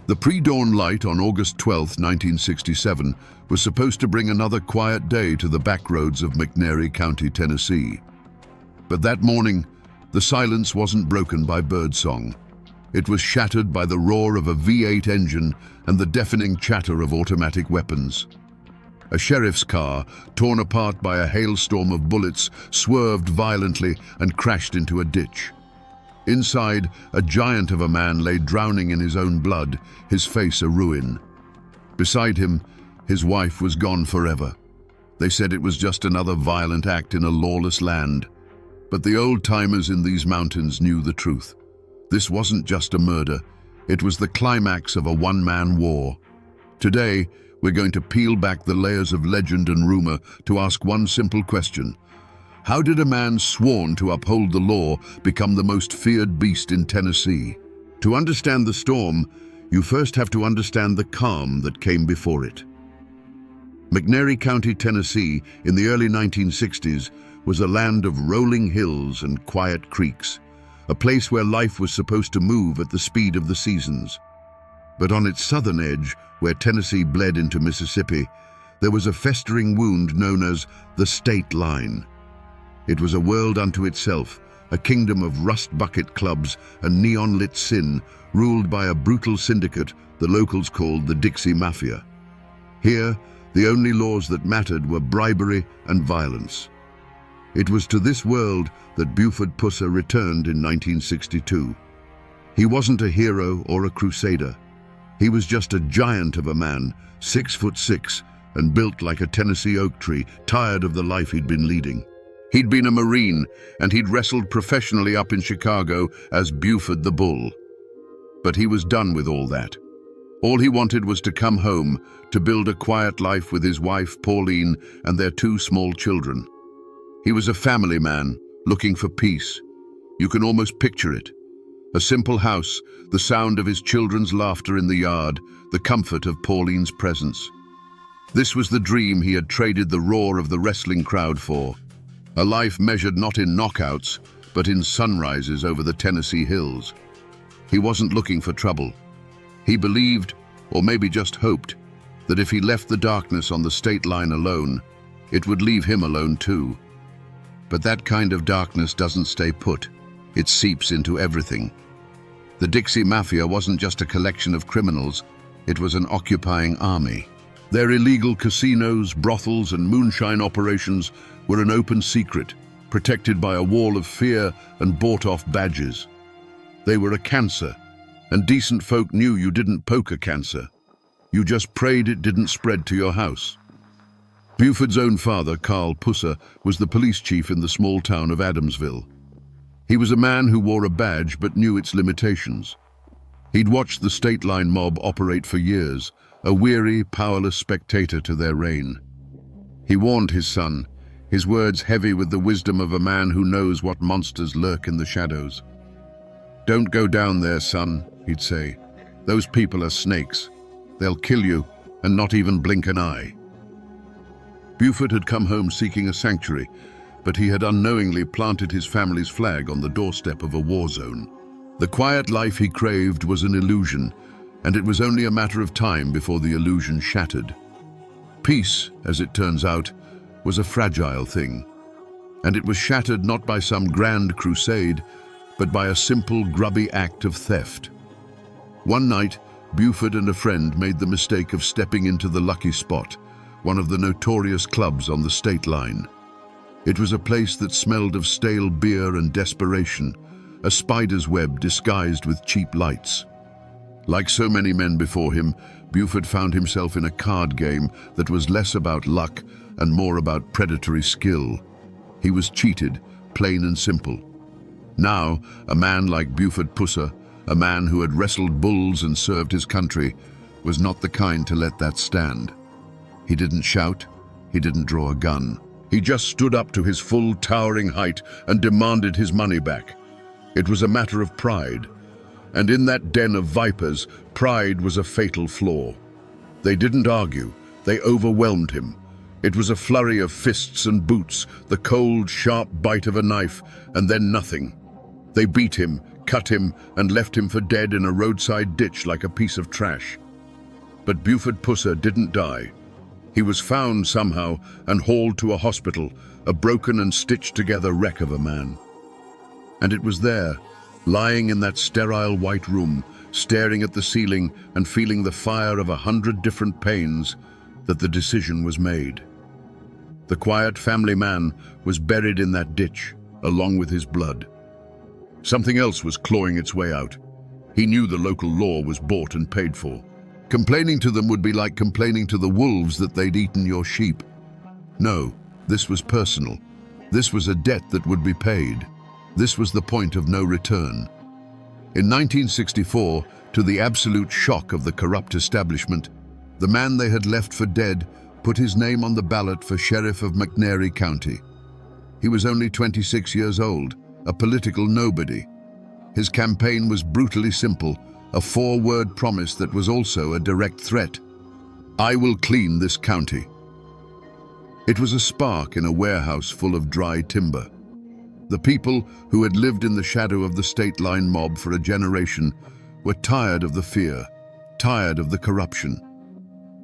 The pre-dawn light on August 12, 1967, was supposed to bring another quiet day to the backroads of McNairy County, Tennessee. But that morning, the silence wasn't broken by birdsong. It was shattered by the roar of a V8 engine and the deafening chatter of automatic weapons. A sheriff's car, torn apart by a hailstorm of bullets, swerved violently and crashed into a ditch. Inside, a giant of a man lay drowning in his own blood, his face a ruin. Beside him, his wife was gone forever. They said it was just another violent act in a lawless land. But the old-timers in these mountains knew the truth. This wasn't just a murder. It was the climax of a one-man war. Today, we're going to peel back the layers of legend and rumor to ask one simple question. How did a man sworn to uphold the law become the most feared beast in Tennessee? To understand the storm, you first have to understand the calm that came before it. McNairy County, Tennessee, in the early 1960s, was a land of rolling hills and quiet creeks, a place where life was supposed to move at the speed of the seasons. But on its southern edge, where Tennessee bled into Mississippi, there was a festering wound known as the state line. It was a world unto itself, a kingdom of rust bucket clubs and neon-lit sin, ruled by a brutal syndicate the locals called the Dixie Mafia. Here, the only laws that mattered were bribery and violence. It was to this world that Buford Pusser returned in 1962. He wasn't a hero or a crusader. He was just a giant of a man, 6'6", and built like a Tennessee oak tree, tired of the life he'd been leading. He'd been a Marine, and he'd wrestled professionally up in Chicago as Buford the Bull. But he was done with all that. All he wanted was to come home, to build a quiet life with his wife, Pauline, and their 2 small children. He was a family man, looking for peace. You can almost picture it. A simple house, the sound of his children's laughter in the yard, the comfort of Pauline's presence. This was the dream he had traded the roar of the wrestling crowd for. A life measured not in knockouts, but in sunrises over the Tennessee hills. He wasn't looking for trouble. He believed, or maybe just hoped, that if he left the darkness on the state line alone, it would leave him alone too. But that kind of darkness doesn't stay put. It seeps into everything. The Dixie Mafia wasn't just a collection of criminals, it was an occupying army. Their illegal casinos, brothels, and moonshine operations were an open secret, protected by a wall of fear and bought-off badges. They were a cancer, and decent folk knew you didn't poke a cancer. You just prayed it didn't spread to your house. Buford's own father, Carl Pusser, was the police chief in the small town of Adamsville. He was a man who wore a badge but knew its limitations. He'd watched the state line mob operate for years, a weary, powerless spectator to their reign. He warned his son, his words heavy with the wisdom of a man who knows what monsters lurk in the shadows. "Don't go down there, son," he'd say. "Those people are snakes. They'll kill you and not even blink an eye." Buford had come home seeking a sanctuary, but he had unknowingly planted his family's flag on the doorstep of a war zone. The quiet life he craved was an illusion, and it was only a matter of time before the illusion shattered. Peace, as it turns out, was a fragile thing, and it was shattered not by some grand crusade, but by a simple, grubby act of theft. One night, Buford and a friend made the mistake of stepping into the Lucky Spot, one of the notorious clubs on the state line. It was a place that smelled of stale beer and desperation, a spider's web disguised with cheap lights. Like so many men before him, Buford found himself in a card game that was less about luck and more about predatory skill. He was cheated, plain and simple. Now, a man like Buford Pusser, a man who had wrestled bulls and served his country, was not the kind to let that stand. He didn't shout, he didn't draw a gun. He just stood up to his full, towering height and demanded his money back. It was a matter of pride. And in that den of vipers, pride was a fatal flaw. They didn't argue, they overwhelmed him. It was a flurry of fists and boots, the cold, sharp bite of a knife, and then nothing. They beat him, cut him, and left him for dead in a roadside ditch like a piece of trash. But Buford Pusser didn't die. He was found somehow and hauled to a hospital, a broken and stitched-together wreck of a man. And it was there, lying in that sterile white room, staring at the ceiling and feeling the fire of 100 different pains, that the decision was made. The quiet family man was buried in that ditch, along with his blood. Something else was clawing its way out. He knew the local law was bought and paid for. Complaining to them would be like complaining to the wolves that they'd eaten your sheep. No, this was personal. This was a debt that would be paid. This was the point of no return. In 1964, to the absolute shock of the corrupt establishment, the man they had left for dead put his name on the ballot for sheriff of McNairy County. He was only 26 years old, a political nobody. His campaign was brutally simple, a 4-word promise that was also a direct threat. I will clean this county. It was a spark in a warehouse full of dry timber. The people who had lived in the shadow of the state line mob for a generation were tired of the fear, tired of the corruption.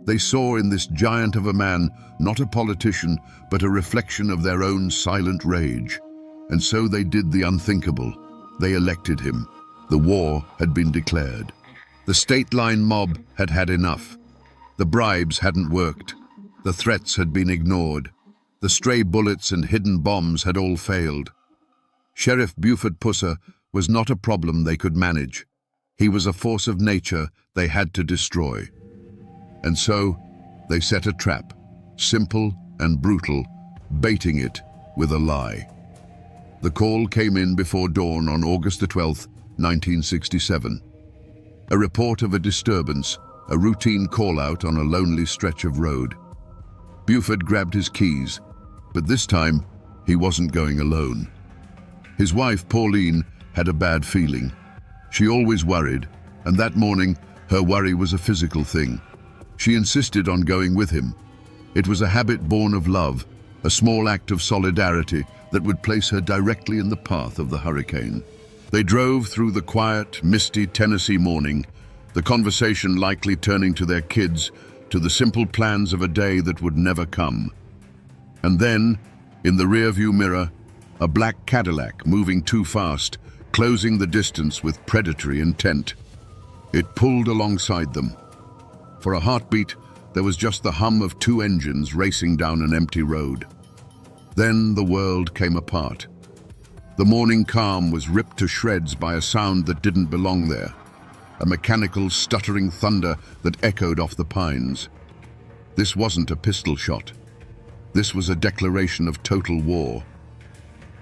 They saw in this giant of a man not a politician, but a reflection of their own silent rage. And so they did the unthinkable. They elected him. The war had been declared. The state line mob had had enough. The bribes hadn't worked. The threats had been ignored. The stray bullets and hidden bombs had all failed. Sheriff Buford Pusser was not a problem they could manage. He was a force of nature they had to destroy. And so they set a trap, simple and brutal, baiting it with a lie. The call came in before dawn on August 12, 1967. A report of a disturbance, a routine call-out on a lonely stretch of road. Buford grabbed his keys, but this time he wasn't going alone. His wife, Pauline, had a bad feeling. She always worried, and that morning her worry was a physical thing. She insisted on going with him. It was a habit born of love, a small act of solidarity that would place her directly in the path of the hurricane. They drove through the quiet, misty Tennessee morning, the conversation likely turning to their kids, to the simple plans of a day that would never come. And then, in the rearview mirror, a black Cadillac moving too fast, closing the distance with predatory intent. It pulled alongside them. For a heartbeat, there was just the hum of 2 engines racing down an empty road. Then the world came apart. The morning calm was ripped to shreds by a sound that didn't belong there, a mechanical, stuttering thunder that echoed off the pines. This wasn't a pistol shot. This was a declaration of total war.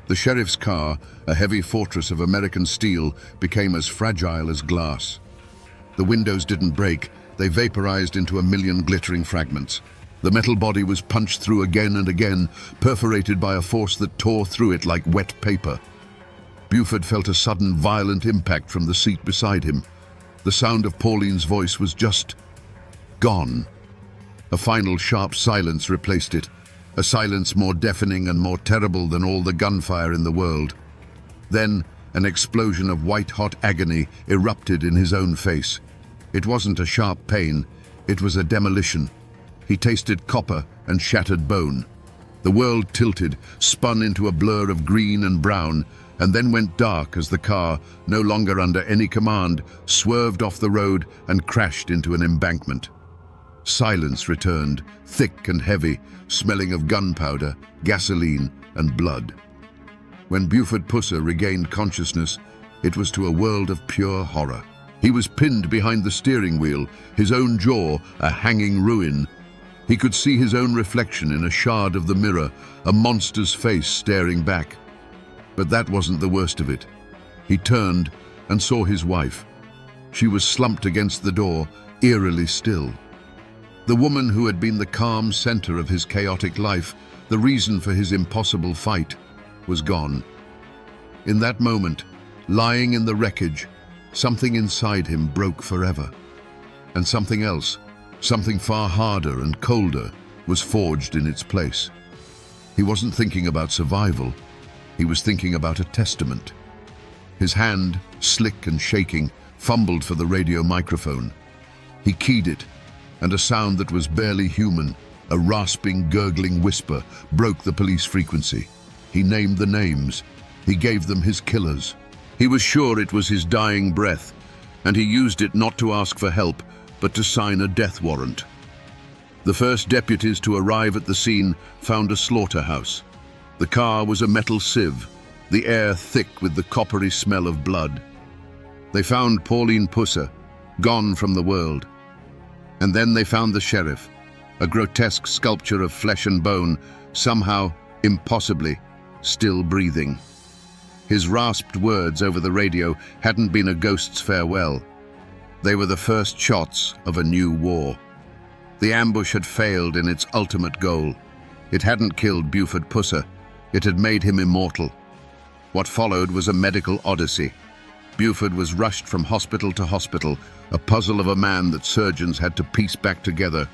The sheriff's car, a heavy fortress of American steel, became as fragile as glass. The windows didn't break, they vaporized into a million glittering fragments. The metal body was punched through again and again, perforated by a force that tore through it like wet paper. Buford felt a sudden, violent impact from the seat beside him. The sound of Pauline's voice was just gone. A final sharp silence replaced it, a silence more deafening and more terrible than all the gunfire in the world. Then an explosion of white-hot agony erupted in his own face. It wasn't a sharp pain, it was a demolition. He tasted copper and shattered bone. The world tilted, spun into a blur of green and brown, and then went dark as the car, no longer under any command, swerved off the road and crashed into an embankment. Silence returned, thick and heavy, smelling of gunpowder, gasoline, and blood. When Buford Pusser regained consciousness, it was to a world of pure horror. He was pinned behind the steering wheel, his own jaw a hanging ruin. He could see his own reflection in a shard of the mirror, a monster's face staring back. But that wasn't the worst of it. He turned and saw his wife. She was slumped against the door, eerily still. The woman who had been the calm center of his chaotic life, the reason for his impossible fight, was gone. In that moment, lying in the wreckage, something inside him broke forever. And something else, something far harder and colder, was forged in its place. He wasn't thinking about survival. He was thinking about a testament. His hand, slick and shaking, fumbled for the radio microphone. He keyed it, and a sound that was barely human, a rasping, gurgling whisper, broke the police frequency. He named the names. He gave them his killers. He was sure it was his dying breath, and he used it not to ask for help, but to sign a death warrant. The first deputies to arrive at the scene found a slaughterhouse. The car was a metal sieve, the air thick with the coppery smell of blood. They found Pauline Pusser, gone from the world. And then they found the sheriff, a grotesque sculpture of flesh and bone, somehow, impossibly, still breathing. His rasped words over the radio hadn't been a ghost's farewell. They were the first shots of a new war. The ambush had failed in its ultimate goal. It hadn't killed Buford Pusser. It had made him immortal. What followed was a medical odyssey. Buford was rushed from hospital to hospital, a puzzle of a man that surgeons had to piece back together.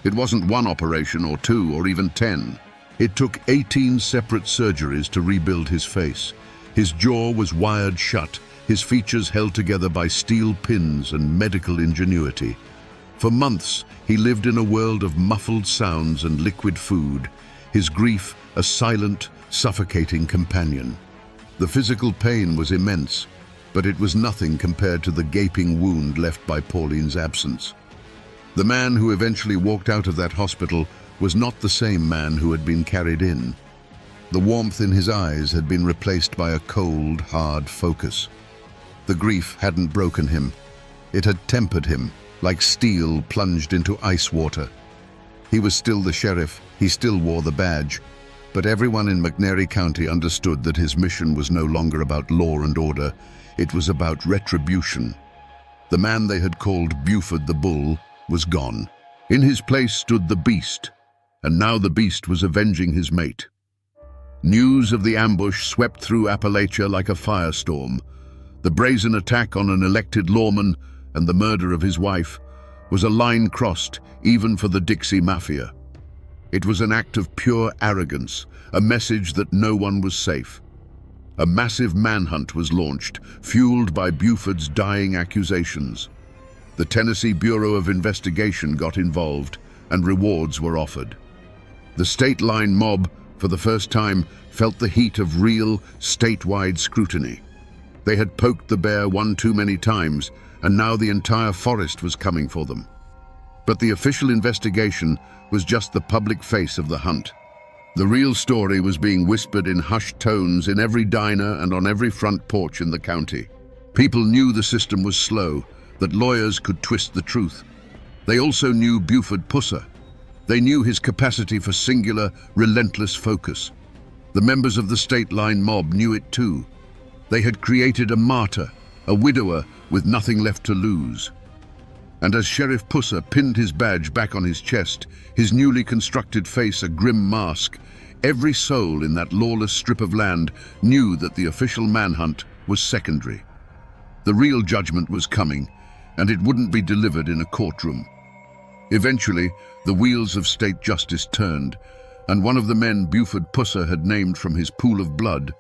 It wasn't one operation or two or even 10. It took 18 separate surgeries to rebuild his face. His jaw was wired shut, his features held together by steel pins and medical ingenuity. For months, he lived in a world of muffled sounds and liquid food, his grief a silent, suffocating companion. The physical pain was immense, but it was nothing compared to the gaping wound left by Pauline's absence. The man who eventually walked out of that hospital was not the same man who had been carried in. The warmth in his eyes had been replaced by a cold, hard focus. The grief hadn't broken him. It had tempered him, like steel plunged into ice water. He was still the sheriff, he still wore the badge, but everyone in McNairy County understood that his mission was no longer about law and order, it was about retribution. The man they had called Buford the Bull was gone. In his place stood the Beast, and now the Beast was avenging his mate. News of the ambush swept through Appalachia like a firestorm. The brazen attack on an elected lawman and the murder of his wife was a line crossed even for the Dixie Mafia. It was an act of pure arrogance, a message that no one was safe. A massive manhunt was launched, fueled by Buford's dying accusations. The Tennessee Bureau of Investigation got involved, and rewards were offered. The state line mob, for the first time, felt the heat of real, statewide scrutiny. They had poked the bear one too many times, and now the entire forest was coming for them. But the official investigation was just the public face of the hunt. The real story was being whispered in hushed tones in every diner and on every front porch in the county. People knew the system was slow, that lawyers could twist the truth. They also knew Buford Pusser. They knew his capacity for singular, relentless focus. The members of the state line mob knew it too. They had created a martyr, a widower with nothing left to lose. And as Sheriff Pusser pinned his badge back on his chest, his newly constructed face a grim mask, every soul in that lawless strip of land knew that the official manhunt was secondary. The real judgment was coming, and it wouldn't be delivered in a courtroom. Eventually, the wheels of state justice turned, and one of the men Buford Pusser had named from his pool of blood,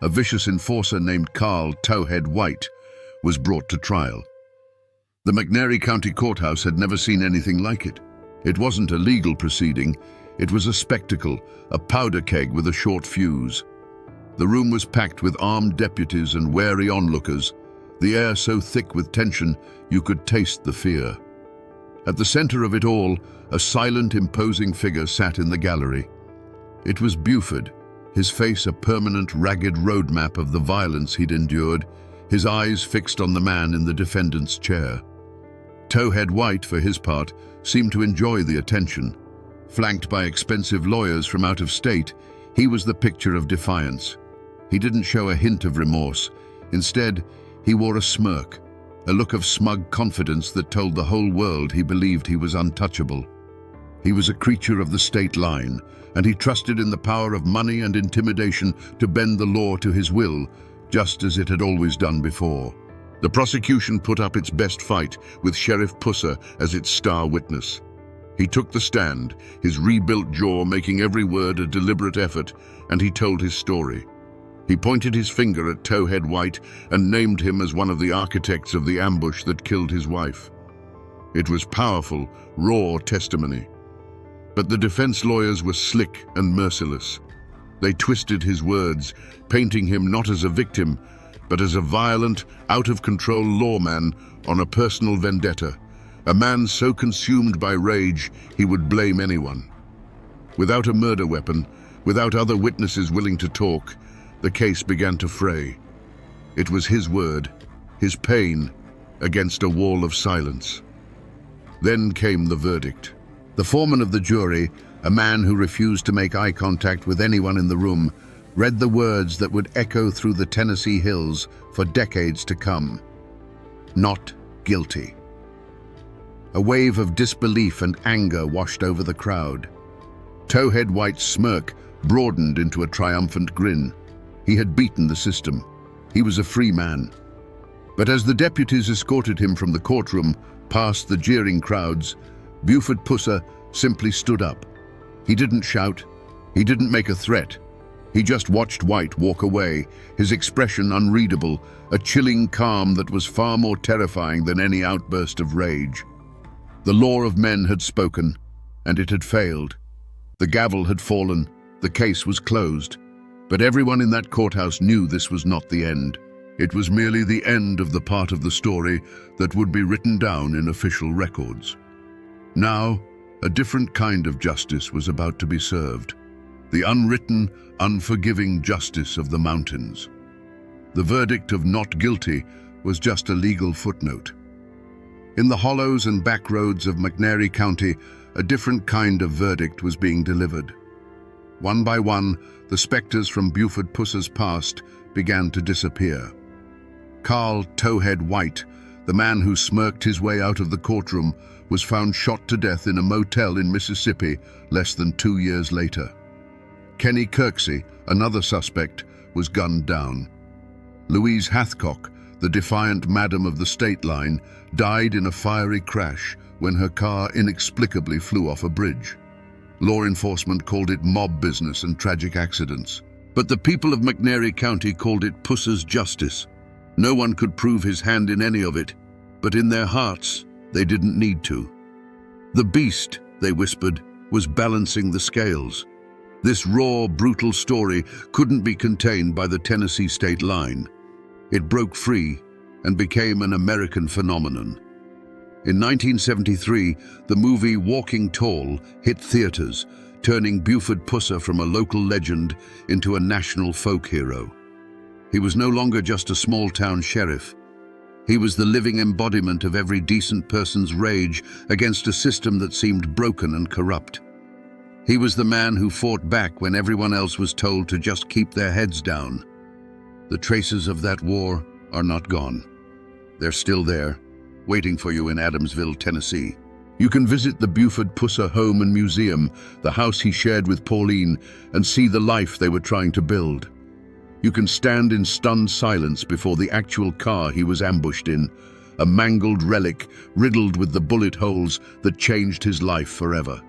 a vicious enforcer named Carl Towhead White, was brought to trial. The McNairy County Courthouse had never seen anything like it. It wasn't a legal proceeding, it was a spectacle, a powder keg with a short fuse. The room was packed with armed deputies and wary onlookers, the air so thick with tension you could taste the fear. At the center of it all, a silent, imposing figure sat in the gallery. It was Buford, his face a permanent, ragged roadmap of the violence he'd endured, his eyes fixed on the man in the defendant's chair. Towhead White, for his part, seemed to enjoy the attention. Flanked by expensive lawyers from out of state, he was the picture of defiance. He didn't show a hint of remorse. Instead, he wore a smirk, a look of smug confidence that told the whole world he believed he was untouchable. He was a creature of the state line, and he trusted in the power of money and intimidation to bend the law to his will, just as it had always done before. The prosecution put up its best fight, with Sheriff Pusser as its star witness. He took the stand, his rebuilt jaw making every word a deliberate effort, and he told his story. He pointed his finger at Towhead White and named him as one of the architects of the ambush that killed his wife. It was powerful, raw testimony. But the defense lawyers were slick and merciless. They twisted his words, painting him not as a victim, but as a violent, out-of-control lawman on a personal vendetta, a man so consumed by rage he would blame anyone. Without a murder weapon, without other witnesses willing to talk, the case began to fray. It was his word, his pain, against a wall of silence. Then came the verdict. The foreman of the jury, a man who refused to make eye contact with anyone in the room, read the words that would echo through the Tennessee hills for decades to come. Not guilty. A wave of disbelief and anger washed over the crowd. Towhead White's smirk broadened into a triumphant grin. He had beaten the system. He was a free man. But as the deputies escorted him from the courtroom, past the jeering crowds, Buford Pusser simply stood up. He didn't shout. He didn't make a threat. He just watched White walk away, his expression unreadable, a chilling calm that was far more terrifying than any outburst of rage. The law of men had spoken, and it had failed. The gavel had fallen. The case was closed. But everyone in that courthouse knew this was not the end. It was merely the end of the part of the story that would be written down in official records. Now, a different kind of justice was about to be served. The unwritten, unforgiving justice of the mountains. The verdict of not guilty was just a legal footnote. In the hollows and back roads of McNairy County, a different kind of verdict was being delivered. One by one, the specters from Buford Pusser's past began to disappear. Carl Towhead White, the man who smirked his way out of the courtroom, was found shot to death in a motel in Mississippi less than 2 years later. Kenny Kirksey, another suspect, was gunned down. Louise Hathcock, the defiant madam of the state line, died in a fiery crash when her car inexplicably flew off a bridge. Law enforcement called it mob business and tragic accidents. But the people of McNairy County called it Pusser's justice. No one could prove his hand in any of it, but in their hearts, they didn't need to. The beast, they whispered, was balancing the scales. This raw, brutal story couldn't be contained by the Tennessee state line. It broke free and became an American phenomenon. In 1973, the movie Walking Tall hit theaters, turning Buford Pusser from a local legend into a national folk hero. He was no longer just a small-town sheriff. He was the living embodiment of every decent person's rage against a system that seemed broken and corrupt. He was the man who fought back when everyone else was told to just keep their heads down. The traces of that war are not gone. They're still there, waiting for you in Adamsville, Tennessee. You can visit the Buford Pusser home and museum, the house he shared with Pauline, and see the life they were trying to build. You can stand in stunned silence before the actual car he was ambushed in, a mangled relic riddled with the bullet holes that changed his life forever.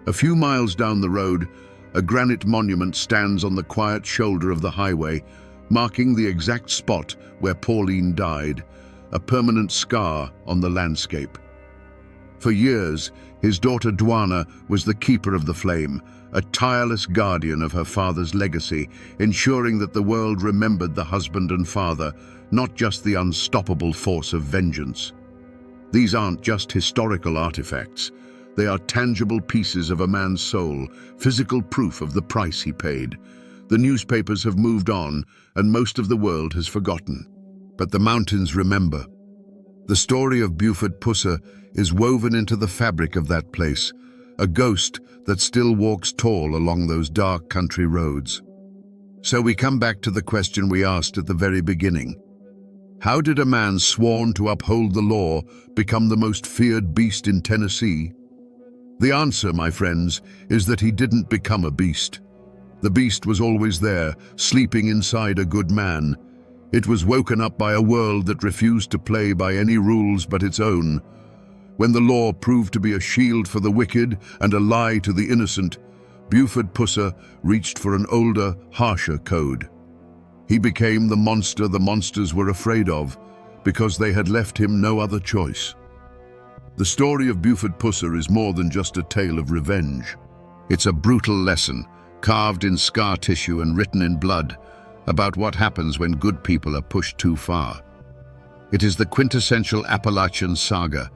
A few miles down the road, a granite monument stands on the quiet shoulder of the highway, marking the exact spot where Pauline died, a permanent scar on the landscape. For years, his daughter Dwana was the keeper of the flame, a tireless guardian of her father's legacy, ensuring that the world remembered the husband and father, not just the unstoppable force of vengeance. These aren't just historical artifacts. They are tangible pieces of a man's soul, physical proof of the price he paid. The newspapers have moved on, and most of the world has forgotten. But the mountains remember. The story of Buford Pusser is woven into the fabric of that place, a ghost that still walks tall along those dark country roads. So we come back to the question we asked at the very beginning. How did a man sworn to uphold the law become the most feared beast in Tennessee? The answer, my friends, is that he didn't become a beast. The beast was always there, sleeping inside a good man. It was woken up by a world that refused to play by any rules but its own. When the law proved to be a shield for the wicked and a lie to the innocent, Buford Pusser reached for an older, harsher code. He became the monster the monsters were afraid of, because they had left him no other choice. The story of Buford Pusser is more than just a tale of revenge. It's a brutal lesson, carved in scar tissue and written in blood, about what happens when good people are pushed too far. It is the quintessential Appalachian saga,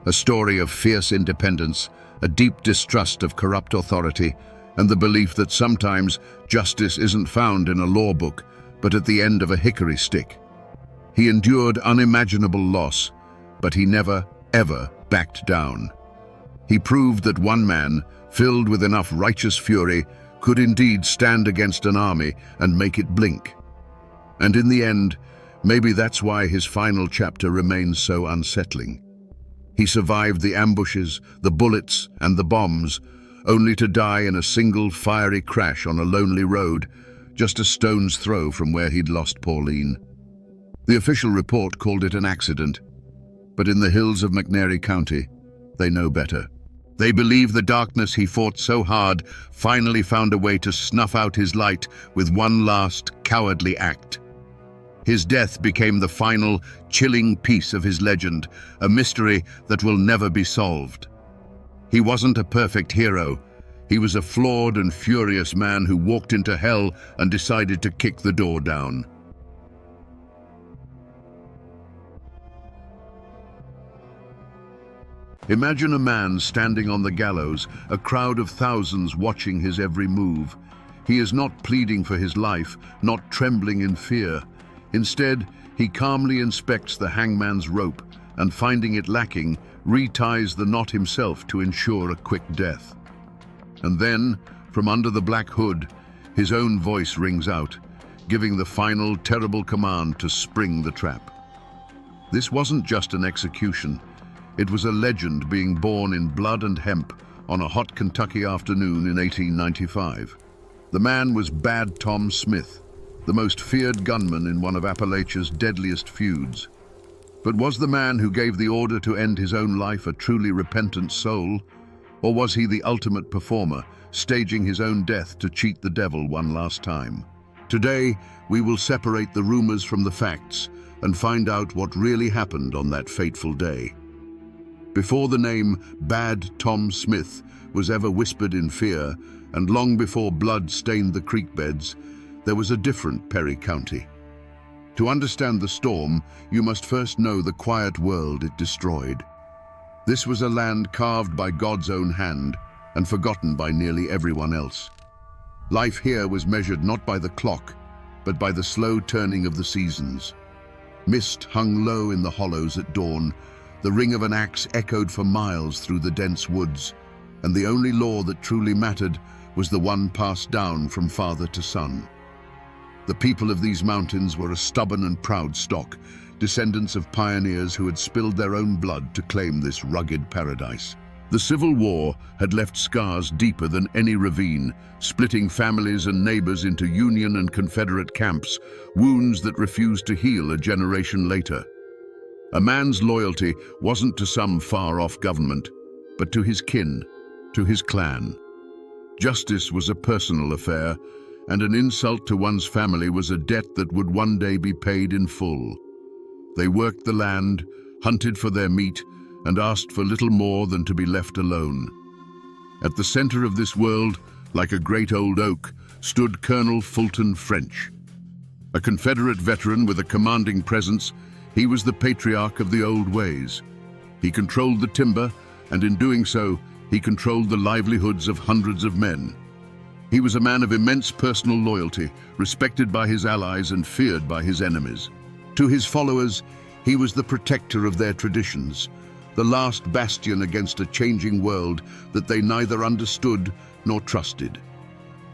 a story of fierce independence, a deep distrust of corrupt authority, and the belief that sometimes justice isn't found in a law book, but at the end of a hickory stick. He endured unimaginable loss, but he never, ever backed down. He proved that one man, filled with enough righteous fury, could indeed stand against an army and make it blink. And in the end, maybe that's why his final chapter remains so unsettling. He survived the ambushes, the bullets, and the bombs, only to die in a single fiery crash on a lonely road, just a stone's throw from where he'd lost Pauline. The official report called it an accident, but in the hills of McNairy County, they know better. They believe the darkness he fought so hard finally found a way to snuff out his light with one last cowardly act. His death became the final, chilling piece of his legend, a mystery that will never be solved. He wasn't a perfect hero. He was a flawed and furious man who walked into hell and decided to kick the door down. Imagine a man standing on the gallows, a crowd of thousands watching his every move. He is not pleading for his life, not trembling in fear. Instead, he calmly inspects the hangman's rope and, finding it lacking, reties the knot himself to ensure a quick death. And then, from under the black hood, his own voice rings out, giving the final terrible command to spring the trap. This wasn't just an execution. It was a legend being born in blood and hemp on a hot Kentucky afternoon in 1895. The man was Bad Tom Smith, the most feared gunman in one of Appalachia's deadliest feuds. But was the man who gave the order to end his own life a truly repentant soul? Or was he the ultimate performer, staging his own death to cheat the devil one last time? Today, we will separate the rumors from the facts and find out what really happened on that fateful day. Before the name Bad Tom Smith was ever whispered in fear, and long before blood stained the creek beds, there was a different Perry County. To understand the storm, you must first know the quiet world it destroyed. This was a land carved by God's own hand and forgotten by nearly everyone else. Life here was measured not by the clock, but by the slow turning of the seasons. Mist hung low in the hollows at dawn. The ring of an axe echoed for miles through the dense woods, and the only law that truly mattered was the one passed down from father to son. The people of these mountains were a stubborn and proud stock, descendants of pioneers who had spilled their own blood to claim this rugged paradise. The Civil War had left scars deeper than any ravine, splitting families and neighbors into Union and Confederate camps, wounds that refused to heal a generation later. A man's loyalty wasn't to some far-off government, but to his kin, to his clan. Justice was a personal affair, and an insult to one's family was a debt that would one day be paid in full. They worked the land, hunted for their meat, and asked for little more than to be left alone. At the center of this world, like a great old oak, stood Colonel Fulton French. A Confederate veteran with a commanding presence, he was the patriarch of the old ways. He controlled the timber, and in doing so, he controlled the livelihoods of hundreds of men. He was a man of immense personal loyalty, respected by his allies and feared by his enemies. To his followers, he was the protector of their traditions, the last bastion against a changing world that they neither understood nor trusted.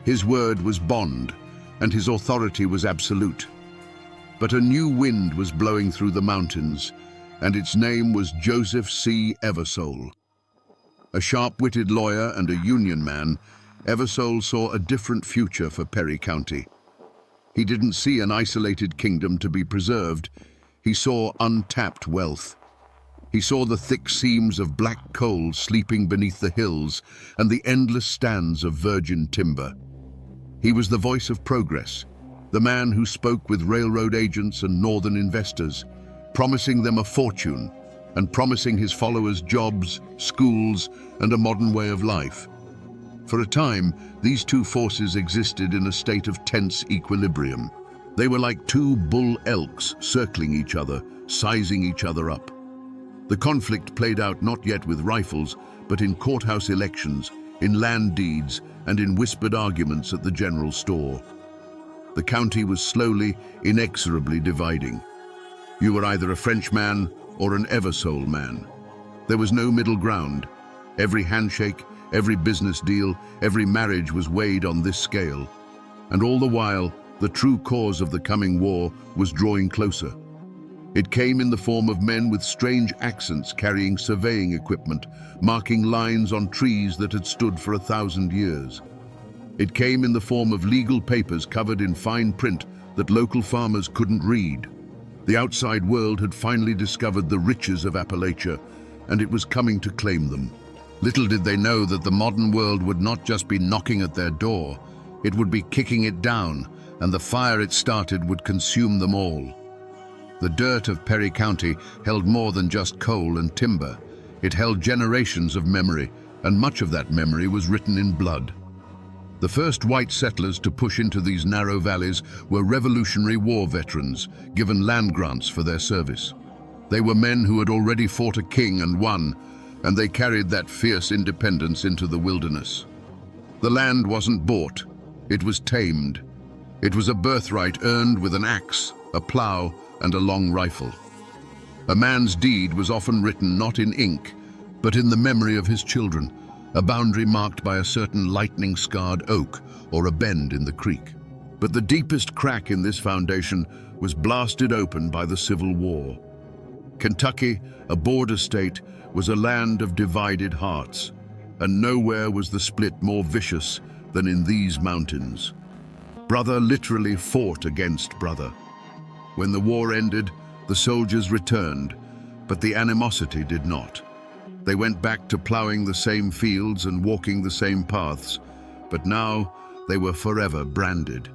His word was bond, and his authority was absolute. But a new wind was blowing through the mountains, and its name was Joseph C. Eversole. A sharp-witted lawyer and a Union man, Eversole saw a different future for Perry County. He didn't see an isolated kingdom to be preserved. He saw untapped wealth. He saw the thick seams of black coal sleeping beneath the hills and the endless stands of virgin timber. He was the voice of progress, the man who spoke with railroad agents and northern investors, promising them a fortune and promising his followers jobs, schools, and a modern way of life. For a time, these two forces existed in a state of tense equilibrium. They were like two bull elks circling each other, sizing each other up. The conflict played out not yet with rifles, but in courthouse elections, in land deeds, and in whispered arguments at the general store. The county was slowly, inexorably dividing. You were either a Frenchman or an Eversole man. There was no middle ground. Every handshake, every business deal, every marriage was weighed on this scale. And all the while, the true cause of the coming war was drawing closer. It came in the form of men with strange accents carrying surveying equipment, marking lines on trees that had stood for 1,000 years. It came in the form of legal papers covered in fine print that local farmers couldn't read. The outside world had finally discovered the riches of Appalachia, and it was coming to claim them. Little did they know that the modern world would not just be knocking at their door, it would be kicking it down, and the fire it started would consume them all. The dirt of Perry County held more than just coal and timber. It held generations of memory, and much of that memory was written in blood. The first white settlers to push into these narrow valleys were Revolutionary War veterans, given land grants for their service. They were men who had already fought a king and won, and they carried that fierce independence into the wilderness. The land wasn't bought, it was tamed. It was a birthright earned with an axe, a plow, and a long rifle. A man's deed was often written not in ink, but in the memory of his children, a boundary marked by a certain lightning-scarred oak or a bend in the creek. But the deepest crack in this foundation was blasted open by the Civil War. Kentucky, a border state, was a land of divided hearts, and nowhere was the split more vicious than in these mountains. Brother literally fought against brother. When the war ended, the soldiers returned, but the animosity did not. They went back to plowing the same fields and walking the same paths, but now they were forever branded.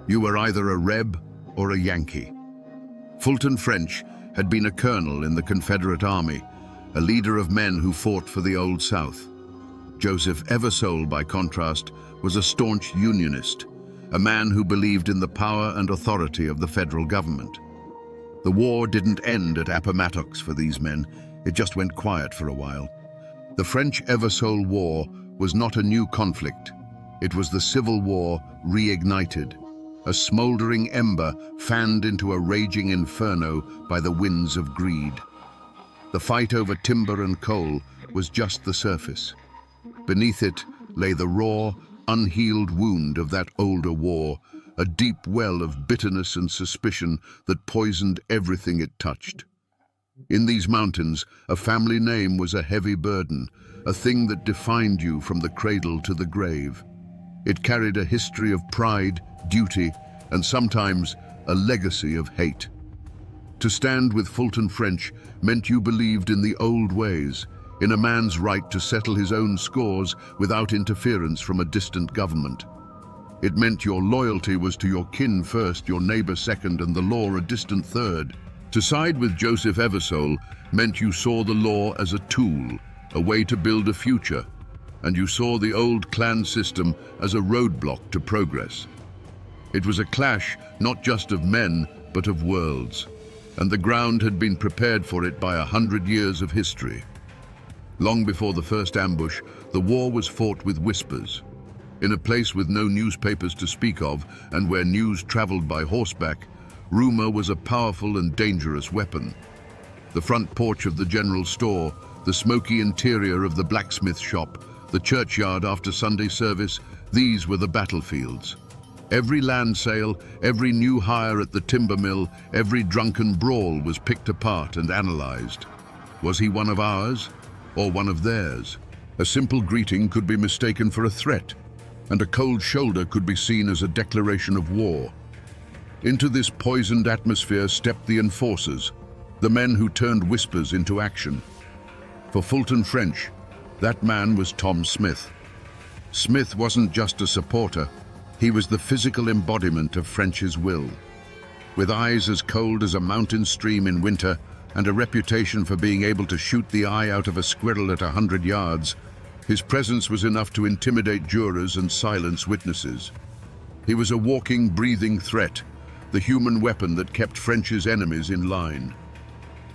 You were either a Reb or a Yankee. Fulton French had been a colonel in the Confederate Army, a leader of men who fought for the Old South. Joseph Eversole, by contrast, was a staunch Unionist, a man who believed in the power and authority of the federal government. The war didn't end at Appomattox for these men, it just went quiet for a while. The French Eversole War was not a new conflict, it was the Civil War reignited, a smoldering ember fanned into a raging inferno by the winds of greed. The fight over timber and coal was just the surface. Beneath it lay the raw, unhealed wound of that older war, a deep well of bitterness and suspicion that poisoned everything it touched. In these mountains, a family name was a heavy burden, a thing that defined you from the cradle to the grave. It carried a history of pride, duty, and sometimes a legacy of hate. To stand with Fulton French meant you believed in the old ways, in a man's right to settle his own scores without interference from a distant government. It meant your loyalty was to your kin first, your neighbor second, and the law a distant third. To side with Joseph Eversole meant you saw the law as a tool, a way to build a future, and you saw the old clan system as a roadblock to progress. It was a clash not just of men, but of worlds, and the ground had been prepared for it by 100 years of history. Long before the first ambush, the war was fought with whispers. In a place with no newspapers to speak of, and where news traveled by horseback, rumor was a powerful and dangerous weapon. The front porch of the general store, the smoky interior of the blacksmith shop, the churchyard after Sunday service, these were the battlefields. Every land sale, every new hire at the timber mill, every drunken brawl was picked apart and analyzed. Was he one of ours or one of theirs? A simple greeting could be mistaken for a threat, and a cold shoulder could be seen as a declaration of war. Into this poisoned atmosphere stepped the enforcers, the men who turned whispers into action. For Fulton French, that man was Tom Smith. Smith wasn't just a supporter, he was the physical embodiment of French's will. With eyes as cold as a mountain stream in winter and a reputation for being able to shoot the eye out of a squirrel at 100 yards, his presence was enough to intimidate jurors and silence witnesses. He was a walking, breathing threat, the human weapon that kept French's enemies in line.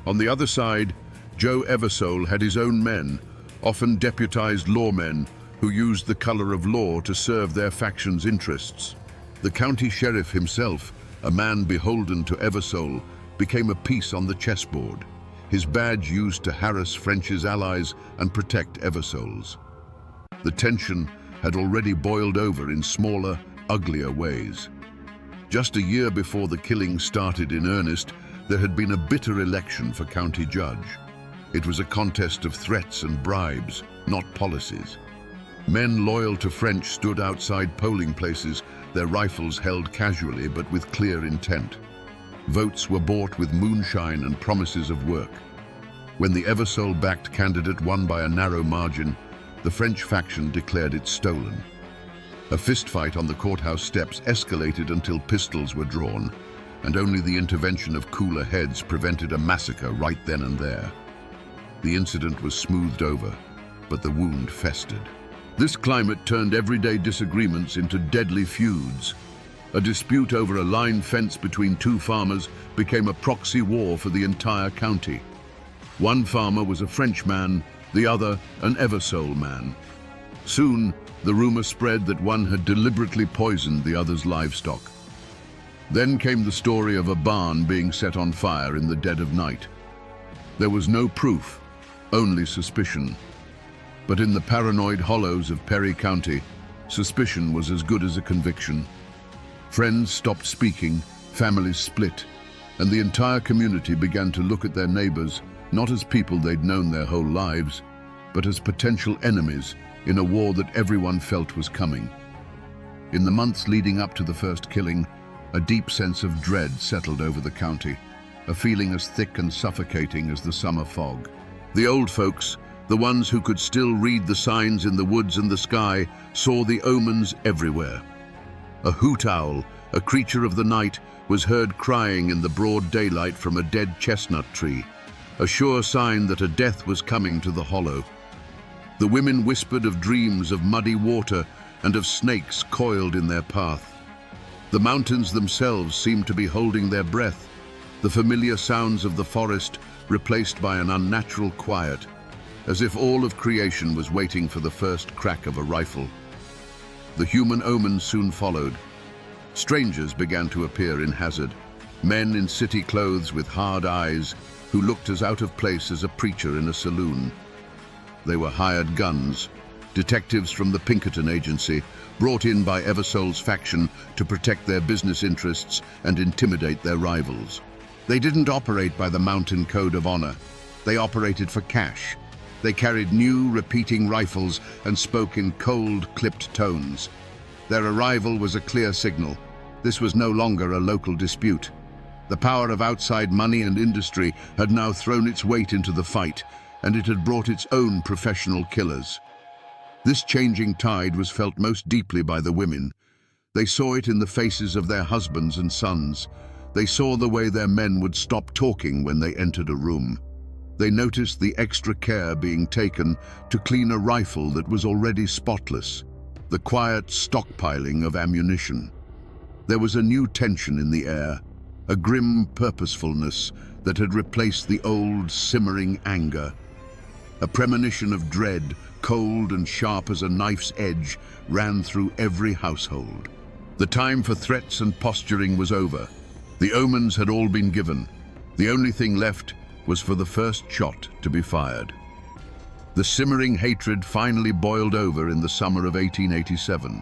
On the other side, Joe Eversole had his own men, often deputized lawmen who used the color of law to serve their faction's interests. The county sheriff himself, a man beholden to Eversole, became a piece on the chessboard, his badge used to harass French's allies and protect Eversole's. The tension had already boiled over in smaller, uglier ways. Just a year before the killing started in earnest, there had been a bitter election for county judge. It was a contest of threats and bribes, not policies. Men loyal to French stood outside polling places, their rifles held casually but with clear intent. Votes were bought with moonshine and promises of work. When the Eversole-backed candidate won by a narrow margin, the French faction declared it stolen. A fistfight on the courthouse steps escalated until pistols were drawn, and only the intervention of cooler heads prevented a massacre right then and there. The incident was smoothed over, but the wound festered. This climate turned everyday disagreements into deadly feuds. A dispute over a line fence between two farmers became a proxy war for the entire county. One farmer was a French man, the other an Eversole man. Soon, the rumor spread that one had deliberately poisoned the other's livestock. Then came the story of a barn being set on fire in the dead of night. There was no proof, only suspicion. But in the paranoid hollows of Perry County, suspicion was as good as a conviction. Friends stopped speaking, families split, and the entire community began to look at their neighbors not as people they'd known their whole lives, but as potential enemies in a war that everyone felt was coming. In the months leading up to the first killing, a deep sense of dread settled over the county, a feeling as thick and suffocating as the summer fog. The old folks, the ones who could still read the signs in the woods and the sky, saw the omens everywhere. A hoot owl, a creature of the night, was heard crying in the broad daylight from a dead chestnut tree, a sure sign that a death was coming to the hollow. The women whispered of dreams of muddy water and of snakes coiled in their path. The mountains themselves seemed to be holding their breath, the familiar sounds of the forest replaced by an unnatural quiet, as if all of creation was waiting for the first crack of a rifle. The human omens soon followed. Strangers began to appear in Hazard, men in city clothes with hard eyes who looked as out of place as a preacher in a saloon. They were hired guns, detectives from the Pinkerton Agency, brought in by Eversole's faction to protect their business interests and intimidate their rivals. They didn't operate by the mountain code of honor. They operated for cash. They carried new, repeating rifles and spoke in cold, clipped tones. Their arrival was a clear signal. This was no longer a local dispute. The power of outside money and industry had now thrown its weight into the fight, and it had brought its own professional killers. This changing tide was felt most deeply by the women. They saw it in the faces of their husbands and sons. They saw the way their men would stop talking when they entered a room. They noticed the extra care being taken to clean a rifle that was already spotless, the quiet stockpiling of ammunition. There was a new tension in the air, a grim purposefulness that had replaced the old simmering anger. A premonition of dread, cold and sharp as a knife's edge, ran through every household. The time for threats and posturing was over. The omens had all been given. The only thing left was for the first shot to be fired. The simmering hatred finally boiled over in the summer of 1887.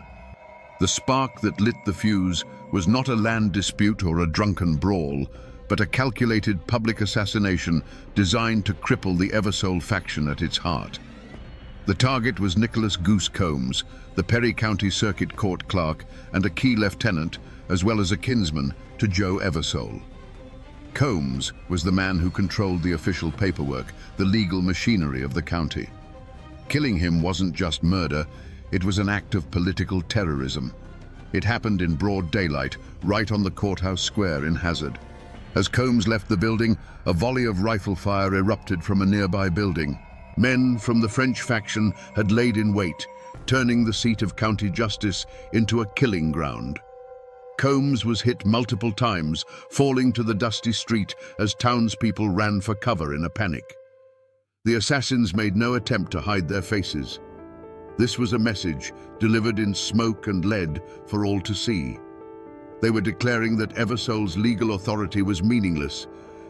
The spark that lit the fuse was not a land dispute or a drunken brawl, but a calculated public assassination designed to cripple the Eversole faction at its heart. The target was Nicholas Goose Combs, the Perry County Circuit Court clerk and a key lieutenant, as well as a kinsman to Joe Eversole. Combs was the man who controlled the official paperwork, the legal machinery of the county. Killing him wasn't just murder, it was an act of political terrorism. It happened in broad daylight, right on the courthouse square in Hazard. As Combs left the building, a volley of rifle fire erupted from a nearby building. Men from the French faction had laid in wait, turning the seat of county justice into a killing ground. Combs was hit multiple times, falling to the dusty street as townspeople ran for cover in a panic. The assassins made no attempt to hide their faces. This was a message delivered in smoke and lead for all to see. They were declaring that Eversole's legal authority was meaningless,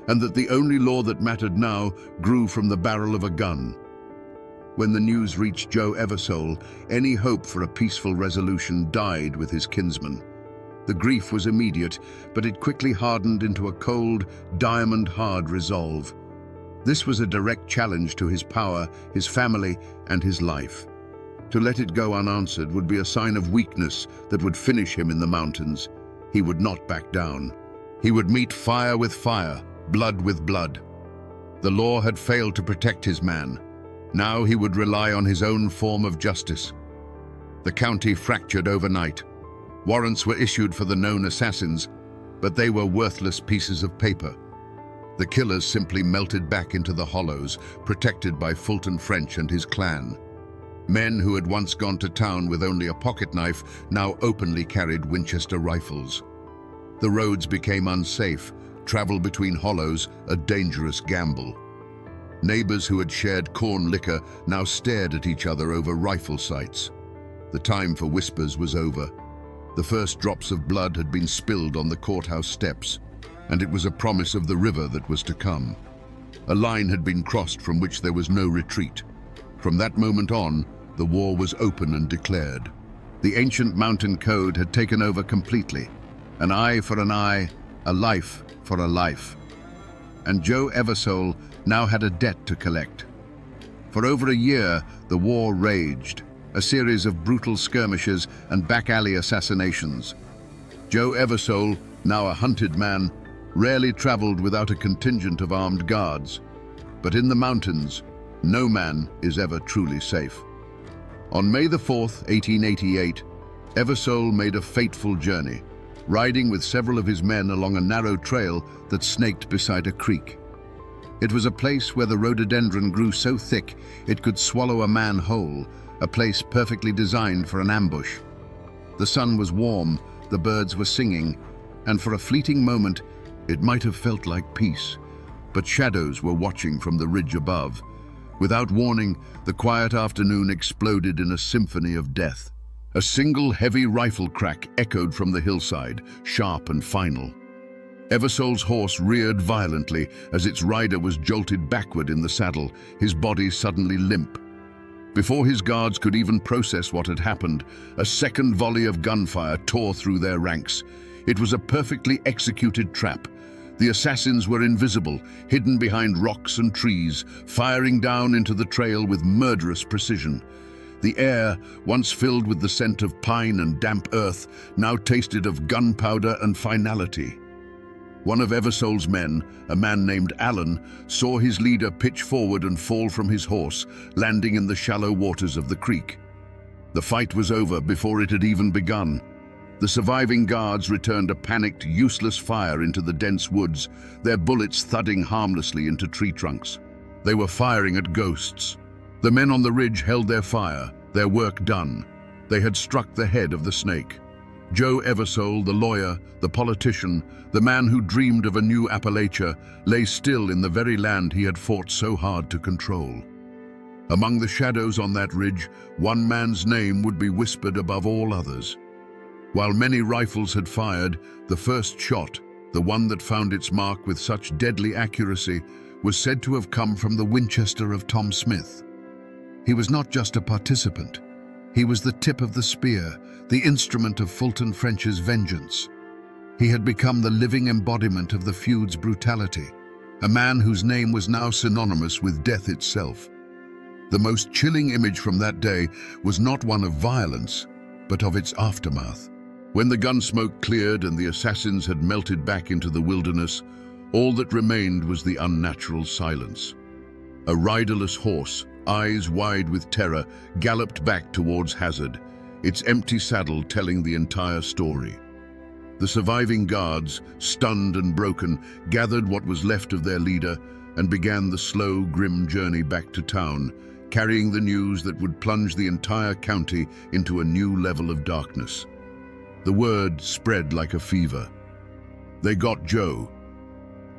and that the only law that mattered now grew from the barrel of a gun. When the news reached Joe Eversole, any hope for a peaceful resolution died with his kinsman. The grief was immediate, but it quickly hardened into a cold, diamond-hard resolve. This was a direct challenge to his power, his family, and his life. To let it go unanswered would be a sign of weakness that would finish him in the mountains. He would not back down. He would meet fire with fire, blood with blood. The law had failed to protect his man. Now he would rely on his own form of justice. The county fractured overnight. Warrants were issued for the known assassins, but they were worthless pieces of paper. The killers simply melted back into the hollows, protected by Fulton French and his clan. Men who had once gone to town with only a pocket knife now openly carried Winchester rifles. The roads became unsafe, travel between hollows a dangerous gamble. Neighbors who had shared corn liquor now stared at each other over rifle sights. The time for whispers was over. The first drops of blood had been spilled on the courthouse steps, and it was a promise of the river that was to come. A line had been crossed from which there was no retreat. From that moment on, the war was open and declared. The ancient mountain code had taken over completely. An eye for an eye, a life for a life. And Joe Eversole now had a debt to collect. For over a year, the war raged, a series of brutal skirmishes and back-alley assassinations. Joe Eversole, now a hunted man, rarely traveled without a contingent of armed guards. But in the mountains, no man is ever truly safe. On May the 4th, 1888, Eversole made a fateful journey, riding with several of his men along a narrow trail that snaked beside a creek. It was a place where the rhododendron grew so thick it could swallow a man whole, a place perfectly designed for an ambush. The sun was warm, the birds were singing, and for a fleeting moment, it might have felt like peace. But shadows were watching from the ridge above. Without warning, the quiet afternoon exploded in a symphony of death. A single heavy rifle crack echoed from the hillside, sharp and final. Eversole's horse reared violently as its rider was jolted backward in the saddle, his body suddenly limp. Before his guards could even process what had happened, a second volley of gunfire tore through their ranks. It was a perfectly executed trap. The assassins were invisible, hidden behind rocks and trees, firing down into the trail with murderous precision. The air, once filled with the scent of pine and damp earth, now tasted of gunpowder and finality. One of Eversole's men, a man named Allen, saw his leader pitch forward and fall from his horse, landing in the shallow waters of the creek. The fight was over before it had even begun. The surviving guards returned a panicked, useless fire into the dense woods, their bullets thudding harmlessly into tree trunks. They were firing at ghosts. The men on the ridge held their fire, their work done. They had struck the head of the snake. Joe Eversole, the lawyer, the politician, the man who dreamed of a new Appalachia, lay still in the very land he had fought so hard to control. Among the shadows on that ridge, one man's name would be whispered above all others. While many rifles had fired, the first shot, the one that found its mark with such deadly accuracy, was said to have come from the Winchester of Tom Smith. He was not just a participant. He was the tip of the spear, the instrument of Fulton French's vengeance. He had become the living embodiment of the feud's brutality, a man whose name was now synonymous with death itself. The most chilling image from that day was not one of violence, but of its aftermath. When the gun smoke cleared and the assassins had melted back into the wilderness, All that remained was the unnatural silence. A riderless horse, eyes wide with terror, galloped back towards Hazard, its empty saddle telling the entire story. The surviving guards, stunned and broken, gathered what was left of their leader and began the slow, grim journey back to town, carrying the news that would plunge the entire county into a new level of darkness. The word spread like a fever. They got Joe.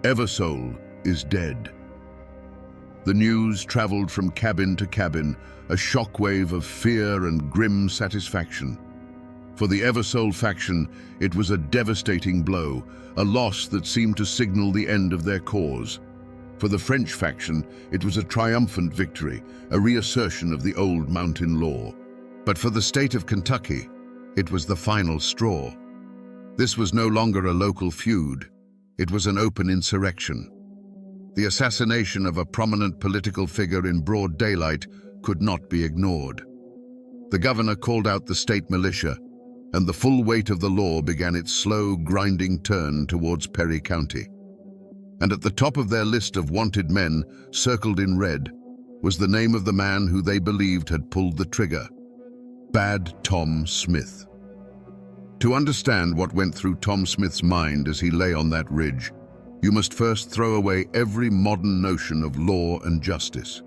Eversole is dead. The news traveled from cabin to cabin, a shockwave of fear and grim satisfaction. For the Eversole faction, it was a devastating blow, a loss that seemed to signal the end of their cause. For the French faction, it was a triumphant victory, a reassertion of the old mountain law. But for the state of Kentucky, it was the final straw. This was no longer a local feud. It was an open insurrection. The assassination of a prominent political figure in broad daylight could not be ignored. The governor called out the state militia, and the full weight of the law began its slow, grinding turn towards Perry County. And at the top of their list of wanted men, circled in red, was the name of the man who they believed had pulled the trigger: Bad Tom Smith. To understand what went through Tom Smith's mind as he lay on that ridge, you must first throw away every modern notion of law and justice.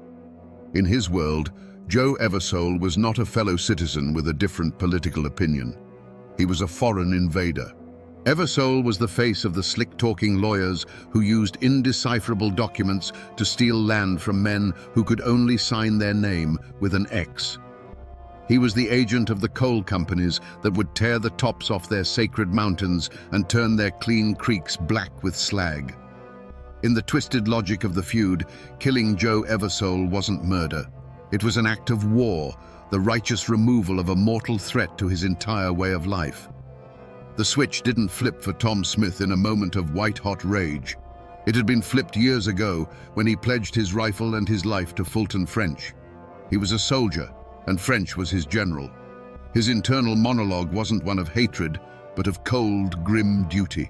In his world, Joe Eversole was not a fellow citizen with a different political opinion. He was a foreign invader. Eversole was the face of the slick-talking lawyers who used indecipherable documents to steal land from men who could only sign their name with an X. He was the agent of the coal companies that would tear the tops off their sacred mountains and turn their clean creeks black with slag. In the twisted logic of the feud, killing Joe Eversole wasn't murder. It was an act of war, the righteous removal of a mortal threat to his entire way of life. The switch didn't flip for Tom Smith in a moment of white-hot rage. It had been flipped years ago when he pledged his rifle and his life to Fulton French. He was a soldier, and French was his general. His internal monologue wasn't one of hatred, but of cold, grim duty.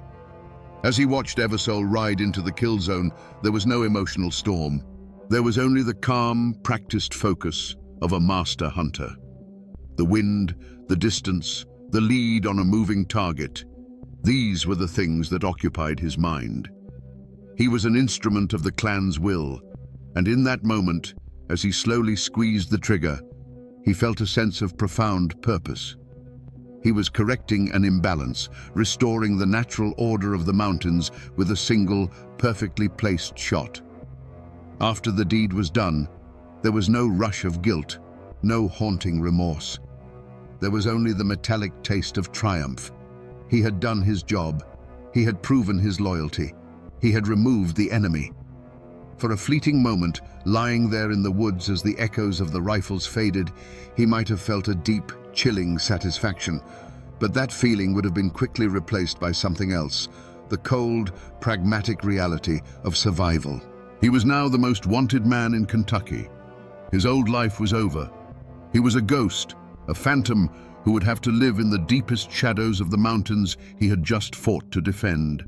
As he watched Eversole ride into the kill zone, there was no emotional storm. There was only the calm, practiced focus of a master hunter. The wind, the distance, the lead on a moving target. These were the things that occupied his mind. He was an instrument of the clan's will, and in that moment, as he slowly squeezed the trigger, he felt a sense of profound purpose. He was correcting an imbalance, restoring the natural order of the mountains with a single, perfectly placed shot. After the deed was done, there was no rush of guilt, no haunting remorse. There was only the metallic taste of triumph. He had done his job. He had proven his loyalty. He had removed the enemy. For a fleeting moment, lying there in the woods as the echoes of the rifles faded, he might have felt a deep, chilling satisfaction. But that feeling would have been quickly replaced by something else, the cold, pragmatic reality of survival. He was now the most wanted man in Kentucky. His old life was over. He was a ghost, a phantom who would have to live in the deepest shadows of the mountains he had just fought to defend.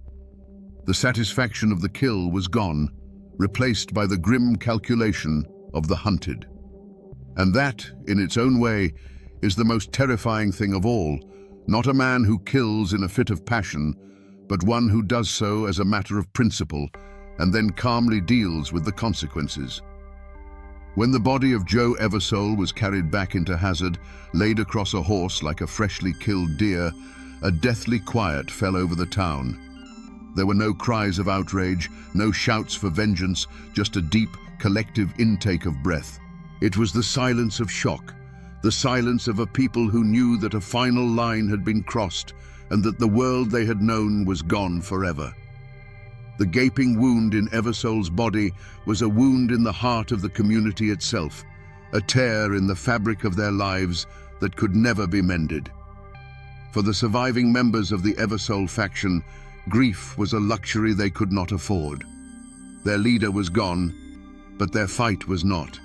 The satisfaction of the kill was gone, replaced by the grim calculation of the hunted. And that, in its own way, is the most terrifying thing of all, not a man who kills in a fit of passion, but one who does so as a matter of principle and then calmly deals with the consequences. When the body of Joe Eversole was carried back into Hazard, laid across a horse like a freshly killed deer, a deathly quiet fell over the town. There were no cries of outrage, no shouts for vengeance, just a deep, collective intake of breath. It was the silence of shock, the silence of a people who knew that a final line had been crossed and that the world they had known was gone forever. The gaping wound in Eversole's body was a wound in the heart of the community itself, a tear in the fabric of their lives that could never be mended. For the surviving members of the Eversole faction, grief was a luxury they could not afford. Their leader was gone, but their fight was not.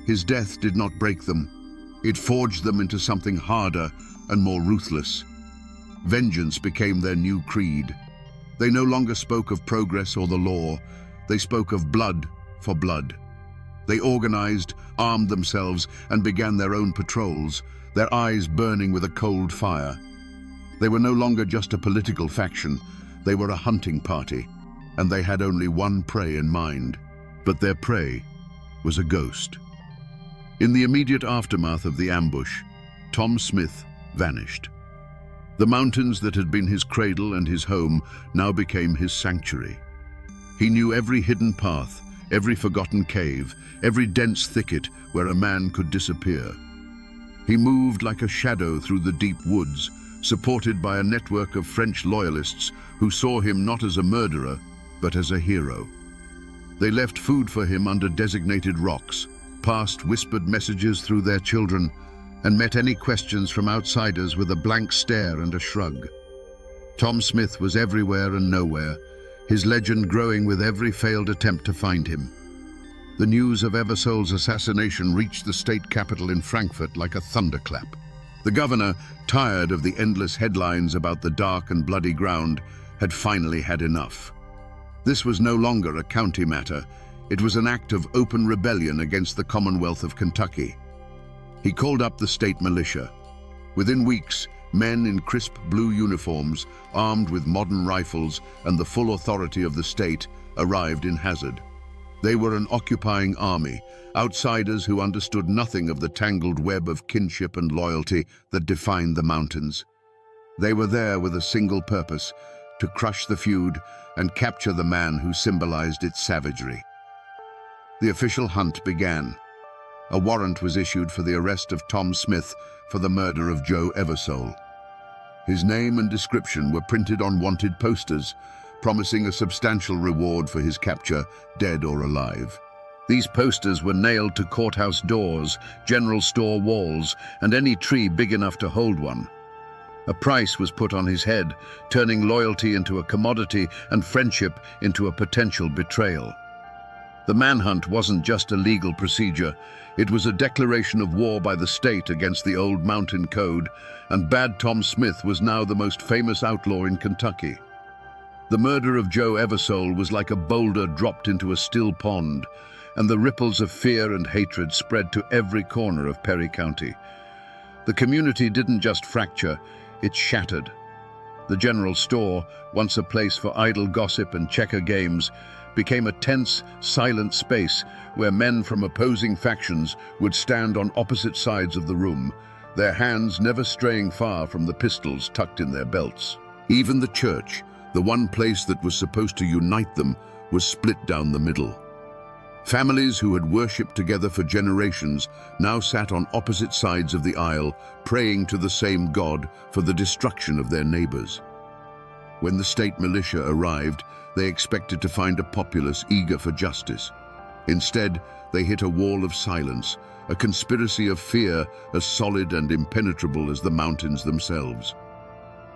His death did not break them. It forged them into something harder and more ruthless. Vengeance became their new creed. They no longer spoke of progress or the law. They spoke of blood for blood. They organized, armed themselves, and began their own patrols, their eyes burning with a cold fire. They were no longer just a political faction. They were a hunting party, and they had only one prey in mind. But their prey was a ghost. In the immediate aftermath of the ambush, Tom Smith vanished. The mountains that had been his cradle and his home now became his sanctuary. He knew every hidden path, every forgotten cave, every dense thicket where a man could disappear. He moved like a shadow through the deep woods, supported by a network of French loyalists who saw him not as a murderer, but as a hero. They left food for him under designated rocks, passed whispered messages through their children, and met any questions from outsiders with a blank stare and a shrug. Tom Smith was everywhere and nowhere, his legend growing with every failed attempt to find him. The news of Eversole's assassination reached the state capital in Frankfurt like a thunderclap. The governor, tired of the endless headlines about the dark and bloody ground, had finally had enough. This was no longer a county matter. It was an act of open rebellion against the Commonwealth of Kentucky. He called up the state militia. Within weeks, men in crisp blue uniforms, armed with modern rifles and the full authority of the state, arrived in Hazard. They were an occupying army, outsiders who understood nothing of the tangled web of kinship and loyalty that defined the mountains. They were there with a single purpose: to crush the feud and capture the man who symbolized its savagery. The official hunt began. A warrant was issued for the arrest of Tom Smith for the murder of Joe Eversole. His name and description were printed on wanted posters, promising a substantial reward for his capture, dead or alive. These posters were nailed to courthouse doors, general store walls, and any tree big enough to hold one. A price was put on his head, turning loyalty into a commodity and friendship into a potential betrayal. The manhunt wasn't just a legal procedure. It was a declaration of war by the state against the old mountain code, and Bad Tom Smith was now the most famous outlaw in Kentucky. The murder of Joe Eversole was like a boulder dropped into a still pond, and the ripples of fear and hatred spread to every corner of Perry County. The community didn't just fracture, it shattered. The general store, once a place for idle gossip and checker games, became a tense, silent space where men from opposing factions would stand on opposite sides of the room, their hands never straying far from the pistols tucked in their belts. Even the church, the one place that was supposed to unite them, was split down the middle. Families who had worshipped together for generations now sat on opposite sides of the aisle, praying to the same God for the destruction of their neighbors. When the state militia arrived, they expected to find a populace eager for justice. Instead, they hit a wall of silence, a conspiracy of fear as solid and impenetrable as the mountains themselves.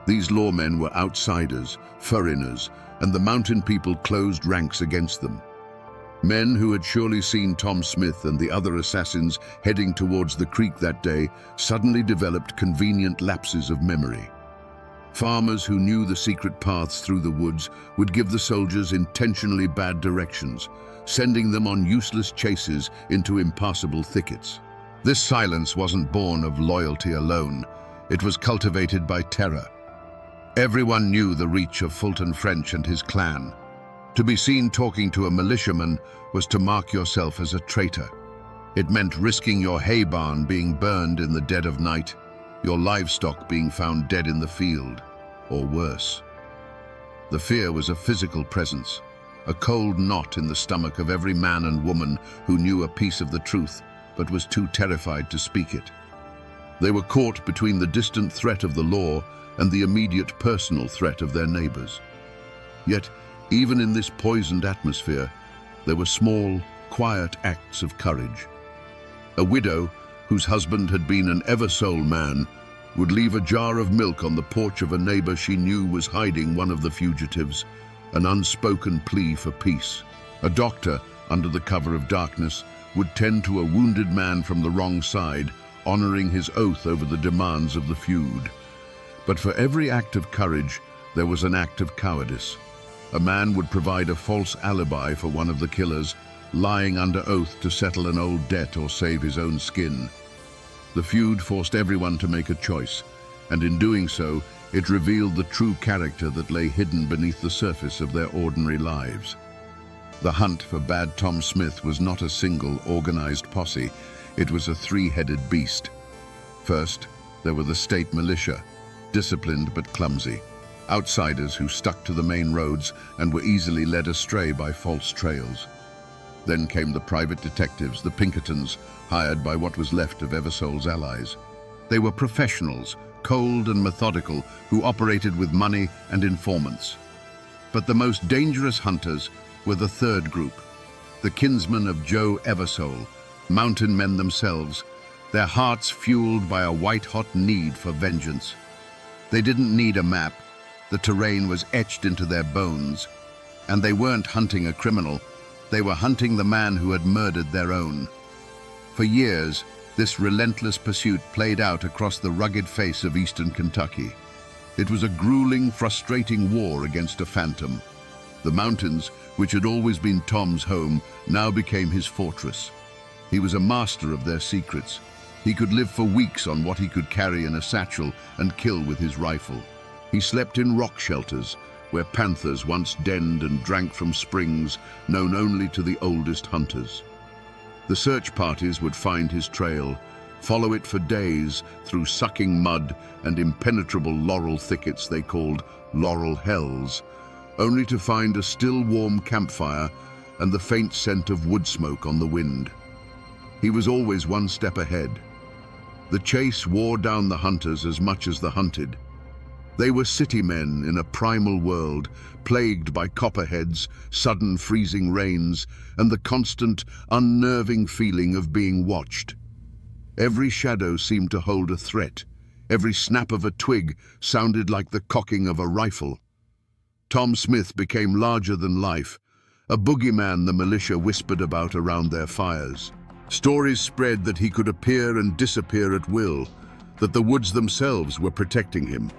These lawmen were outsiders, foreigners, and the mountain people closed ranks against them. Men who had surely seen Tom Smith and the other assassins heading towards the creek that day suddenly developed convenient lapses of memory. Farmers who knew the secret paths through the woods would give the soldiers intentionally bad directions, sending them on useless chases into impassable thickets. This silence wasn't born of loyalty alone. It was cultivated by terror. Everyone knew the reach of Fulton French and his clan. To be seen talking to a militiaman was to mark yourself as a traitor. It meant risking your hay barn being burned in the dead of night, your livestock being found dead in the field, or worse. The fear was a physical presence, a cold knot in the stomach of every man and woman who knew a piece of the truth but was too terrified to speak it. They were caught between the distant threat of the law and the immediate personal threat of their neighbors. Yet, even in this poisoned atmosphere, there were small, quiet acts of courage. A widow, whose husband had been an Eversole man, would leave a jar of milk on the porch of a neighbor she knew was hiding one of the fugitives, an unspoken plea for peace. A doctor, under the cover of darkness, would tend to a wounded man from the wrong side, honoring his oath over the demands of the feud. But for every act of courage, there was an act of cowardice. A man would provide a false alibi for one of the killers, lying under oath to settle an old debt or save his own skin. The feud forced everyone to make a choice, and in doing so, it revealed the true character that lay hidden beneath the surface of their ordinary lives. The hunt for Bad Tom Smith was not a single, organized posse. It was a three-headed beast. First, there were the state militia, disciplined but clumsy. Outsiders who stuck to the main roads and were easily led astray by false trails. Then came the private detectives, the Pinkertons, hired by what was left of Eversole's allies. They were professionals, cold and methodical, who operated with money and informants. But the most dangerous hunters were the third group, the kinsmen of Joe Eversole, mountain men themselves, their hearts fueled by a white-hot need for vengeance. They didn't need a map. The terrain was etched into their bones, and they weren't hunting a criminal. They were hunting the man who had murdered their own. For years, this relentless pursuit played out across the rugged face of eastern Kentucky. It was a grueling, frustrating war against a phantom. The mountains, which had always been Tom's home, now became his fortress. He was a master of their secrets. He could live for weeks on what he could carry in a satchel and kill with his rifle. He slept in rock shelters, where panthers once denned and drank from springs known only to the oldest hunters. The search parties would find his trail, follow it for days through sucking mud and impenetrable laurel thickets they called laurel hells, only to find a still warm campfire and the faint scent of wood smoke on the wind. He was always one step ahead. The chase wore down the hunters as much as the hunted. They were city men in a primal world, plagued by copperheads, sudden freezing rains, and the constant, unnerving feeling of being watched. Every shadow seemed to hold a threat. Every snap of a twig sounded like the cocking of a rifle. Tom Smith became larger than life, a boogeyman the militia whispered about around their fires. Stories spread that he could appear and disappear at will, that the woods themselves were protecting him.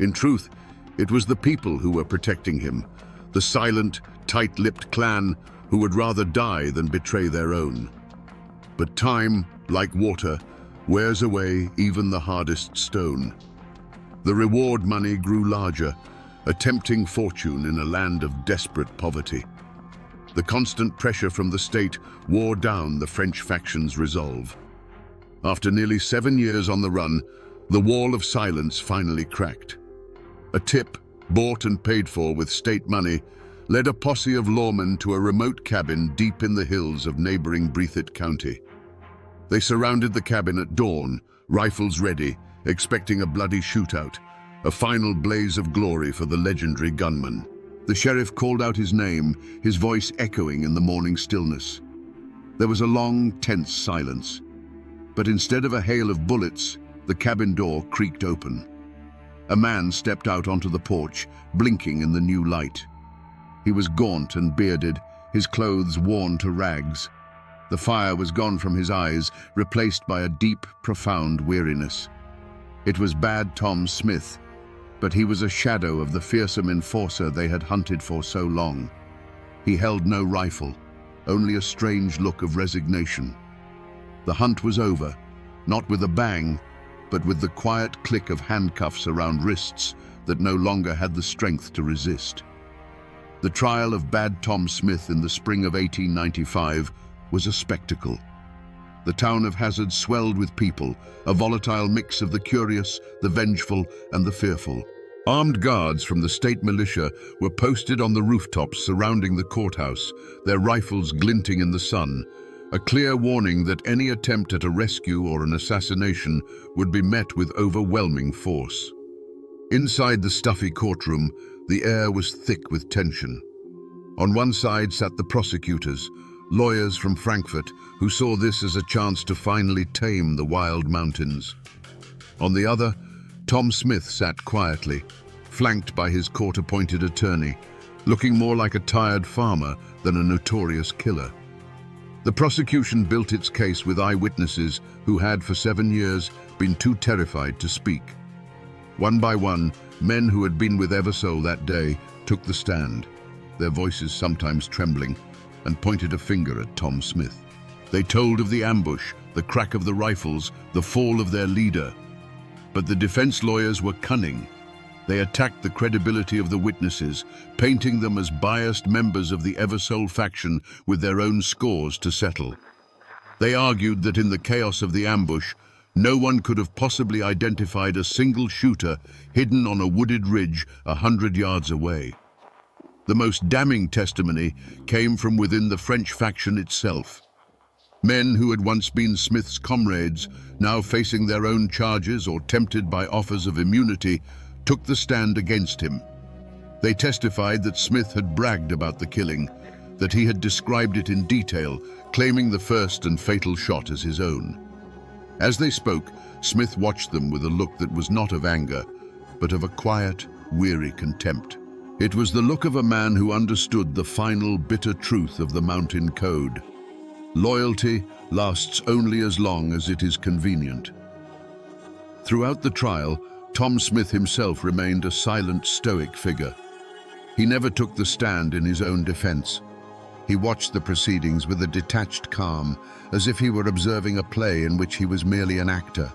In truth, it was the people who were protecting him, the silent, tight-lipped clan who would rather die than betray their own. But time, like water, wears away even the hardest stone. The reward money grew larger, a tempting fortune in a land of desperate poverty. The constant pressure from the state wore down the French faction's resolve. After nearly 7 years on the run, the wall of silence finally cracked. A tip, bought and paid for with state money, led a posse of lawmen to a remote cabin deep in the hills of neighboring Breathitt County. They surrounded the cabin at dawn, rifles ready, expecting a bloody shootout, a final blaze of glory for the legendary gunman. The sheriff called out his name, his voice echoing in the morning stillness. There was a long, tense silence. But instead of a hail of bullets, the cabin door creaked open. A man stepped out onto the porch, blinking in the new light. He was gaunt and bearded, his clothes worn to rags. The fire was gone from his eyes, replaced by a deep, profound weariness. It was Bad Tom Smith, but he was a shadow of the fearsome enforcer they had hunted for so long. He held no rifle, only a strange look of resignation. The hunt was over, not with a bang, but with the quiet click of handcuffs around wrists that no longer had the strength to resist. The trial of Bad Tom Smith in the spring of 1895 was a spectacle. The town of Hazard swelled with people, a volatile mix of the curious, the vengeful, and the fearful. Armed guards from the state militia were posted on the rooftops surrounding the courthouse, their rifles glinting in the sun, a clear warning that any attempt at a rescue or an assassination would be met with overwhelming force. Inside the stuffy courtroom, the air was thick with tension. On one side sat the prosecutors, lawyers from Frankfurt, who saw this as a chance to finally tame the wild mountains. On the other, Tom Smith sat quietly, flanked by his court-appointed attorney, looking more like a tired farmer than a notorious killer. The prosecution built its case with eyewitnesses who had, for 7 years, been too terrified to speak. One by one, Men who had been with Eversole that day took the stand, their voices sometimes trembling, and pointed a finger at Tom Smith. They told of the ambush, the crack of the rifles, the fall of their leader. But the defense lawyers were cunning. They attacked the credibility of the witnesses, painting them as biased members of the Eversole faction with their own scores to settle. They argued that in the chaos of the ambush, no one could have possibly identified a single shooter hidden on a wooded ridge 100 yards away. The most damning testimony came from within the French faction itself. Men who had once been Smith's comrades, now facing their own charges or tempted by offers of immunity, took the stand against him. They testified that Smith had bragged about the killing, that he had described it in detail, claiming the first and fatal shot as his own. As they spoke, Smith watched them with a look that was not of anger, but of a quiet, weary contempt. It was the look of a man who understood the final, bitter truth of the mountain code. Loyalty lasts only as long as it is convenient. Throughout the trial, Tom Smith himself remained a silent, stoic figure. He never took the stand in his own defense. He watched the proceedings with a detached calm, as if he were observing a play in which he was merely an actor.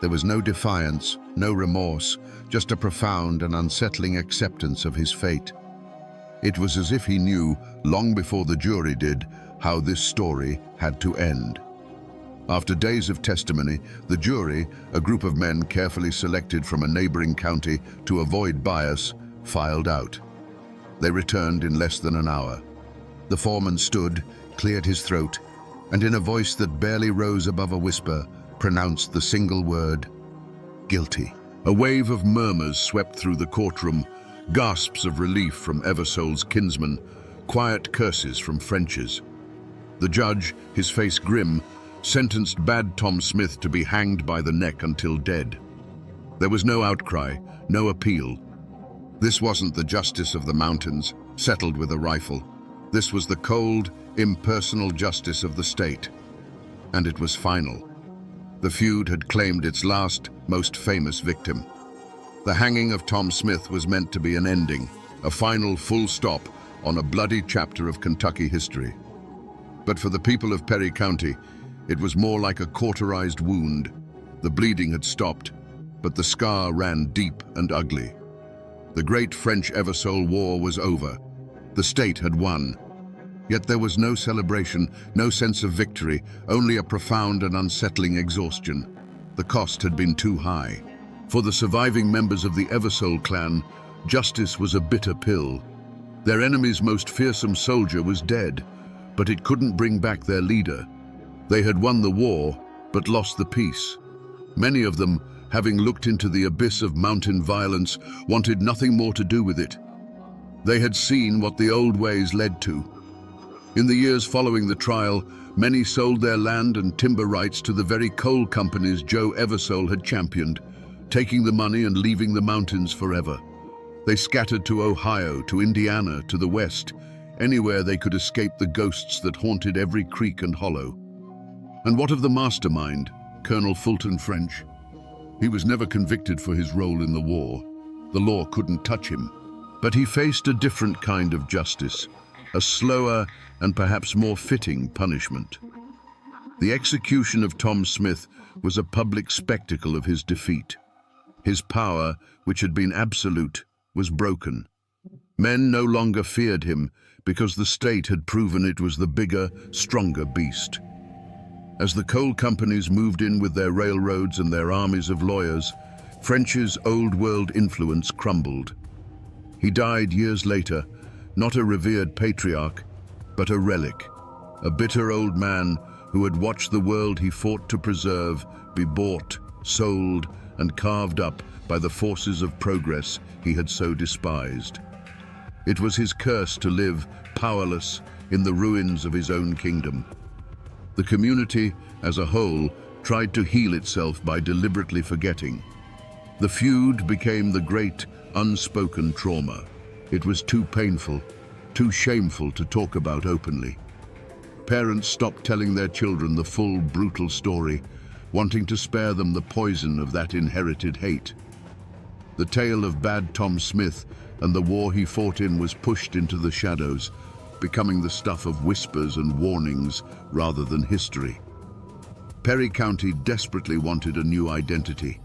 There was no defiance, no remorse, just a profound and unsettling acceptance of his fate. It was as if he knew, long before the jury did, how this story had to end. After days of testimony, the jury, a group of men carefully selected from a neighboring county to avoid bias, filed out. They returned in less than an hour. The foreman stood, cleared his throat, and in a voice that barely rose above a whisper, pronounced the single word, "Guilty." A wave of murmurs swept through the courtroom, gasps of relief from Eversole's kinsmen, quiet curses from French's. The judge, his face grim, sentenced bad Tom Smith to be hanged by the neck until dead. There was no outcry, no appeal. This wasn't the justice of the mountains, settled with a rifle. This was the cold, impersonal justice of the state. And it was final. The feud had claimed its last, most famous victim. The hanging of Tom Smith was meant to be an ending, a final full stop on a bloody chapter of Kentucky history. But for the people of Perry County, it was more like a cauterized wound. The bleeding had stopped, but the scar ran deep and ugly. The great French Eversole War was over. The state had won. Yet there was no celebration, no sense of victory, only a profound and unsettling exhaustion. The cost had been too high. For the surviving members of the Eversole clan, justice was a bitter pill. Their enemy's most fearsome soldier was dead, but it couldn't bring back their leader. They had won the war, but lost the peace. Many of them, having looked into the abyss of mountain violence, wanted nothing more to do with it. They had seen what the old ways led to. In the years following the trial, many sold their land and timber rights to the very coal companies Joe Eversole had championed, taking the money and leaving the mountains forever. They scattered to Ohio, to Indiana, to the west, anywhere they could escape the ghosts that haunted every creek and hollow. And what of the mastermind, Colonel Fulton French? He was never convicted for his role in the war. The law couldn't touch him. But he faced a different kind of justice, a slower and perhaps more fitting punishment. The execution of Tom Smith was a public spectacle of his defeat. His power, which had been absolute, was broken. Men no longer feared him because the state had proven it was the bigger, stronger beast. As the coal companies moved in with their railroads and their armies of lawyers, French's old-world influence crumbled. He died years later, not a revered patriarch, but a relic, a bitter old man who had watched the world he fought to preserve be bought, sold, and carved up by the forces of progress he had so despised. It was his curse to live powerless in the ruins of his own kingdom. The community, as a whole, tried to heal itself by deliberately forgetting. The feud became the great, unspoken trauma. It was too painful, too shameful to talk about openly. Parents stopped telling their children the full, brutal story, wanting to spare them the poison of that inherited hate. The tale of Bad Tom Smith and the war he fought in was pushed into the shadows, becoming the stuff of whispers and warnings rather than history. Perry County desperately wanted a new identity.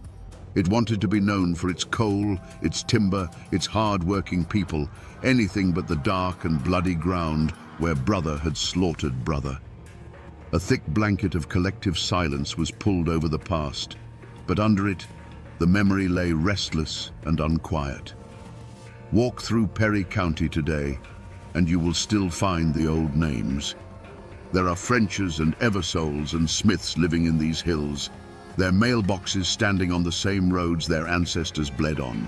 It wanted to be known for its coal, its timber, its hard-working people, anything but the dark and bloody ground where brother had slaughtered brother. A thick blanket of collective silence was pulled over the past, but under it, the memory lay restless and unquiet. Walk through Perry County today, and you will still find the old names. There are Frenches and Eversoles and Smiths living in these hills, their mailboxes standing on the same roads their ancestors bled on.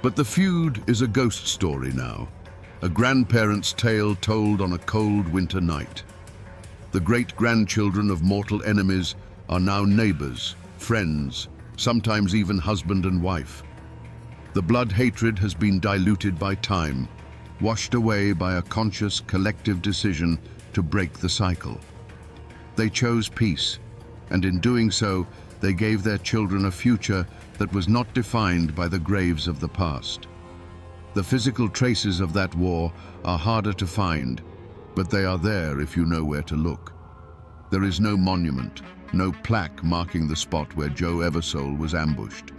But the feud is a ghost story now, a grandparent's tale told on a cold winter night. The great-grandchildren of mortal enemies are now neighbors, friends, sometimes even husband and wife. The blood hatred has been diluted by time, washed away by a conscious collective decision to break the cycle. They chose peace, and in doing so, they gave their children a future that was not defined by the graves of the past. The physical traces of that war are harder to find, but they are there if you know where to look. There is no monument, no plaque marking the spot where Joe Eversole was ambushed.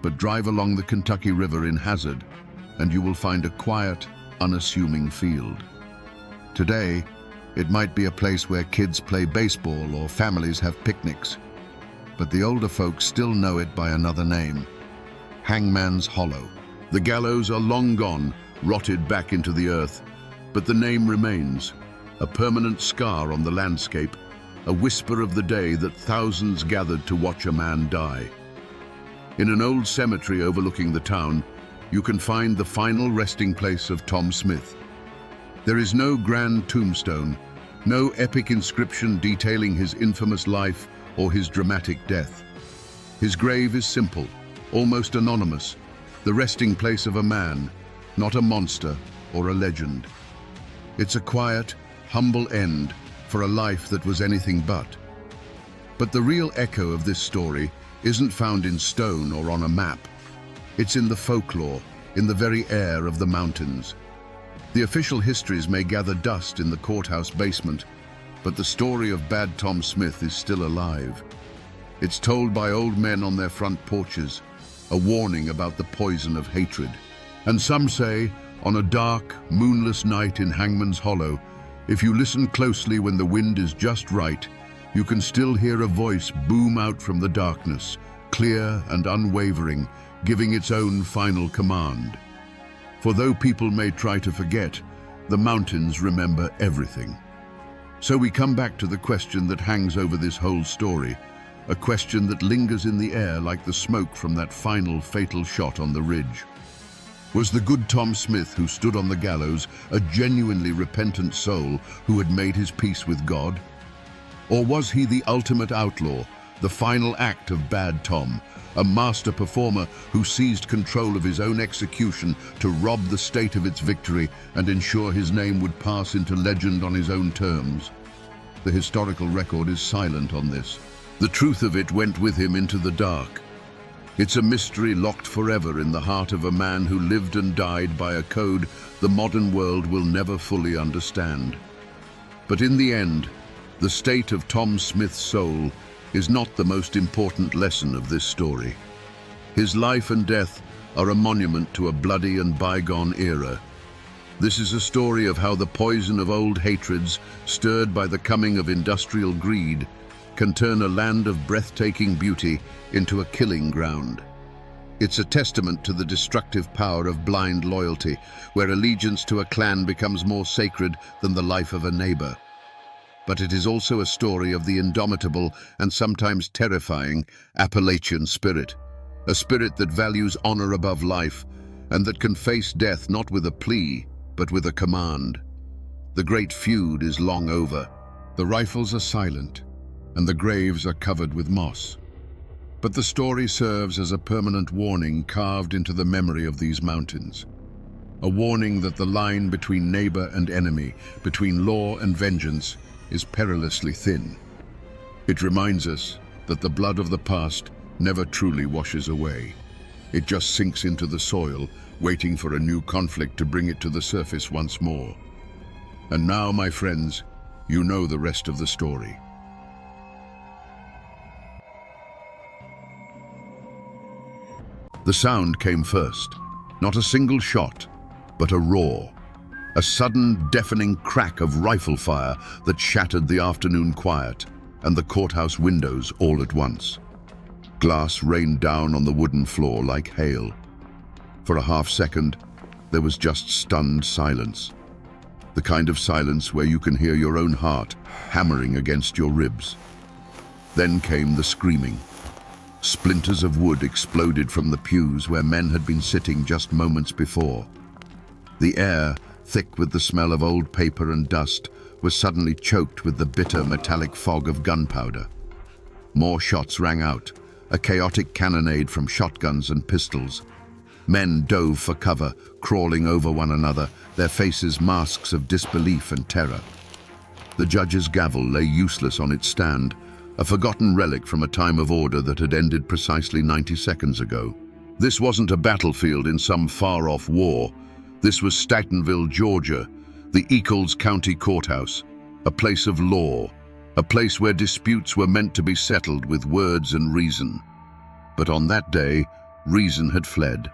But drive along the Kentucky River in Hazard, and you will find a quiet, unassuming field. Today, it might be a place where kids play baseball or families have picnics, but the older folks still know it by another name: Hangman's Hollow. The gallows are long gone, rotted back into the earth, but the name remains, a permanent scar on the landscape, a whisper of the day that thousands gathered to watch a man die. In an old cemetery overlooking the town, you can find the final resting place of Tom Smith. There is no grand tombstone, no epic inscription detailing his infamous life or his dramatic death. His grave is simple, almost anonymous, the resting place of a man, not a monster or a legend. It's a quiet, humble end for a life that was anything but. But the real echo of this story isn't found in stone or on a map. It's in the folklore, in the very air of the mountains. The official histories may gather dust in the courthouse basement, but the story of Bad Tom Smith is still alive. It's told by old men on their front porches, a warning about the poison of hatred. And some say, on a dark, moonless night in Hangman's Hollow, if you listen closely when the wind is just right, you can still hear a voice boom out from the darkness, clear and unwavering, giving its own final command. For though people may try to forget, the mountains remember everything. So we come back to the question that hangs over this whole story, a question that lingers in the air like the smoke from that final fatal shot on the ridge. Was the good Tom Smith who stood on the gallows a genuinely repentant soul who had made his peace with God? Or was he the ultimate outlaw, the final act of Bad Tom, a master performer who seized control of his own execution to rob the state of its victory and ensure his name would pass into legend on his own terms? The historical record is silent on this. The truth of it went with him into the dark. It's a mystery locked forever in the heart of a man who lived and died by a code the modern world will never fully understand. But in the end, the state of Tom Smith's soul is not the most important lesson of this story. His life and death are a monument to a bloody and bygone era. This is a story of how the poison of old hatreds, stirred by the coming of industrial greed, can turn a land of breathtaking beauty into a killing ground. It's a testament to the destructive power of blind loyalty, where allegiance to a clan becomes more sacred than the life of a neighbor. But it is also a story of the indomitable and sometimes terrifying Appalachian spirit, a spirit that values honor above life and that can face death not with a plea, but with a command. The great feud is long over. The rifles are silent, and the graves are covered with moss. But the story serves as a permanent warning carved into the memory of these mountains. A warning that the line between neighbor and enemy, between law and vengeance, is perilously thin. It reminds us that the blood of the past never truly washes away. It just sinks into the soil, waiting for a new conflict to bring it to the surface once more. And now, my friends, you know the rest of the story. The sound came first. Not a single shot, but a roar. A sudden, deafening crack of rifle fire that shattered the afternoon quiet and the courthouse windows all at once. Glass rained down on the wooden floor like hail. For a half second, there was just stunned silence. The kind of silence where you can hear your own heart hammering against your ribs. Then came the screaming. Splinters of wood exploded from the pews where men had been sitting just moments before. The air, thick with the smell of old paper and dust, was suddenly choked with the bitter metallic fog of gunpowder. More shots rang out, a chaotic cannonade from shotguns and pistols. Men dove for cover, crawling over one another, their faces masks of disbelief and terror. The judge's gavel lay useless on its stand, a forgotten relic from a time of order that had ended precisely 90 seconds ago. This wasn't a battlefield in some far-off war. This was Stagtonville, Georgia, the Eccles County Courthouse, a place of law, a place where disputes were meant to be settled with words and reason. But on that day, reason had fled.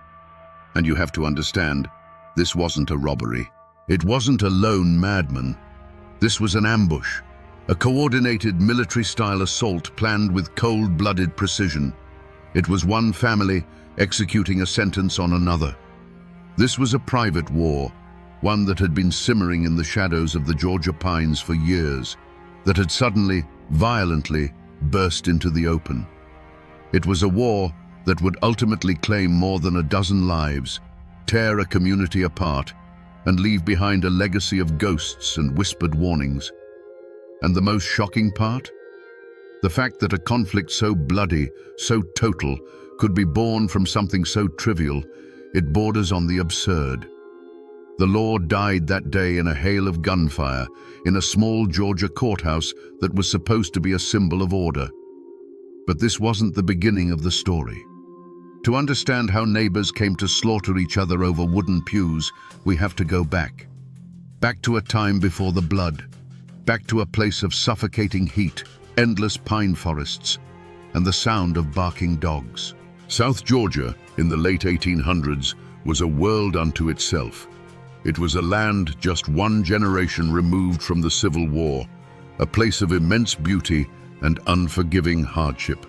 And you have to understand, this wasn't a robbery. It wasn't a lone madman. This was an ambush, a coordinated military-style assault planned with cold-blooded precision. It was one family executing a sentence on another. This was a private war, one that had been simmering in the shadows of the Georgia pines for years, that had suddenly, violently, burst into the open. It was a war that would ultimately claim more than a dozen lives, tear a community apart, and leave behind a legacy of ghosts and whispered warnings. And the most shocking part? The fact that a conflict so bloody, so total, could be born from something so trivial, it borders on the absurd. The law died that day in a hail of gunfire, in a small Georgia courthouse that was supposed to be a symbol of order. But this wasn't the beginning of the story. To understand how neighbors came to slaughter each other over wooden pews, we have to go back. Back to a time before the blood. Back to a place of suffocating heat, endless pine forests, and the sound of barking dogs. South Georgia, in the late 1800s, was a world unto itself. It was a land just one generation removed from the Civil War, a place of immense beauty and unforgiving hardship.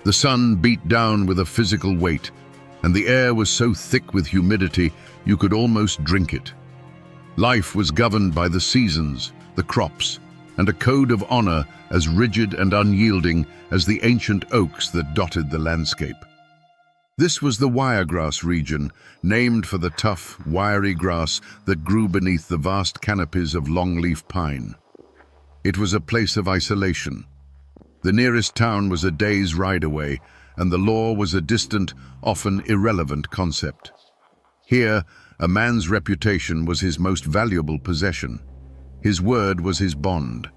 The sun beat down with a physical weight, and the air was so thick with humidity you could almost drink it. Life was governed by the seasons, the crops, and a code of honor as rigid and unyielding as the ancient oaks that dotted the landscape. This was the Wiregrass region, named for the tough, wiry grass that grew beneath the vast canopies of longleaf pine. It was a place of isolation. The nearest town was a day's ride away, and the law was a distant, often irrelevant concept. Here, a man's reputation was his most valuable possession. His word was his bond,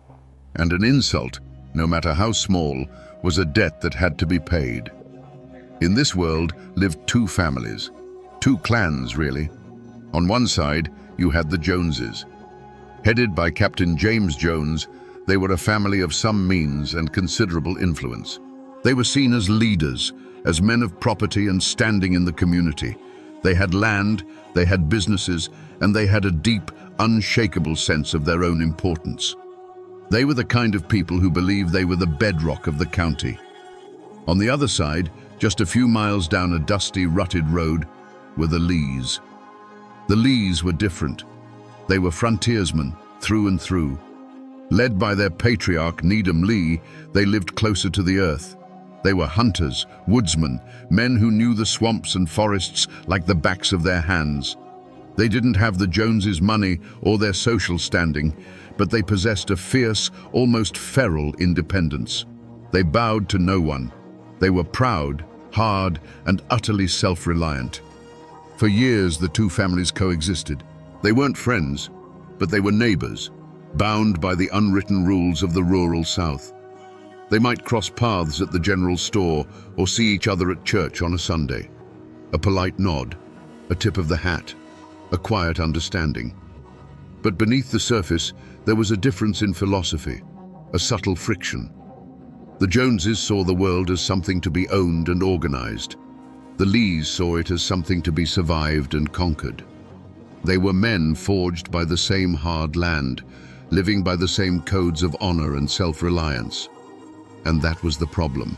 and an insult, no matter how small, was a debt that had to be paid. In this world lived two families, two clans really. On one side, you had the Joneses. Headed by Captain James Jones, they were a family of some means and considerable influence. They were seen as leaders, as men of property and standing in the community. They had land, they had businesses, and they had a deep, unshakable sense of their own importance. They were the kind of people who believed they were the bedrock of the county. On the other side, just a few miles down a dusty, rutted road, were the Lees. The Lees were different. They were frontiersmen, through and through. Led by their patriarch, Needham Lee, they lived closer to the earth. They were hunters, woodsmen, men who knew the swamps and forests like the backs of their hands. They didn't have the Joneses' money or their social standing, but they possessed a fierce, almost feral independence. They bowed to no one. They were proud, hard, and utterly self-reliant. For years, the two families coexisted. They weren't friends, but they were neighbors, bound by the unwritten rules of the rural South. They might cross paths at the general store or see each other at church on a Sunday. A polite nod, a tip of the hat, a quiet understanding. But beneath the surface, there was a difference in philosophy, a subtle friction. The Joneses saw the world as something to be owned and organized. The Lees saw it as something to be survived and conquered. They were men forged by the same hard land, living by the same codes of honor and self-reliance. And that was the problem.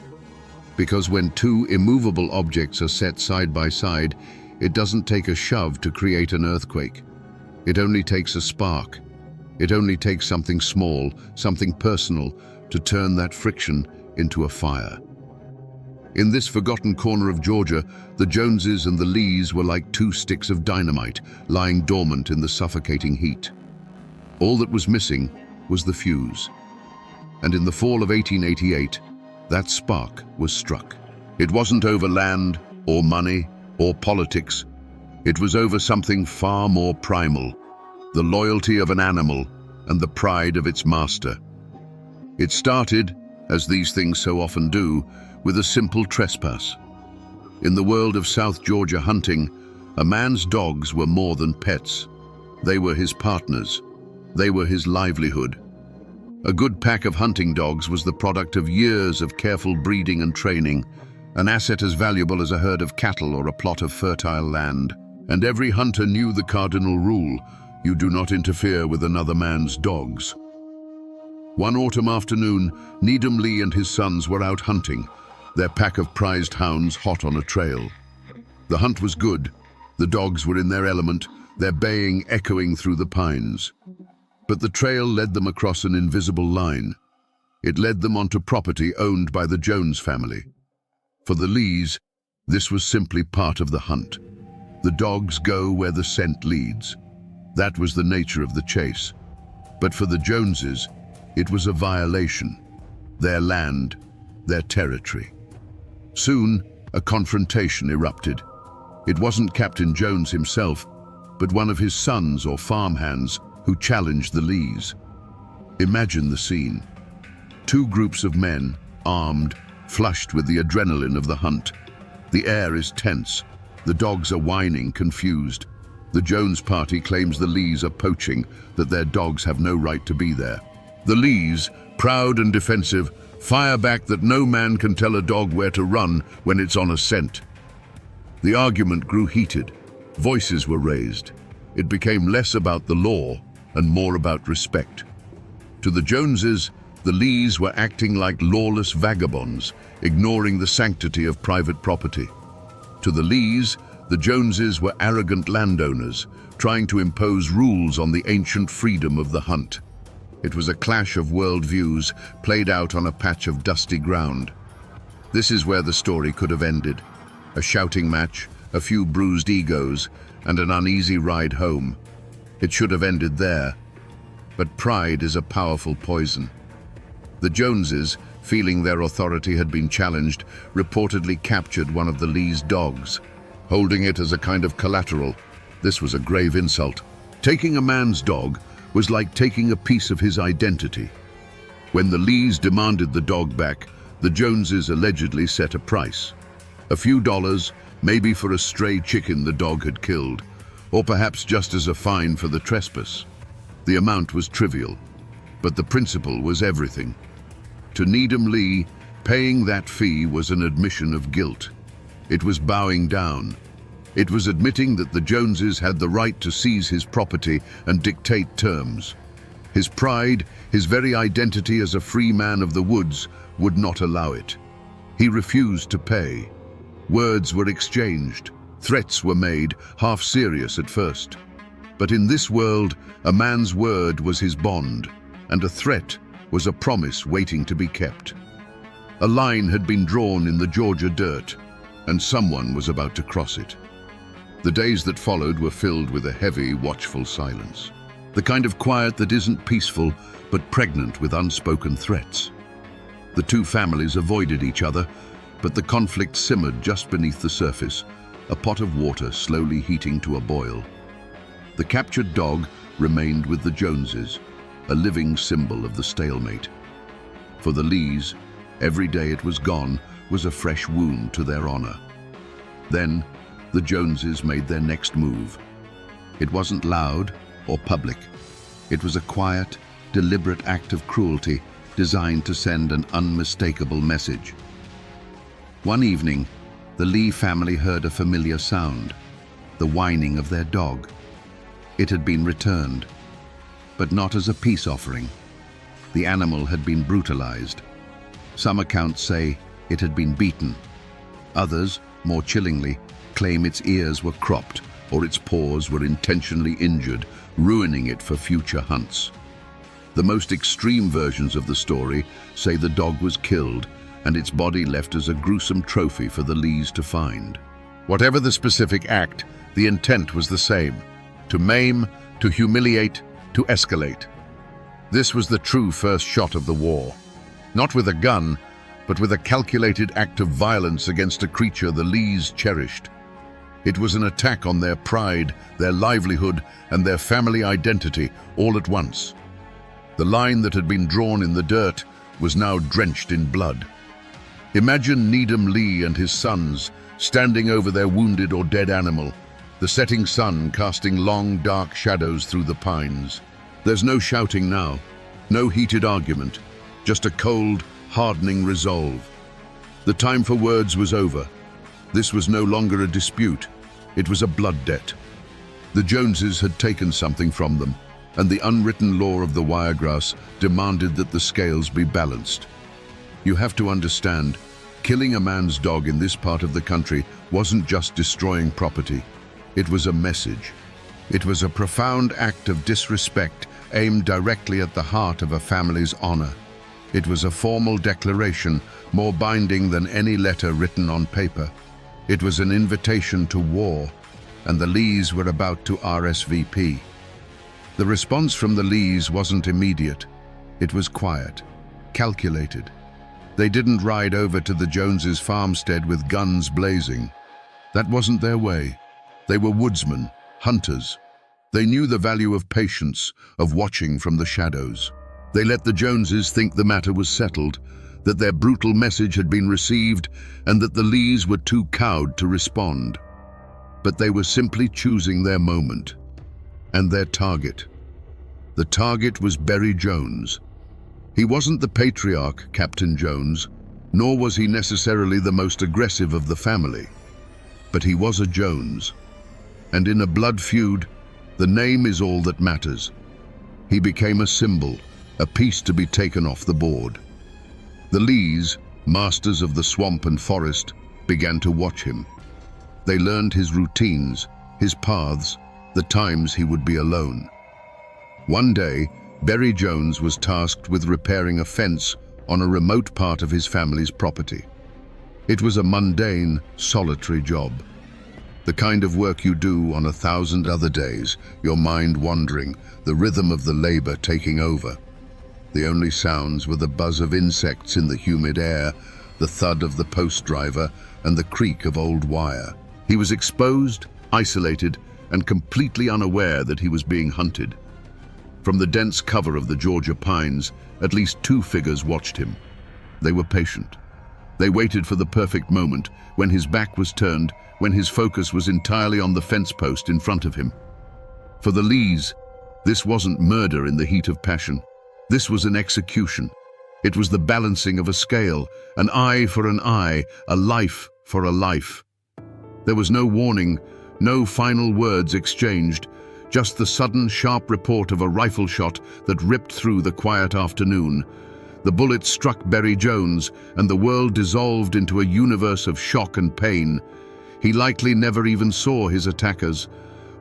Because when two immovable objects are set side by side, it doesn't take a shove to create an earthquake. It only takes a spark. It only takes something small, something personal, to turn that friction into a fire. In this forgotten corner of Georgia, the Joneses and the Lees were like two sticks of dynamite lying dormant in the suffocating heat. All that was missing was the fuse. And in the fall of 1888, that spark was struck. It wasn't over land or money or politics. It was over something far more primal, the loyalty of an animal and the pride of its master. It started, as these things so often do, with a simple trespass. In the world of South Georgia hunting, a man's dogs were more than pets. They were his partners. They were his livelihood. A good pack of hunting dogs was the product of years of careful breeding and training, an asset as valuable as a herd of cattle or a plot of fertile land. And every hunter knew the cardinal rule: you do not interfere with another man's dogs. One autumn afternoon, Needham Lee and his sons were out hunting, their pack of prized hounds hot on a trail. The hunt was good. The dogs were in their element, their baying echoing through the pines. But the trail led them across an invisible line. It led them onto property owned by the Jones family. For the Lees, this was simply part of the hunt. The dogs go where the scent leads. That was the nature of the chase. But for the Joneses, it was a violation. Their land, their territory. Soon, a confrontation erupted. It wasn't Captain Jones himself, but one of his sons or farmhands who challenged the Lees. Imagine the scene. Two groups of men, armed, flushed with the adrenaline of the hunt. The air is tense. The dogs are whining, confused. The Jones party claims the Lees are poaching, that their dogs have no right to be there. The Lees, proud and defensive, fire back that no man can tell a dog where to run when it's on a scent. The argument grew heated. Voices were raised. It became less about the law and more about respect. To the Joneses, the Lees were acting like lawless vagabonds, ignoring the sanctity of private property. To the Lees, the Joneses were arrogant landowners, trying to impose rules on the ancient freedom of the hunt. It was a clash of worldviews played out on a patch of dusty ground. This is where the story could have ended. A shouting match, a few bruised egos, and an uneasy ride home. It should have ended there. But pride is a powerful poison. The Joneses, feeling their authority had been challenged, reportedly captured one of the Lees' dogs, holding it as a kind of collateral. This was a grave insult. Taking a man's dog was like taking a piece of his identity. When the Lees demanded the dog back, the Joneses allegedly set a price. A few dollars, maybe for a stray chicken the dog had killed, or perhaps just as a fine for the trespass. The amount was trivial, but the principle was everything. To Needham Lee, paying that fee was an admission of guilt. It was bowing down. It was admitting that the Joneses had the right to seize his property and dictate terms. His pride, his very identity as a free man of the woods, would not allow it. He refused to pay. Words were exchanged. Threats were made, half serious at first. But in this world, a man's word was his bond, and a threat was a promise waiting to be kept. A line had been drawn in the Georgia dirt, and someone was about to cross it. The days that followed were filled with a heavy, watchful silence. The kind of quiet that isn't peaceful, but pregnant with unspoken threats. The two families avoided each other, but the conflict simmered just beneath the surface, a pot of water slowly heating to a boil. The captured dog remained with the Joneses, a living symbol of the stalemate. For the Lees, every day it was gone was a fresh wound to their honor. Then, the Joneses made their next move. It wasn't loud or public. It was a quiet, deliberate act of cruelty designed to send an unmistakable message. One evening, the Lee family heard a familiar sound, the whining of their dog. It had been returned, but not as a peace offering. The animal had been brutalized. Some accounts say it had been beaten. Others, more chillingly, claim its ears were cropped or its paws were intentionally injured, ruining it for future hunts. The most extreme versions of the story say the dog was killed and its body left as a gruesome trophy for the Lees to find. Whatever the specific act, the intent was the same: to maim, to humiliate, to escalate. This was the true first shot of the war. Not with a gun, but with a calculated act of violence against a creature the Lees cherished. It was an attack on their pride, their livelihood, and their family identity all at once. The line that had been drawn in the dirt was now drenched in blood. Imagine Needham Lee and his sons standing over their wounded or dead animal, the setting sun casting long, dark shadows through the pines. There's no shouting now, no heated argument, just a cold, hardening resolve. The time for words was over. This was no longer a dispute. It was a blood debt. The Joneses had taken something from them, and the unwritten law of the Wiregrass demanded that the scales be balanced. You have to understand, killing a man's dog in this part of the country wasn't just destroying property. It was a message. It was a profound act of disrespect aimed directly at the heart of a family's honor. It was a formal declaration, more binding than any letter written on paper. It was an invitation to war, and the Lees were about to RSVP. The response from the Lees wasn't immediate. It was quiet, calculated. They didn't ride over to the Joneses' farmstead with guns blazing. That wasn't their way. They were woodsmen, hunters. They knew the value of patience, of watching from the shadows. They let the Joneses think the matter was settled, that their brutal message had been received, and that the Lees were too cowed to respond. But they were simply choosing their moment and their target. The target was Berry Jones. He wasn't the patriarch, Captain Jones, nor was he necessarily the most aggressive of the family. But he was a Jones. And in a blood feud, the name is all that matters. He became a symbol, a piece to be taken off the board. The Lees, masters of the swamp and forest, began to watch him. They learned his routines, his paths, the times he would be alone. One day, Berry Jones was tasked with repairing a fence on a remote part of his family's property. It was a mundane, solitary job. The kind of work you do on 1,000 other days, your mind wandering, the rhythm of the labor taking over. The only sounds were the buzz of insects in the humid air, the thud of the post driver, and the creak of old wire. He was exposed, isolated, and completely unaware that he was being hunted. From the dense cover of the Georgia pines, at least 2 figures watched him. They were patient. They waited for the perfect moment, when his back was turned, when his focus was entirely on the fence post in front of him. For the Lees, this wasn't murder in the heat of passion. This was an execution. It was the balancing of a scale, an eye for an eye, a life for a life. There was no warning, no final words exchanged, just the sudden, sharp report of a rifle shot that ripped through the quiet afternoon. The bullet struck Berry Jones, and the world dissolved into a universe of shock and pain. He likely never even saw his attackers.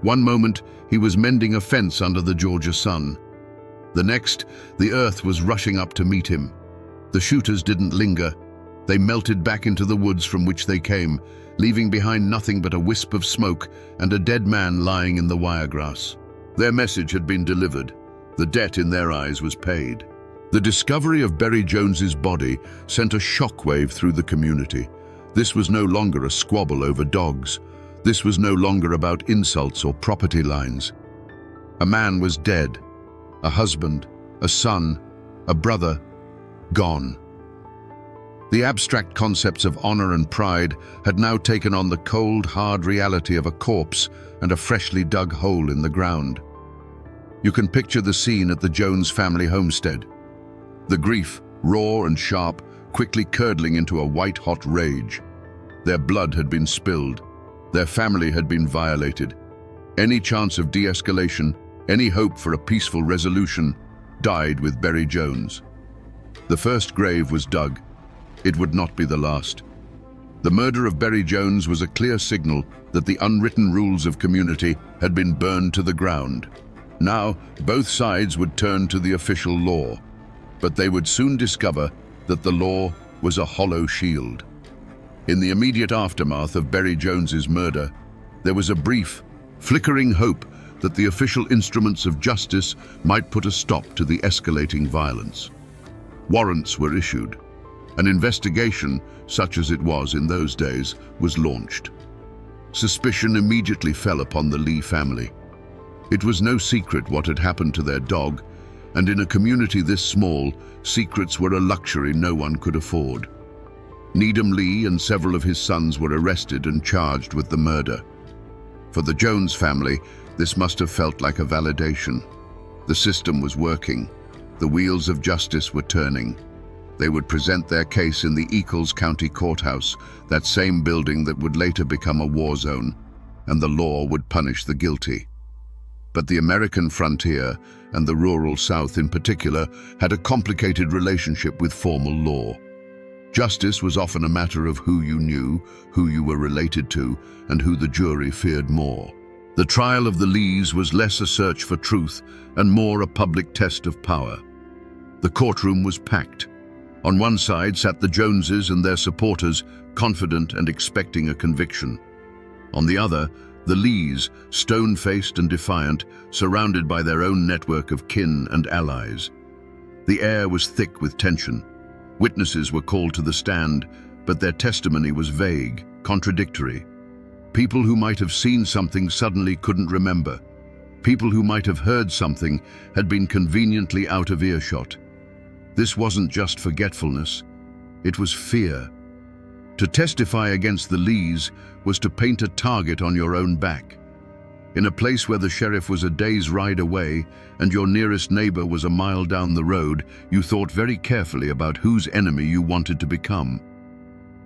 One moment, he was mending a fence under the Georgia sun. The next, the earth was rushing up to meet him. The shooters didn't linger. They melted back into the woods from which they came, leaving behind nothing but a wisp of smoke and a dead man lying in the wiregrass. Their message had been delivered. The debt in their eyes was paid. The discovery of Berry Jones's body sent a shockwave through the community. This was no longer a squabble over dogs. This was no longer about insults or property lines. A man was dead. A husband, a son, a brother, gone. The abstract concepts of honor and pride had now taken on the cold, hard reality of a corpse and a freshly dug hole in the ground. You can picture the scene at the Jones family homestead. The grief, raw and sharp, quickly curdling into a white-hot rage. Their blood had been spilled. Their family had been violated. Any chance of de-escalation, any hope for a peaceful resolution, died with Berry Jones. The first grave was dug. It would not be the last. The murder of Berry Jones was a clear signal that the unwritten rules of community had been burned to the ground. Now, both sides would turn to the official law, but they would soon discover that the law was a hollow shield. In the immediate aftermath of Berry Jones's murder, there was a brief, flickering hope that the official instruments of justice might put a stop to the escalating violence. Warrants were issued. An investigation, such as it was in those days, was launched. Suspicion immediately fell upon the Lee family. It was no secret what had happened to their dog, and in a community this small, secrets were a luxury no one could afford. Needham Lee and several of his sons were arrested and charged with the murder. For the Jones family, this must have felt like a validation. The system was working. The wheels of justice were turning. They would present their case in the Eccles County Courthouse, that same building that would later become a war zone, and the law would punish the guilty. But the American frontier, and the rural South in particular, had a complicated relationship with formal law. Justice was often a matter of who you knew, who you were related to, and who the jury feared more. The trial of the Lees was less a search for truth and more a public test of power. The courtroom was packed. On one side sat the Joneses and their supporters, confident and expecting a conviction. On the other, the Lees, stone-faced and defiant, surrounded by their own network of kin and allies. The air was thick with tension. Witnesses were called to the stand, but their testimony was vague, contradictory. People who might have seen something suddenly couldn't remember. People who might have heard something had been conveniently out of earshot. This wasn't just forgetfulness, it was fear. To testify against the Lees was to paint a target on your own back. In a place where the sheriff was a day's ride away and your nearest neighbor was a mile down the road, you thought very carefully about whose enemy you wanted to become.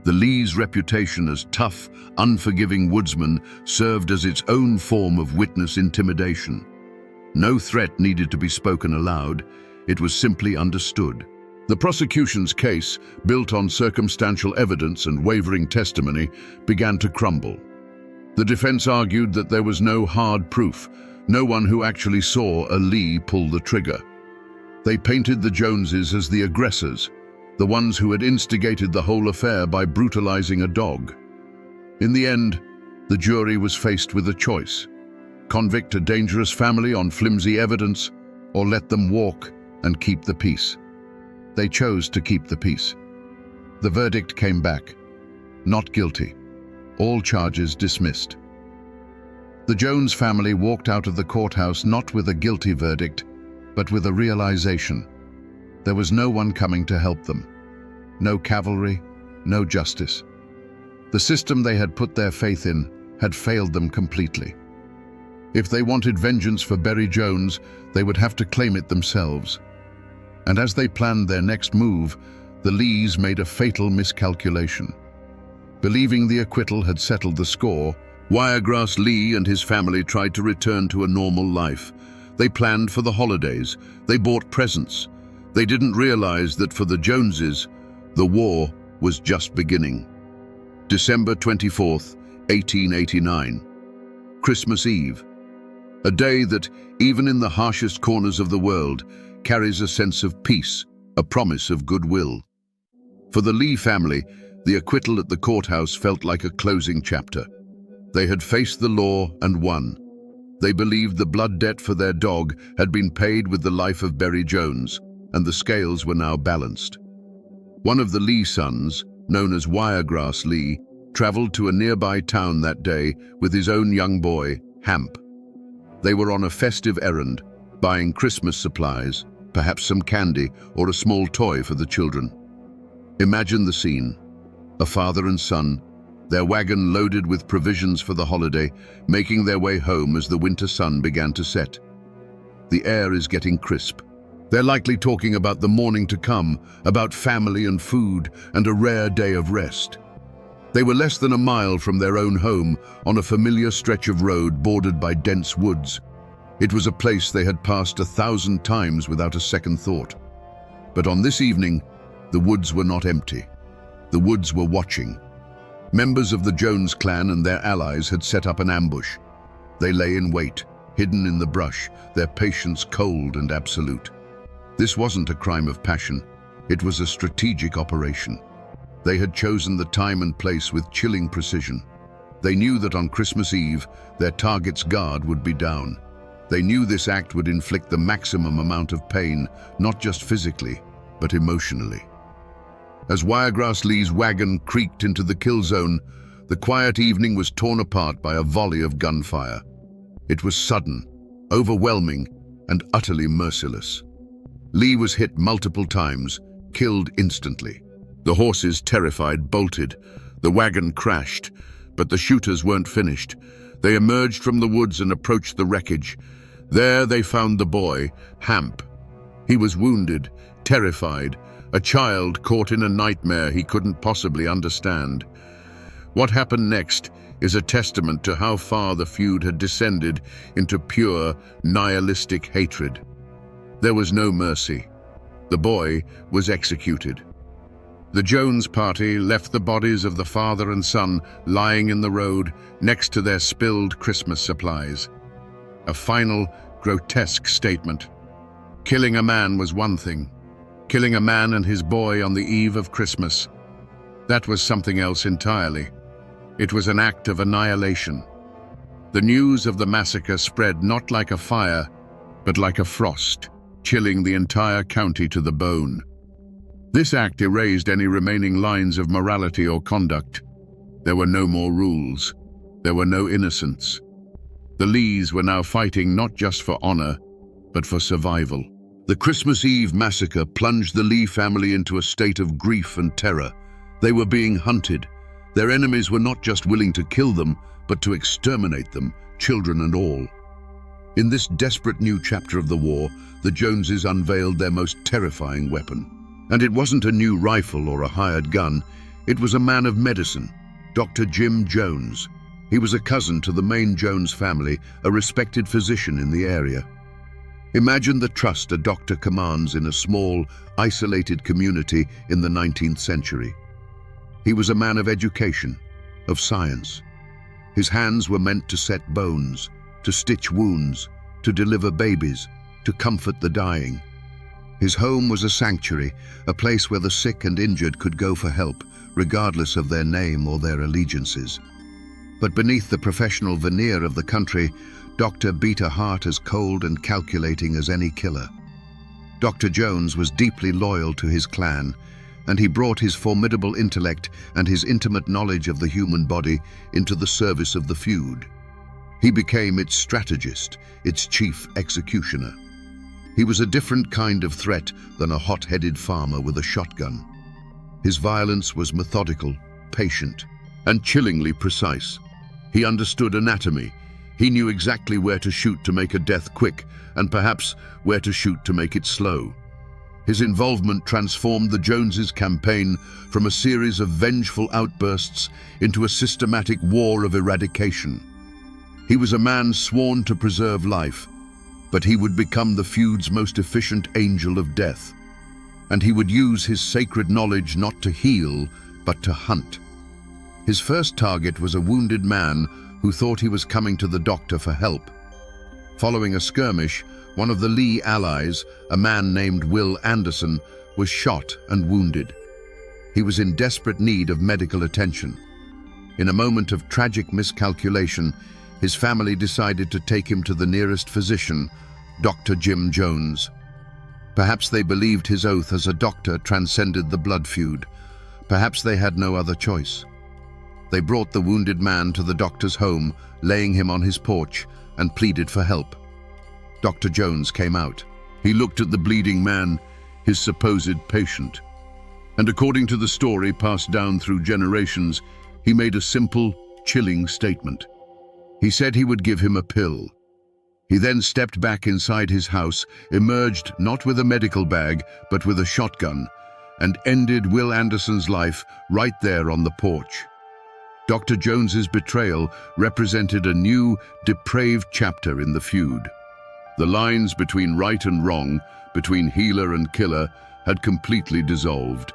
The Lees' reputation as tough, unforgiving woodsmen served as its own form of witness intimidation. No threat needed to be spoken aloud. It was simply understood. The prosecution's case, built on circumstantial evidence and wavering testimony, began to crumble. The defense argued that there was no hard proof, no one who actually saw a Lee pull the trigger. They painted the Joneses as the aggressors, the ones who had instigated the whole affair by brutalizing a dog. In the end, the jury was faced with a choice: convict a dangerous family on flimsy evidence, or let them walk and keep the peace. They chose to keep the peace. The verdict came back: not guilty. All charges dismissed. The Jones family walked out of the courthouse not with a guilty verdict, but with a realization. There was no one coming to help them. No cavalry, no justice. The system they had put their faith in had failed them completely. If they wanted vengeance for Berry Jones, they would have to claim it themselves. And as they planned their next move, the Lees made a fatal miscalculation. Believing the acquittal had settled the score, Wiregrass Lee and his family tried to return to a normal life. They planned for the holidays. They bought presents. They didn't realize that for the Joneses, the war was just beginning. December 24th, 1889. Christmas Eve. A day that, even in the harshest corners of the world, carries a sense of peace, a promise of goodwill. For the Lee family, the acquittal at the courthouse felt like a closing chapter. They had faced the law and won. They believed the blood debt for their dog had been paid with the life of Berry Jones, and the scales were now balanced. One of the Lee sons, known as Wiregrass Lee, traveled to a nearby town that day with his own young boy, Hamp. They were on a festive errand, buying Christmas supplies, perhaps some candy or a small toy for the children. Imagine the scene. A father and son, their wagon loaded with provisions for the holiday, making their way home as the winter sun began to set. The air is getting crisp. They're likely talking about the morning to come, about family and food, and a rare day of rest. They were less than a mile from their own home, on a familiar stretch of road bordered by dense woods. It was a place they had passed 1,000 times without a second thought. But on this evening, the woods were not empty. The woods were watching. Members of the Jones clan and their allies had set up an ambush. They lay in wait, hidden in the brush, their patience cold and absolute. This wasn't a crime of passion. It was a strategic operation. They had chosen the time and place with chilling precision. They knew that on Christmas Eve, their target's guard would be down. They knew this act would inflict the maximum amount of pain, not just physically, but emotionally. As Wiregrass Lee's wagon creaked into the kill zone, the quiet evening was torn apart by a volley of gunfire. It was sudden, overwhelming, and utterly merciless. Lee was hit multiple times, killed instantly. The horses, terrified, bolted. The wagon crashed, but the shooters weren't finished. They emerged from the woods and approached the wreckage. There they found the boy, Hamp. He was wounded, terrified, a child caught in a nightmare he couldn't possibly understand. What happened next is a testament to how far the feud had descended into pure, nihilistic hatred. There was no mercy. The boy was executed. The Jones party left the bodies of the father and son lying in the road next to their spilled Christmas supplies. A final, grotesque statement. Killing a man was one thing. Killing a man and his boy on the eve of Christmas, that was something else entirely. It was an act of annihilation. The news of the massacre spread not like a fire, but like a frost, chilling the entire county to the bone. This act erased any remaining lines of morality or conduct. There were no more rules. There were no innocents. The Lees were now fighting not just for honor, but for survival. The Christmas Eve massacre plunged the Lee family into a state of grief and terror. They were being hunted. Their enemies were not just willing to kill them, but to exterminate them, children and all. In this desperate new chapter of the war, the Joneses unveiled their most terrifying weapon. And it wasn't a new rifle or a hired gun. It was a man of medicine, Dr. Jim Jones. He was a cousin to the main Jones family, a respected physician in the area. Imagine the trust a doctor commands in a small, isolated community in the 19th century. He was a man of education, of science. His hands were meant to set bones, to stitch wounds, to deliver babies, to comfort the dying. His home was a sanctuary, a place where the sick and injured could go for help, regardless of their name or their allegiances. But beneath the professional veneer of the country, Doctor beat a heart as cold and calculating as any killer. Dr. Jones was deeply loyal to his clan, and he brought his formidable intellect and his intimate knowledge of the human body into the service of the feud. He became its strategist, its chief executioner. He was a different kind of threat than a hot-headed farmer with a shotgun. His violence was methodical, patient, and chillingly precise. He understood anatomy. He knew exactly where to shoot to make a death quick, and perhaps where to shoot to make it slow. His involvement transformed the Joneses' campaign from a series of vengeful outbursts into a systematic war of eradication. He was a man sworn to preserve life, but he would become the feud's most efficient angel of death. And he would use his sacred knowledge not to heal, but to hunt. His first target was a wounded man who thought he was coming to the doctor for help. Following a skirmish, one of the Lee allies, a man named Will Anderson, was shot and wounded. He was in desperate need of medical attention. In a moment of tragic miscalculation, his family decided to take him to the nearest physician, Dr. Jim Jones. Perhaps they believed his oath as a doctor transcended the blood feud. Perhaps they had no other choice. They brought the wounded man to the doctor's home, laying him on his porch, and pleaded for help. Dr. Jones came out. He looked at the bleeding man, his supposed patient, And according to the story passed down through generations, he made a simple, chilling statement. He said he would give him a pill. He then stepped back inside his house, emerged not with a medical bag, but with a shotgun, and ended Will Anderson's life right there on the porch. Dr. Jones's betrayal represented a new, depraved chapter in the feud. The lines between right and wrong, between healer and killer, had completely dissolved.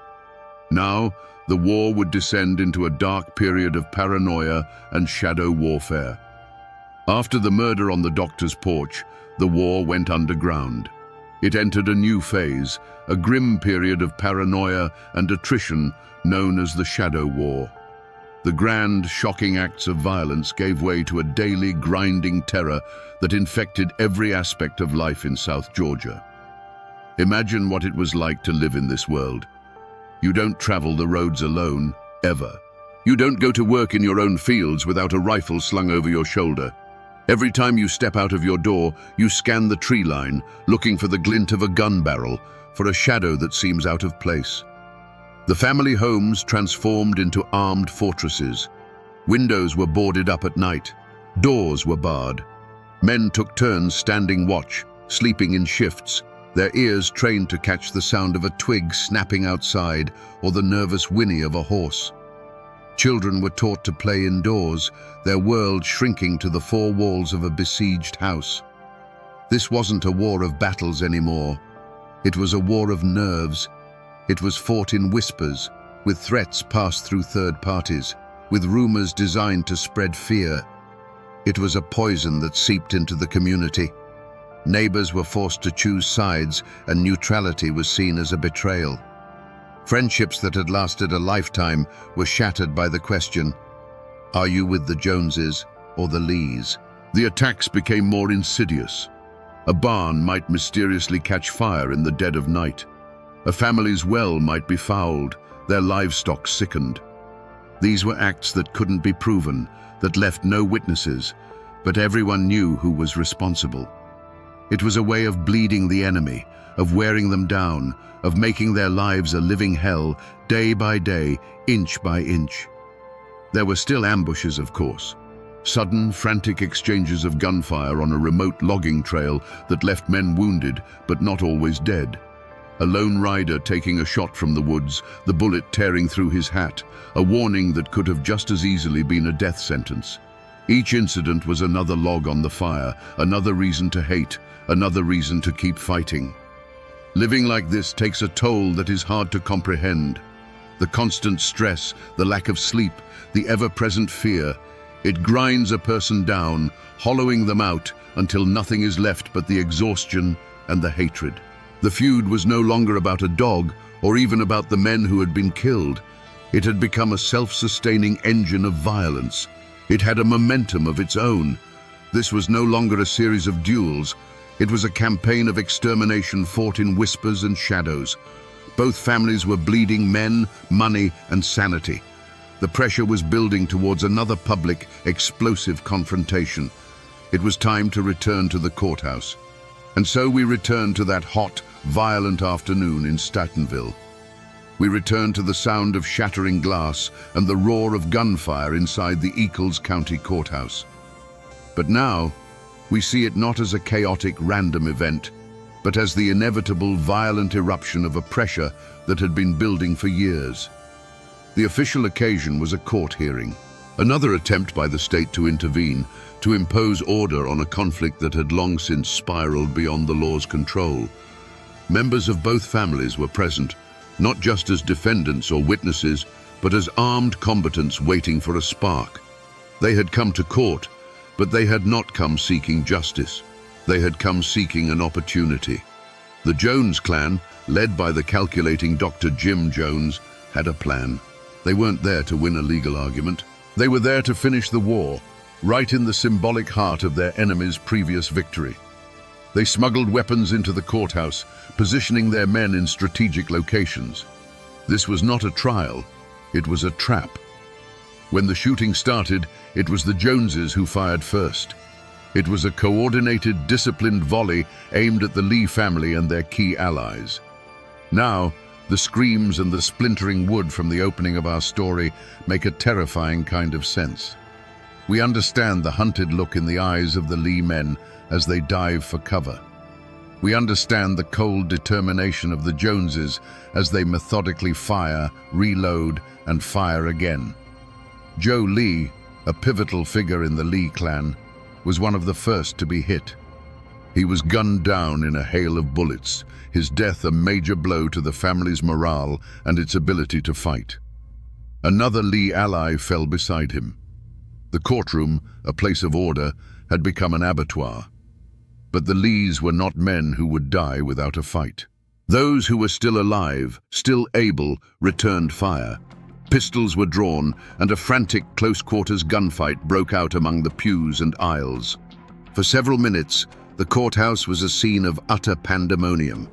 Now, the war would descend into a dark period of paranoia and shadow warfare. After the murder on the doctor's porch, the war went underground. It entered a new phase, a grim period of paranoia and attrition known as the Shadow War. The grand, shocking acts of violence gave way to a daily, grinding terror that infected every aspect of life in South Georgia. Imagine what it was like to live in this world. You don't travel the roads alone, ever. You don't go to work in your own fields without a rifle slung over your shoulder. Every time you step out of your door, you scan the tree line, looking for the glint of a gun barrel, for a shadow that seems out of place. The family homes transformed into armed fortresses. Windows were boarded up at night. Doors were barred. Men took turns standing watch, sleeping in shifts, their ears trained to catch the sound of a twig snapping outside or the nervous whinny of a horse. Children were taught to play indoors, their world shrinking to the four walls of a besieged house. This wasn't a war of battles anymore. It was a war of nerves. It was fought in whispers, with threats passed through third parties, with rumors designed to spread fear. It was a poison that seeped into the community. Neighbors were forced to choose sides, and neutrality was seen as a betrayal. Friendships that had lasted a lifetime were shattered by the question, are you with the Joneses or the Lees? The attacks became more insidious. A barn might mysteriously catch fire in the dead of night. A family's well might be fouled, their livestock sickened. These were acts that couldn't be proven, that left no witnesses, but everyone knew who was responsible. It was a way of bleeding the enemy, of wearing them down, of making their lives a living hell, day by day, inch by inch. There were still ambushes, of course. Sudden, frantic exchanges of gunfire on a remote logging trail that left men wounded, but not always dead. A lone rider taking a shot from the woods, the bullet tearing through his hat, a warning that could have just as easily been a death sentence. Each incident was another log on the fire, another reason to hate, another reason to keep fighting. Living like this takes a toll that is hard to comprehend. The constant stress, the lack of sleep, the ever-present fear, it grinds a person down, hollowing them out until nothing is left but the exhaustion and the hatred. The feud was no longer about a dog or even about the men who had been killed. It had become a self-sustaining engine of violence. It had a momentum of its own. This was no longer a series of duels. It was a campaign of extermination fought in whispers and shadows. Both families were bleeding men, money, and sanity. The pressure was building towards another public, explosive confrontation. It was time to return to the courthouse. And so we returned to that hot, violent afternoon in Statenville. We returned to the sound of shattering glass and the roar of gunfire inside the Eccles County Courthouse. But now, we see it not as a chaotic, random event, but as the inevitable, violent eruption of a pressure that had been building for years. The official occasion was a court hearing, another attempt by the state to intervene, to impose order on a conflict that had long since spiraled beyond the law's control. Members of both families were present, not just as defendants or witnesses, but as armed combatants waiting for a spark. They had come to court, but they had not come seeking justice. They had come seeking an opportunity. The Jones clan, led by the calculating Dr. Jim Jones, had a plan. They weren't there to win a legal argument. They were there to finish the war, right in the symbolic heart of their enemy's previous victory. They smuggled weapons into the courthouse, positioning their men in strategic locations. This was not a trial, it was a trap. When the shooting started, it was the Joneses who fired first. It was a coordinated, disciplined volley aimed at the Lee family and their key allies. Now, The screams and the splintering wood from the opening of our story make a terrifying kind of sense. We understand the hunted look in the eyes of the Lee men as they dive for cover. We understand the cold determination of the Joneses as they methodically fire, reload, and fire again. Joe Lee, a pivotal figure in the Lee clan, was one of the first to be hit. He was gunned down in a hail of bullets, his death a major blow to the family's morale and its ability to fight. Another Lee ally fell beside him. The courtroom, a place of order, had become an abattoir. But the Lees were not men who would die without a fight. Those who were still alive, still able, returned fire. Pistols were drawn, and a frantic close-quarters gunfight broke out among the pews and aisles. For several minutes, the courthouse was a scene of utter pandemonium.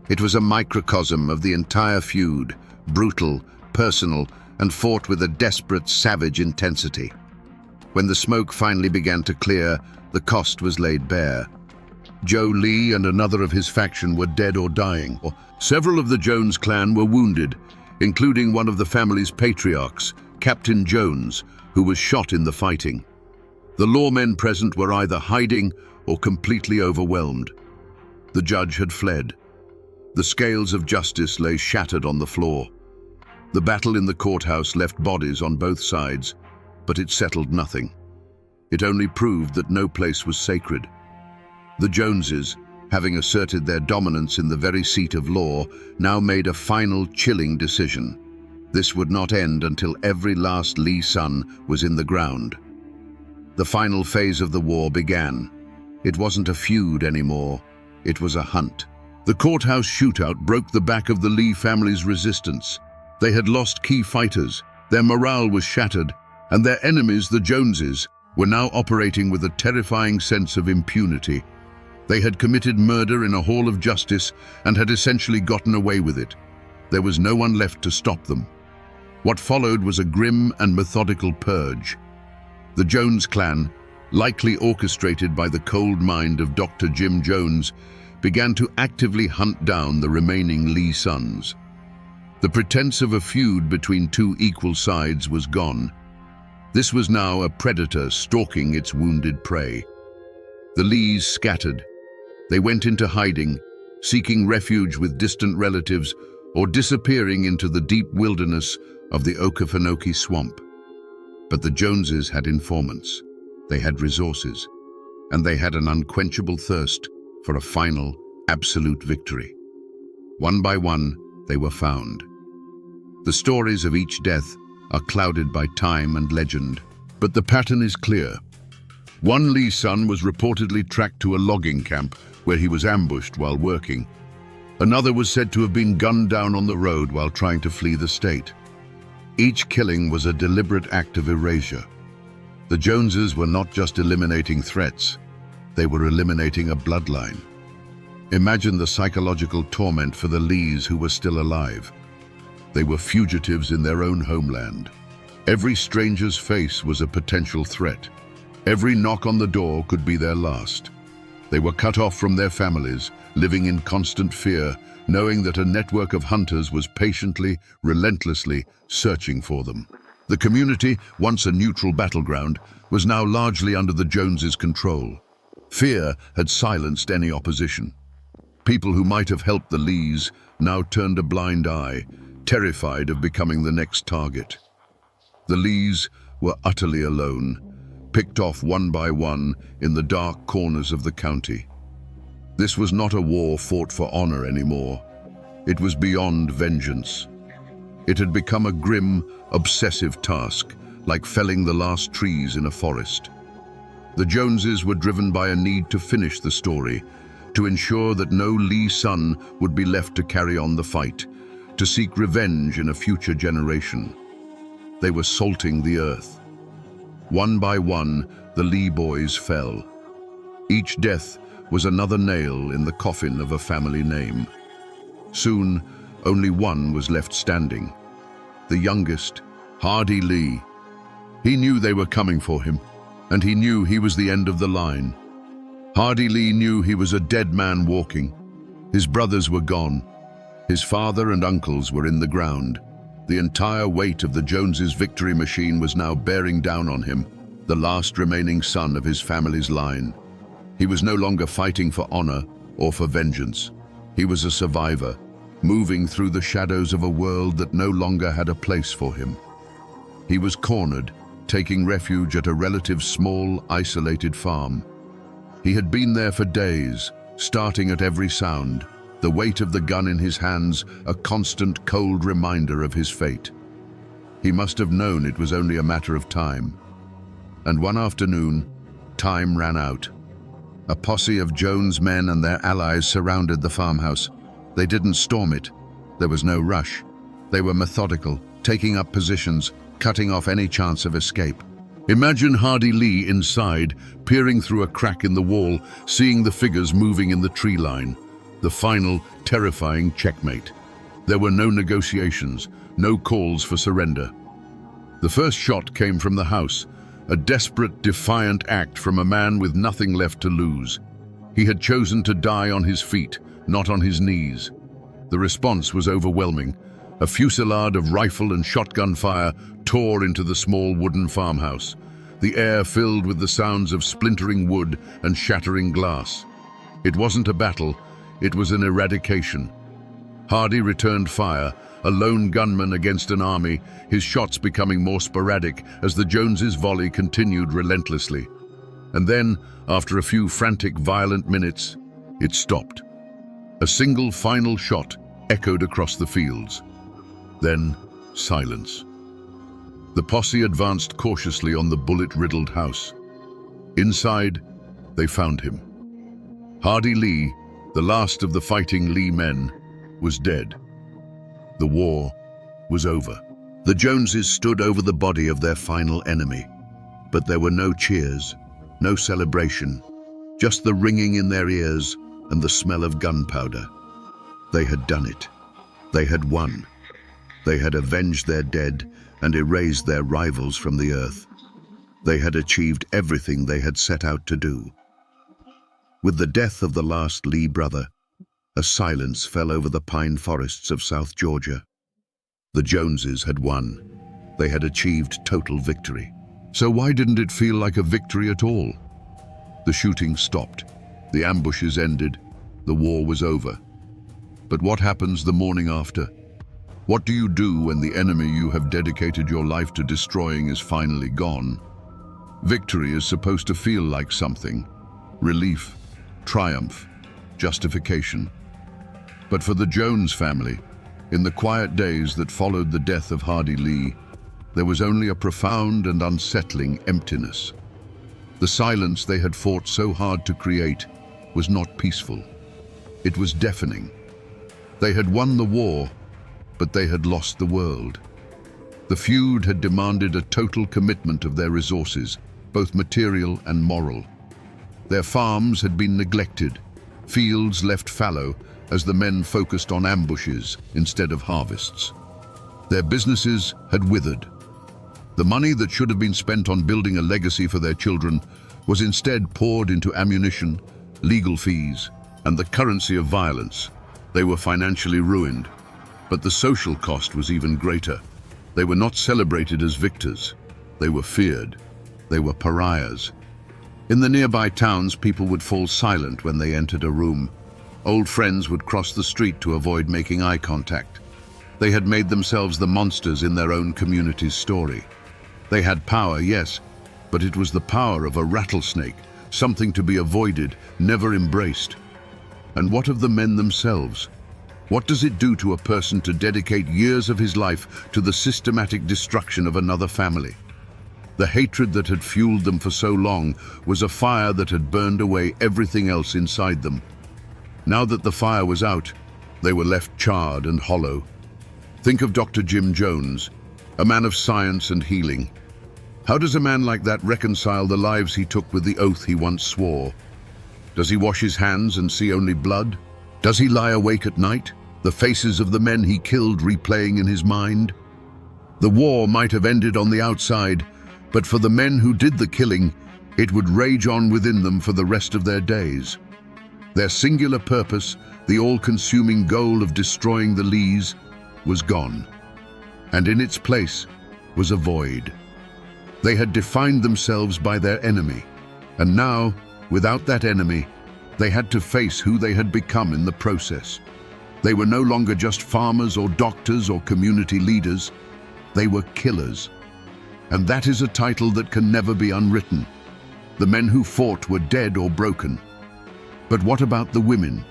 It was a microcosm of the entire feud, brutal, personal, and fought with a desperate, savage intensity. When the smoke finally began to clear, the cost was laid bare. Joe Lee and another of his faction were dead or dying. Several of the Jones clan were wounded, including one of the family's patriarchs, Captain Jones, who was shot in the fighting. The lawmen present were either hiding or completely overwhelmed. The judge had fled. The scales of justice lay shattered on the floor. The battle in the courthouse left bodies on both sides, but it settled nothing. It only proved that no place was sacred. The Joneses, having asserted their dominance in the very seat of law, now made a final chilling decision. This would not end until every last Lee son was in the ground. The final phase of the war began. It wasn't a feud anymore, it was a hunt. The courthouse shootout broke the back of the Lee family's resistance. They had lost key fighters, their morale was shattered, and their enemies, the Joneses, were now operating with a terrifying sense of impunity. They had committed murder in a hall of justice and had essentially gotten away with it. There was no one left to stop them. What followed was a grim and methodical purge. The Jones clan, likely orchestrated by the cold mind of Dr. Jim Jones, began to actively hunt down the remaining Lee sons. The pretense of a feud between two equal sides was gone. This was now a predator stalking its wounded prey. The Lees scattered. They went into hiding, seeking refuge with distant relatives or disappearing into the deep wilderness of the Okefenokee swamp. But the Joneses had informants, they had resources, and they had an unquenchable thirst for a final, absolute victory. One by one, they were found. The stories of each death are clouded by time and legend, but the pattern is clear. One Lee son was reportedly tracked to a logging camp where he was ambushed while working. Another was said to have been gunned down on the road while trying to flee the state. Each killing was a deliberate act of erasure. The Joneses were not just eliminating threats, they were eliminating a bloodline. Imagine the psychological torment for the Lees who were still alive. They were fugitives in their own homeland. Every stranger's face was a potential threat. Every knock on the door could be their last. They were cut off from their families, living in constant fear, knowing that a network of hunters was patiently, relentlessly searching for them. The community, once a neutral battleground, was now largely under the Joneses' control. Fear had silenced any opposition. People who might have helped the Lees now turned a blind eye, terrified of becoming the next target. The Lees were utterly alone, picked off one by one in the dark corners of the county. This was not a war fought for honor anymore. It was beyond vengeance. It had become a grim, obsessive task, like felling the last trees in a forest. The Joneses were driven by a need to finish the story, to ensure that no Lee son would be left to carry on the fight, to seek revenge in a future generation. They were salting the earth. One by one, the Lee boys fell. Each death was another nail in the coffin of a family name. Soon, only one was left standing. The youngest, Hardy Lee. He knew they were coming for him, and he knew he was the end of the line. Hardy Lee knew he was a dead man walking. His brothers were gone. His father and uncles were in the ground. The entire weight of the Joneses' victory machine was now bearing down on him, the last remaining son of his family's line. He was no longer fighting for honor or for vengeance. He was a survivor, moving through the shadows of a world that no longer had a place for him. He was cornered, taking refuge at a relative's small, isolated farm. He had been there for days, starting at every sound, the weight of the gun in his hands a constant cold reminder of his fate. He must have known it was only a matter of time. And one afternoon, time ran out. A posse of Jones' men and their allies surrounded the farmhouse. They didn't storm it. There was no rush. They were methodical, taking up positions, cutting off any chance of escape. Imagine Hardy Lee inside, peering through a crack in the wall, seeing the figures moving in the tree line. The final, terrifying checkmate. There were no negotiations, no calls for surrender. The first shot came from the house, a desperate, defiant act from a man with nothing left to lose. He had chosen to die on his feet, not on his knees. The response was overwhelming. A fusillade of rifle and shotgun fire tore into the small wooden farmhouse, the air filled with the sounds of splintering wood and shattering glass. It wasn't a battle, it was an eradication. Hardy returned fire, a lone gunman against an army, his shots becoming more sporadic as the Joneses' volley continued relentlessly. And then, after a few frantic, violent minutes, it stopped. A single final shot echoed across the fields. Then, silence. The posse advanced cautiously on the bullet-riddled house. Inside, they found him. Hardy Lee, the last of the fighting Lee men, was dead. The war was over. The Joneses stood over the body of their final enemy, but there were no cheers, no celebration, just the ringing in their ears and the smell of gunpowder. They had done it. They had won. They had avenged their dead and erased their rivals from the earth. They had achieved everything they had set out to do. With the death of the last Lee brother, a silence fell over the pine forests of South Georgia. The Joneses had won. They had achieved total victory. So why didn't it feel like a victory at all? The shooting stopped. The ambushes ended. The war was over. But what happens the morning after? What do you do when the enemy you have dedicated your life to destroying is finally gone? Victory is supposed to feel like something. Relief, triumph, justification. But for the Jones family, in the quiet days that followed the death of Hardy Lee, there was only a profound and unsettling emptiness. The silence they had fought so hard to create was not peaceful. It was deafening. They had won the war, but they had lost the world. The feud had demanded a total commitment of their resources, both material and moral. Their farms had been neglected, fields left fallow as the men focused on ambushes instead of harvests. Their businesses had withered. The money that should have been spent on building a legacy for their children was instead poured into ammunition, legal fees, and the currency of violence. They were financially ruined, but the social cost was even greater. They were not celebrated as victors. They were feared. They were pariahs. In the nearby towns, people would fall silent when they entered a room. Old friends would cross the street to avoid making eye contact. They had made themselves the monsters in their own community's story. They had power, yes, but it was the power of a rattlesnake, something to be avoided, never embraced. And what of the men themselves? What does it do to a person to dedicate years of his life to the systematic destruction of another family? The hatred that had fueled them for so long was a fire that had burned away everything else inside them. Now that the fire was out, they were left charred and hollow. Think of Dr. Jim Jones, a man of science and healing. How does a man like that reconcile the lives he took with the oath he once swore? Does he wash his hands and see only blood? Does he lie awake at night, the faces of the men he killed replaying in his mind? The war might have ended on the outside, but for the men who did the killing, it would rage on within them for the rest of their days. Their singular purpose, the all-consuming goal of destroying the Lees, was gone, and in its place was a void. They had defined themselves by their enemy, and now, without that enemy, they had to face who they had become in the process. They were no longer just farmers or doctors or community leaders. They were killers. And that is a title that can never be unwritten. The men who fought were dead or broken. But what about the women?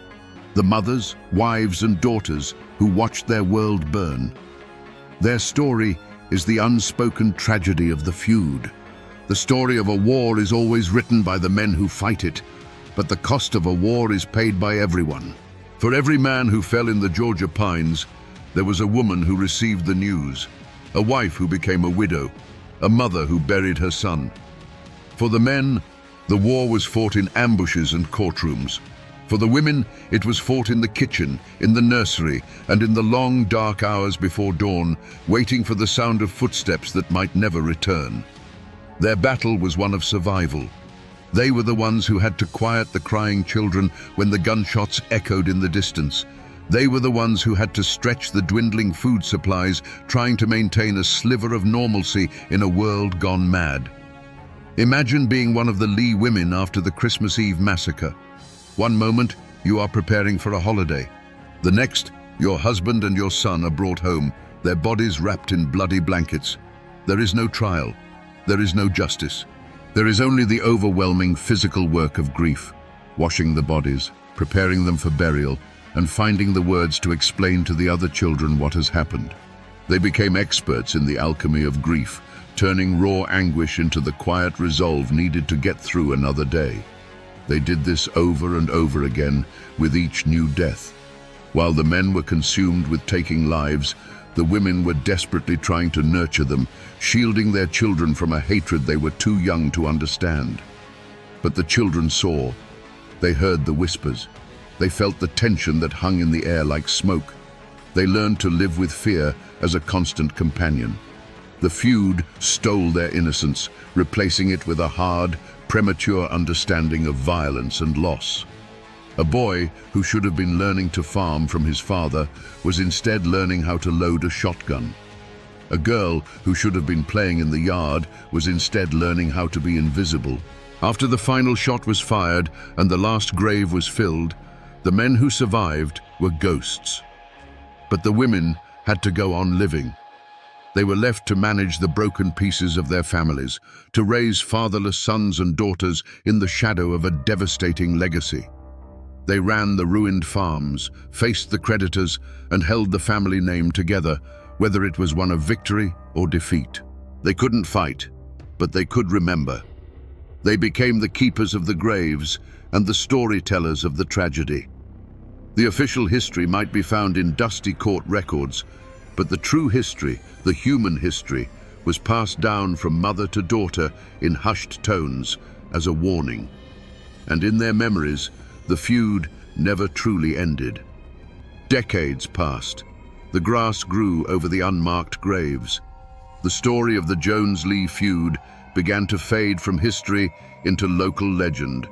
The mothers, wives, and daughters who watched their world burn? Their story is the unspoken tragedy of the feud. The story of a war is always written by the men who fight it, but the cost of a war is paid by everyone. For every man who fell in the Georgia pines, there was a woman who received the news, a wife who became a widow, a mother who buried her son. For the men, the war was fought in ambushes and courtrooms. For the women, it was fought in the kitchen, in the nursery, and in the long, dark hours before dawn, waiting for the sound of footsteps that might never return. Their battle was one of survival. They were the ones who had to quiet the crying children when the gunshots echoed in the distance. They were the ones who had to stretch the dwindling food supplies, trying to maintain a sliver of normalcy in a world gone mad. Imagine being one of the Lee women after the Christmas Eve massacre. One moment, you are preparing for a holiday. The next, your husband and your son are brought home, their bodies wrapped in bloody blankets. There is no trial. There is no justice. There is only the overwhelming physical work of grief, washing the bodies, preparing them for burial, and finding the words to explain to the other children what has happened. They became experts in the alchemy of grief, turning raw anguish into the quiet resolve needed to get through another day. They did this over and over again with each new death. While the men were consumed with taking lives, the women were desperately trying to nurture them, shielding their children from a hatred they were too young to understand. But the children saw. They heard the whispers. They felt the tension that hung in the air like smoke. They learned to live with fear as a constant companion. The feud stole their innocence, replacing it with a hard, premature understanding of violence and loss. A boy who should have been learning to farm from his father was instead learning how to load a shotgun. A girl who should have been playing in the yard was instead learning how to be invisible. After the final shot was fired and the last grave was filled, the men who survived were ghosts. But the women had to go on living. They were left to manage the broken pieces of their families, to raise fatherless sons and daughters in the shadow of a devastating legacy. They ran the ruined farms, faced the creditors, and held the family name together, whether it was one of victory or defeat. They couldn't fight, but they could remember. They became the keepers of the graves and the storytellers of the tragedy. The official history might be found in dusty court records, but the true history, the human history, was passed down from mother to daughter in hushed tones as a warning. And in their memories, the feud never truly ended. Decades passed. The grass grew over the unmarked graves. The story of the Jones-Lee feud began to fade from history into local legend,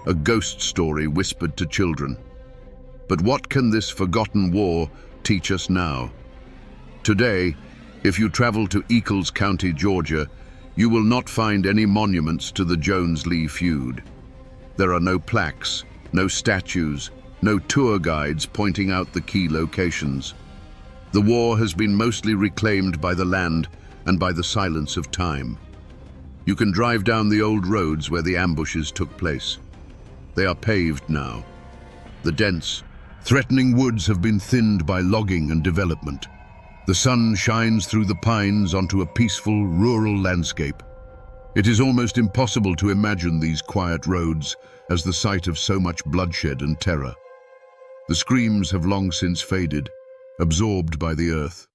a ghost story whispered to children. But what can this forgotten war teach us now? Today, if you travel to Eccles County, Georgia, you will not find any monuments to the Jones-Lee feud. There are no plaques, no statues, no tour guides pointing out the key locations. The war has been mostly reclaimed by the land and by the silence of time. You can drive down the old roads where the ambushes took place. They are paved now. The dense, threatening woods have been thinned by logging and development. The sun shines through the pines onto a peaceful, rural landscape. It is almost impossible to imagine these quiet roads as the site of so much bloodshed and terror. The screams have long since faded, absorbed by the earth.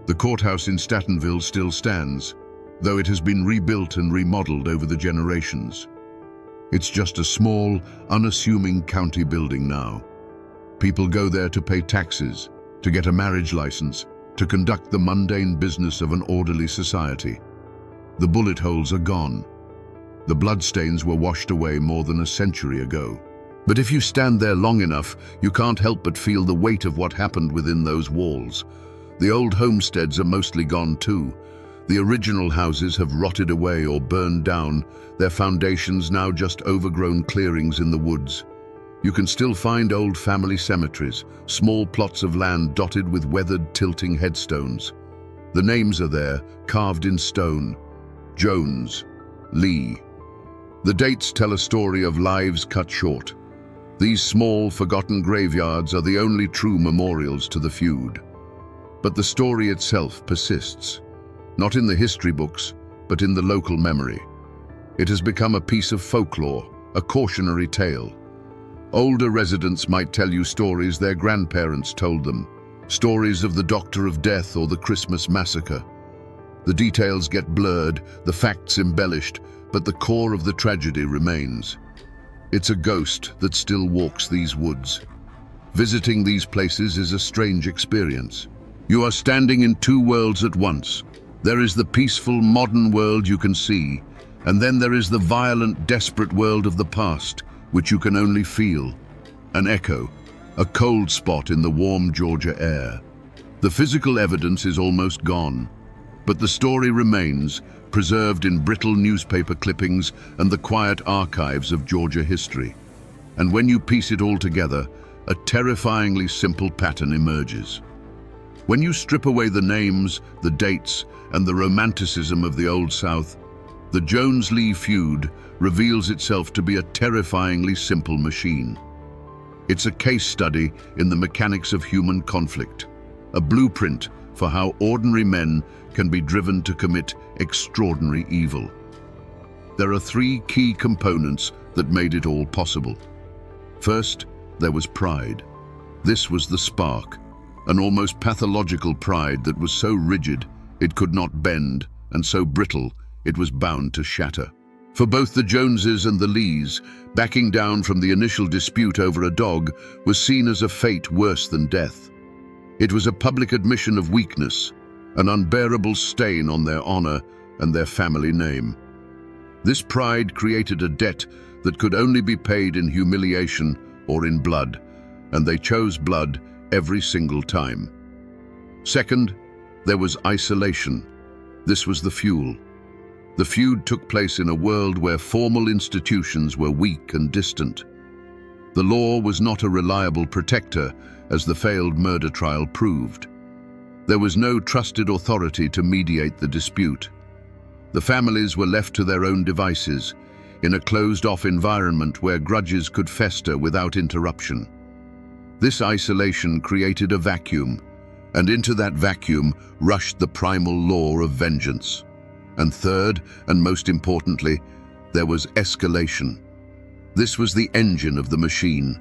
The courthouse in Statenville still stands, though it has been rebuilt and remodeled over the generations. It's just a small, unassuming county building now. People go there to pay taxes, to get a marriage license, to conduct the mundane business of an orderly society. The bullet holes are gone. The bloodstains were washed away more than a century ago. But if you stand there long enough, you can't help but feel the weight of what happened within those walls. The old homesteads are mostly gone too. The original houses have rotted away or burned down, their foundations now just overgrown clearings in the woods. You can still find old family cemeteries, small plots of land dotted with weathered, tilting headstones. The names are there, carved in stone: Jones, Lee. The dates tell a story of lives cut short. These small, forgotten graveyards are the only true memorials to the feud. But the story itself persists, not in the history books, but in the local memory. It has become a piece of folklore, a cautionary tale. Older residents might tell you stories their grandparents told them, stories of the Doctor of Death or the Christmas Massacre. The details get blurred, the facts embellished, but the core of the tragedy remains. It's a ghost that still walks these woods. Visiting these places is a strange experience. You are standing in two worlds at once. There is the peaceful, modern world you can see, and then there is the violent, desperate world of the past, which you can only feel. An echo, a cold spot in the warm Georgia air. The physical evidence is almost gone, but the story remains, preserved in brittle newspaper clippings and the quiet archives of Georgia history. And when you piece it all together, a terrifyingly simple pattern emerges. When you strip away the names, the dates, and the romanticism of the Old South, the Jones-Lee feud reveals itself to be a terrifyingly simple machine. It's a case study in the mechanics of human conflict, a blueprint for how ordinary men can be driven to commit extraordinary evil. There are three key components that made it all possible. First, there was pride. This was the spark, an almost pathological pride that was so rigid it could not bend, and so brittle it was bound to shatter. For both the Joneses and the Lees, backing down from the initial dispute over a dog was seen as a fate worse than death. It was a public admission of weakness, an unbearable stain on their honor and their family name. This pride created a debt that could only be paid in humiliation or in blood, and they chose blood every single time. Second, there was isolation. This was the fuel. The feud took place in a world where formal institutions were weak and distant. The law was not a reliable protector, as the failed murder trial proved. There was no trusted authority to mediate the dispute. The families were left to their own devices, in a closed-off environment where grudges could fester without interruption. This isolation created a vacuum, and into that vacuum rushed the primal law of vengeance. And third, and most importantly, there was escalation. This was the engine of the machine.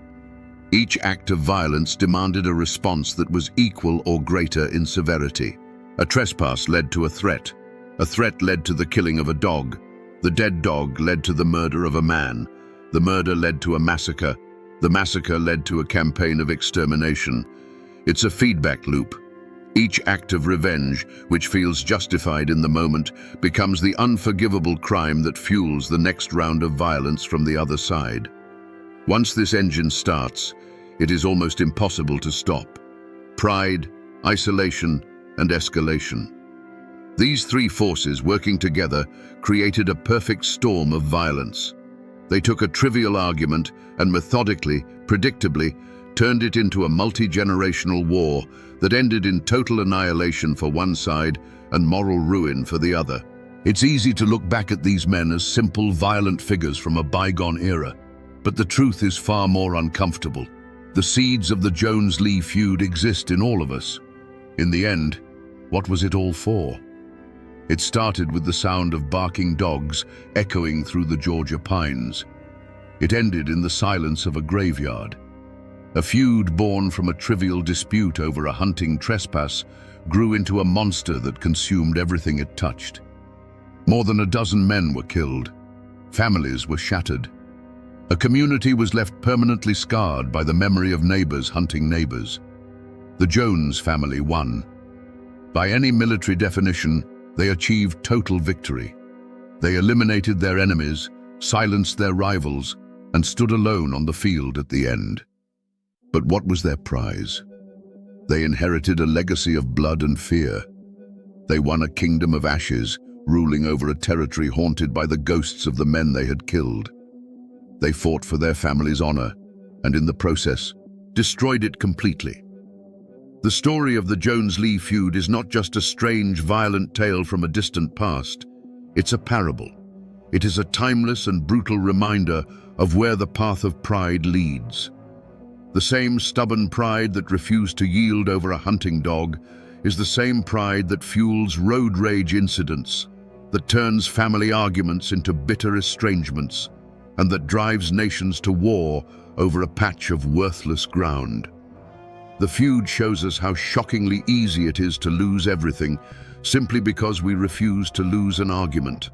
Each act of violence demanded a response that was equal or greater in severity. A trespass led to a threat led to the killing of a dog. The dead dog led to the murder of a man. The murder led to a massacre. The massacre led to a campaign of extermination. It's a feedback loop. Each act of revenge, which feels justified in the moment, becomes the unforgivable crime that fuels the next round of violence from the other side. Once this engine starts, it is almost impossible to stop. Pride, isolation, and escalation. These three forces working together created a perfect storm of violence. They took a trivial argument and methodically, predictably, turned it into a multi-generational war that ended in total annihilation for one side and moral ruin for the other. It's easy to look back at these men as simple, violent figures from a bygone era, but the truth is far more uncomfortable. The seeds of the Jones-Lee feud exist in all of us. In the end, what was it all for? It started with the sound of barking dogs echoing through the Georgia pines. It ended in the silence of a graveyard. A feud born from a trivial dispute over a hunting trespass grew into a monster that consumed everything it touched. More than a dozen men were killed. Families were shattered. A community was left permanently scarred by the memory of neighbors hunting neighbors. The Jones family won. By any military definition, they achieved total victory. They eliminated their enemies, silenced their rivals, and stood alone on the field at the end. But what was their prize? They inherited a legacy of blood and fear. They won a kingdom of ashes, ruling over a territory haunted by the ghosts of the men they had killed. They fought for their family's honor, and in the process, destroyed it completely. The story of the Jones-Lee feud is not just a strange, violent tale from a distant past. It's a parable. It is a timeless and brutal reminder of where the path of pride leads. The same stubborn pride that refused to yield over a hunting dog is the same pride that fuels road rage incidents, that turns family arguments into bitter estrangements, and that drives nations to war over a patch of worthless ground. The feud shows us how shockingly easy it is to lose everything simply because we refuse to lose an argument.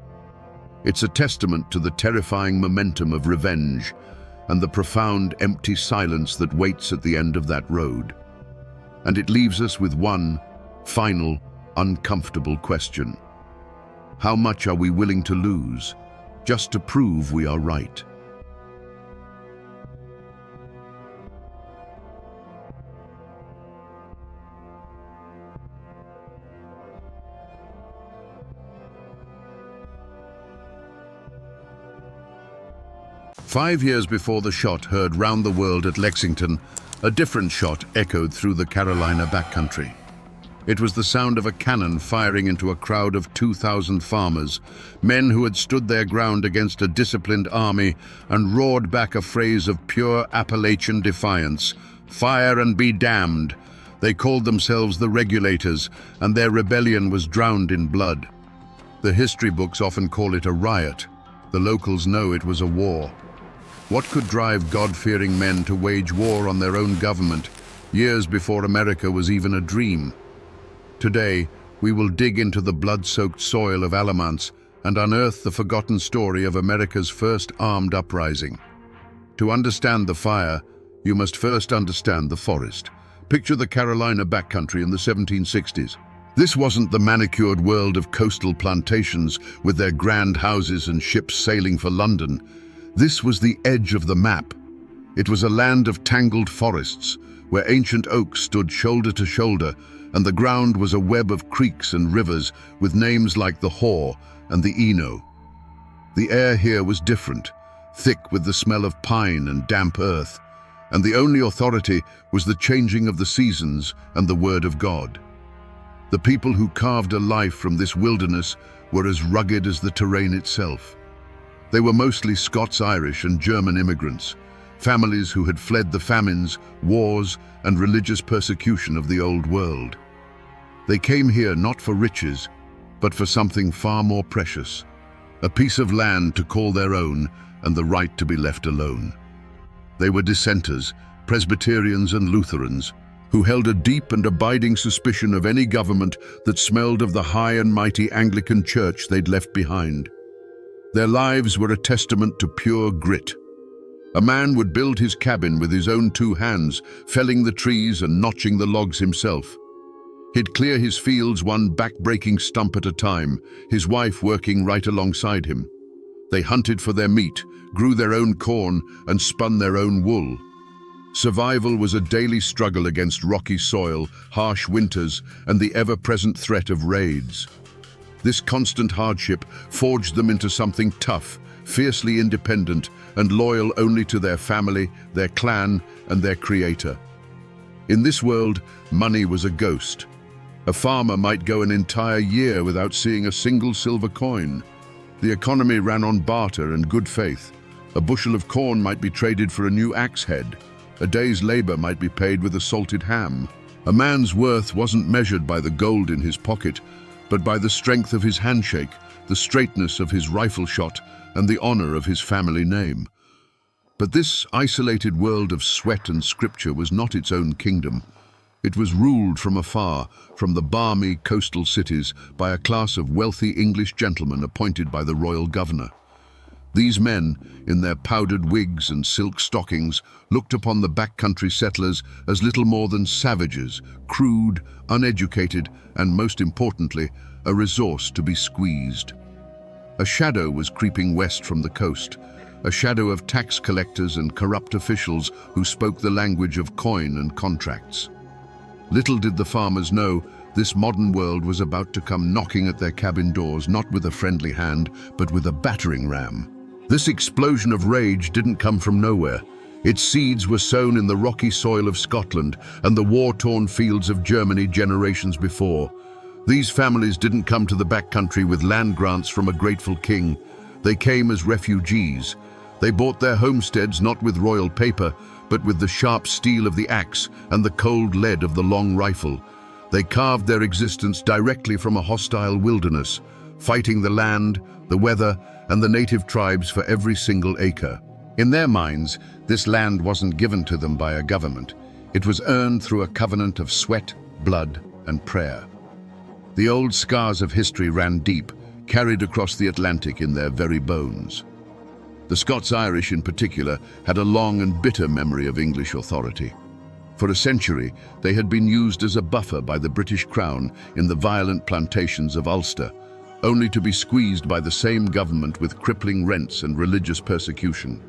It's a testament to the terrifying momentum of revenge and the profound empty silence that waits at the end of that road. And it leaves us with one final, uncomfortable question. How much are we willing to lose just to prove we are right? "5 years before the shot heard round the world at Lexington, a different shot echoed through the Carolina backcountry. It was the sound of a cannon firing into a crowd of 2,000 farmers, men who had stood their ground against a disciplined army and roared back a phrase of pure Appalachian defiance: 'Fire and be damned.' They called themselves the Regulators, and their rebellion was drowned in blood. The history books often call it a riot. The locals know it was a war. What could drive God-fearing men to wage war on their own government, years before America was even a dream? Today, we will dig into the blood-soaked soil of Alamance and unearth the forgotten story of America's first armed uprising. To understand the fire, you must first understand the forest. Picture the Carolina backcountry in the 1760s. This wasn't the manicured world of coastal plantations with their grand houses and ships sailing for London. This was the edge of the map. It was a land of tangled forests, where ancient oaks stood shoulder to shoulder, and the ground was a web of creeks and rivers with names like the Haw and the Eno. The air here was different, thick with the smell of pine and damp earth, and the only authority was the changing of the seasons and the word of God. The people who carved a life from this wilderness were as rugged as the terrain itself. They were mostly Scots-Irish and German immigrants, families who had fled the famines, wars, and religious persecution of the Old World. They came here not for riches, but for something far more precious: a piece of land to call their own and the right to be left alone. They were dissenters, Presbyterians and Lutherans, who held a deep and abiding suspicion of any government that smelled of the high and mighty Anglican Church they'd left behind. Their lives were a testament to pure grit. A man would build his cabin with his own 2 hands, felling the trees and notching the logs himself. He'd clear his fields one back-breaking stump at a time, his wife working right alongside him. They hunted for their meat, grew their own corn, and spun their own wool. Survival was a daily struggle against rocky soil, harsh winters, and the ever-present threat of raids. This constant hardship forged them into something tough, fiercely independent, and loyal only to their family, their clan, and their creator. In this world, money was a ghost. A farmer might go an entire year without seeing a single silver coin. The economy ran on barter and good faith. A bushel of corn might be traded for a new axe head. A day's labor might be paid with a salted ham. A man's worth wasn't measured by the gold in his pocket, but by the strength of his handshake, the straightness of his rifle shot, and the honor of his family name. But this isolated world of sweat and scripture was not its own kingdom. It was ruled from afar, from the balmy coastal cities, by a class of wealthy English gentlemen appointed by the royal governor. These men, in their powdered wigs and silk stockings, looked upon the backcountry settlers as little more than savages, crude, uneducated, and most importantly, a resource to be squeezed. A shadow was creeping west from the coast, a shadow of tax collectors and corrupt officials who spoke the language of coin and contracts. Little did the farmers know this modern world was about to come knocking at their cabin doors, not with a friendly hand, but with a battering ram. This explosion of rage didn't come from nowhere. Its seeds were sown in the rocky soil of Scotland and the war-torn fields of Germany generations before. These families didn't come to the backcountry with land grants from a grateful king. They came as refugees. They bought their homesteads not with royal paper, but with the sharp steel of the axe and the cold lead of the long rifle. They carved their existence directly from a hostile wilderness, fighting the land, the weather, and the native tribes for every single acre. In their minds, this land wasn't given to them by a government. It was earned through a covenant of sweat, blood, and prayer. The old scars of history ran deep, carried across the Atlantic in their very bones. The Scots-Irish in particular had a long and bitter memory of English authority. For a century, they had been used as a buffer by the British Crown in the violent plantations of Ulster, only to be squeezed by the same government with crippling rents and religious persecution.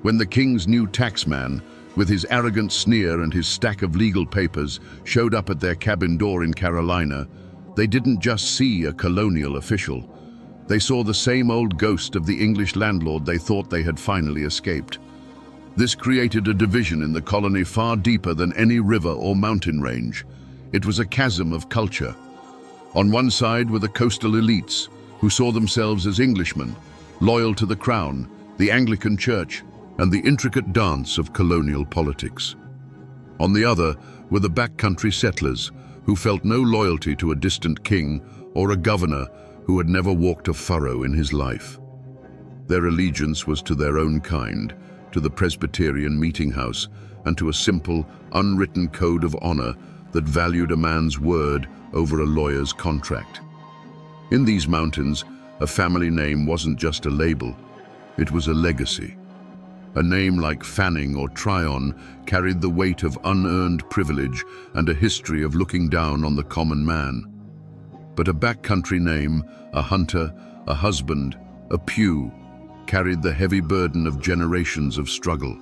When the king's new taxman, with his arrogant sneer and his stack of legal papers, showed up at their cabin door in Carolina, they didn't just see a colonial official. They saw the same old ghost of the English landlord they thought they had finally escaped. This created a division in the colony far deeper than any river or mountain range. It was a chasm of culture. On one side were the coastal elites, who saw themselves as Englishmen, loyal to the crown, the Anglican Church, and the intricate dance of colonial politics. On the other were the backcountry settlers, who felt no loyalty to a distant king or a governor who had never walked a furrow in his life. Their allegiance was to their own kind, to the Presbyterian meeting house, and to a simple, unwritten code of honor that valued a man's word over a lawyer's contract. In these mountains, a family name wasn't just a label, it was a legacy. A name like Fanning or Tryon carried the weight of unearned privilege and a history of looking down on the common man. But a backcountry name, a hunter, a husband, a Pew, carried the heavy burden of generations of struggle.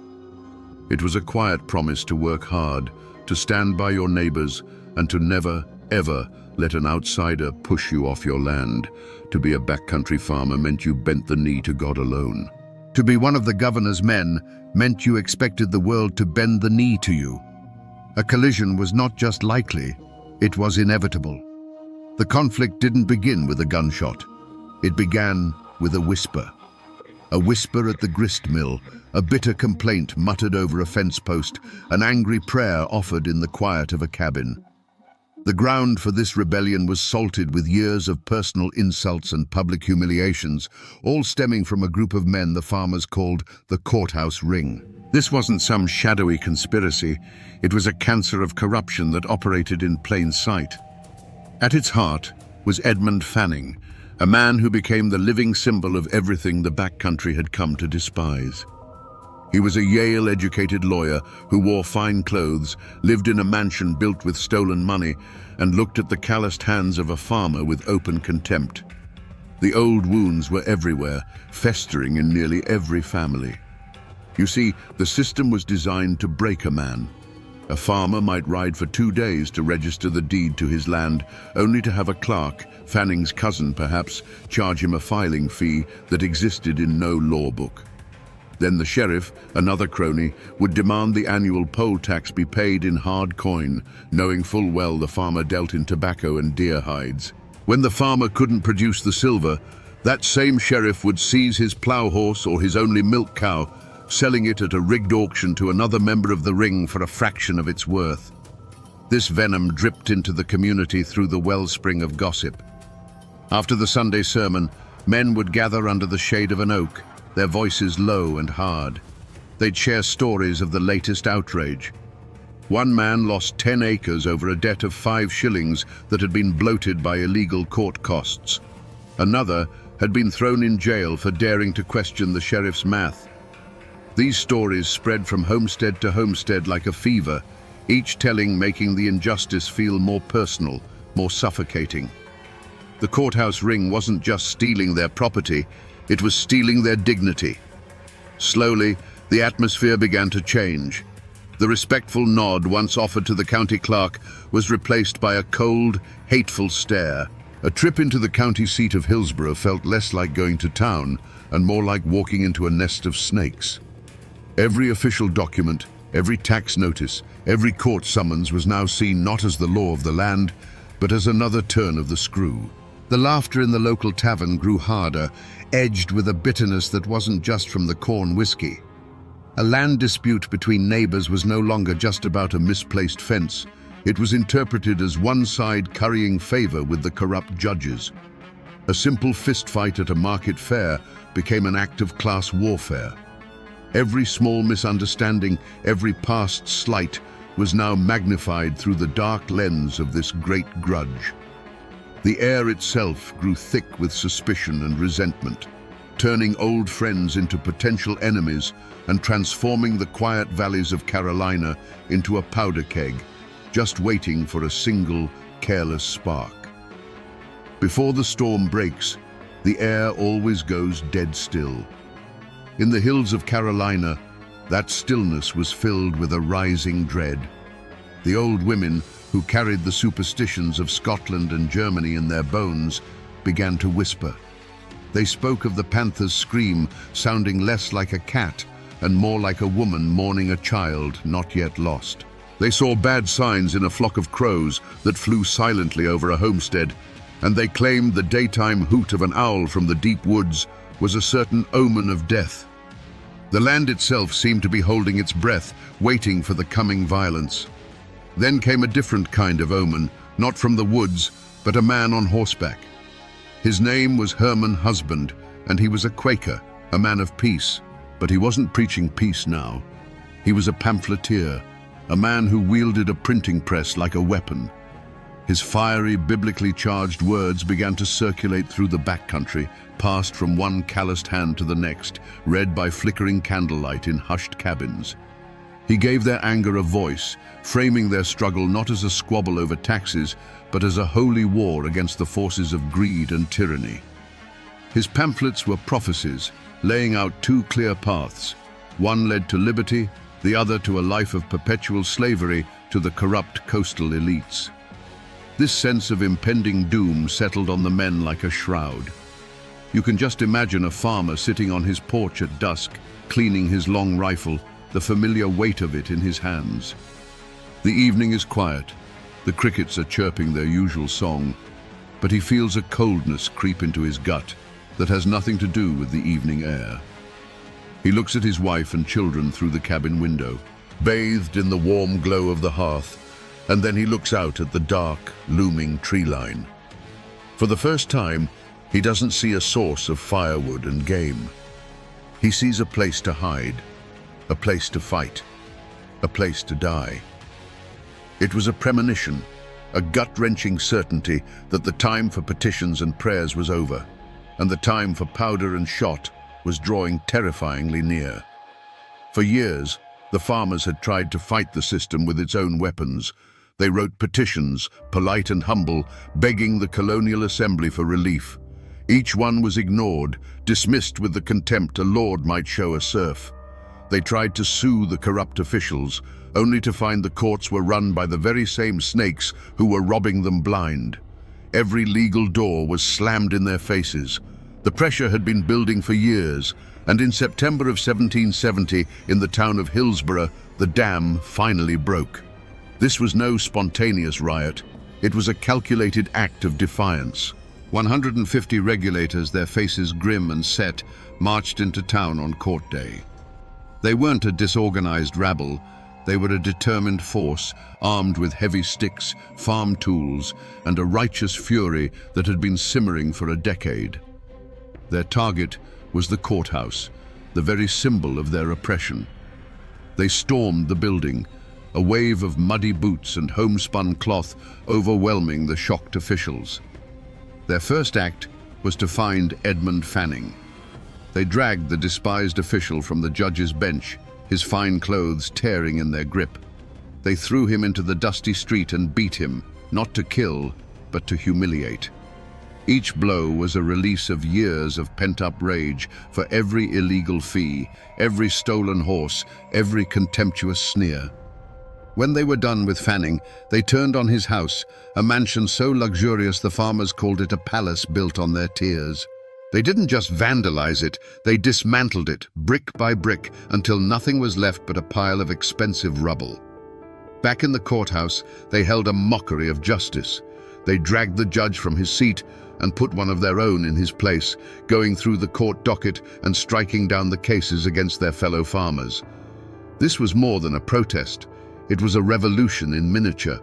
It was a quiet promise to work hard, to stand by your neighbors, and to never, ever let an outsider push you off your land. To be a backcountry farmer meant you bent the knee to God alone. To be one of the governor's men meant you expected the world to bend the knee to you. A collision was not just likely, it was inevitable. The conflict didn't begin with a gunshot. It began with a whisper. A whisper at the grist mill, a bitter complaint muttered over a fence post, an angry prayer offered in the quiet of a cabin. The ground for this rebellion was salted with years of personal insults and public humiliations, all stemming from a group of men the farmers called the Courthouse Ring. This wasn't some shadowy conspiracy, it was a cancer of corruption that operated in plain sight. At its heart was Edmund Fanning, a man who became the living symbol of everything the backcountry had come to despise. He was a Yale-educated lawyer who wore fine clothes, lived in a mansion built with stolen money, and looked at the calloused hands of a farmer with open contempt. The old wounds were everywhere, festering in nearly every family. You see, the system was designed to break a man. A farmer might ride for 2 days to register the deed to his land, only to have a clerk, Fanning's cousin perhaps, charge him a filing fee that existed in no law book. Then the sheriff, another crony, would demand the annual poll tax be paid in hard coin, knowing full well the farmer dealt in tobacco and deer hides. When the farmer couldn't produce the silver, that same sheriff would seize his plough horse or his only milk cow, selling it at a rigged auction to another member of the ring for a fraction of its worth. This venom dripped into the community through the wellspring of gossip. After the Sunday sermon, men would gather under the shade of an oak, their voices low and hard. They'd share stories of the latest outrage. One man lost 10 acres over a debt of 5 shillings that had been bloated by illegal court costs. Another had been thrown in jail for daring to question the sheriff's math. These stories spread from homestead to homestead like a fever, each telling making the injustice feel more personal, more suffocating. The courthouse ring wasn't just stealing their property, it was stealing their dignity. Slowly, the atmosphere began to change. The respectful nod once offered to the county clerk was replaced by a cold, hateful stare. A trip into the county seat of Hillsborough felt less like going to town and more like walking into a nest of snakes. Every official document, every tax notice, every court summons was now seen not as the law of the land, but as another turn of the screw. The laughter in the local tavern grew harder, edged with a bitterness that wasn't just from the corn whiskey. A land dispute between neighbors was no longer just about a misplaced fence. It was interpreted as one side currying favor with the corrupt judges. A simple fistfight at a market fair became an act of class warfare. Every small misunderstanding, every past slight, was now magnified through the dark lens of this great grudge. The air itself grew thick with suspicion and resentment, turning old friends into potential enemies and transforming the quiet valleys of Carolina into a powder keg, just waiting for a single, careless spark. Before the storm breaks, the air always goes dead still. In the hills of Carolina, that stillness was filled with a rising dread. The old women, who carried the superstitions of Scotland and Germany in their bones, began to whisper. They spoke of the panther's scream sounding less like a cat and more like a woman mourning a child not yet lost. They saw bad signs in a flock of crows that flew silently over a homestead, and they claimed the daytime hoot of an owl from the deep woods was a certain omen of death. The land itself seemed to be holding its breath, waiting for the coming violence. Then came a different kind of omen, not from the woods, but a man on horseback. His name was Herman Husband, and he was a Quaker, a man of peace. But he wasn't preaching peace now. He was a pamphleteer, a man who wielded a printing press like a weapon. His fiery, biblically charged words began to circulate through the backcountry, passed from one calloused hand to the next, read by flickering candlelight in hushed cabins. He gave their anger a voice, framing their struggle not as a squabble over taxes, but as a holy war against the forces of greed and tyranny. His pamphlets were prophecies, laying out two clear paths. One led to liberty, the other to a life of perpetual slavery to the corrupt coastal elites. This sense of impending doom settled on the men like a shroud. You can just imagine a farmer sitting on his porch at dusk, cleaning his long rifle, the familiar weight of it in his hands. The evening is quiet. The crickets are chirping their usual song, but he feels a coldness creep into his gut that has nothing to do with the evening air. He looks at his wife and children through the cabin window, bathed in the warm glow of the hearth, and then he looks out at the dark, looming tree line. For the first time, he doesn't see a source of firewood and game. He sees a place to hide, a place to fight, a place to die. It was a premonition, a gut-wrenching certainty that the time for petitions and prayers was over, and the time for powder and shot was drawing terrifyingly near. For years, the farmers had tried to fight the system with its own weapons. They wrote petitions, polite and humble, begging the colonial assembly for relief. Each one was ignored, dismissed with the contempt a lord might show a serf. They tried to sue the corrupt officials, only to find the courts were run by the very same snakes who were robbing them blind. Every legal door was slammed in their faces. The pressure had been building for years, and in September of 1770, in the town of Hillsborough, the dam finally broke. This was no spontaneous riot. It was a calculated act of defiance. 150 regulators, their faces grim and set, marched into town on court day. They weren't a disorganized rabble. They were a determined force, armed with heavy sticks, farm tools, and a righteous fury that had been simmering for a decade. Their target was the courthouse, the very symbol of their oppression. They stormed the building, a wave of muddy boots and homespun cloth overwhelming the shocked officials. Their first act was to find Edmund Fanning. They dragged the despised official from the judge's bench, his fine clothes tearing in their grip. They threw him into the dusty street and beat him, not to kill, but to humiliate. Each blow was a release of years of pent-up rage for every illegal fee, every stolen horse, every contemptuous sneer. When they were done with Fanning, they turned on his house, a mansion so luxurious the farmers called it a palace built on their tears. They didn't just vandalize it, they dismantled it, brick by brick, until nothing was left but a pile of expensive rubble. Back in the courthouse, they held a mockery of justice. They dragged the judge from his seat and put one of their own in his place, going through the court docket and striking down the cases against their fellow farmers. This was more than a protest. It was a revolution in miniature.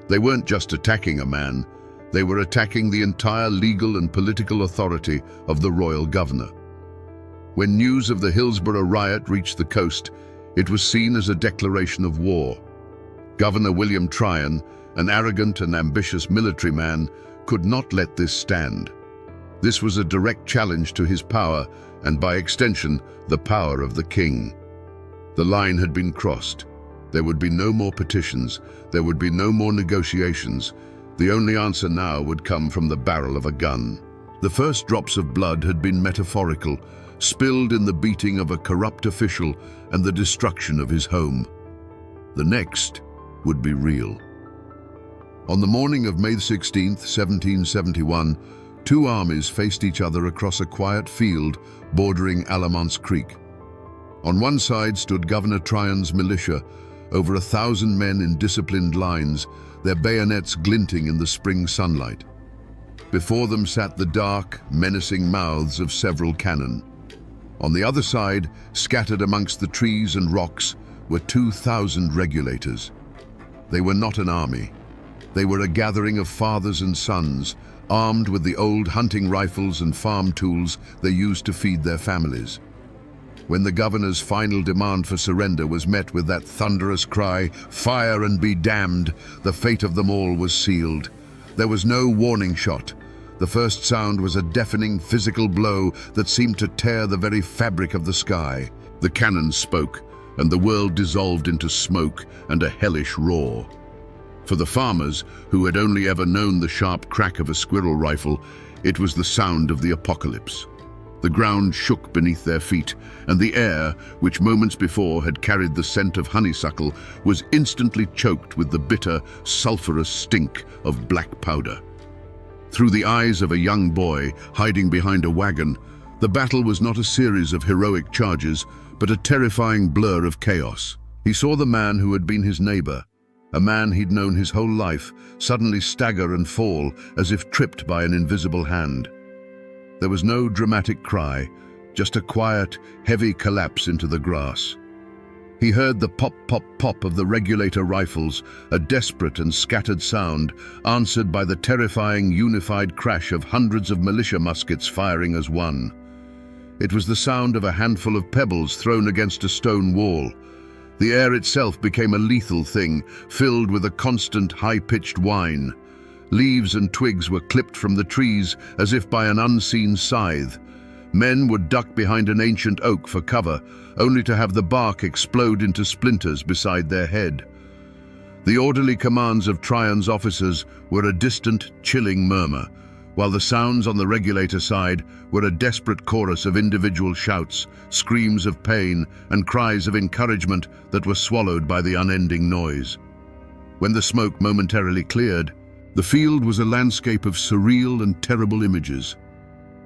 They weren't just attacking a man, they were attacking the entire legal and political authority of the royal governor. When news of the Hillsborough riot reached the coast, it was seen as a declaration of war. Governor William Tryon, an arrogant and ambitious military man, could not let this stand. This was a direct challenge to his power and, by extension, the power of the king. The line had been crossed. There would be no more petitions, there would be no more negotiations. The only answer now would come from the barrel of a gun. The first drops of blood had been metaphorical, spilled in the beating of a corrupt official and the destruction of his home. The next would be real. On the morning of May 16, 1771, two armies faced each other across a quiet field bordering Alamont's Creek. On one side stood Governor Tryon's militia, over 1,000 men in disciplined lines, their bayonets glinting in the spring sunlight. Before them sat the dark, menacing mouths of several cannon. On the other side, scattered amongst the trees and rocks, were 2,000 regulators. They were not an army. They were a gathering of fathers and sons, armed with the old hunting rifles and farm tools they used to feed their families. When the governor's final demand for surrender was met with that thunderous cry, "Fire and be damned," the fate of them all was sealed. There was no warning shot. The first sound was a deafening physical blow that seemed to tear the very fabric of the sky. The cannon spoke, and the world dissolved into smoke and a hellish roar. For the farmers, who had only ever known the sharp crack of a squirrel rifle, it was the sound of the apocalypse. The ground shook beneath their feet, and the air, which moments before had carried the scent of honeysuckle, was instantly choked with the bitter, sulphurous stink of black powder. Through the eyes of a young boy hiding behind a wagon, the battle was not a series of heroic charges, but a terrifying blur of chaos. He saw the man who had been his neighbor, a man he'd known his whole life, suddenly stagger and fall as if tripped by an invisible hand. There was no dramatic cry, just a quiet, heavy collapse into the grass. He heard the pop, pop, pop of the regulator rifles, a desperate and scattered sound, answered by the terrifying, unified crash of hundreds of militia muskets firing as one. It was the sound of a handful of pebbles thrown against a stone wall. The air itself became a lethal thing, filled with a constant, high-pitched whine. Leaves and twigs were clipped from the trees as if by an unseen scythe. Men would duck behind an ancient oak for cover, only to have the bark explode into splinters beside their head. The orderly commands of Tryon's officers were a distant, chilling murmur, while the sounds on the regulator side were a desperate chorus of individual shouts, screams of pain, and cries of encouragement that were swallowed by the unending noise. When the smoke momentarily cleared, the field was a landscape of surreal and terrible images.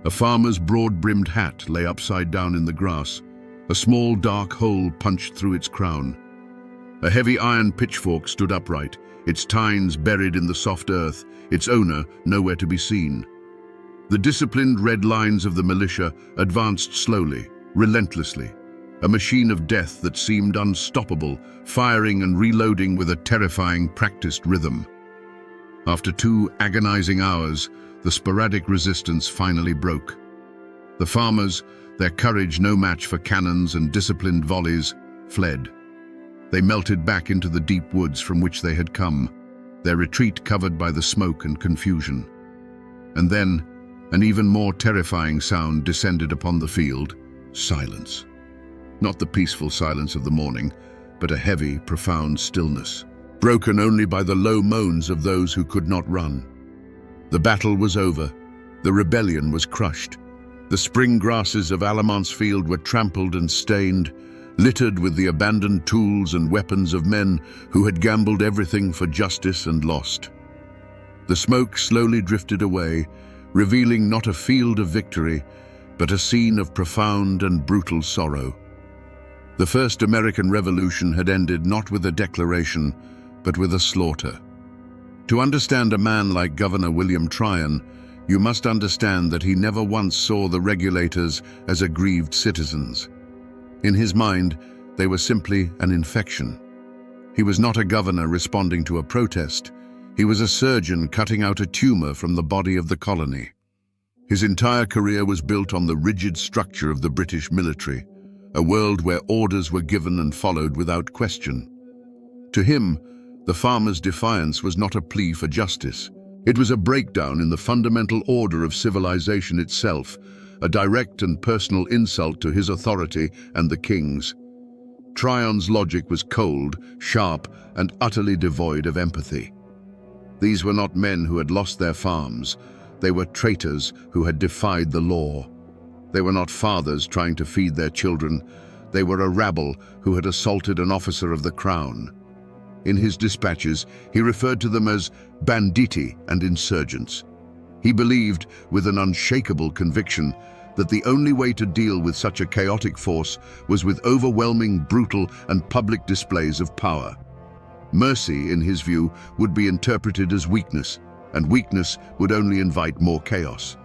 A farmer's broad-brimmed hat lay upside down in the grass, a small dark hole punched through its crown. A heavy iron pitchfork stood upright, its tines buried in the soft earth, its owner nowhere to be seen. The disciplined red lines of the militia advanced slowly, relentlessly, a machine of death that seemed unstoppable, firing and reloading with a terrifying, practiced rhythm. After 2 agonizing hours, the sporadic resistance finally broke. The farmers, their courage no match for cannons and disciplined volleys, fled. They melted back into the deep woods from which they had come, their retreat covered by the smoke and confusion. And then, an even more terrifying sound descended upon the field: silence. Not the peaceful silence of the morning, but a heavy, profound stillness, broken only by the low moans of those who could not run. The battle was over, The rebellion was crushed. The spring grasses of Alamont's field were trampled and stained, littered with the abandoned tools and weapons of men who had gambled everything for justice and lost. The smoke slowly drifted away, revealing not a field of victory, but a scene of profound and brutal sorrow. The first American Revolution had ended not with a declaration, but with a slaughter. To understand a man like Governor William Tryon, you must understand that he never once saw the regulators as aggrieved citizens. In his mind, they were simply an infection. He was not a governor responding to a protest. He was a surgeon cutting out a tumor from the body of the colony. His entire career was built on the rigid structure of the British military, a world where orders were given and followed without question. To him, the farmer's defiance was not a plea for justice. It was a breakdown in the fundamental order of civilization itself, a direct and personal insult to his authority and the king's. Tryon's logic was cold, sharp, and utterly devoid of empathy. These were not men who had lost their farms. They were traitors who had defied the law. They were not fathers trying to feed their children. They were a rabble who had assaulted an officer of the crown. In his dispatches, he referred to them as banditti and insurgents. He believed, with an unshakable conviction, that the only way to deal with such a chaotic force was with overwhelming, brutal, and public displays of power. Mercy, in his view, would be interpreted as weakness, and weakness would only invite more chaos.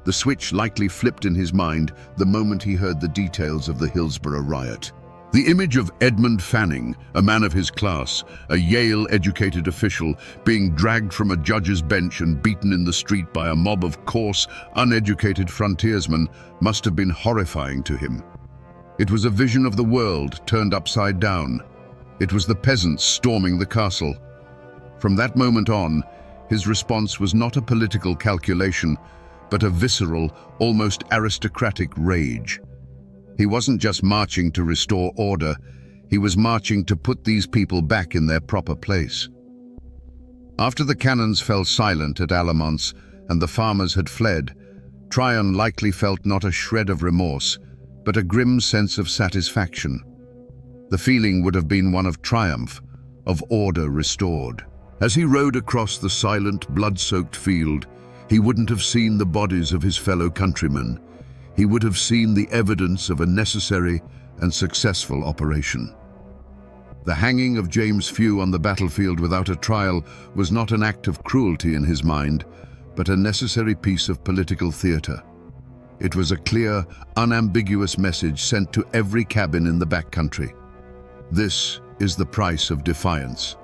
The switch likely flipped in his mind the moment he heard the details of the Hillsborough riot. The image of Edmund Fanning, a man of his class, a Yale-educated official, being dragged from a judge's bench and beaten in the street by a mob of coarse, uneducated frontiersmen must have been horrifying to him. It was a vision of the world turned upside down. It was the peasants storming the castle. From that moment on, his response was not a political calculation, but a visceral, almost aristocratic rage. He wasn't just marching to restore order, he was marching to put these people back in their proper place. After the cannons fell silent at Alamont's and the farmers had fled, Tryon likely felt not a shred of remorse, but a grim sense of satisfaction. The feeling would have been one of triumph, of order restored. As he rode across the silent, blood-soaked field, he wouldn't have seen the bodies of his fellow countrymen. He would have seen the evidence of a necessary and successful operation. The hanging of James Few on the battlefield without a trial was not an act of cruelty in his mind, but a necessary piece of political theatre. It was a clear, unambiguous message sent to every cabin in the backcountry. This is the price of defiance.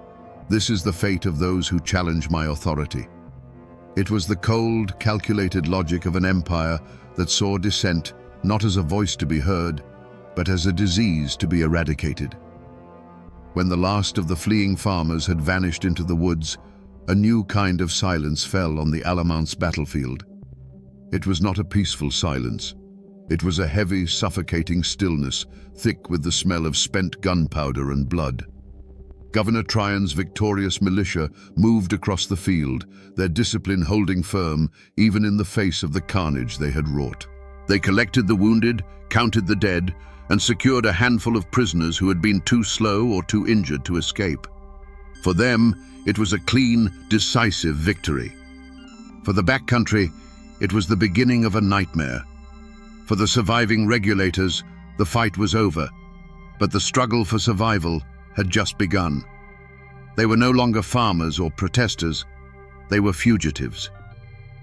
This is the fate of those who challenge my authority. It was the cold, calculated logic of an empire that saw dissent not as a voice to be heard, but as a disease to be eradicated. When the last of the fleeing farmers had vanished into the woods, a new kind of silence fell on the Alamont's battlefield. It was not a peaceful silence. It was a heavy, suffocating stillness, thick with the smell of spent gunpowder and blood. Governor Tryon's victorious militia moved across the field, their discipline holding firm even in the face of the carnage they had wrought. They collected the wounded, counted the dead, and secured a handful of prisoners who had been too slow or too injured to escape. For them, it was a clean, decisive victory. For the backcountry, it was the beginning of a nightmare. For the surviving regulators, the fight was over, but the struggle for survival had just begun. They were no longer farmers or protesters, they were fugitives.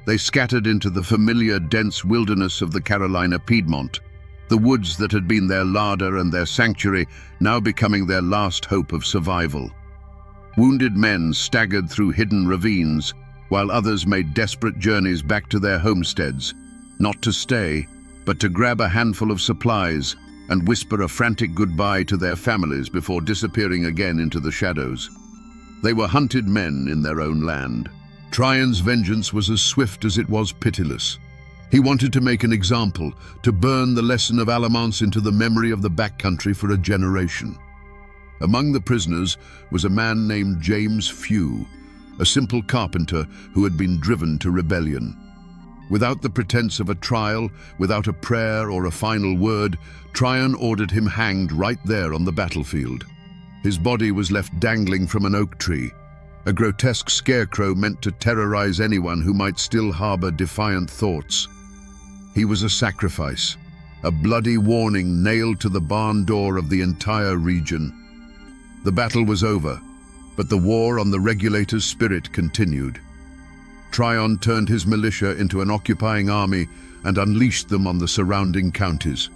They scattered into the familiar dense wilderness of the Carolina Piedmont, the woods that had been their larder and their sanctuary now becoming their last hope of survival. Wounded men staggered through hidden ravines, while others made desperate journeys back to their homesteads, not to stay, but to grab a handful of supplies and whisper a frantic goodbye to their families before disappearing again into the shadows. They were hunted men in their own land. Tryon's vengeance was as swift as it was pitiless. He wanted to make an example, to burn the lesson of Alamont's into the memory of the backcountry for a generation. Among the prisoners was a man named James Few, a simple carpenter who had been driven to rebellion. Without the pretense of a trial, without a prayer or a final word, Tryon ordered him hanged right there on the battlefield. His body was left dangling from an oak tree, a grotesque scarecrow meant to terrorize anyone who might still harbor defiant thoughts. He was a sacrifice, a bloody warning nailed to the barn door of the entire region. The battle was over, but the war on the regulator's spirit continued. Tryon turned his militia into an occupying army and unleashed them on the surrounding counties.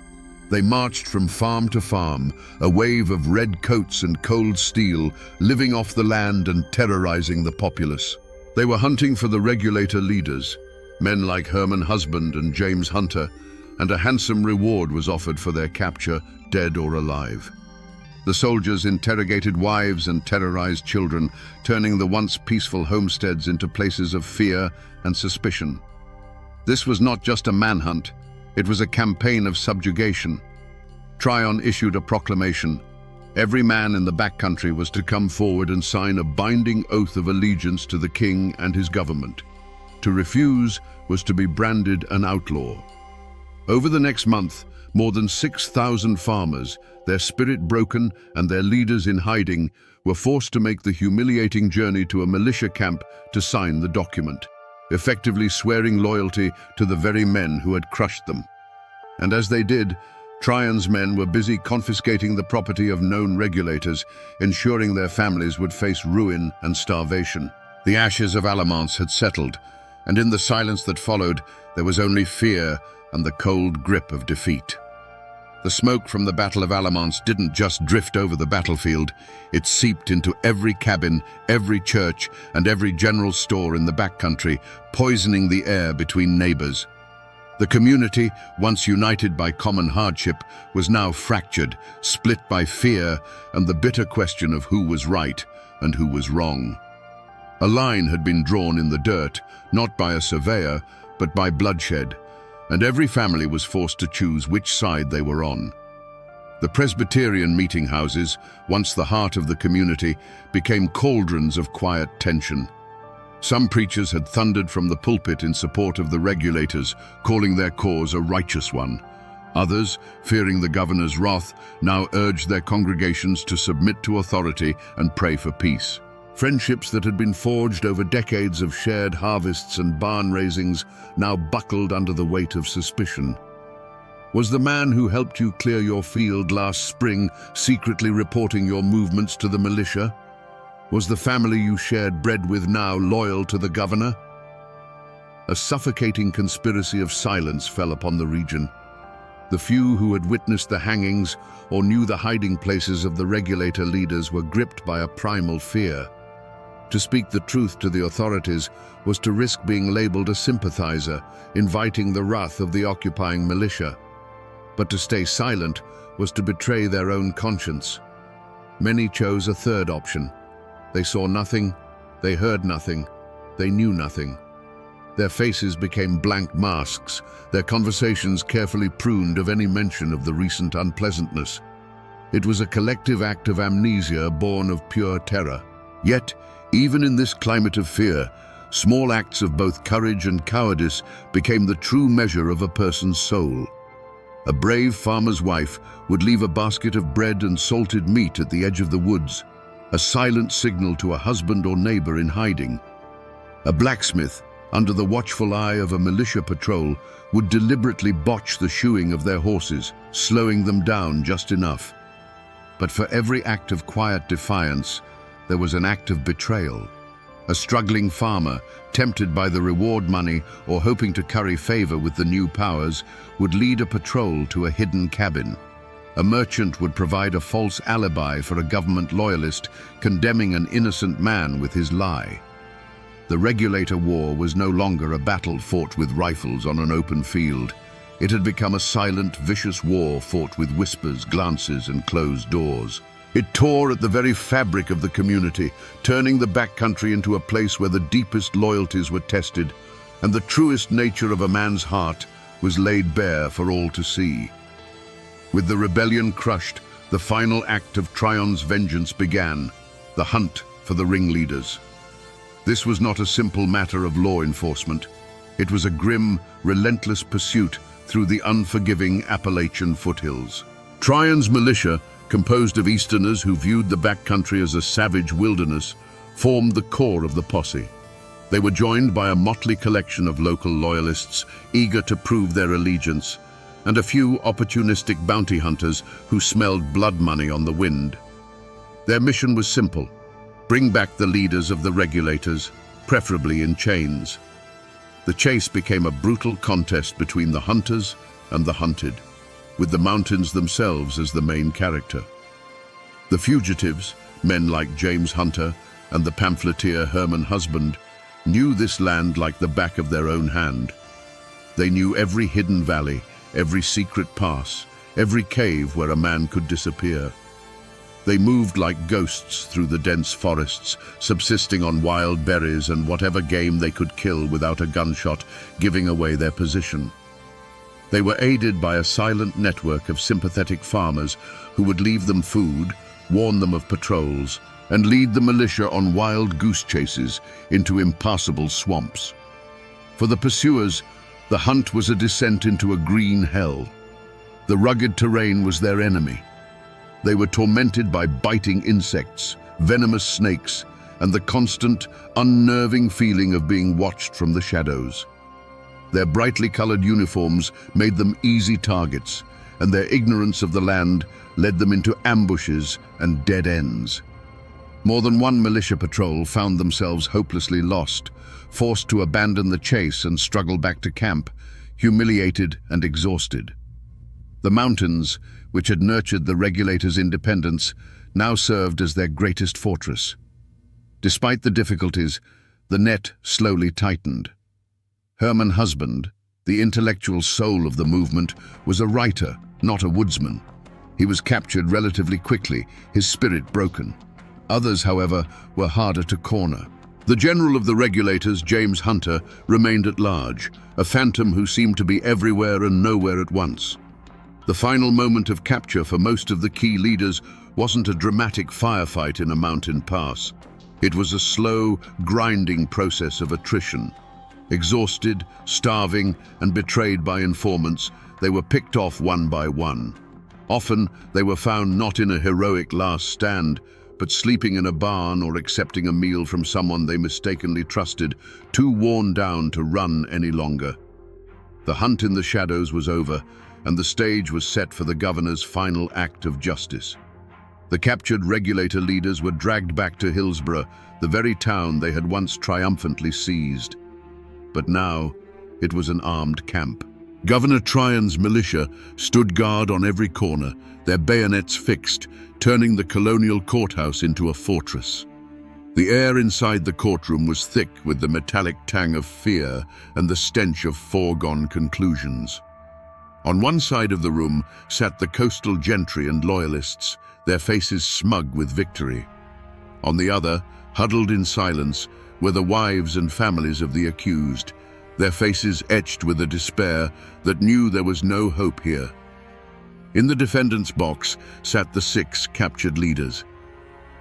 They marched from farm to farm, a wave of red coats and cold steel, living off the land and terrorizing the populace. They were hunting for the regulator leaders, men like Herman Husband and James Hunter, and a handsome reward was offered for their capture, dead or alive. The soldiers interrogated wives and terrorized children, turning the once peaceful homesteads into places of fear and suspicion. This was not just a manhunt, it was a campaign of subjugation. Tryon issued a proclamation. Every man in the backcountry was to come forward and sign a binding oath of allegiance to the king and his government. To refuse was to be branded an outlaw. Over the next month, more than 6,000 farmers, their spirit broken and their leaders in hiding, were forced to make the humiliating journey to a militia camp to sign the document, effectively swearing loyalty to the very men who had crushed them. And as they did, Tryon's men were busy confiscating the property of known regulators, ensuring their families would face ruin and starvation. The ashes of Alamance had settled, and in the silence that followed, there was only fear and the cold grip of defeat. The smoke from the Battle of Alamance didn't just drift over the battlefield, it seeped into every cabin, every church, and every general store in the backcountry, poisoning the air between neighbors. The community, once united by common hardship, was now fractured, split by fear and the bitter question of who was right and who was wrong. A line had been drawn in the dirt, not by a surveyor, but by bloodshed, and every family was forced to choose which side they were on. The Presbyterian meeting houses, once the heart of the community, became cauldrons of quiet tension. Some preachers had thundered from the pulpit in support of the regulators, calling their cause a righteous one. Others, fearing the governor's wrath, now urged their congregations to submit to authority and pray for peace. Friendships that had been forged over decades of shared harvests and barn raisings now buckled under the weight of suspicion. Was the man who helped you clear your field last spring secretly reporting your movements to the militia? Was the family you shared bread with now loyal to the governor? A suffocating conspiracy of silence fell upon the region. The few who had witnessed the hangings or knew the hiding places of the regulator leaders were gripped by a primal fear. To speak the truth to the authorities was to risk being labeled a sympathizer, inviting the wrath of the occupying militia. But to stay silent was to betray their own conscience. Many chose a third option. They saw nothing, they heard nothing, they knew nothing. Their faces became blank masks, their conversations carefully pruned of any mention of the recent unpleasantness. It was a collective act of amnesia born of pure terror. Yet, even in this climate of fear, small acts of both courage and cowardice became the true measure of a person's soul. A brave farmer's wife would leave a basket of bread and salted meat at the edge of the woods, a silent signal to a husband or neighbor in hiding. A blacksmith, under the watchful eye of a militia patrol, would deliberately botch the shoeing of their horses, slowing them down just enough. But for every act of quiet defiance, there was an act of betrayal. A struggling farmer, tempted by the reward money or hoping to curry favor with the new powers, would lead a patrol to a hidden cabin. A merchant would provide a false alibi for a government loyalist, condemning an innocent man with his lie. The regulator war was no longer a battle fought with rifles on an open field. It had become a silent, vicious war fought with whispers, glances, and closed doors. It tore at the very fabric of the community, turning the backcountry into a place where the deepest loyalties were tested, and the truest nature of a man's heart was laid bare for all to see. With the rebellion crushed, the final act of Tryon's vengeance began, the hunt for the ringleaders. This was not a simple matter of law enforcement. It was a grim, relentless pursuit through the unforgiving Appalachian foothills. Tryon's militia, composed of Easterners who viewed the backcountry as a savage wilderness, formed the core of the posse. They were joined by a motley collection of local loyalists eager to prove their allegiance, and a few opportunistic bounty hunters who smelled blood money on the wind. Their mission was simple: bring back the leaders of the regulators, preferably in chains. The chase became a brutal contest between the hunters and the hunted, with the mountains themselves as the main character. The fugitives, men like James Hunter and the pamphleteer Herman Husband, knew this land like the back of their own hand. They knew every hidden valley, every secret pass, every cave where a man could disappear. They moved like ghosts through the dense forests, subsisting on wild berries and whatever game they could kill without a gunshot giving away their position. They were aided by a silent network of sympathetic farmers who would leave them food, warn them of patrols, and lead the militia on wild goose chases into impassable swamps. For the pursuers, the hunt was a descent into a green hell. The rugged terrain was their enemy. They were tormented by biting insects, venomous snakes, and the constant, unnerving feeling of being watched from the shadows. Their brightly colored uniforms made them easy targets, and their ignorance of the land led them into ambushes and dead ends. More than one militia patrol found themselves hopelessly lost, forced to abandon the chase and struggle back to camp, humiliated and exhausted. The mountains, which had nurtured the regulators' independence, now served as their greatest fortress. Despite the difficulties, the net slowly tightened. Herman Husband, the intellectual soul of the movement, was a writer, not a woodsman. He was captured relatively quickly, his spirit broken. Others, however, were harder to corner. The general of the regulators, James Hunter, remained at large, a phantom who seemed to be everywhere and nowhere at once. The final moment of capture for most of the key leaders wasn't a dramatic firefight in a mountain pass. It was a slow, grinding process of attrition. Exhausted, starving, and betrayed by informants, they were picked off one by one. Often, they were found not in a heroic last stand, but sleeping in a barn or accepting a meal from someone they mistakenly trusted, too worn down to run any longer. The hunt in the shadows was over, and the stage was set for the governor's final act of justice. The captured regulator leaders were dragged back to Hillsborough, the very town they had once triumphantly seized. But now, it was an armed camp. Governor Tryon's militia stood guard on every corner, their bayonets fixed, turning the colonial courthouse into a fortress. The air inside the courtroom was thick with the metallic tang of fear and the stench of foregone conclusions. On one side of the room sat the coastal gentry and loyalists, their faces smug with victory. On the other, huddled in silence, were the wives and families of the accused, their faces etched with a despair that knew there was no hope here. In the defendant's box sat the 6 captured leaders.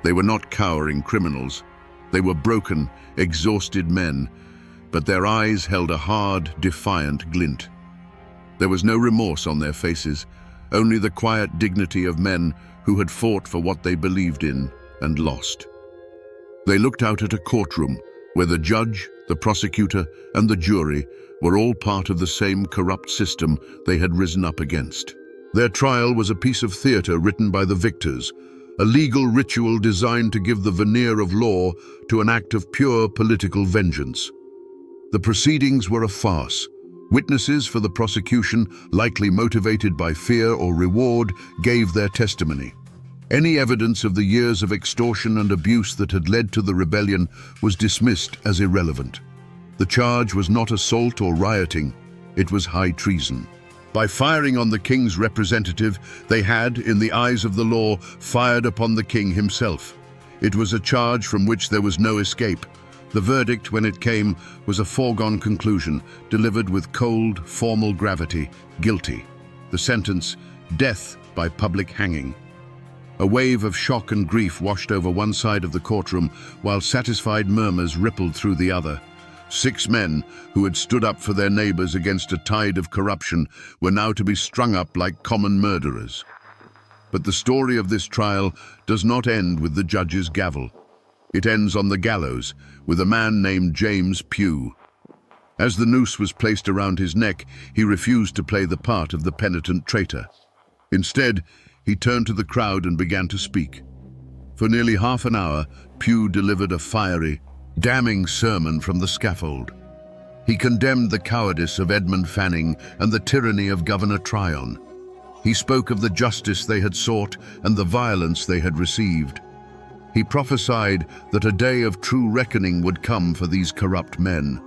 They were not cowering criminals. They were broken, exhausted men, but their eyes held a hard, defiant glint. There was no remorse on their faces, only the quiet dignity of men who had fought for what they believed in and lost. They looked out at a courtroom where the judge, the prosecutor, and the jury were all part of the same corrupt system they had risen up against. Their trial was a piece of theater written by the victors, a legal ritual designed to give the veneer of law to an act of pure political vengeance. The proceedings were a farce. Witnesses for the prosecution, likely motivated by fear or reward, gave their testimony. Any evidence of the years of extortion and abuse that had led to the rebellion was dismissed as irrelevant. The charge was not assault or rioting, it was high treason. By firing on the king's representative, they had, in the eyes of the law, fired upon the king himself. It was a charge from which there was no escape. The verdict, when it came, was a foregone conclusion, delivered with cold, formal gravity: guilty. The sentence: death by public hanging. A wave of shock and grief washed over one side of the courtroom, while satisfied murmurs rippled through the other. 6 men who had stood up for their neighbors against a tide of corruption were now to be strung up like common murderers. But the story of this trial does not end with the judge's gavel. It ends on the gallows with a man named James Pugh. As the noose was placed around his neck, he refused to play the part of the penitent traitor. Instead, he turned to the crowd and began to speak. For nearly half an hour, Pugh delivered a fiery, damning sermon from the scaffold. He condemned the cowardice of Edmund Fanning and the tyranny of Governor Tryon. He spoke of the justice they had sought and the violence they had received. He prophesied that a day of true reckoning would come for these corrupt men.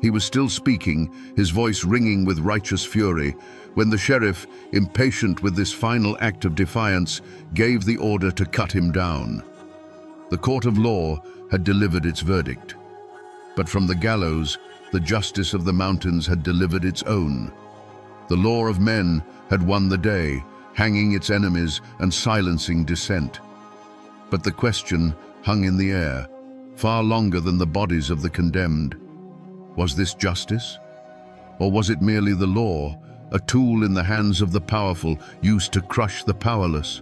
He was still speaking, his voice ringing with righteous fury, when the sheriff, impatient with this final act of defiance, gave the order to cut him down. The court of law had delivered its verdict. But from the gallows, the justice of the mountains had delivered its own. The law of men had won the day, hanging its enemies and silencing dissent. But the question hung in the air, far longer than the bodies of the condemned. Was this justice? Or was it merely the law, a tool in the hands of the powerful, used to crush the powerless?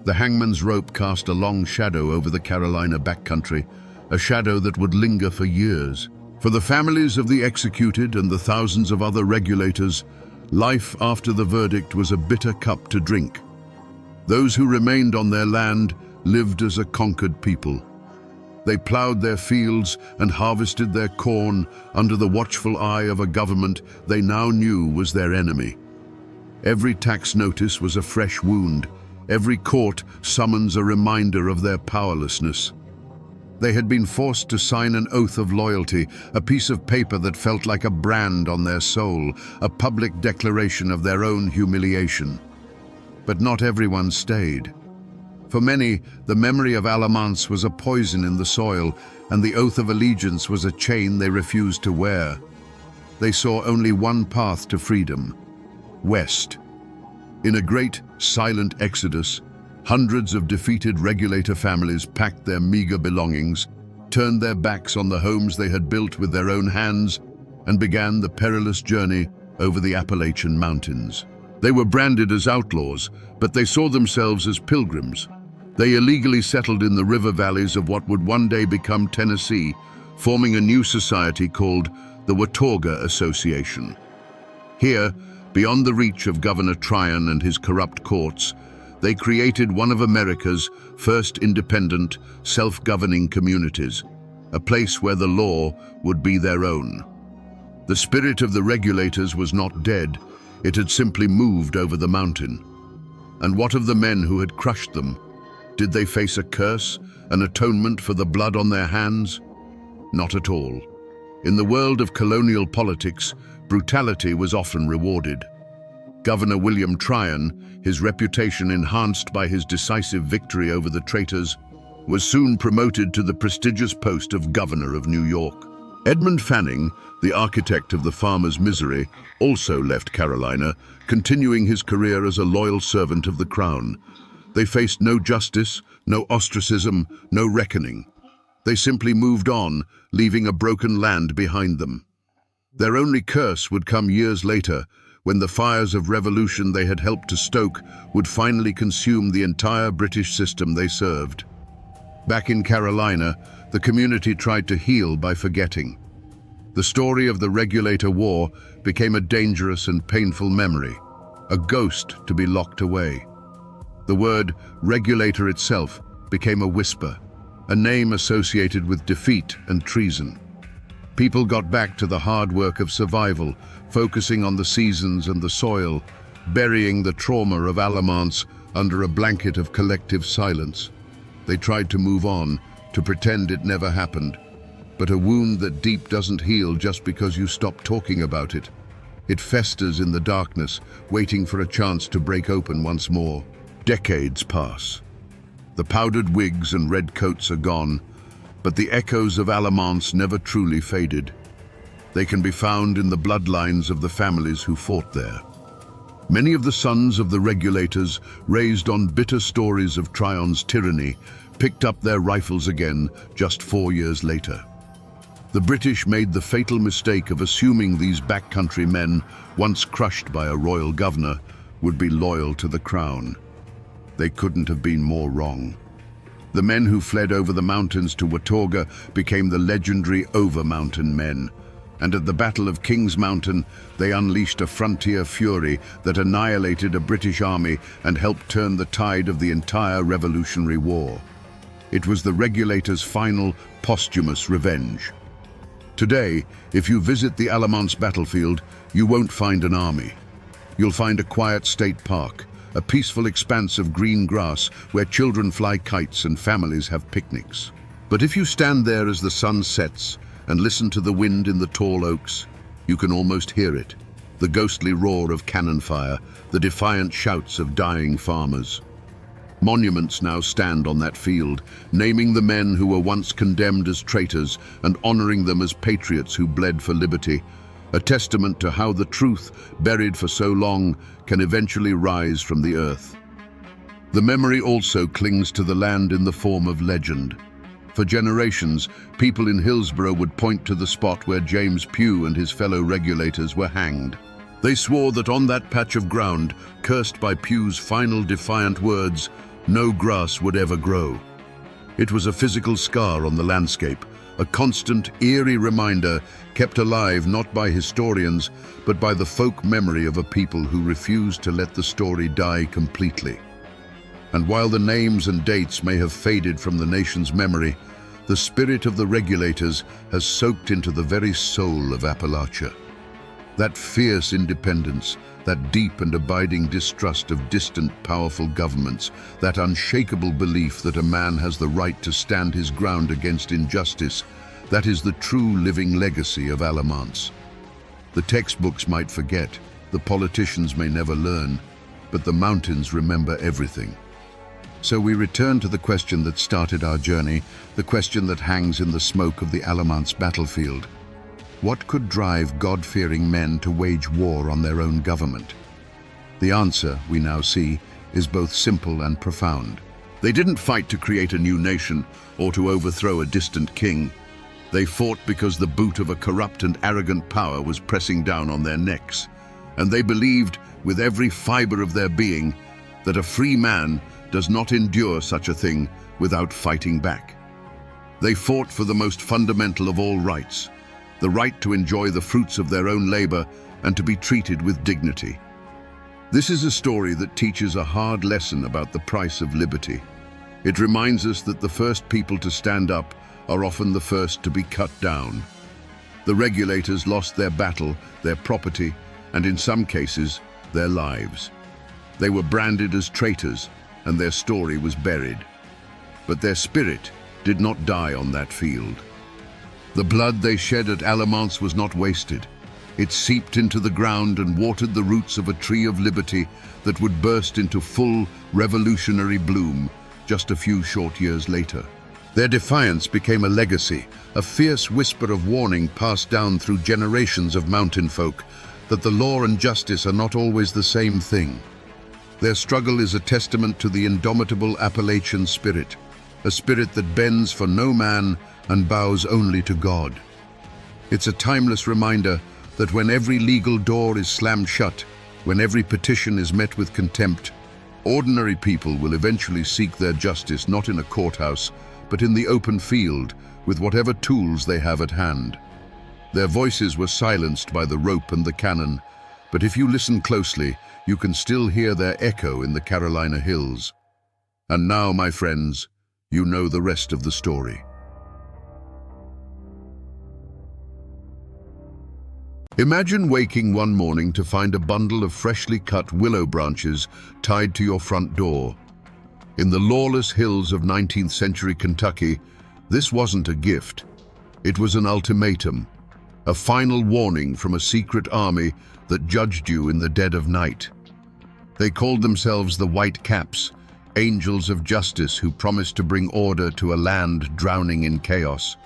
The hangman's rope cast a long shadow over the Carolina backcountry, a shadow that would linger for years. For the families of the executed and the thousands of other regulators, life after the verdict was a bitter cup to drink. Those who remained on their land lived as a conquered people. They plowed their fields and harvested their corn under the watchful eye of a government they now knew was their enemy. Every tax notice was a fresh wound. Every court summons a reminder of their powerlessness. They had been forced to sign an oath of loyalty, a piece of paper that felt like a brand on their soul, a public declaration of their own humiliation. But not everyone stayed. For many, the memory of Alamance was a poison in the soil, and the oath of allegiance was a chain they refused to wear. They saw only one path to freedom: west. In a great, silent exodus, hundreds of defeated regulator families packed their meager belongings, turned their backs on the homes they had built with their own hands, and began the perilous journey over the Appalachian mountains. They were branded as outlaws, but they saw themselves as pilgrims. They illegally settled in the river valleys of what would one day become Tennessee, forming a new society called the Watauga Association. Here, beyond the reach of Governor Tryon and his corrupt courts, they created one of America's first independent, self-governing communities, a place where the law would be their own. The spirit of the regulators was not dead, it had simply moved over the mountain. And what of the men who had crushed them? Did they face a curse, an atonement for the blood on their hands? Not at all. In the world of colonial politics, brutality was often rewarded. Governor William Tryon, his reputation enhanced by his decisive victory over the traitors, was soon promoted to the prestigious post of Governor of New York. Edmund Fanning, the architect of the farmer's misery, also left Carolina, continuing his career as a loyal servant of the crown. They faced no justice, no ostracism, no reckoning. They simply moved on, leaving a broken land behind them. Their only curse would come years later, when the fires of revolution they had helped to stoke would finally consume the entire British system they served. Back in Carolina, the community tried to heal by forgetting. The story of the Regulator War became a dangerous and painful memory, a ghost to be locked away. The word regulator itself became a whisper, a name associated with defeat and treason. People got back to the hard work of survival, focusing on the seasons and the soil, burying the trauma of Alamance under a blanket of collective silence. They tried to move on, to pretend it never happened. But a wound that deep doesn't heal just because you stop talking about it. It festers in the darkness, waiting for a chance to break open once more. Decades pass. The powdered wigs and red coats are gone, but the echoes of Alamance never truly faded. They can be found in the bloodlines of the families who fought there. Many of the sons of the regulators, raised on bitter stories of Tryon's tyranny, picked up their rifles again just 4 years later. The British made the fatal mistake of assuming these backcountry men, once crushed by a royal governor, would be loyal to the crown. They couldn't have been more wrong. The men who fled over the mountains to Watauga became the legendary Over-Mountain Men, and at the Battle of Kings Mountain, they unleashed a frontier fury that annihilated a British army and helped turn the tide of the entire Revolutionary War. It was the Regulators' final, posthumous revenge. Today, if you visit the Alamance battlefield, you won't find an army. You'll find a quiet state park, a peaceful expanse of green grass where children fly kites and families have picnics. But if you stand there as the sun sets and listen to the wind in the tall oaks, you can almost hear it, the ghostly roar of cannon fire, the defiant shouts of dying farmers. Monuments now stand on that field, naming the men who were once condemned as traitors and honoring them as patriots who bled for liberty, a testament to how the truth, buried for so long, can eventually rise from the earth. The memory also clings to the land in the form of legend. For generations, people in Hillsborough would point to the spot where James Pugh and his fellow Regulators were hanged. They swore that on that patch of ground, cursed by Pugh's final defiant words, no grass would ever grow. It was a physical scar on the landscape, a constant, eerie reminder kept alive not by historians, but by the folk memory of a people who refused to let the story die completely. And while the names and dates may have faded from the nation's memory, the spirit of the Regulators has soaked into the very soul of Appalachia. That fierce independence, that deep and abiding distrust of distant, powerful governments, that unshakable belief that a man has the right to stand his ground against injustice, that is the true living legacy of Alamance. The textbooks might forget, the politicians may never learn, but the mountains remember everything. So we return to the question that started our journey, the question that hangs in the smoke of the Alamance battlefield. What could drive God-fearing men to wage war on their own government? The answer, we now see, is both simple and profound. They didn't fight to create a new nation or to overthrow a distant king. They fought because the boot of a corrupt and arrogant power was pressing down on their necks. And they believed, with every fiber of their being, that a free man does not endure such a thing without fighting back. They fought for the most fundamental of all rights, the right to enjoy the fruits of their own labor and to be treated with dignity. This is a story that teaches a hard lesson about the price of liberty. It reminds us that the first people to stand up are often the first to be cut down. The Regulators lost their battle, their property, and in some cases, their lives. They were branded as traitors, and their story was buried. But their spirit did not die on that field. The blood they shed at Alamance was not wasted. It seeped into the ground and watered the roots of a tree of liberty that would burst into full revolutionary bloom just a few short years later. Their defiance became a legacy, a fierce whisper of warning passed down through generations of mountain folk that the law and justice are not always the same thing. Their struggle is a testament to the indomitable Appalachian spirit, a spirit that bends for no man and bows only to God. It's a timeless reminder that when every legal door is slammed shut, when every petition is met with contempt, ordinary people will eventually seek their justice not in a courthouse, but in the open field with whatever tools they have at hand. Their voices were silenced by the rope and the cannon, but if you listen closely, you can still hear their echo in the Carolina hills. And now, my friends, you know the rest of the story. Imagine waking one morning to find a bundle of freshly cut willow branches tied to your front door. In the lawless hills of 19th century Kentucky, this wasn't a gift. It was an ultimatum, a final warning from a secret army that judged you in the dead of night. They called themselves the White Caps, angels of justice who promised to bring order to a land drowning in chaos.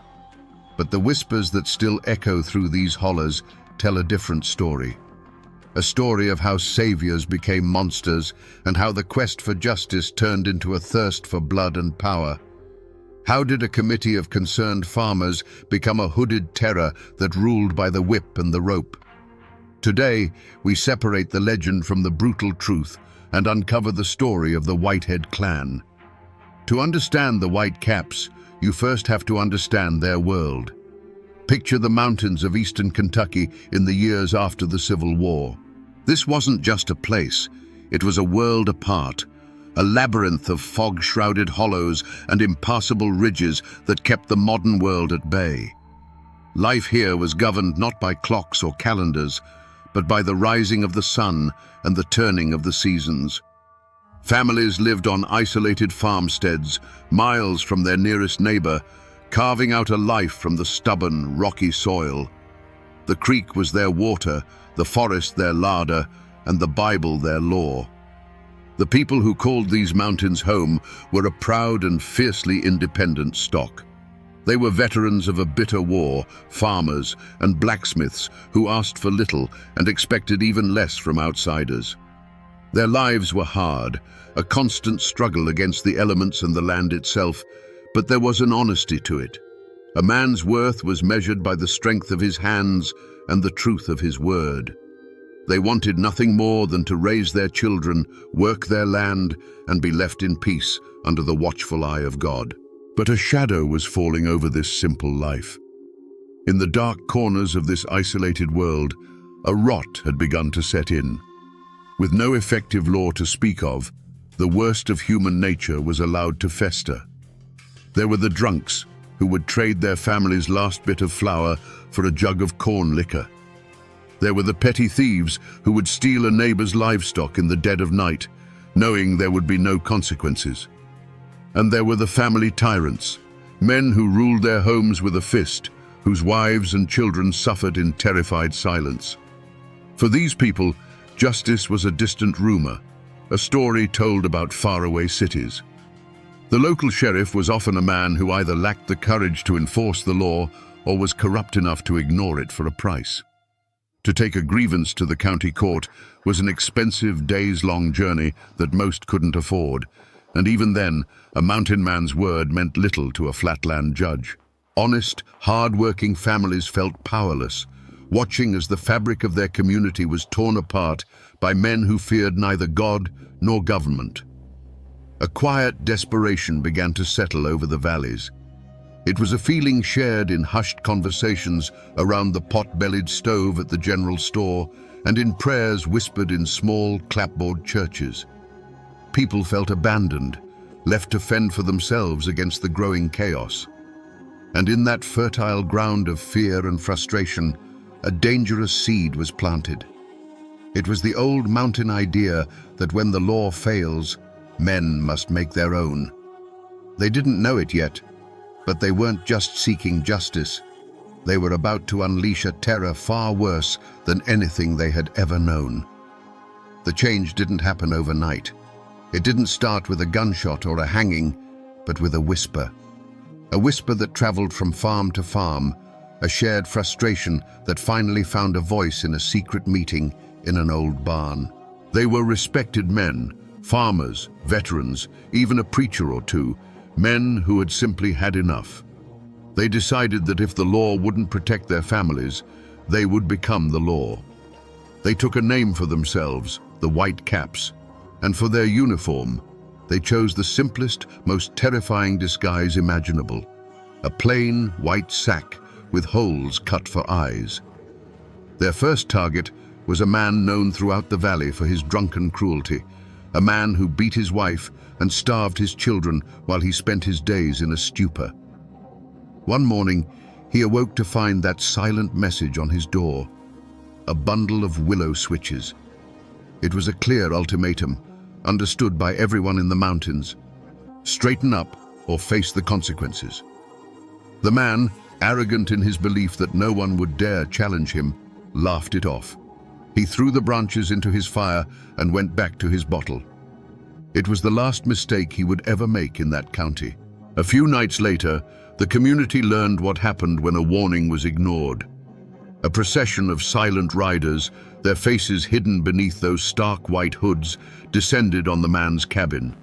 But the whispers that still echo through these hollers tell a different story. A story of how saviors became monsters and how the quest for justice turned into a thirst for blood and power. How did a committee of concerned farmers become a hooded terror that ruled by the whip and the rope? Today, we separate the legend from the brutal truth and uncover the story of the Whitehead clan. To understand the White Caps, you first have to understand their world. Picture the mountains of eastern Kentucky in the years after the Civil War. This wasn't just a place, it was a world apart, a labyrinth of fog-shrouded hollows and impassable ridges that kept the modern world at bay. Life here was governed not by clocks or calendars, but by the rising of the sun and the turning of the seasons. Families lived on isolated farmsteads, miles from their nearest neighbor, carving out a life from the stubborn, rocky soil. The creek was their water, the forest their larder, and the Bible their law. The people who called these mountains home were a proud and fiercely independent stock. They were veterans of a bitter war, farmers and blacksmiths who asked for little and expected even less from outsiders. Their lives were hard, a constant struggle against the elements and the land itself, but there was an honesty to it. A man's worth was measured by the strength of his hands and the truth of his word. They wanted nothing more than to raise their children, work their land, and be left in peace under the watchful eye of God. But a shadow was falling over this simple life. In the dark corners of this isolated world, a rot had begun to set in. With no effective law to speak of, the worst of human nature was allowed to fester. There were the drunks, who would trade their family's last bit of flour for a jug of corn liquor. There were the petty thieves who would steal a neighbor's livestock in the dead of night, knowing there would be no consequences. And there were the family tyrants, men who ruled their homes with a fist, whose wives and children suffered in terrified silence. For these people, justice was a distant rumor, a story told about faraway cities. The local sheriff was often a man who either lacked the courage to enforce the law or was corrupt enough to ignore it for a price. To take a grievance to the county court was an expensive days-long journey that most couldn't afford, and even then, a mountain man's word meant little to a flatland judge. Honest, hard-working families felt powerless, watching as the fabric of their community was torn apart by men who feared neither God nor government. A quiet desperation began to settle over the valleys. It was a feeling shared in hushed conversations around the pot-bellied stove at the general store and in prayers whispered in small clapboard churches. People felt abandoned, left to fend for themselves against the growing chaos. And in that fertile ground of fear and frustration, a dangerous seed was planted. It was the old mountain idea that when the law fails, men must make their own. They didn't know it yet, but they weren't just seeking justice. They were about to unleash a terror far worse than anything they had ever known. The change didn't happen overnight. It didn't start with a gunshot or a hanging, but with a whisper. A whisper that traveled from farm to farm, a shared frustration that finally found a voice in a secret meeting in an old barn. They were respected men, farmers, veterans, even a preacher or two, men who had simply had enough. They decided that if the law wouldn't protect their families, they would become the law. They took a name for themselves, the White Caps, and for their uniform, they chose the simplest, most terrifying disguise imaginable, a plain white sack with holes cut for eyes. Their first target was a man known throughout the valley for his drunken cruelty, a man who beat his wife and starved his children while he spent his days in a stupor. One morning, he awoke to find that silent message on his door, a bundle of willow switches. It was a clear ultimatum, understood by everyone in the mountains. Straighten up or face the consequences. The man, arrogant in his belief that no one would dare challenge him, laughed it off. He threw the branches into his fire and went back to his bottle. It was the last mistake he would ever make in that county. A few nights later, the community learned what happened when a warning was ignored. A procession of silent riders, their faces hidden beneath those stark white hoods, descended on the man's cabin.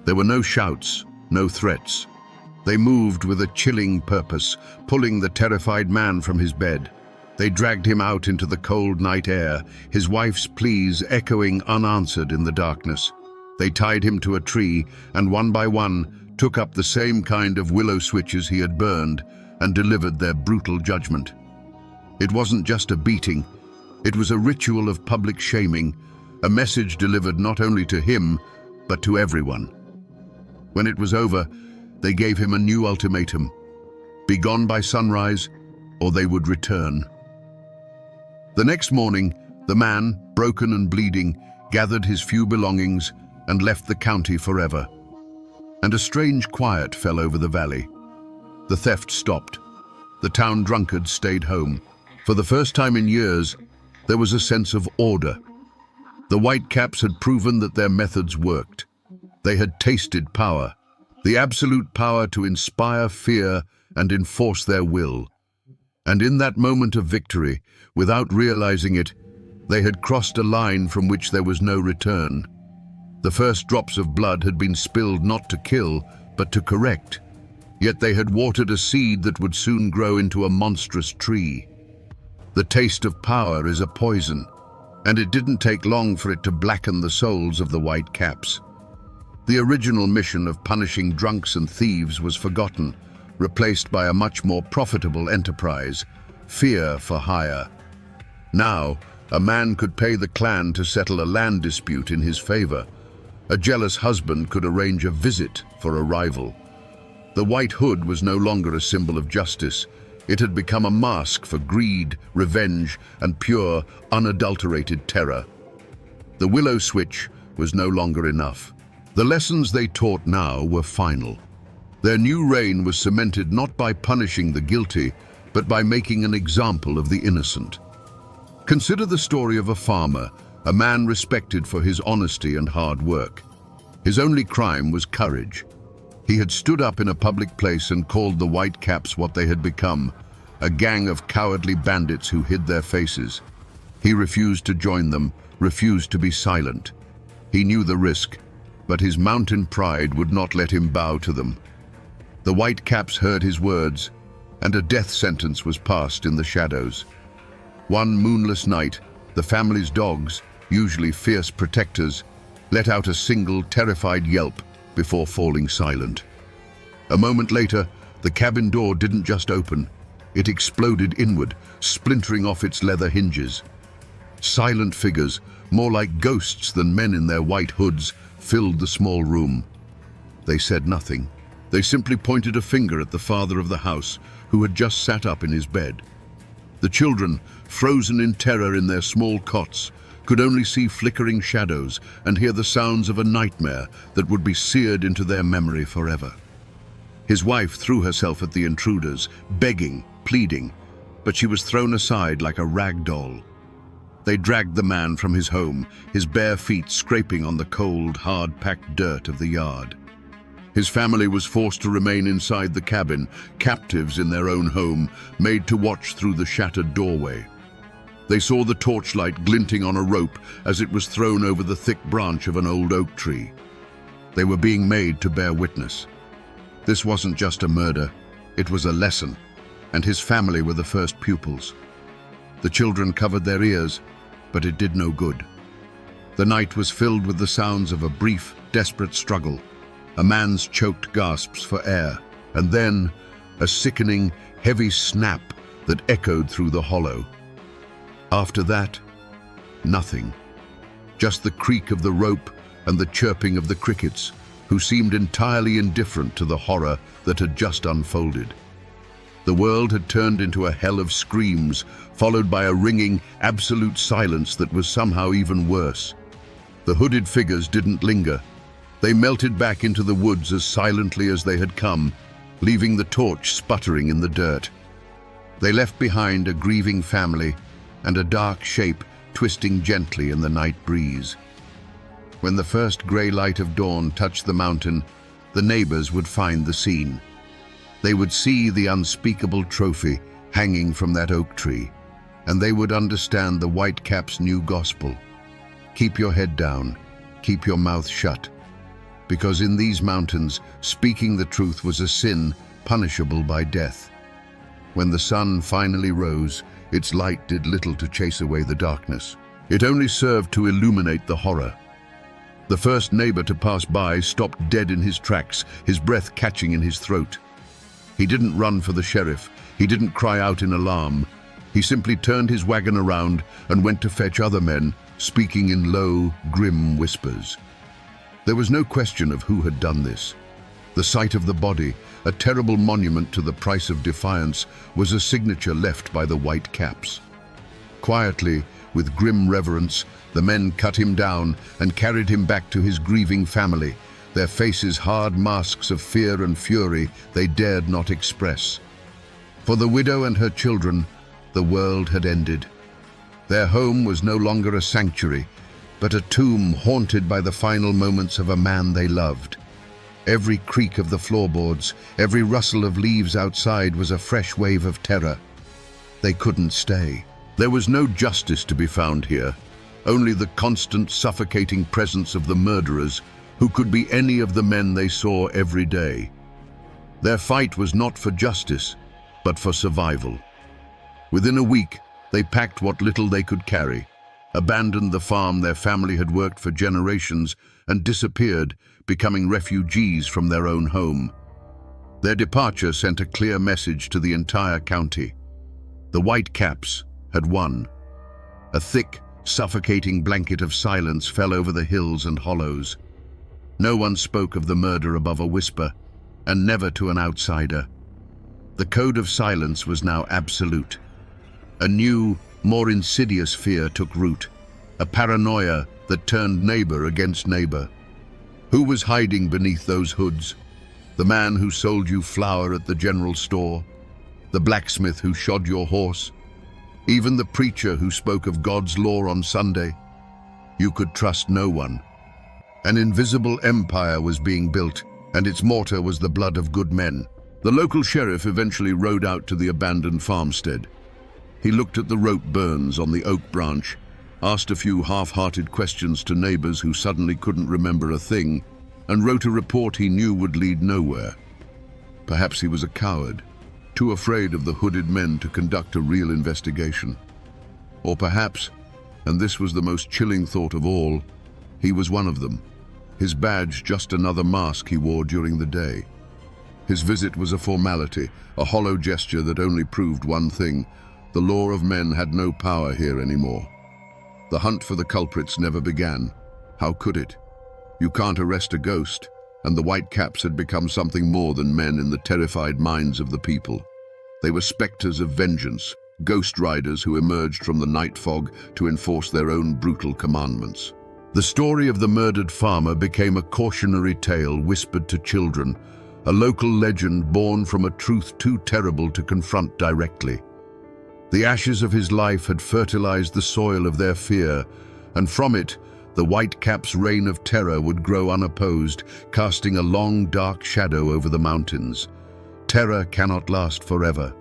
There were no shouts, no threats, They moved with a chilling purpose, pulling the terrified man from his bed. They dragged him out into the cold night air, his wife's pleas echoing unanswered in the darkness. They tied him to a tree and one by one took up the same kind of willow switches he had burned and delivered their brutal judgment. It wasn't just a beating, it was a ritual of public shaming, a message delivered not only to him, but to everyone. When it was over, they gave him a new ultimatum: be gone by sunrise, or they would return. The next morning, the man, broken and bleeding, gathered his few belongings and left the county forever. And a strange quiet fell over the valley. The theft stopped. The town drunkards stayed home. For the first time in years, there was a sense of order. The Whitecaps had proven that their methods worked. They had tasted power, the absolute power to inspire fear and enforce their will. And in that moment of victory, without realizing it, they had crossed a line from which there was no return. The first drops of blood had been spilled not to kill, but to correct. Yet they had watered a seed that would soon grow into a monstrous tree. The taste of power is a poison, and it didn't take long for it to blacken the souls of the Whitecaps. The original mission of punishing drunks and thieves was forgotten, replaced by a much more profitable enterprise: fear for hire. Now, a man could pay the clan to settle a land dispute in his favor. A jealous husband could arrange a visit for a rival. The white hood was no longer a symbol of justice. It had become a mask for greed, revenge, and pure, unadulterated terror. The willow switch was no longer enough. The lessons they taught now were final. Their new reign was cemented not by punishing the guilty, but by making an example of the innocent. Consider the story of a farmer, a man respected for his honesty and hard work. His only crime was courage. He had stood up in a public place and called the Whitecaps what they had become: a gang of cowardly bandits who hid their faces. He refused to join them, refused to be silent. He knew the risk, but his mountain pride would not let him bow to them. The Whitecaps heard his words, and a death sentence was passed in the shadows. One moonless night, the family's dogs, usually fierce protectors, let out a single terrified yelp before falling silent. A moment later, the cabin door didn't just open. It exploded inward, splintering off its leather hinges. Silent figures, more like ghosts than men in their white hoods, filled the small room. They said nothing. They simply pointed a finger at the father of the house, who had just sat up in his bed. The children, frozen in terror in their small cots, could only see flickering shadows and hear the sounds of a nightmare that would be seared into their memory forever. His wife threw herself at the intruders, begging, pleading, but she was thrown aside like a rag doll. They dragged the man from his home, his bare feet scraping on the cold, hard-packed dirt of the yard. His family was forced to remain inside the cabin, captives in their own home, made to watch through the shattered doorway. They saw the torchlight glinting on a rope as it was thrown over the thick branch of an old oak tree. They were being made to bear witness. This wasn't just a murder, it was a lesson, and his family were the first pupils. The children covered their ears, but it did no good. The night was filled with the sounds of a brief, desperate struggle, a man's choked gasps for air, and then a sickening, heavy snap that echoed through the hollow. After that, nothing. Just the creak of the rope and the chirping of the crickets, who seemed entirely indifferent to the horror that had just unfolded. The world had turned into a hell of screams, followed by a ringing, absolute silence that was somehow even worse. The hooded figures didn't linger. They melted back into the woods as silently as they had come, leaving the torch sputtering in the dirt. They left behind a grieving family and a dark shape twisting gently in the night breeze. When the first grey light of dawn touched the mountain, the neighbors would find the scene. They would see the unspeakable trophy hanging from that oak tree, and they would understand the Whitecaps' new gospel. Keep your head down, keep your mouth shut. because in these mountains, speaking the truth was a sin punishable by death. When the sun finally rose, its light did little to chase away the darkness. It only served to illuminate the horror. The first neighbor to pass by stopped dead in his tracks, his breath catching in his throat. He didn't run for the sheriff. He didn't cry out in alarm. He simply turned his wagon around and went to fetch other men, speaking in low, grim whispers. There was no question of who had done this. The sight of the body, a terrible monument to the price of defiance, was a signature left by the white caps. Quietly, with grim reverence, the men cut him down and carried him back to his grieving family, their faces hard masks of fear and fury they dared not express. For the widow and her children, the world had ended. Their home was no longer a sanctuary, but a tomb haunted by the final moments of a man they loved. Every creak of the floorboards, every rustle of leaves outside was a fresh wave of terror. They couldn't stay. There was no justice to be found here, only the constant, suffocating presence of the murderers, who could be any of the men they saw every day. Their fight was not for justice, but for survival. Within a week, they packed what little they could carry, abandoned the farm their family had worked for generations, and disappeared, becoming refugees from their own home. Their departure sent a clear message to the entire county. The white caps had won. A thick, suffocating blanket of silence fell over the hills and hollows. No one spoke of the murder above a whisper, and never to an outsider. The code of silence was now absolute. A new, more insidious fear took root, a paranoia that turned neighbor against neighbor. Who was hiding beneath those hoods? The man who sold you flour at the general store? The blacksmith who shod your horse? Even the preacher who spoke of God's law on Sunday? You could trust no one. An invisible empire was being built, and its mortar was the blood of good men. The local sheriff eventually rode out to the abandoned farmstead. He looked at the rope burns on the oak branch, asked a few half-hearted questions to neighbors who suddenly couldn't remember a thing, and wrote a report he knew would lead nowhere. Perhaps he was a coward, too afraid of the hooded men to conduct a real investigation. Or perhaps, and this was the most chilling thought of all, he was one of them, his badge just another mask he wore during the day. His visit was a formality, a hollow gesture that only proved one thing: the law of men had no power here anymore. The hunt for the culprits never began. How could it? You can't arrest a ghost, and the white caps had become something more than men in the terrified minds of the people. They were specters of vengeance, ghost riders who emerged from the night fog to enforce their own brutal commandments. The story of the murdered farmer became a cautionary tale whispered to children, a local legend born from a truth too terrible to confront directly. The ashes of his life had fertilized the soil of their fear, and from it, the white caps' reign of terror would grow unopposed, casting a long, dark shadow over the mountains. Terror cannot last forever.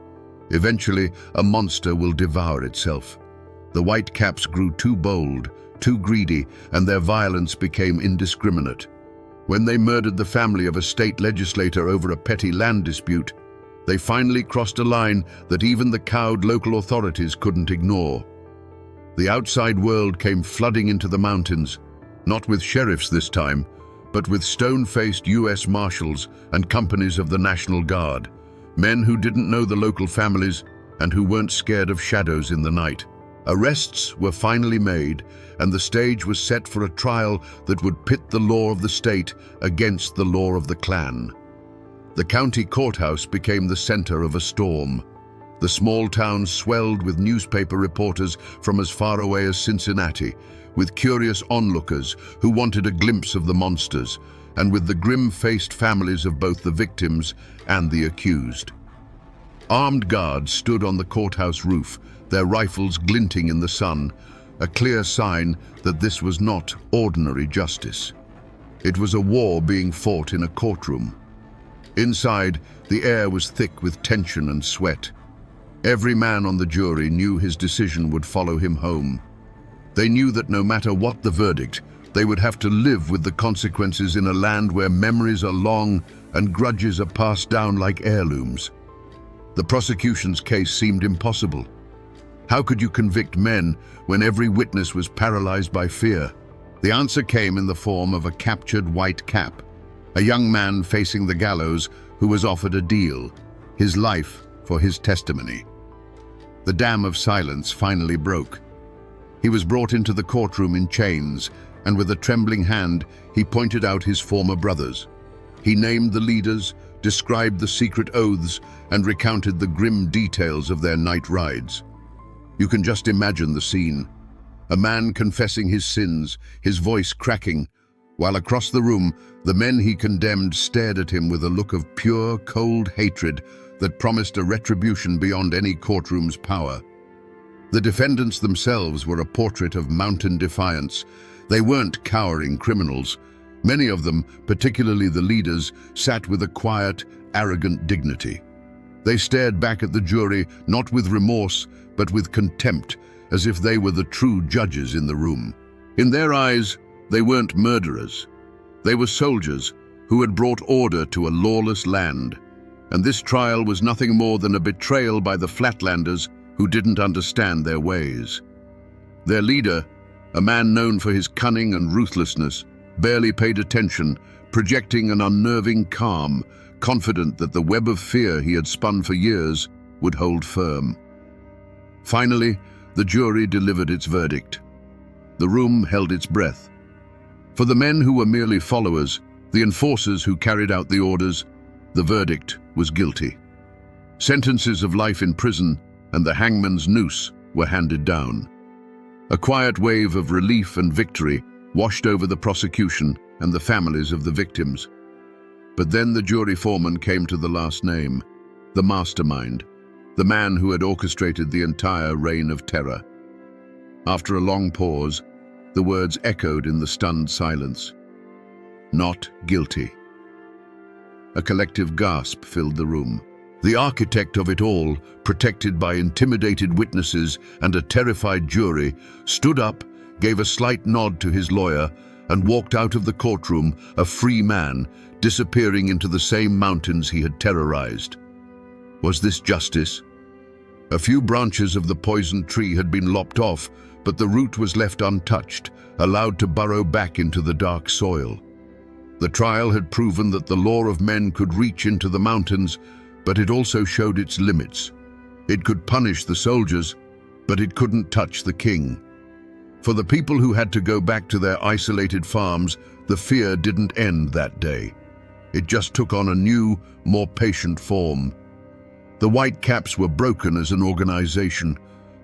Eventually, a monster will devour itself. The white caps grew too bold, too greedy, and their violence became indiscriminate. When they murdered the family of a state legislator over a petty land dispute, they finally crossed a line that even the cowed local authorities couldn't ignore. The outside world came flooding into the mountains, not with sheriffs this time, but with stone-faced U.S. Marshals and companies of the National Guard, men who didn't know the local families and who weren't scared of shadows in the night. Arrests were finally made, and the stage was set for a trial that would pit the law of the state against the law of the clan. The county courthouse became the center of a storm. The small town swelled with newspaper reporters from as far away as Cincinnati, with curious onlookers who wanted a glimpse of the monsters, and with the grim-faced families of both the victims and the accused. Armed guards stood on the courthouse roof, their rifles glinting in the sun, a clear sign that this was not ordinary justice. It was a war being fought in a courtroom. Inside, the air was thick with tension and sweat. Every man on the jury knew his decision would follow him home. They knew that no matter what the verdict, They would have to live with the consequences in a land where memories are long and grudges are passed down like heirlooms. The prosecution's case seemed impossible. How could you convict men when every witness was paralyzed by fear? The answer came in the form of a captured white cap, a young man facing the gallows who was offered a deal, his life for his testimony. The dam of silence finally broke. He was brought into the courtroom in chains, and with a trembling hand, he pointed out his former brothers. He named the leaders, described the secret oaths, and recounted the grim details of their night rides. You can just imagine the scene. A man confessing his sins, his voice cracking, while across the room, the men he condemned stared at him with a look of pure, cold hatred that promised a retribution beyond any courtroom's power. The defendants themselves were a portrait of mountain defiance. They weren't cowering criminals. Many of them, particularly the leaders, sat with a quiet, arrogant dignity. They stared back at the jury, not with remorse, but with contempt, as if they were the true judges in the room. In their eyes, they weren't murderers. They were soldiers who had brought order to a lawless land, and this trial was nothing more than a betrayal by the Flatlanders who didn't understand their ways. Their leader, a man known for his cunning and ruthlessness, barely paid attention, projecting an unnerving calm, confident that the web of fear he had spun for years would hold firm. Finally, the jury delivered its verdict. The room held its breath. For the men who were merely followers, the enforcers who carried out the orders, the verdict was guilty. Sentences of life in prison and the hangman's noose were handed down. A quiet wave of relief and victory washed over the prosecution and the families of the victims. But then the jury foreman came to the last name, the mastermind, the man who had orchestrated the entire reign of terror. After a long pause, the words echoed in the stunned silence. Not guilty. A collective gasp filled the room. The architect of it all, protected by intimidated witnesses and a terrified jury, stood up, gave a slight nod to his lawyer, and walked out of the courtroom, a free man, disappearing into the same mountains he had terrorized. Was this justice? A few branches of the poisoned tree had been lopped off, but the root was left untouched, allowed to burrow back into the dark soil. The trial had proven that the law of men could reach into the mountains, but it also showed its limits. It could punish the soldiers, but it couldn't touch the king. For the people who had to go back to their isolated farms, the fear didn't end that day. It just took on a new, more patient form. The Whitecaps were broken as an organization,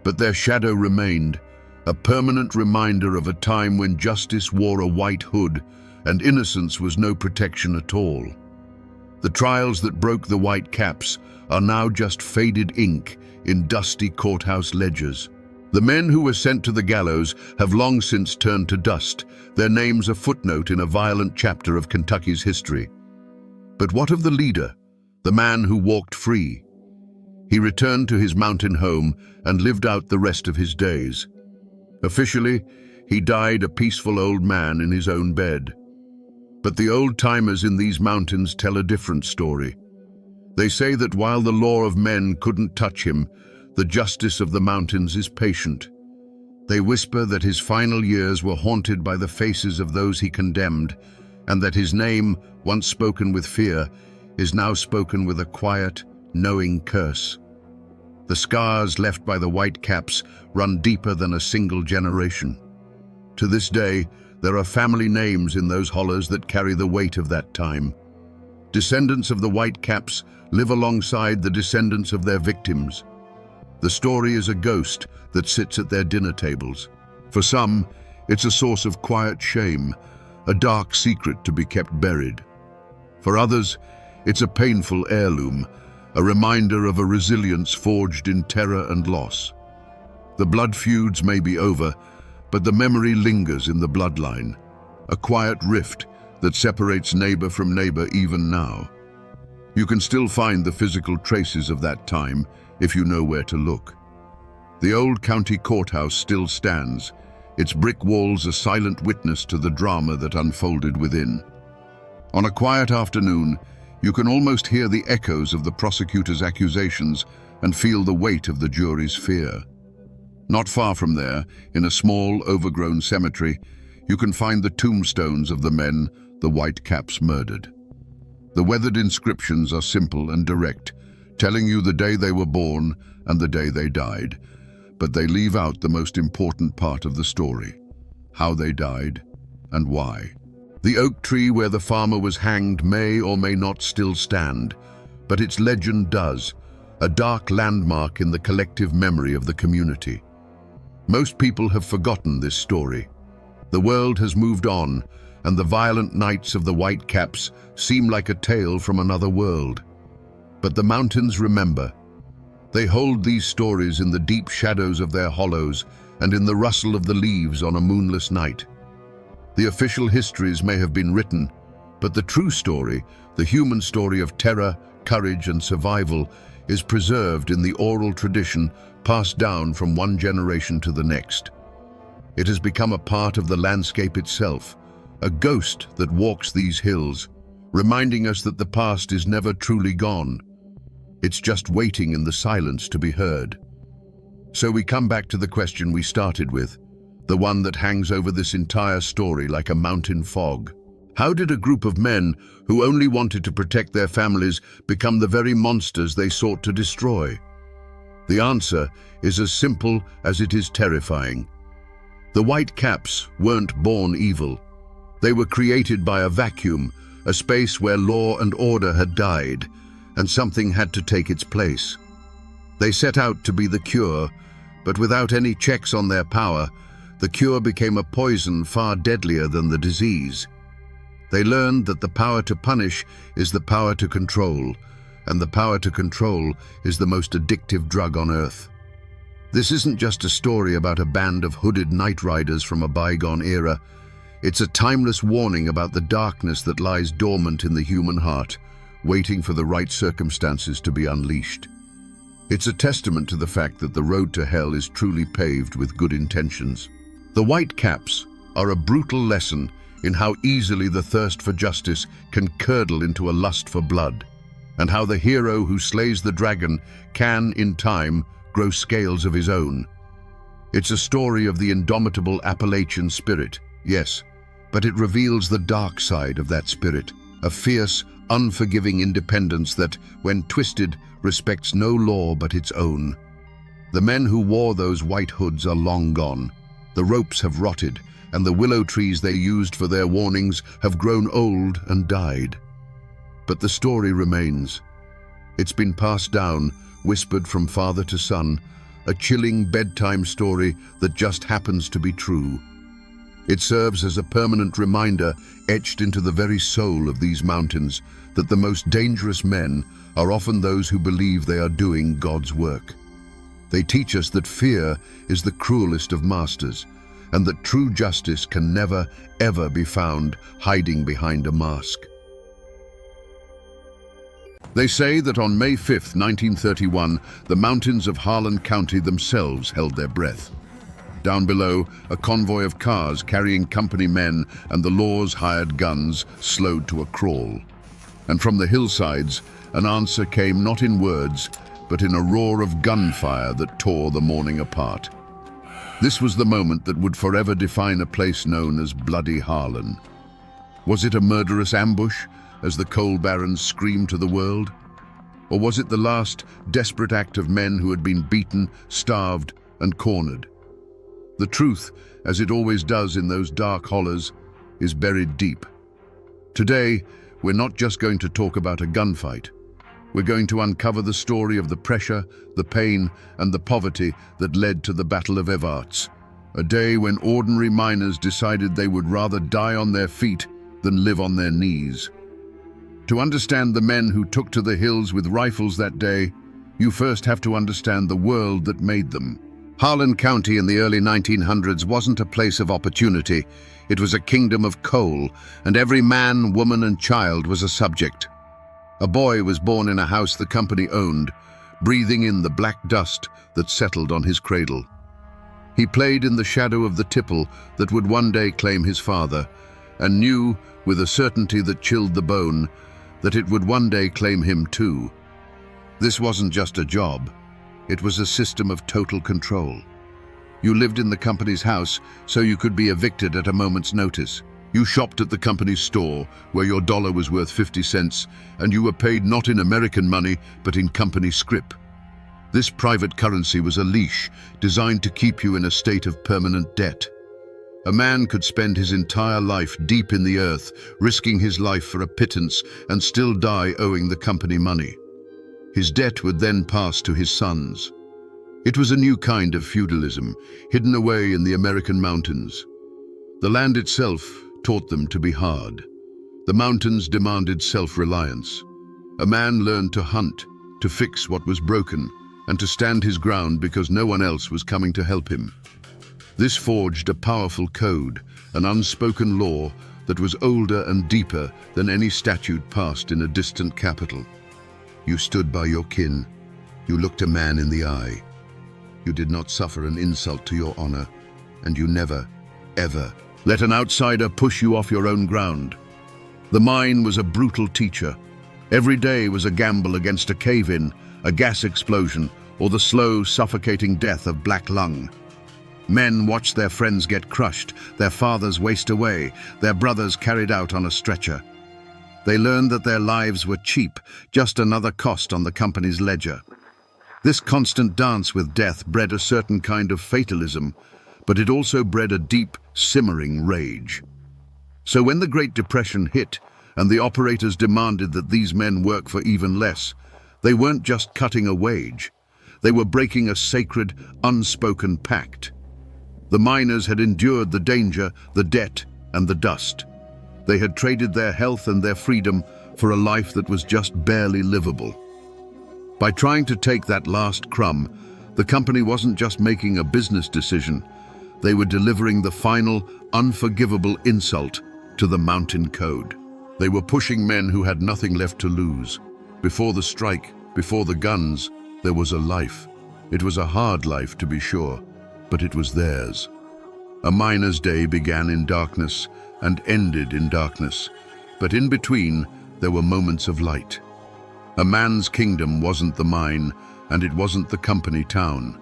but their shadow remained, a permanent reminder of a time when justice wore a white hood and innocence was no protection at all. The trials that broke the Whitecaps are now just faded ink in dusty courthouse ledgers. The men who were sent to the gallows have long since turned to dust, their names a footnote in a violent chapter of Kentucky's history. But what of the leader, the man who walked free? He returned to his mountain home and lived out the rest of his days. Officially, he died a peaceful old man in his own bed. But the old-timers in these mountains tell a different story. They say that while the law of men couldn't touch him, the justice of the mountains is patient. They whisper that his final years were haunted by the faces of those he condemned, and that his name, once spoken with fear, is now spoken with a quiet, knowing curse. The scars left by the Whitecaps run deeper than a single generation. To this day, there are family names in those hollows that carry the weight of that time. Descendants of the Whitecaps live alongside the descendants of their victims. The story is a ghost that sits at their dinner tables. For some, it's a source of quiet shame, a dark secret to be kept buried. For others, it's a painful heirloom, a reminder of a resilience forged in terror and loss. The blood feuds may be over, but the memory lingers in the bloodline, a quiet rift that separates neighbor from neighbor even now. You can still find the physical traces of that time if you know where to look. The old county courthouse still stands, its brick walls a silent witness to the drama that unfolded within. On a quiet afternoon, you can almost hear the echoes of the prosecutor's accusations and feel the weight of the jury's fear. Not far from there, in a small, overgrown cemetery, you can find the tombstones of the men the Whitecaps murdered. The weathered inscriptions are simple and direct, telling you the day they were born and the day they died, but they leave out the most important part of the story: how they died and why. The oak tree where the farmer was hanged may or may not still stand, but its legend does, a dark landmark in the collective memory of the community. Most people have forgotten this story. The world has moved on, and the violent nights of the Whitecaps seem like a tale from another world. But the mountains remember. They hold these stories in the deep shadows of their hollows and in the rustle of the leaves on a moonless night. The official histories may have been written, but the true story, the human story of terror, courage, and survival, is preserved in the oral tradition passed down from one generation to the next. It has become a part of the landscape itself, a ghost that walks these hills, reminding us that the past is never truly gone. It's just waiting in the silence to be heard. So we come back to the question we started with, the one that hangs over this entire story like a mountain fog. How did a group of men who only wanted to protect their families become the very monsters they sought to destroy? The answer is as simple as it is terrifying. The Whitecaps weren't born evil. They were created by a vacuum, a space where law and order had died, and something had to take its place. They set out to be the cure, but without any checks on their power, the cure became a poison far deadlier than the disease. They learned that the power to punish is the power to control, and the power to control is the most addictive drug on earth. This isn't just a story about a band of hooded night riders from a bygone era. It's a timeless warning about the darkness that lies dormant in the human heart, waiting for the right circumstances to be unleashed. It's a testament to the fact that the road to hell is truly paved with good intentions. The Whitecaps are a brutal lesson in how easily the thirst for justice can curdle into a lust for blood, and how the hero who slays the dragon can, in time, grow scales of his own. It's a story of the indomitable Appalachian spirit, yes, but it reveals the dark side of that spirit, a fierce, unforgiving independence that, when twisted, respects no law but its own. The men who wore those white hoods are long gone. The ropes have rotted, and the willow trees they used for their warnings have grown old and died. But the story remains. It's been passed down, whispered from father to son, a chilling bedtime story that just happens to be true. It serves as a permanent reminder, etched into the very soul of these mountains, that the most dangerous men are often those who believe they are doing God's work. They teach us that fear is the cruelest of masters, and that true justice can never, ever be found hiding behind a mask. They say that on May 5, 1931, the mountains of Harlan County themselves held their breath. Down below, a convoy of cars carrying company men and the law's hired guns slowed to a crawl. And from the hillsides, an answer came not in words, but in a roar of gunfire that tore the morning apart. This was the moment that would forever define a place known as Bloody Harlan. Was it a murderous ambush, as the coal barons screamed to the world? Or was it the last desperate act of men who had been beaten, starved, and cornered? The truth, as it always does in those dark hollows, is buried deep. Today, we're not just going to talk about a gunfight. We're going to uncover the story of the pressure, the pain, and the poverty that led to the Battle of Evarts, a day when ordinary miners decided they would rather die on their feet than live on their knees. To understand the men who took to the hills with rifles that day, you first have to understand the world that made them. Harlan County in the early 1900s wasn't a place of opportunity. It was a kingdom of coal, and every man, woman, and child was a subject. A boy was born in a house the company owned, breathing in the black dust that settled on his cradle. He played in the shadow of the tipple that would one day claim his father, and knew, with a certainty that chilled the bone, that it would one day claim him too. This wasn't just a job, it was a system of total control. You lived in the company's house, so you could be evicted at a moment's notice. You shopped at the company's store, where your dollar was worth 50 cents, and you were paid not in American money, but in company scrip. This private currency was a leash designed to keep you in a state of permanent debt. A man could spend his entire life deep in the earth, risking his life for a pittance, and still die owing the company money. His debt would then pass to his sons. It was a new kind of feudalism, hidden away in the American mountains. The land itself taught them to be hard. The mountains demanded self-reliance. A man learned to hunt, to fix what was broken, and to stand his ground because no one else was coming to help him. This forged a powerful code, an unspoken law that was older and deeper than any statute passed in a distant capital. You stood by your kin. You looked a man in the eye. You did not suffer an insult to your honor, and you never, ever let an outsider push you off your own ground. The mine was a brutal teacher. Every day was a gamble against a cave-in, a gas explosion, or the slow, suffocating death of black lung. Men watched their friends get crushed, their fathers waste away, their brothers carried out on a stretcher. They learned that their lives were cheap, just another cost on the company's ledger. This constant dance with death bred a certain kind of fatalism, but it also bred a deep, simmering rage. So when the Great Depression hit, and the operators demanded that these men work for even less, they weren't just cutting a wage. They were breaking a sacred, unspoken pact. The miners had endured the danger, the debt, and the dust. They had traded their health and their freedom for a life that was just barely livable. By trying to take that last crumb, the company wasn't just making a business decision, they were delivering the final, unforgivable insult to the mountain code. They were pushing men who had nothing left to lose. Before the strike, before the guns, there was a life. It was a hard life, to be sure, but it was theirs. A miner's day began in darkness and ended in darkness, but in between there were moments of light. A man's kingdom wasn't the mine, and it wasn't the company town.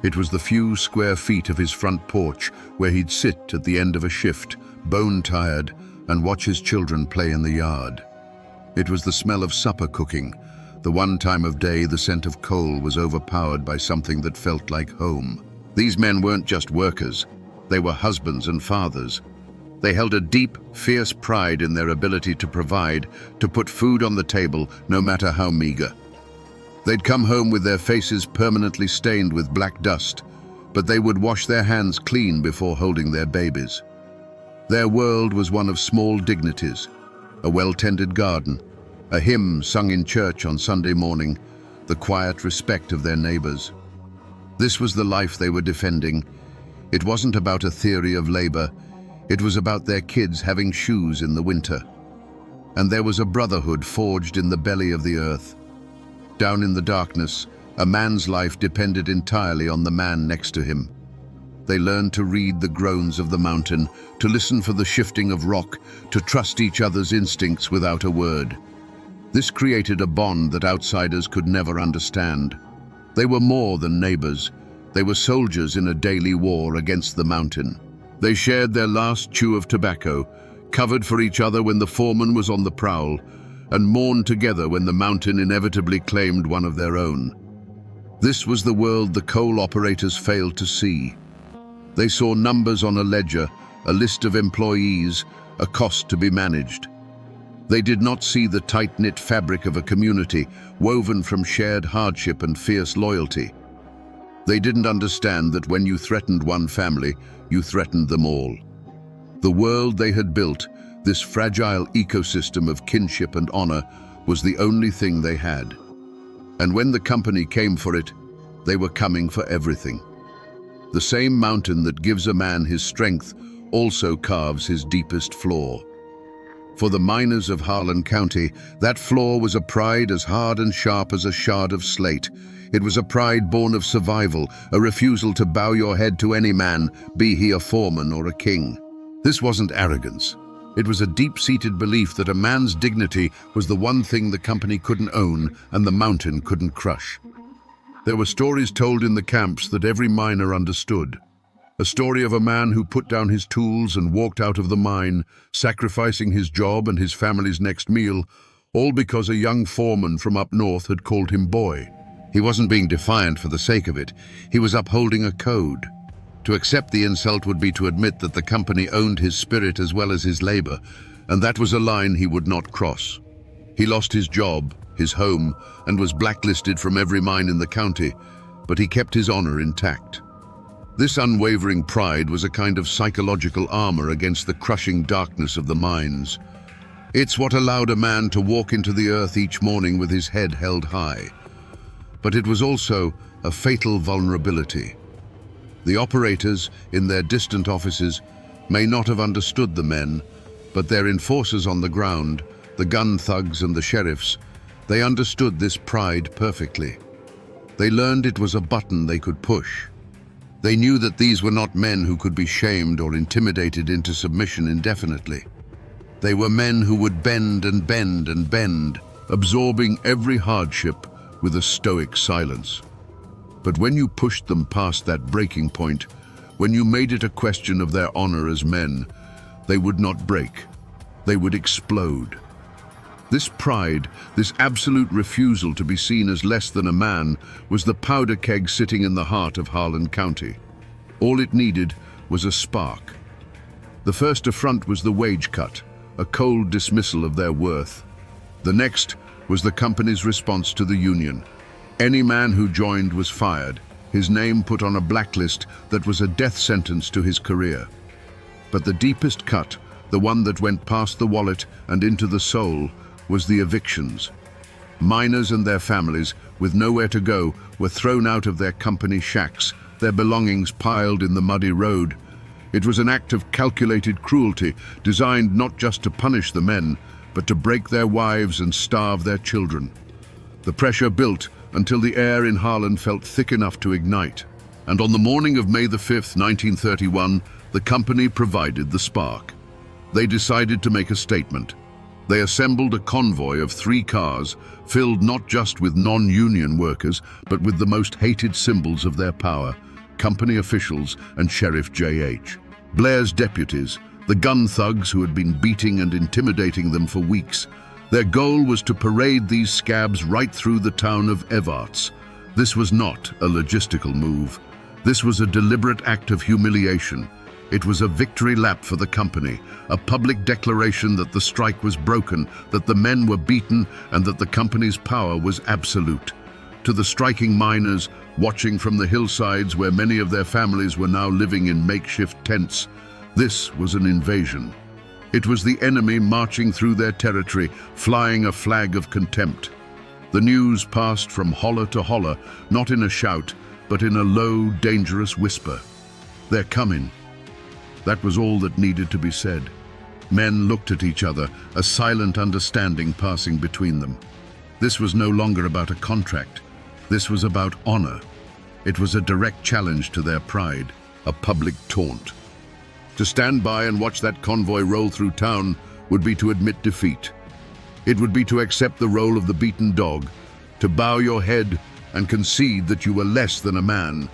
It was the few square feet of his front porch where he'd sit at the end of a shift, bone-tired, and watch his children play in the yard. It was the smell of supper cooking, the one time of day the scent of coal was overpowered by something that felt like home. These men weren't just workers, they were husbands and fathers. They held a deep, fierce pride in their ability to provide, to put food on the table, no matter how meager. They'd come home with their faces permanently stained with black dust, but they would wash their hands clean before holding their babies. Their world was one of small dignities, a well-tended garden, a hymn sung in church on Sunday morning, the quiet respect of their neighbors. This was the life they were defending. It wasn't about a theory of labor, it was about their kids having shoes in the winter. And there was a brotherhood forged in the belly of the earth. Down in the darkness, a man's life depended entirely on the man next to him. They learned to read the groans of the mountain, to listen for the shifting of rock, to trust each other's instincts without a word. This created a bond that outsiders could never understand. They were more than neighbors. They were soldiers in a daily war against the mountain. They shared their last chew of tobacco, covered for each other when the foreman was on the prowl, and mourned together when the mountain inevitably claimed one of their own. This was the world the coal operators failed to see. They saw numbers on a ledger, a list of employees, a cost to be managed. They did not see the tight-knit fabric of a community woven from shared hardship and fierce loyalty. They didn't understand that when you threatened one family, you threatened them all. The world they had built, this fragile ecosystem of kinship and honor, was the only thing they had. And when the company came for it, they were coming for everything. The same mountain that gives a man his strength also carves his deepest flaw. For the miners of Harlan County, that flaw was a pride as hard and sharp as a shard of slate. It was a pride born of survival, a refusal to bow your head to any man, be he a foreman or a king. This wasn't arrogance. It was a deep-seated belief that a man's dignity was the one thing the company couldn't own and the mountain couldn't crush. There were stories told in the camps that every miner understood. A story of a man who put down his tools and walked out of the mine, sacrificing his job and his family's next meal, all because a young foreman from up north had called him boy. He wasn't being defiant for the sake of it. He was upholding a code. To accept the insult would be to admit that the company owned his spirit as well as his labor, and that was a line he would not cross. He lost his job, his home, and was blacklisted from every mine in the county, but he kept his honor intact. This unwavering pride was a kind of psychological armor against the crushing darkness of the mines. It's what allowed a man to walk into the earth each morning with his head held high. But it was also a fatal vulnerability. The operators, in their distant offices, may not have understood the men, but their enforcers on the ground, the gun thugs and the sheriffs, they understood this pride perfectly. They learned it was a button they could push. They knew that these were not men who could be shamed or intimidated into submission indefinitely. They were men who would bend and bend and bend, absorbing every hardship with a stoic silence. But when you pushed them past that breaking point, when you made it a question of their honor as men, they would not break. They would explode. This pride, this absolute refusal to be seen as less than a man, was the powder keg sitting in the heart of Harlan County. All it needed was a spark. The first affront was the wage cut, a cold dismissal of their worth. The next was the company's response to the union. Any man who joined was fired, his name put on a blacklist that was a death sentence to his career. But the deepest cut, the one that went past the wallet and into the soul, was the evictions. Miners and their families, with nowhere to go, were thrown out of their company shacks, their belongings piled in the muddy road. It was an act of calculated cruelty, designed not just to punish the men, but to break their wives and starve their children. The pressure built until the air in Harlan felt thick enough to ignite. And on the morning of May the 5th, 1931, the company provided the spark. They decided to make a statement. They assembled a convoy of 3 cars, filled not just with non-union workers, but with the most hated symbols of their power, company officials and Sheriff J.H. Blair's deputies, the gun thugs who had been beating and intimidating them for weeks. Their goal was to parade these scabs right through the town of Evarts. This was not a logistical move. This was a deliberate act of humiliation. It was a victory lap for the company, a public declaration that the strike was broken, that the men were beaten, and that the company's power was absolute. To the striking miners, watching from the hillsides where many of their families were now living in makeshift tents, this was an invasion. It was the enemy marching through their territory, flying a flag of contempt. The news passed from holler to holler, not in a shout, but in a low, dangerous whisper. "They're coming." That was all that needed to be said. Men looked at each other, a silent understanding passing between them. This was no longer about a contract. This was about honor. It was a direct challenge to their pride, a public taunt. To stand by and watch that convoy roll through town would be to admit defeat. It would be to accept the role of the beaten dog, to bow your head and concede that you were less than a man.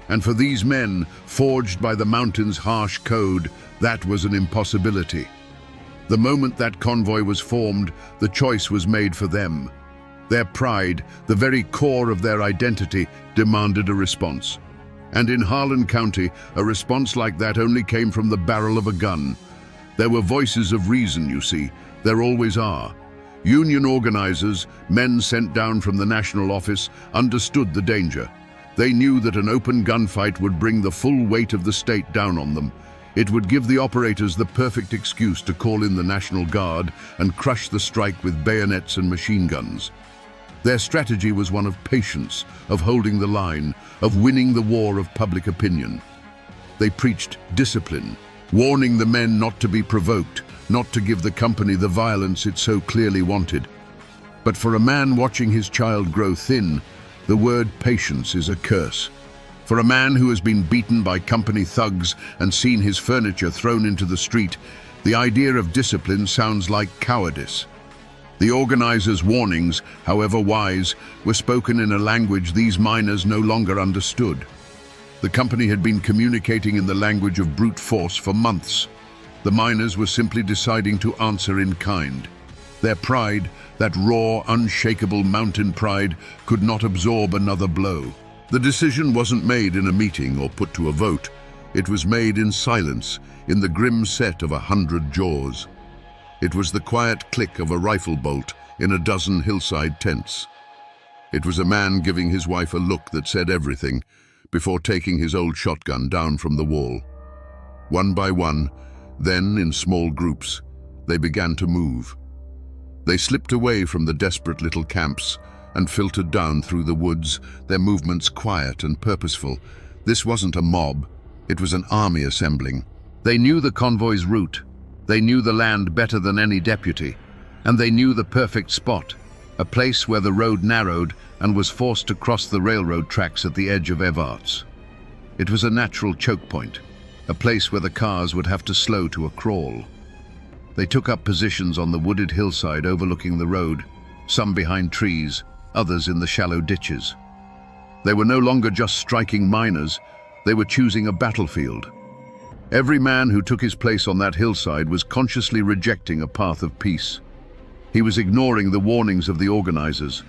And for these men, forged by the mountain's harsh code, that was an impossibility. The moment that convoy was formed, the choice was made for them. Their pride, the very core of their identity, demanded a response. And in Harlan County, a response like that only came from the barrel of a gun. There were voices of reason, you see. There always are. Union organizers, men sent down from the national office, understood the danger. They knew that an open gunfight would bring the full weight of the state down on them. It would give the operators the perfect excuse to call in the National Guard and crush the strike with bayonets and machine guns. Their strategy was one of patience, of holding the line, of winning the war of public opinion. They preached discipline, warning the men not to be provoked, not to give the company the violence it so clearly wanted. But for a man watching his child grow thin, the word patience is a curse. For a man who has been beaten by company thugs and seen his furniture thrown into the street, the idea of discipline sounds like cowardice. The organizers' warnings, however wise, were spoken in a language these miners no longer understood. The company had been communicating in the language of brute force for months. The miners were simply deciding to answer in kind. Their pride, that raw, unshakable mountain pride, could not absorb another blow. The decision wasn't made in a meeting or put to a vote. It was made in silence, in the grim set of 100 jaws. It was the quiet click of a rifle bolt in a dozen hillside tents. It was a man giving his wife a look that said everything before taking his old shotgun down from the wall. One by one, then in small groups, they began to move. They slipped away from the desperate little camps and filtered down through the woods, their movements quiet and purposeful. This wasn't a mob, it was an army assembling. They knew the convoy's route, they knew the land better than any deputy, and they knew the perfect spot, a place where the road narrowed and was forced to cross the railroad tracks at the edge of Evarts. It was a natural choke point, a place where the cars would have to slow to a crawl. They took up positions on the wooded hillside overlooking the road, some behind trees, others in the shallow ditches. They were no longer just striking miners, they were choosing a battlefield. Every man who took his place on that hillside was consciously rejecting a path of peace. He was ignoring the warnings of the organizers.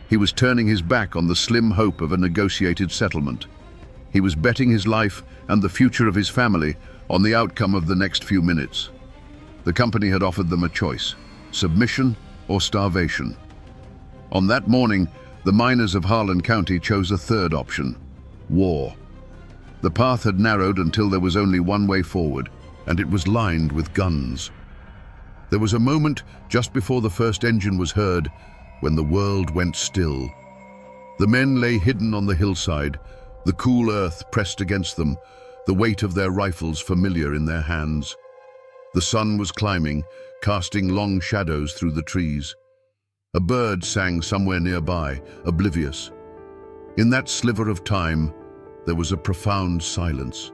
He was turning his back on the slim hope of a negotiated settlement. He was betting his life and the future of his family on the outcome of the next few minutes. The company had offered them a choice: submission or starvation. On that morning, the miners of Harlan County chose a third option: war. The path had narrowed until there was only one way forward, and it was lined with guns. There was a moment just before the first engine was heard when the world went still. The men lay hidden on the hillside, the cool earth pressed against them, the weight of their rifles familiar in their hands. The sun was climbing, casting long shadows through the trees. A bird sang somewhere nearby, oblivious. In that sliver of time, there was a profound silence.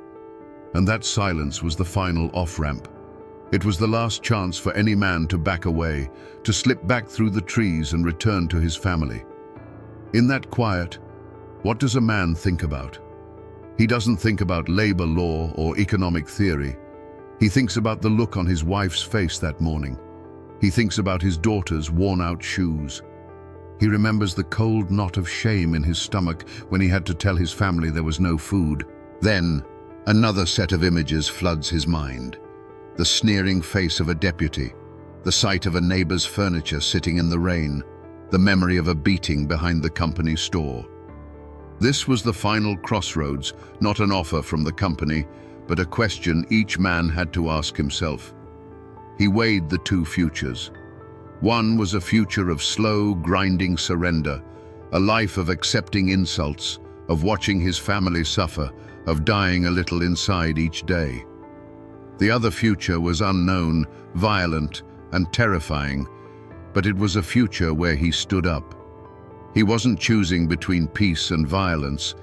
And that silence was the final off-ramp. It was the last chance for any man to back away, to slip back through the trees and return to his family. In that quiet, what does a man think about? He doesn't think about labor law or economic theory. He thinks about the look on his wife's face that morning. He thinks about his daughter's worn-out shoes. He remembers the cold knot of shame in his stomach when he had to tell his family there was no food. Then, another set of images floods his mind. The sneering face of a deputy, the sight of a neighbor's furniture sitting in the rain, the memory of a beating behind the company store. This was the final crossroads, not an offer from the company, but a question each man had to ask himself. He weighed the two futures. One was a future of slow, grinding surrender, a life of accepting insults, of watching his family suffer, of dying a little inside each day. The other future was unknown, violent, and terrifying, but it was a future where he stood up. He wasn't choosing between peace and violence.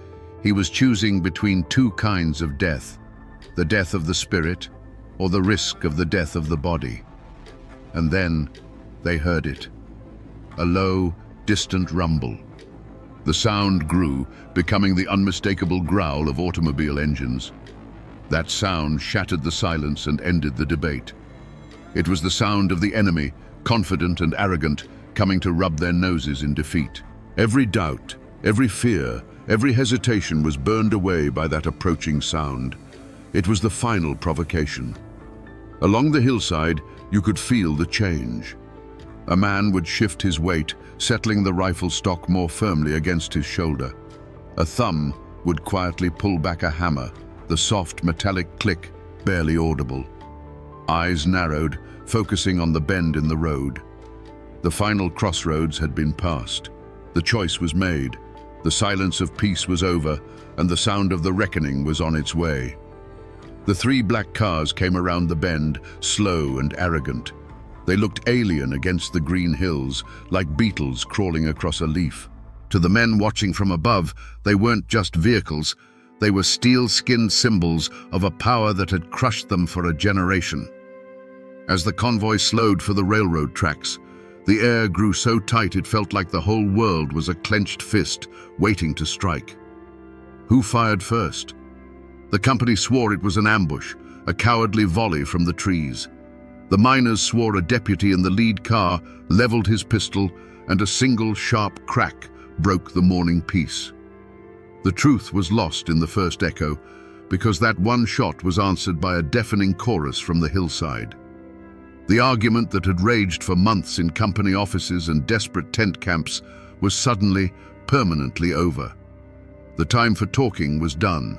He was choosing between two kinds of death: the death of the spirit, or the risk of the death of the body. And then they heard it. A low, distant rumble. The sound grew, becoming the unmistakable growl of automobile engines. That sound shattered the silence and ended the debate. It was the sound of the enemy, confident and arrogant, coming to rub their noses in defeat. Every doubt, every fear, every hesitation was burned away by that approaching sound. It was the final provocation. Along the hillside, you could feel the change. A man would shift his weight, settling the rifle stock more firmly against his shoulder. A thumb would quietly pull back a hammer, the soft metallic click barely audible. Eyes narrowed, focusing on the bend in the road. The final crossroads had been passed. The choice was made. The silence of peace was over, and the sound of the reckoning was on its way. The three black cars came around the bend, slow and arrogant. They looked alien against the green hills, like beetles crawling across a leaf. To the men watching from above, they weren't just vehicles. They were steel-skinned symbols of a power that had crushed them for a generation. As the convoy slowed for the railroad tracks, the air grew so tight it felt like the whole world was a clenched fist waiting to strike. Who fired first? The company swore it was an ambush, a cowardly volley from the trees. The miners swore a deputy in the lead car leveled his pistol, and a single sharp crack broke the morning peace. The truth was lost in the first echo, because that one shot was answered by a deafening chorus from the hillside. The argument that had raged for months in company offices and desperate tent camps was suddenly, permanently over. The time for talking was done.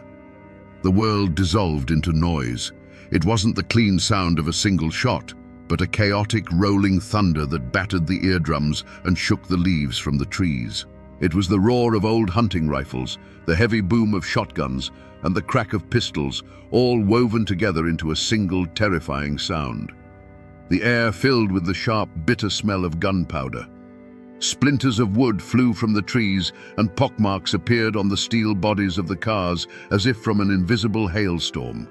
The world dissolved into noise. It wasn't the clean sound of a single shot, but a chaotic rolling thunder that battered the eardrums and shook the leaves from the trees. It was the roar of old hunting rifles, the heavy boom of shotguns, and the crack of pistols, all woven together into a single terrifying sound. The air filled with the sharp, bitter smell of gunpowder. Splinters of wood flew from the trees, and pockmarks appeared on the steel bodies of the cars as if from an invisible hailstorm.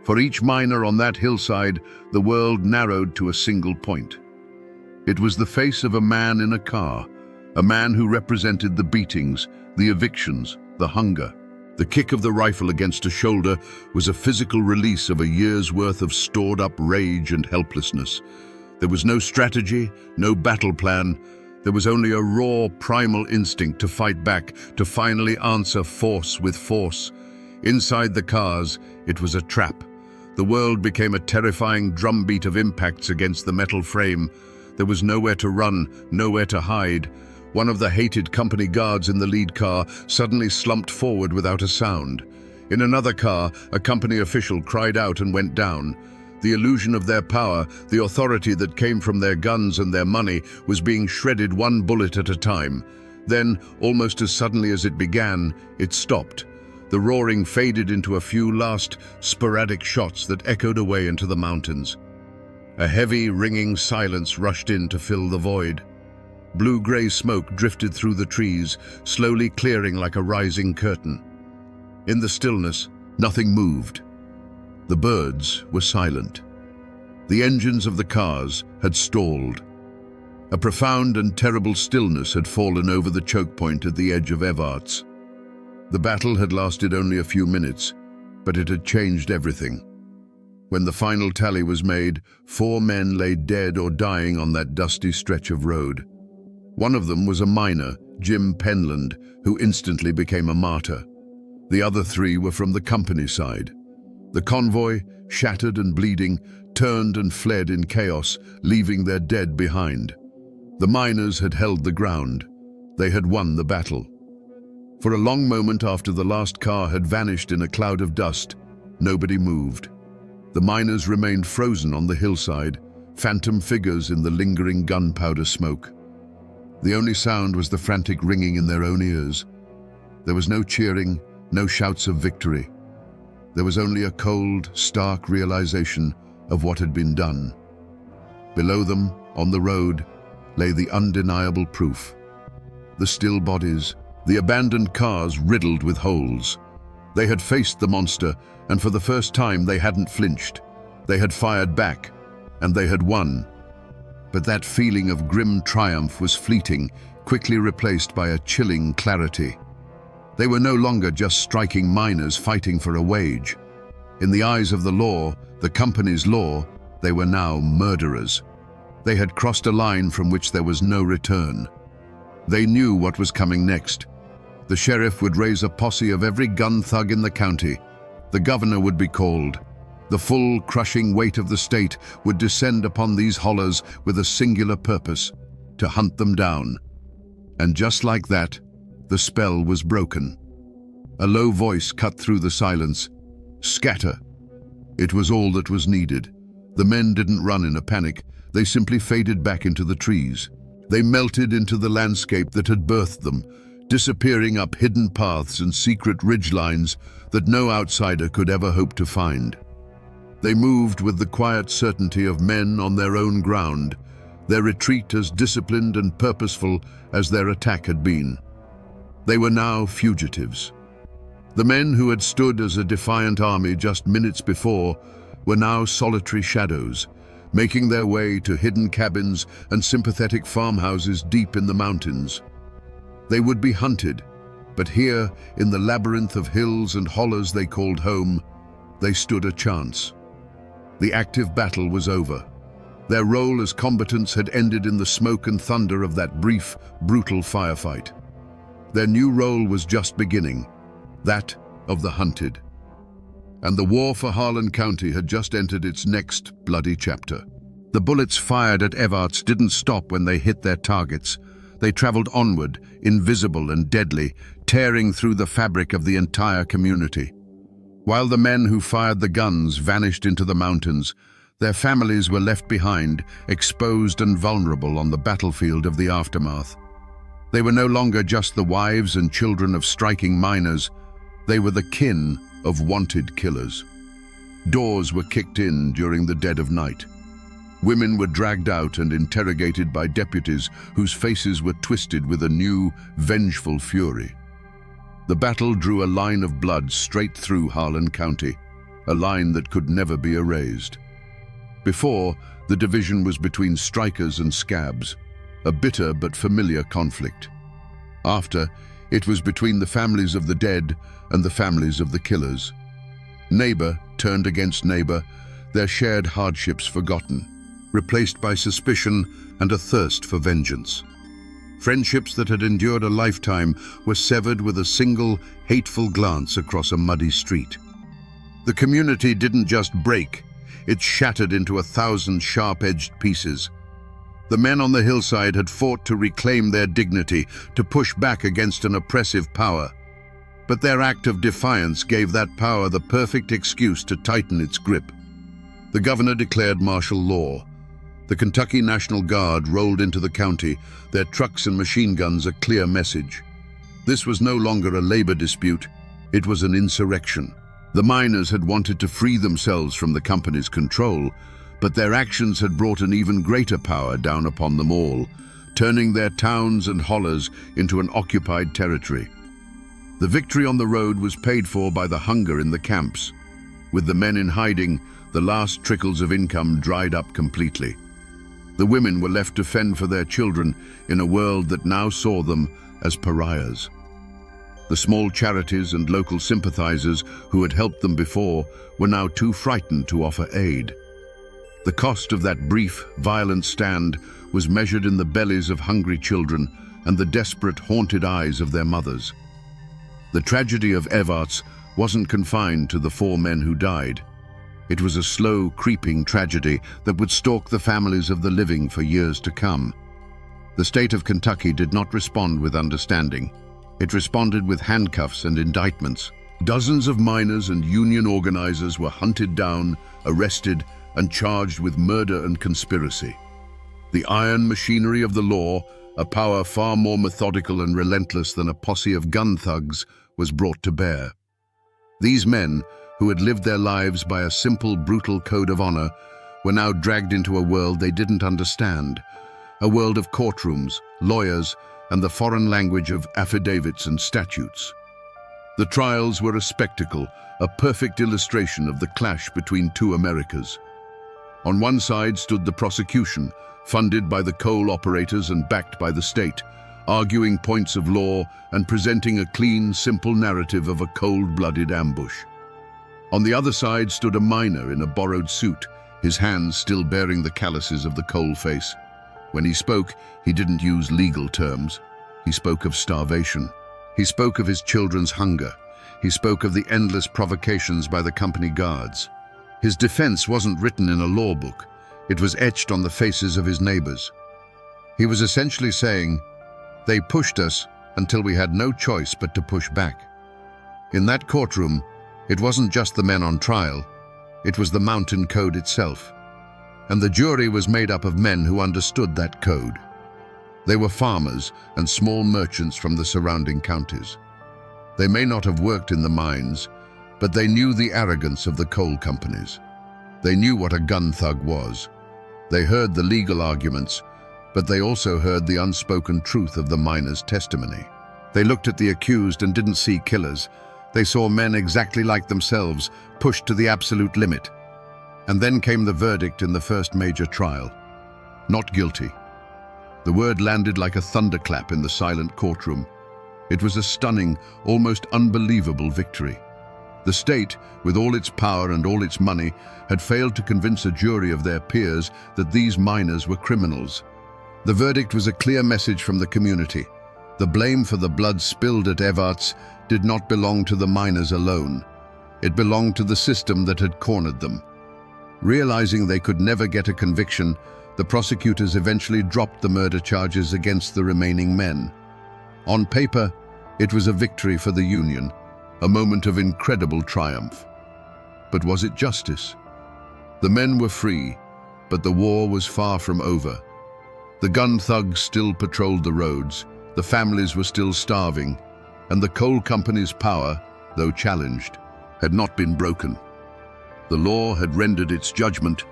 For each miner on that hillside, the world narrowed to a single point. It was the face of a man in a car, a man who represented the beatings, the evictions, the hunger. The kick of the rifle against a shoulder was a physical release of a year's worth of stored-up rage and helplessness. There was no strategy, no battle plan. There was only a raw, primal instinct to fight back, to finally answer force with force. Inside the cars, it was a trap. The world became a terrifying drumbeat of impacts against the metal frame. There was nowhere to run, nowhere to hide. One of the hated company guards in the lead car suddenly slumped forward without a sound. In another car, a company official cried out and went down. The illusion of their power, the authority that came from their guns and their money, was being shredded one bullet at a time. Then, almost as suddenly as it began, it stopped. The roaring faded into a few last, sporadic shots that echoed away into the mountains. A heavy, ringing silence rushed in to fill the void. Blue-gray smoke drifted through the trees, slowly clearing like a rising curtain. In the stillness, nothing moved. The birds were silent. The engines of the cars had stalled. A profound and terrible stillness had fallen over the choke point at the edge of Evarts. The battle had lasted only a few minutes, but it had changed everything. When the final tally was made, 4 men lay dead or dying on that dusty stretch of road. One of them was a miner, Jim Penland, who instantly became a martyr. The other 3 were from the company side. The convoy, shattered and bleeding, turned and fled in chaos, leaving their dead behind. The miners had held the ground. They had won the battle. For a long moment after the last car had vanished in a cloud of dust, nobody moved. The miners remained frozen on the hillside, phantom figures in the lingering gunpowder smoke. The only sound was the frantic ringing in their own ears. There was no cheering, no shouts of victory. There was only a cold, stark realization of what had been done. Below them, on the road, lay the undeniable proof. The still bodies, the abandoned cars riddled with holes. They had faced the monster, and for the first time they hadn't flinched. They had fired back, and they had won. But that feeling of grim triumph was fleeting, quickly replaced by a chilling clarity. They were no longer just striking miners fighting for a wage. In the eyes of the law, the company's law, they were now murderers. They had crossed a line from which there was no return. They knew what was coming next. The sheriff would raise a posse of every gun thug in the county. The governor would be called. The full, crushing weight of the state would descend upon these hollers with a singular purpose: to hunt them down. And just like that, the spell was broken. A low voice cut through the silence. Scatter. It was all that was needed. The men didn't run in a panic. They simply faded back into the trees. They melted into the landscape that had birthed them, disappearing up hidden paths and secret ridgelines that no outsider could ever hope to find. They moved with the quiet certainty of men on their own ground, their retreat as disciplined and purposeful as their attack had been. They were now fugitives. The men who had stood as a defiant army just minutes before were now solitary shadows, making their way to hidden cabins and sympathetic farmhouses deep in the mountains. They would be hunted, but here, in the labyrinth of hills and hollows they called home, they stood a chance. The active battle was over. Their role as combatants had ended in the smoke and thunder of that brief, brutal firefight. Their new role was just beginning, that of the hunted. And the war for Harlan County had just entered its next bloody chapter. The bullets fired at Evarts didn't stop when they hit their targets. They traveled onward, invisible and deadly, tearing through the fabric of the entire community. While the men who fired the guns vanished into the mountains, their families were left behind, exposed and vulnerable on the battlefield of the aftermath. They were no longer just the wives and children of striking miners. They were the kin of wanted killers. Doors were kicked in during the dead of night. Women were dragged out and interrogated by deputies whose faces were twisted with a new, vengeful fury. The battle drew a line of blood straight through Harlan County, a line that could never be erased. Before, the division was between strikers and scabs, a bitter but familiar conflict. After, it was between the families of the dead and the families of the killers. Neighbor turned against neighbor, their shared hardships forgotten, replaced by suspicion and a thirst for vengeance. Friendships that had endured a lifetime were severed with a single, hateful glance across a muddy street. The community didn't just break, it shattered into 1,000 sharp-edged pieces. The men on the hillside had fought to reclaim their dignity, to push back against an oppressive power. But their act of defiance gave that power the perfect excuse to tighten its grip. The governor declared martial law. The Kentucky National Guard rolled into the county, their trucks and machine guns a clear message. This was no longer a labor dispute, it was an insurrection. The miners had wanted to free themselves from the company's control, but their actions had brought an even greater power down upon them all, turning their towns and hollers into an occupied territory. The victory on the road was paid for by the hunger in the camps. With the men in hiding, the last trickles of income dried up completely. The women were left to fend for their children in a world that now saw them as pariahs. The small charities and local sympathizers who had helped them before were now too frightened to offer aid. The cost of that brief, violent stand was measured in the bellies of hungry children and the desperate, haunted eyes of their mothers. The tragedy of Evarts wasn't confined to the 4 men who died. It was a slow, creeping tragedy that would stalk the families of the living for years to come. The state of Kentucky did not respond with understanding. It responded with handcuffs and indictments. Dozens of miners and union organizers were hunted down, arrested, and charged with murder and conspiracy. The iron machinery of the law, a power far more methodical and relentless than a posse of gun thugs, was brought to bear. These men, who had lived their lives by a simple, brutal code of honor, were now dragged into a world they didn't understand, a world of courtrooms, lawyers, and the foreign language of affidavits and statutes. The trials were a spectacle, a perfect illustration of the clash between 2 Americas. On one side stood the prosecution, funded by the coal operators and backed by the state, arguing points of law and presenting a clean, simple narrative of a cold-blooded ambush. On the other side stood a miner in a borrowed suit, his hands still bearing the calluses of the coal face. When he spoke, he didn't use legal terms. He spoke of starvation. He spoke of his children's hunger. He spoke of the endless provocations by the company guards. His defense wasn't written in a law book. It was etched on the faces of his neighbors. He was essentially saying, "They pushed us until we had no choice but to push back." In that courtroom, it wasn't just the men on trial, it was the mountain code itself. And the jury was made up of men who understood that code. They were farmers and small merchants from the surrounding counties. They may not have worked in the mines, but they knew the arrogance of the coal companies. They knew what a gun thug was. They heard the legal arguments, but they also heard the unspoken truth of the miners' testimony. They looked at the accused and didn't see killers. They saw men exactly like themselves, pushed to the absolute limit. And then came the verdict in the first major trial. Not guilty. The word landed like a thunderclap in the silent courtroom. It was a stunning, almost unbelievable victory. The state, with all its power and all its money, had failed to convince a jury of their peers that these miners were criminals. The verdict was a clear message from the community. The blame for the blood spilled at Evarts did not belong to the miners alone. It belonged to the system that had cornered them. Realizing they could never get a conviction, the prosecutors eventually dropped the murder charges against the remaining men. On paper, it was a victory for the Union, a moment of incredible triumph. But was it justice? The men were free, but the war was far from over. The gun thugs still patrolled the roads, the families were still starving, and the coal company's power, though challenged, had not been broken. The law had rendered its judgment,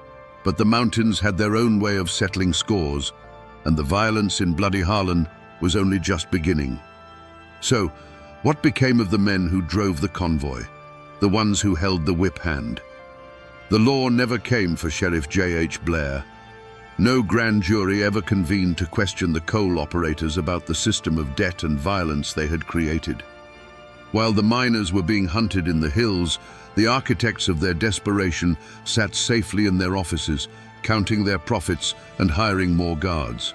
but the mountains had their own way of settling scores, and the violence in Bloody Harlan was only just beginning. So, what became of the men who drove the convoy, the ones who held the whip hand? The law never came for Sheriff J.H. Blair. No grand jury ever convened to question the coal operators about the system of debt and violence they had created. While the miners were being hunted in the hills, the architects of their desperation sat safely in their offices, counting their profits and hiring more guards.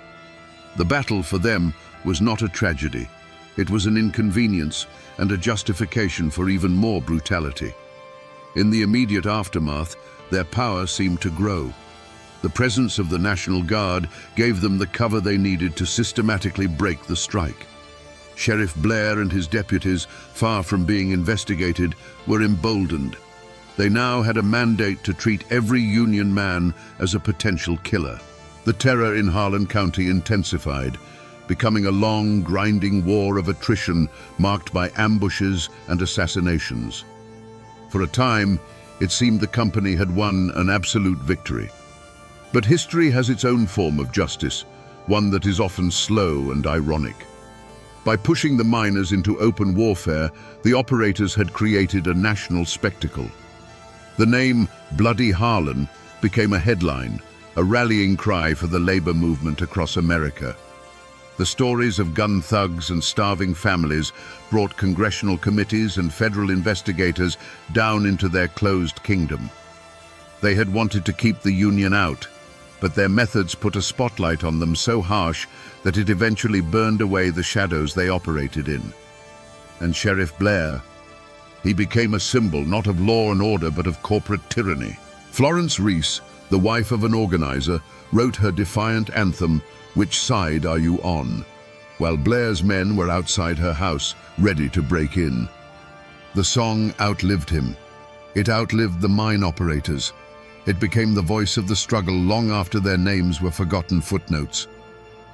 The battle for them was not a tragedy. It was an inconvenience and a justification for even more brutality. In the immediate aftermath, their power seemed to grow. The presence of the National Guard gave them the cover they needed to systematically break the strike. Sheriff Blair and his deputies, far from being investigated, were emboldened. They now had a mandate to treat every Union man as a potential killer. The terror in Harlan County intensified, becoming a long, grinding war of attrition marked by ambushes and assassinations. For a time, it seemed the company had won an absolute victory. But history has its own form of justice, one that is often slow and ironic. By pushing the miners into open warfare, the operators had created a national spectacle. The name Bloody Harlan became a headline, a rallying cry for the labor movement across America. The stories of gun thugs and starving families brought congressional committees and federal investigators down into their closed kingdom. They had wanted to keep the Union out, but their methods put a spotlight on them so harsh that it eventually burned away the shadows they operated in. And Sheriff Blair, he became a symbol not of law and order but of corporate tyranny. Florence Reese, the wife of an organizer, wrote her defiant anthem, "Which Side Are You On?" while Blair's men were outside her house, ready to break in. The song outlived him. It outlived the mine operators. It became the voice of the struggle long after their names were forgotten footnotes.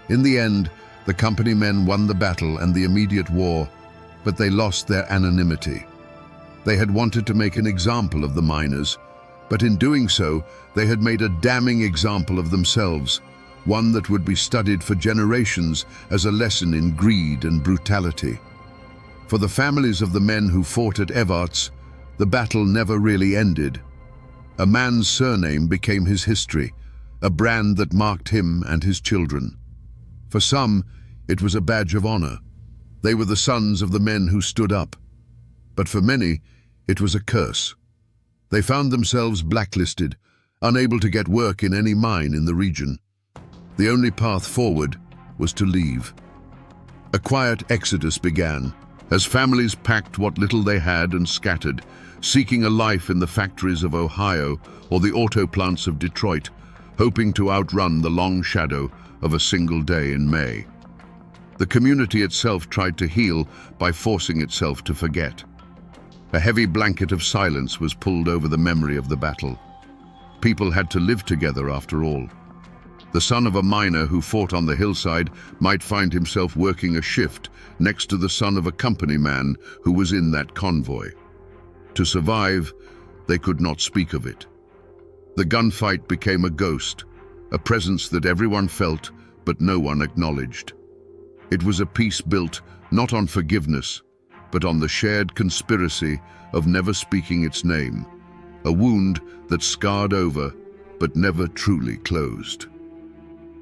In the end, the company men won the battle and the immediate war, but they lost their anonymity. They had wanted to make an example of the miners, but in doing so, they had made a damning example of themselves, one that would be studied for generations as a lesson in greed and brutality. For the families of the men who fought at Evarts, the battle never really ended. A man's surname became his history, a brand that marked him and his children. For some, it was a badge of honor. They were the sons of the men who stood up. But for many, it was a curse. They found themselves blacklisted, unable to get work in any mine in the region. The only path forward was to leave. A quiet exodus began, as families packed what little they had and scattered, seeking a life in the factories of Ohio or the auto plants of Detroit, hoping to outrun the long shadow of a single day in May. The community itself tried to heal by forcing itself to forget. A heavy blanket of silence was pulled over the memory of the battle. People had to live together after all. The son of a miner who fought on the hillside might find himself working a shift next to the son of a company man who was in that convoy. To survive, they could not speak of it. The gunfight became a ghost, a presence that everyone felt but no one acknowledged. It was a peace built not on forgiveness, but on the shared conspiracy of never speaking its name, a wound that scarred over but never truly closed.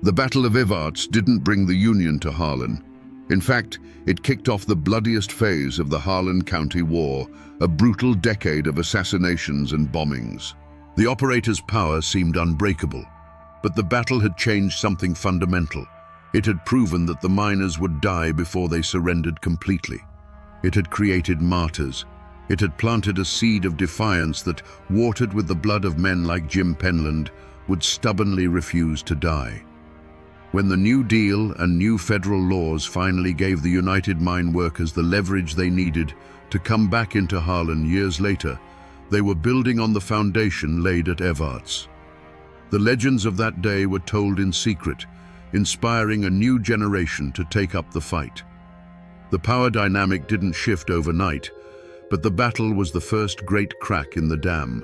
The Battle of Evarts didn't bring the Union to Harlan. In fact, it kicked off the bloodiest phase of the Harlan County War, a brutal decade of assassinations and bombings. The operator's power seemed unbreakable, but the battle had changed something fundamental. It had proven that the miners would die before they surrendered completely. It had created martyrs. It had planted a seed of defiance that, watered with the blood of men like Jim Penland, would stubbornly refuse to die. When the New Deal and new federal laws finally gave the United Mine Workers the leverage they needed to come back into Harlan years later, they were building on the foundation laid at Evarts. The legends of that day were told in secret, inspiring a new generation to take up the fight. The power dynamic didn't shift overnight, but the battle was the first great crack in the dam.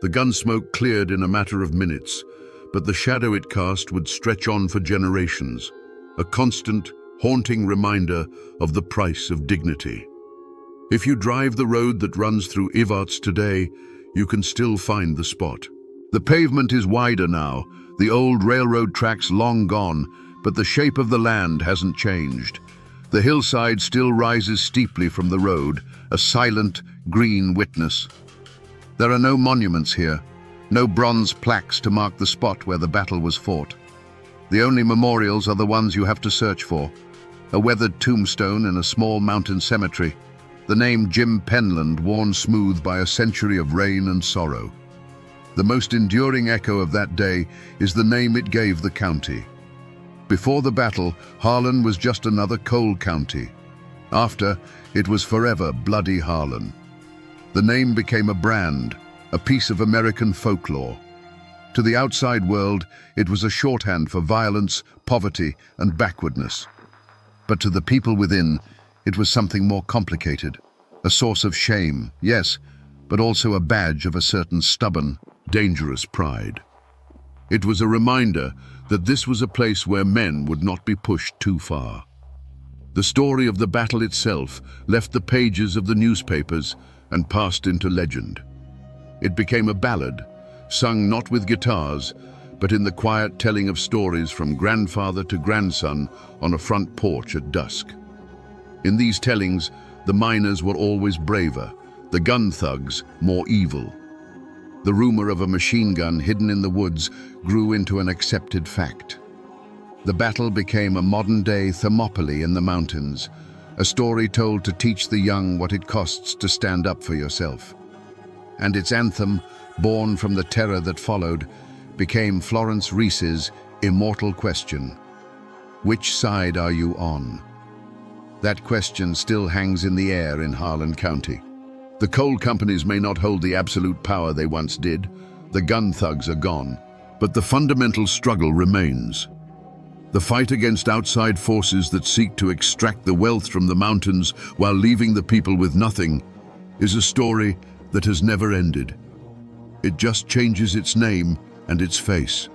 The gunsmoke cleared in a matter of minutes, but the shadow it cast would stretch on for generations, a constant, haunting reminder of the price of dignity. If you drive the road that runs through Evarts today, you can still find the spot. The pavement is wider now, the old railroad tracks long gone, but the shape of the land hasn't changed. The hillside still rises steeply from the road, a silent, green witness. There are no monuments here, no bronze plaques to mark the spot where the battle was fought. The only memorials are the ones you have to search for. A weathered tombstone in a small mountain cemetery, the name Jim Penland worn smooth by a century of rain and sorrow. The most enduring echo of that day is the name it gave the county. Before the battle, Harlan was just another coal county. After, it was forever Bloody Harlan. The name became a brand, a piece of American folklore. To the outside world, it was a shorthand for violence, poverty, and backwardness. But to the people within, it was something more complicated. A source of shame, yes, but also a badge of a certain stubborn, dangerous pride. It was a reminder that this was a place where men would not be pushed too far. The story of the battle itself left the pages of the newspapers and passed into legend. It became a ballad, sung not with guitars, but in the quiet telling of stories from grandfather to grandson on a front porch at dusk. In these tellings, the miners were always braver, the gun thugs more evil. The rumor of a machine gun hidden in the woods grew into an accepted fact. The battle became a modern-day Thermopylae in the mountains, a story told to teach the young what it costs to stand up for yourself. And its anthem, born from the terror that followed, became Florence Reese's immortal question. Which side are you on? That question still hangs in the air in Harlan County. The coal companies may not hold the absolute power they once did. The gun thugs are gone. But the fundamental struggle remains. The fight against outside forces that seek to extract the wealth from the mountains while leaving the people with nothing is a story that has never ended. It just changes its name and its face.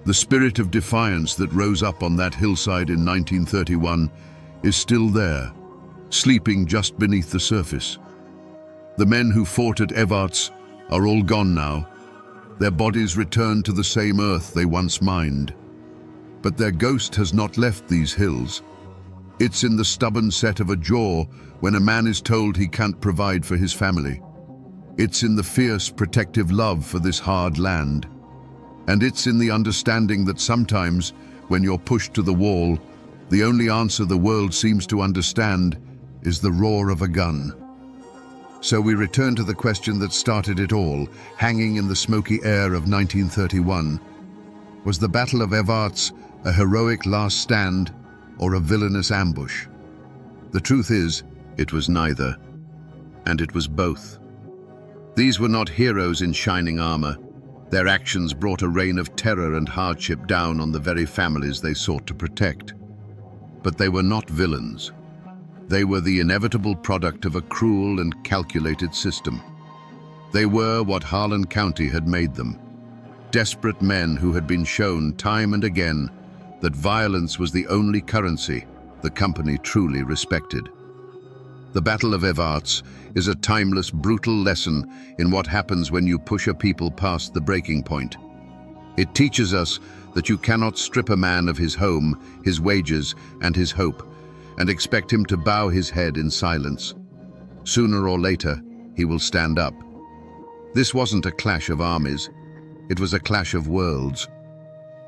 The spirit of defiance that rose up on that hillside in 1931 is still there, sleeping just beneath the surface. The men who fought at Evarts are all gone now. Their bodies return to the same earth they once mined. But their ghost has not left these hills. It's in the stubborn set of a jaw when a man is told he can't provide for his family. It's in the fierce, protective love for this hard land. And it's in the understanding that sometimes, when you're pushed to the wall, the only answer the world seems to understand is the roar of a gun. So we return to the question that started it all, hanging in the smoky air of 1931. Was the Battle of Evarts a heroic last stand or a villainous ambush? The truth is, it was neither, and it was both. These were not heroes in shining armor. Their actions brought a reign of terror and hardship down on the very families they sought to protect. But they were not villains. They were the inevitable product of a cruel and calculated system. They were what Harlan County had made them. Desperate men who had been shown time and again that violence was the only currency the company truly respected. The Battle of Evarts is a timeless, brutal lesson in what happens when you push a people past the breaking point. It teaches us that you cannot strip a man of his home, his wages, and his hope, and expect him to bow his head in silence. Sooner or later, he will stand up. This wasn't a clash of armies. It was a clash of worlds.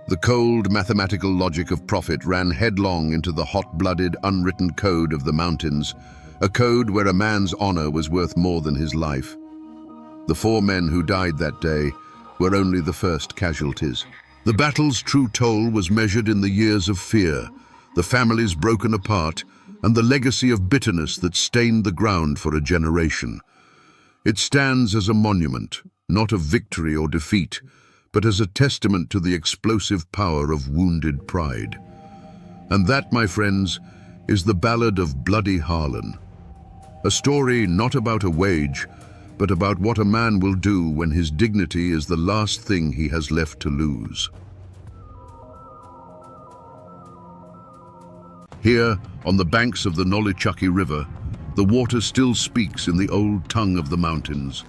The cold, mathematical logic of profit ran headlong into the hot-blooded, unwritten code of the mountains, a code where a man's honor was worth more than his life. The 4 men who died that day were only the first casualties. The battle's true toll was measured in the years of fear, the families broken apart, and the legacy of bitterness that stained the ground for a generation. It stands as a monument, not of victory or defeat, but as a testament to the explosive power of wounded pride. And that, my friends, is the ballad of Bloody Harlan. A story not about a wage, but about what a man will do when his dignity is the last thing he has left to lose. Here, on the banks of the Nolichucky River, the water still speaks in the old tongue of the mountains.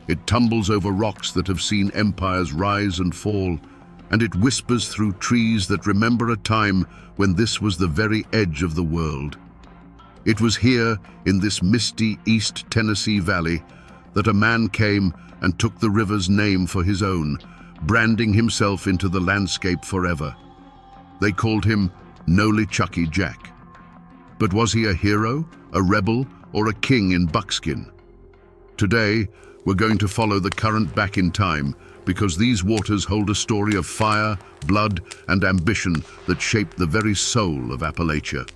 It tumbles over rocks that have seen empires rise and fall, and it whispers through trees that remember a time when this was the very edge of the world. It was here, in this misty East Tennessee Valley, that a man came and took the river's name for his own, branding himself into the landscape forever. They called him Nolichucky Jack. But was he a hero, a rebel, or a king in buckskin? Today, we're going to follow the current back in time, because these waters hold a story of fire, blood, and ambition that shaped the very soul of Appalachia.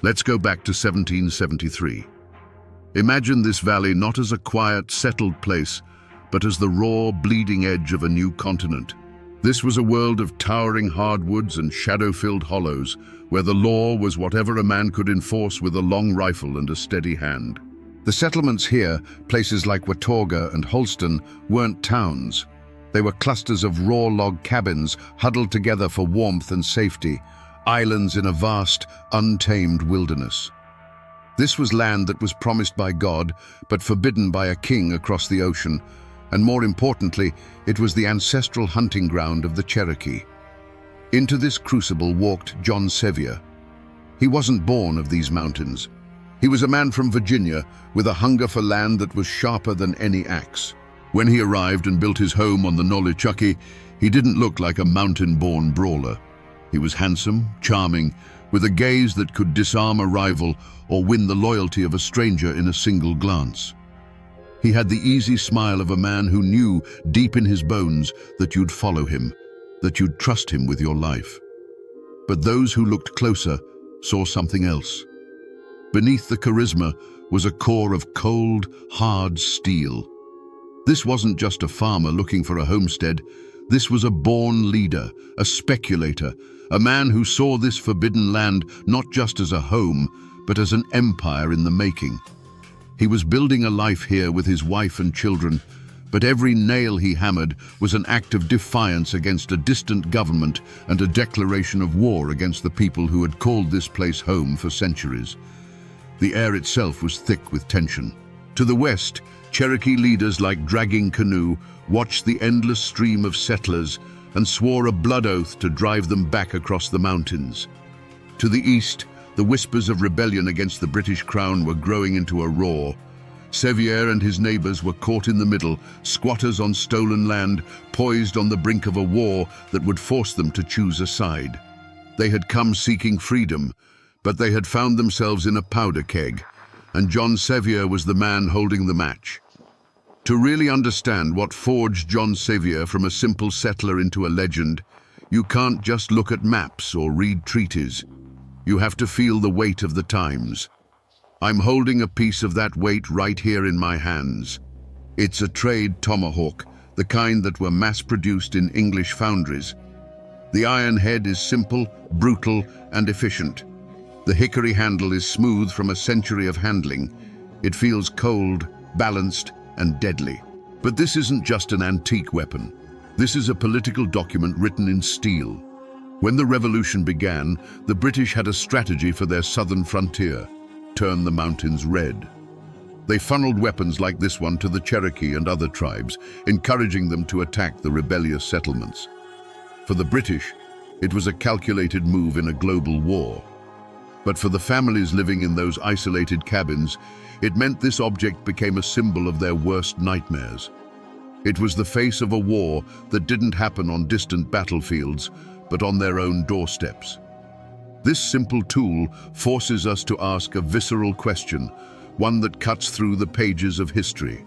Let's go back to 1773. Imagine this valley not as a quiet, settled place, but as the raw, bleeding edge of a new continent. This was a world of towering hardwoods and shadow-filled hollows, where the law was whatever a man could enforce with a long rifle and a steady hand. The settlements here, places like Watauga and Holston, weren't towns. They were clusters of raw log cabins huddled together for warmth and safety, islands in a vast, untamed wilderness. This was land that was promised by God, but forbidden by a king across the ocean, and more importantly, it was the ancestral hunting ground of the Cherokee. Into this crucible walked John Sevier. He wasn't born of these mountains. He was a man from Virginia with a hunger for land that was sharper than any axe. When he arrived and built his home on the Nolichucky, he didn't look like a mountain-born brawler. He was handsome, charming, with a gaze that could disarm a rival or win the loyalty of a stranger in a single glance. He had the easy smile of a man who knew deep in his bones that you'd follow him, that you'd trust him with your life. But those who looked closer saw something else. Beneath the charisma was a core of cold, hard steel. This wasn't just a farmer looking for a homestead. This was a born leader, a speculator, a man who saw this forbidden land not just as a home, but as an empire in the making. He was building a life here with his wife and children, but every nail he hammered was an act of defiance against a distant government and a declaration of war against the people who had called this place home for centuries. The air itself was thick with tension. To the west, Cherokee leaders like Dragging Canoe watched the endless stream of settlers and swore a blood oath to drive them back across the mountains. To the east, the whispers of rebellion against the British Crown were growing into a roar. Sevier and his neighbors were caught in the middle, squatters on stolen land, poised on the brink of a war that would force them to choose a side. They had come seeking freedom, but they had found themselves in a powder keg, and John Sevier was the man holding the match. To really understand what forged John Sevier from a simple settler into a legend, you can't just look at maps or read treaties. You have to feel the weight of the times. I'm holding a piece of that weight right here in my hands. It's a trade tomahawk the kind that were mass-produced in English foundries. The iron head is simple, brutal, and efficient. The hickory handle is smooth from a century of handling. It feels cold, balanced, and deadly. But this isn't just an antique weapon. This is a political document written in steel. When the revolution began, the British had a strategy for their southern frontier: turn the mountains red. They funneled weapons like this one to the Cherokee and other tribes, encouraging them to attack the rebellious settlements. For the British, it was a calculated move in a global war. But for the families living in those isolated cabins, it meant this object became a symbol of their worst nightmares. It was the face of a war that didn't happen on distant battlefields, but on their own doorsteps. This simple tool forces us to ask a visceral question, one that cuts through the pages of history.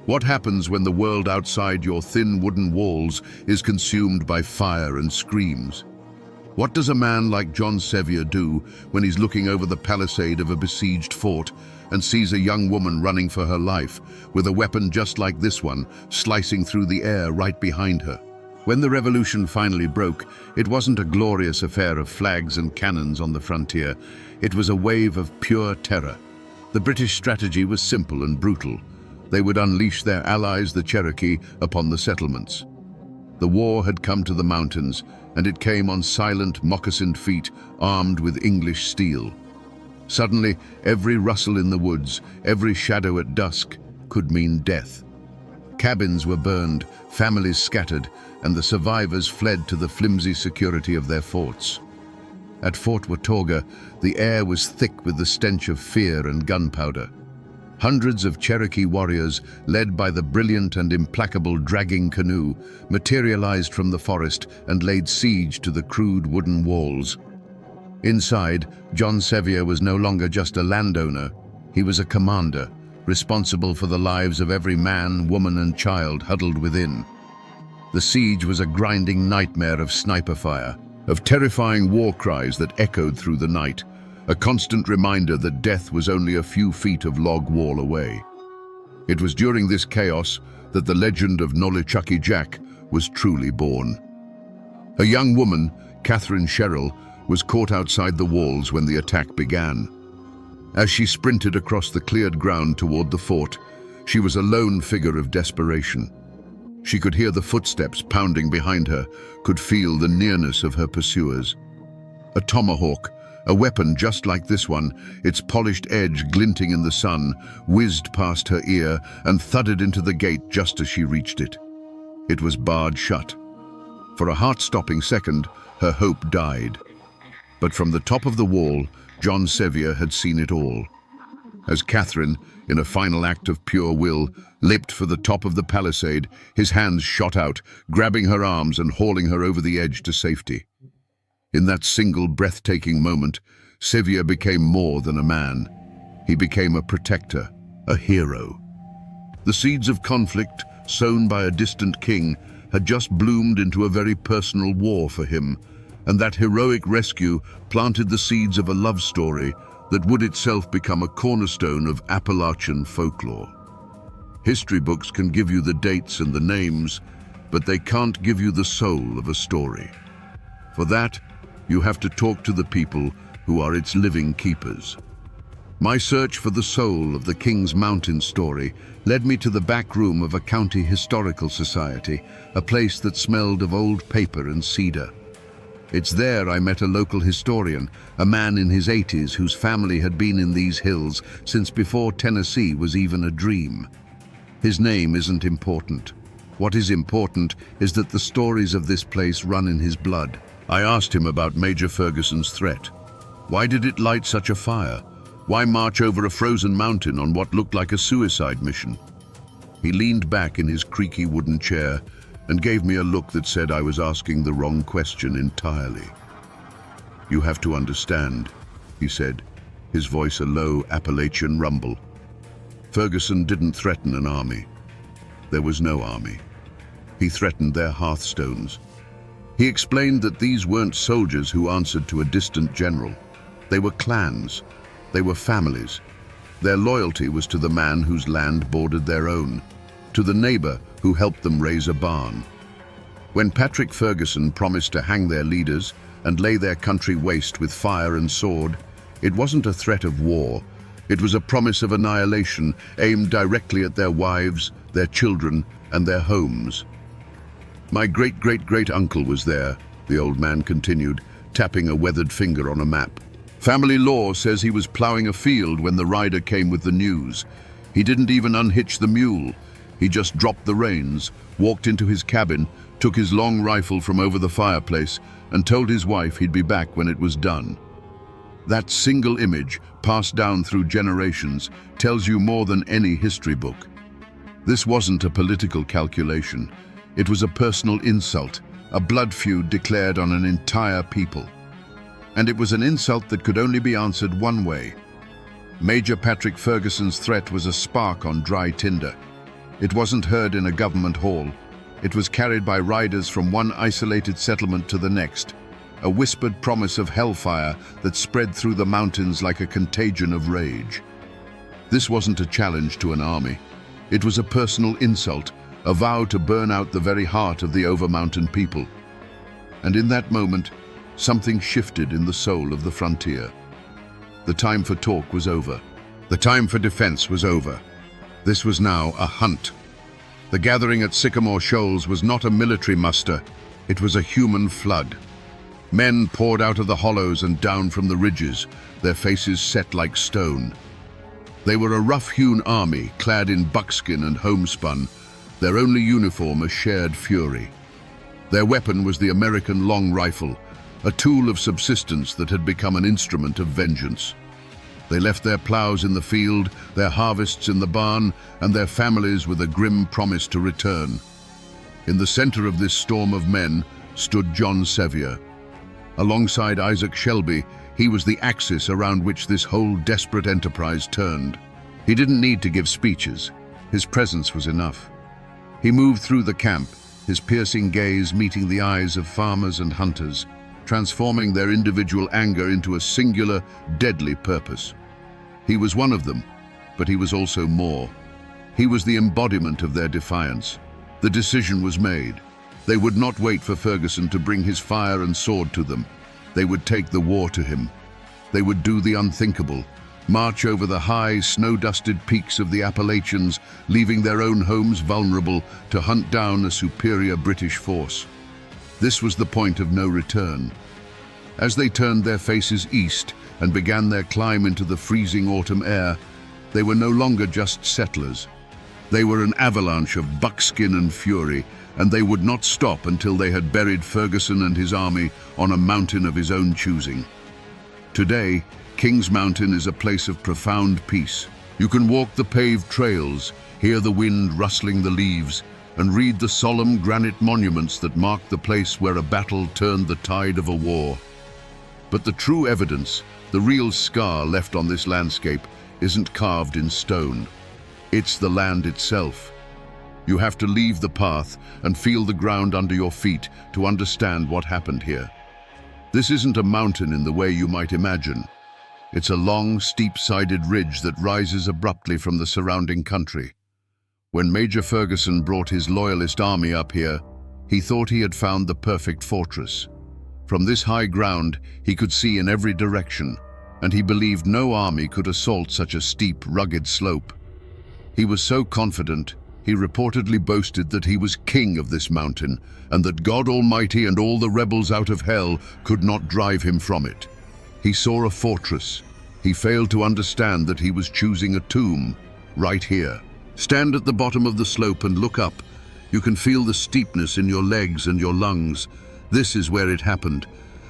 What happens when the world outside your thin wooden walls is consumed by fire and screams? What does a man like John Sevier do when he's looking over the palisade of a besieged fort and sees a young woman running for her life, with a weapon just like this one slicing through the air right behind her? When the revolution finally broke, it wasn't a glorious affair of flags and cannons on the frontier. It was a wave of pure terror. The British strategy was simple and brutal. They would unleash their allies, the Cherokee, upon the settlements. The war had come to the mountains, and it came on silent, moccasined feet, armed with English steel. Suddenly, every rustle in the woods, every shadow at dusk, could mean death. Cabins were burned, families scattered, and the survivors fled to the flimsy security of their forts. At Fort Watauga, the air was thick with the stench of fear and gunpowder. Hundreds of Cherokee warriors, led by the brilliant and implacable Dragging Canoe, materialized from the forest and laid siege to the crude wooden walls. Inside, John Sevier was no longer just a landowner. He was a commander, responsible for the lives of every man, woman, and child huddled within. The siege was a grinding nightmare of sniper fire, of terrifying war cries that echoed through the night, a constant reminder that death was only a few feet of log wall away. It was during this chaos that the legend of Nolichucky Jack was truly born. A young woman, Catherine Sherrill, was caught outside the walls when the attack began. As she sprinted across the cleared ground toward the fort, she was a lone figure of desperation. She could hear the footsteps pounding behind her, could feel the nearness of her pursuers. A tomahawk, a weapon just like this one, its polished edge glinting in the sun, whizzed past her ear and thudded into the gate just as she reached it. It was barred shut. For a heart-stopping second, her hope died. But from the top of the wall, John Sevier had seen it all. As Catherine, in a final act of pure will, leapt for the top of the palisade, his hands shot out, grabbing her arms and hauling her over the edge to safety. In that single breathtaking moment, Sevier became more than a man. He became a protector, a hero. The seeds of conflict, sown by a distant king, had just bloomed into a very personal war for him, and that heroic rescue planted the seeds of a love story that would itself become a cornerstone of Appalachian folklore. History books can give you the dates and the names, but they can't give you the soul of a story. For that, you have to talk to the people who are its living keepers. My search for the soul of the King's Mountain story led me to the back room of a county historical society, a place that smelled of old paper and cedar. It's there I met a local historian, a man in his 80s whose family had been in these hills since before Tennessee was even a dream. His name isn't important. What is important is that the stories of this place run in his blood. I asked him about Major Ferguson's threat. Why did it light such a fire? Why march over a frozen mountain on what looked like a suicide mission? He leaned back in his creaky wooden chair and gave me a look that said I was asking the wrong question entirely. "You have to understand," he said, his voice a low Appalachian rumble. "Ferguson didn't threaten an army. There was no army. He threatened their hearthstones." He explained that these weren't soldiers who answered to a distant general. They were clans. They were families. Their loyalty was to the man whose land bordered their own. to the neighbor who helped them raise a barn. When Patrick Ferguson promised to hang their leaders and lay their country waste with fire and sword, it wasn't a threat of war. It was a promise of annihilation aimed directly at their wives, their children, and their homes. "My great-great-great-uncle was there," the old man continued, tapping a weathered finger on a map. "Family law says he was plowing a field when the rider came with the news. He didn't even unhitch the mule. He just dropped the reins, walked into his cabin, took his long rifle from over the fireplace, and told his wife he'd be back when it was done." That single image, passed down through generations, tells you more than any history book. This wasn't a political calculation. It was a personal insult, a blood feud declared on an entire people. And it was an insult that could only be answered one way. Major Patrick Ferguson's threat was a spark on dry tinder. It wasn't heard in a government hall. It was carried by riders from one isolated settlement to the next, a whispered promise of hellfire that spread through the mountains like a contagion of rage. This wasn't a challenge to an army. It was a personal insult, a vow to burn out the very heart of the over-mountain people. And in that moment, something shifted in the soul of the frontier. The time for talk was over. The time for defense was over. This was now a hunt. The gathering at Sycamore Shoals was not a military muster, it was a human flood. Men poured out of the hollows and down from the ridges, their faces set like stone. They were a rough-hewn army, clad in buckskin and homespun, their only uniform a shared fury. Their weapon was the American long rifle, a tool of subsistence that had become an instrument of vengeance. They left their plows in the field, their harvests in the barn, and their families with a grim promise to return. In the center of this storm of men stood John Sevier. Alongside Isaac Shelby, he was the axis around which this whole desperate enterprise turned. He didn't need to give speeches. His presence was enough. He moved through the camp, his piercing gaze meeting the eyes of farmers and hunters, transforming their individual anger into a singular, deadly purpose. He was one of them, but he was also more. He was the embodiment of their defiance. The decision was made. They would not wait for Ferguson to bring his fire and sword to them. They would take the war to him. They would do the unthinkable, march over the high, snow-dusted peaks of the Appalachians, leaving their own homes vulnerable to hunt down a superior British force. This was the point of no return. As they turned their faces east and began their climb into the freezing autumn air, they were no longer just settlers. They were an avalanche of buckskin and fury, and they would not stop until they had buried Ferguson and his army on a mountain of his own choosing. Today, Kings Mountain is a place of profound peace. You can walk the paved trails, hear the wind rustling the leaves, and read the solemn granite monuments that mark the place where a battle turned the tide of a war. But the true evidence, the real scar left on this landscape, isn't carved in stone. It's the land itself. You have to leave the path and feel the ground under your feet to understand what happened here. This isn't a mountain in the way you might imagine. It's a long, steep-sided ridge that rises abruptly from the surrounding country. When Major Ferguson brought his loyalist army up here, he thought he had found the perfect fortress. From this high ground, he could see in every direction, and he believed no army could assault such a steep, rugged slope. He was so confident, he reportedly boasted that he was king of this mountain, and that God Almighty and all the rebels out of hell could not drive him from it. He saw a fortress. He failed to understand that he was choosing a tomb, right here. Stand at the bottom of the slope and look up. You can feel the steepness in your legs and your lungs. This is where it happened.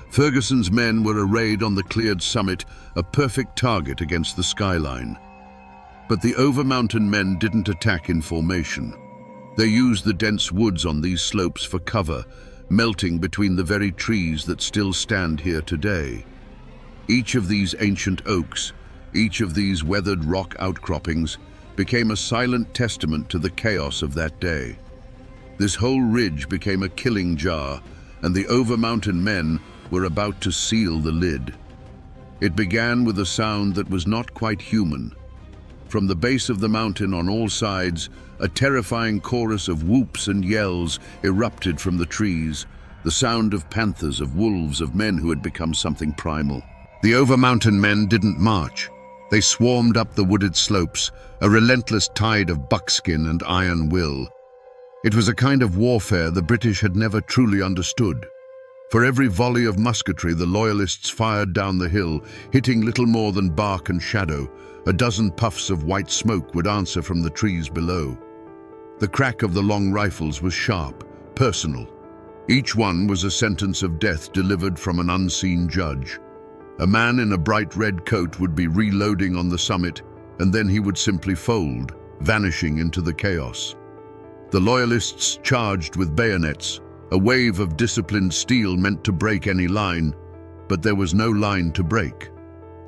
Ferguson's men were arrayed on the cleared summit, a perfect target against the skyline. But the over-mountain men didn't attack in formation. They used the dense woods on these slopes for cover, melting between the very trees that still stand here today. Each of these ancient oaks, each of these weathered rock outcroppings, became a silent testament to the chaos of that day. This whole ridge became a killing jar, and the over-mountain men were about to seal the lid. It began with a sound that was not quite human. From the base of the mountain on all sides, a terrifying chorus of whoops and yells erupted from the trees, the sound of panthers, of wolves, of men who had become something primal. The over-mountain men didn't march. They swarmed up the wooded slopes, a relentless tide of buckskin and iron will. It was a kind of warfare the British had never truly understood. For every volley of musketry the Loyalists fired down the hill, hitting little more than bark and shadow. A dozen puffs of white smoke would answer from the trees below. The crack of the long rifles was sharp, personal. Each one was a sentence of death delivered from an unseen judge. A man in a bright red coat would be reloading on the summit, and then he would simply fold, vanishing into the chaos. The Loyalists charged with bayonets, a wave of disciplined steel meant to break any line, but there was no line to break.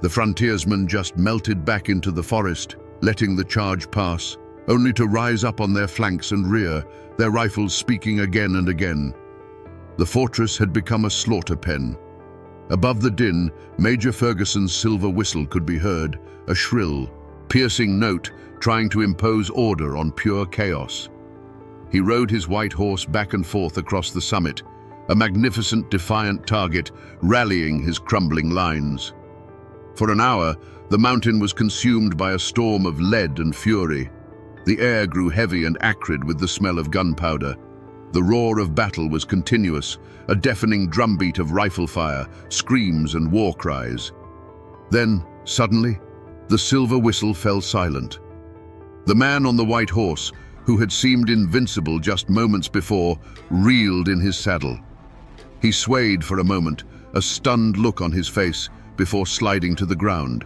The frontiersmen just melted back into the forest, letting the charge pass, only to rise up on their flanks and rear, their rifles speaking again and again. The fortress had become a slaughter pen. Above the din, Major Ferguson's silver whistle could be heard, a shrill, piercing note trying to impose order on pure chaos. He rode his white horse back and forth across the summit, a magnificent, defiant target rallying his crumbling lines. For an hour, the mountain was consumed by a storm of lead and fury. The air grew heavy and acrid with the smell of gunpowder. The roar of battle was continuous, a deafening drumbeat of rifle fire, screams and war cries. Then, suddenly, the silver whistle fell silent. The man on the white horse, who had seemed invincible just moments before, reeled in his saddle. He swayed for a moment, a stunned look on his face, before sliding to the ground.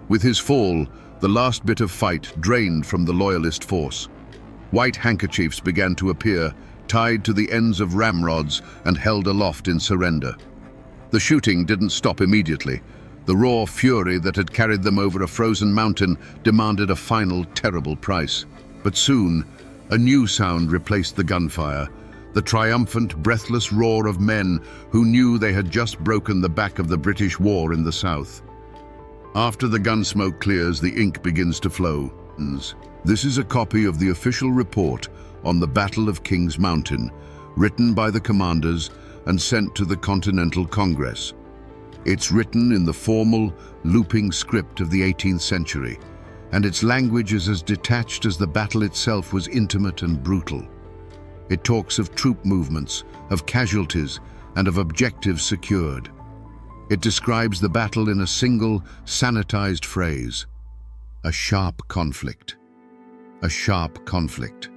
With his fall, the last bit of fight drained from the Loyalist force. White handkerchiefs began to appear, tied to the ends of ramrods and held aloft in surrender. The shooting didn't stop immediately. The raw fury that had carried them over a frozen mountain demanded a final, terrible price. But soon, a new sound replaced the gunfire, the triumphant, breathless roar of men who knew they had just broken the back of the British war in the south. After the gun smoke clears, the ink begins to flow. This is a copy of the official report on the Battle of Kings Mountain, written by the commanders and sent to the Continental Congress. It's written in the formal, looping script of the 18th century, and its language is as detached as the battle itself was intimate and brutal. It talks of troop movements, of casualties, and of objectives secured. It describes the battle in a single, sanitized phrase: a sharp conflict. A sharp conflict.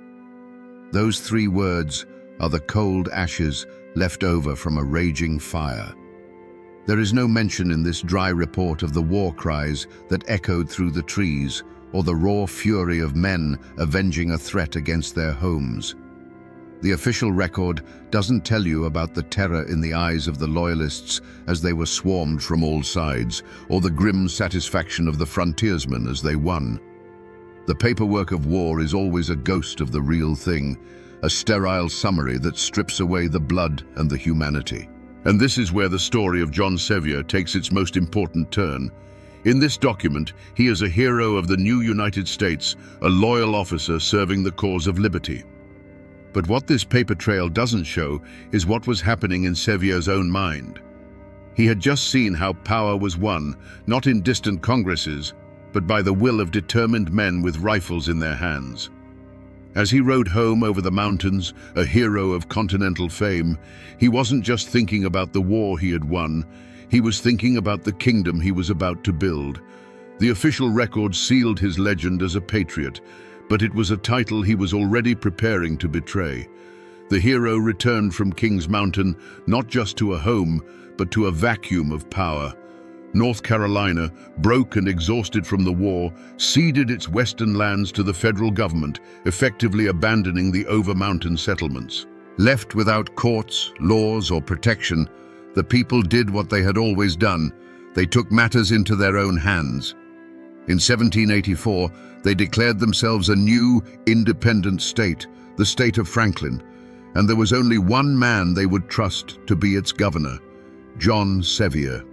Those three words are the cold ashes left over from a raging fire. There is no mention in this dry report of the war cries that echoed through the trees, or the raw fury of men avenging a threat against their homes. The official record doesn't tell you about the terror in the eyes of the Loyalists as they were swarmed from all sides, or the grim satisfaction of the frontiersmen as they won. The paperwork of war is always a ghost of the real thing, a sterile summary that strips away the blood and the humanity. And this is where the story of John Sevier takes its most important turn. In this document, he is a hero of the new United States, a loyal officer serving the cause of liberty. But what this paper trail doesn't show is what was happening in Sevier's own mind. He had just seen how power was won, not in distant congresses, but by the will of determined men with rifles in their hands. As he rode home over the mountains, a hero of continental fame, he wasn't just thinking about the war he had won, he was thinking about the kingdom he was about to build. The official record sealed his legend as a patriot, but it was a title he was already preparing to betray. The hero returned from Kings Mountain not just to a home, but to a vacuum of power. North Carolina, broke and exhausted from the war, ceded its western lands to the federal government, effectively abandoning the over-mountain settlements. Left without courts, laws, or protection, the people did what they had always done. They took matters into their own hands. In 1784, they declared themselves a new, independent state, the state of Franklin, and there was only one man they would trust to be its governor, John Sevier.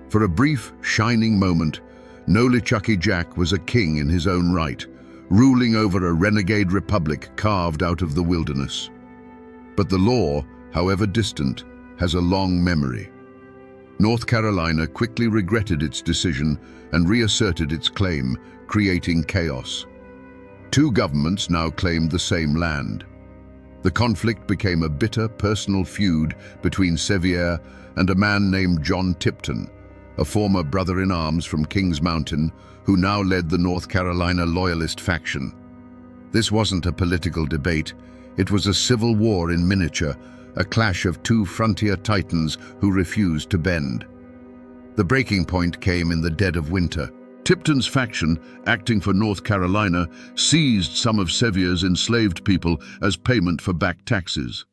For a brief, shining moment, Nolichucky Jack was a king in his own right, ruling over a renegade republic carved out of the wilderness. But the law, however distant, has a long memory. North Carolina quickly regretted its decision and reasserted its claim, creating chaos. Two governments now claimed the same land. The conflict became a bitter personal feud between Sevier and a man named John Tipton, a former brother-in-arms from Kings Mountain who now led the North Carolina Loyalist faction. This wasn't a political debate, it was a civil war in miniature, a clash of two frontier titans who refused to bend. The breaking point came in the dead of winter. Tipton's faction, acting for North Carolina, seized some of Sevier's enslaved people as payment for back taxes.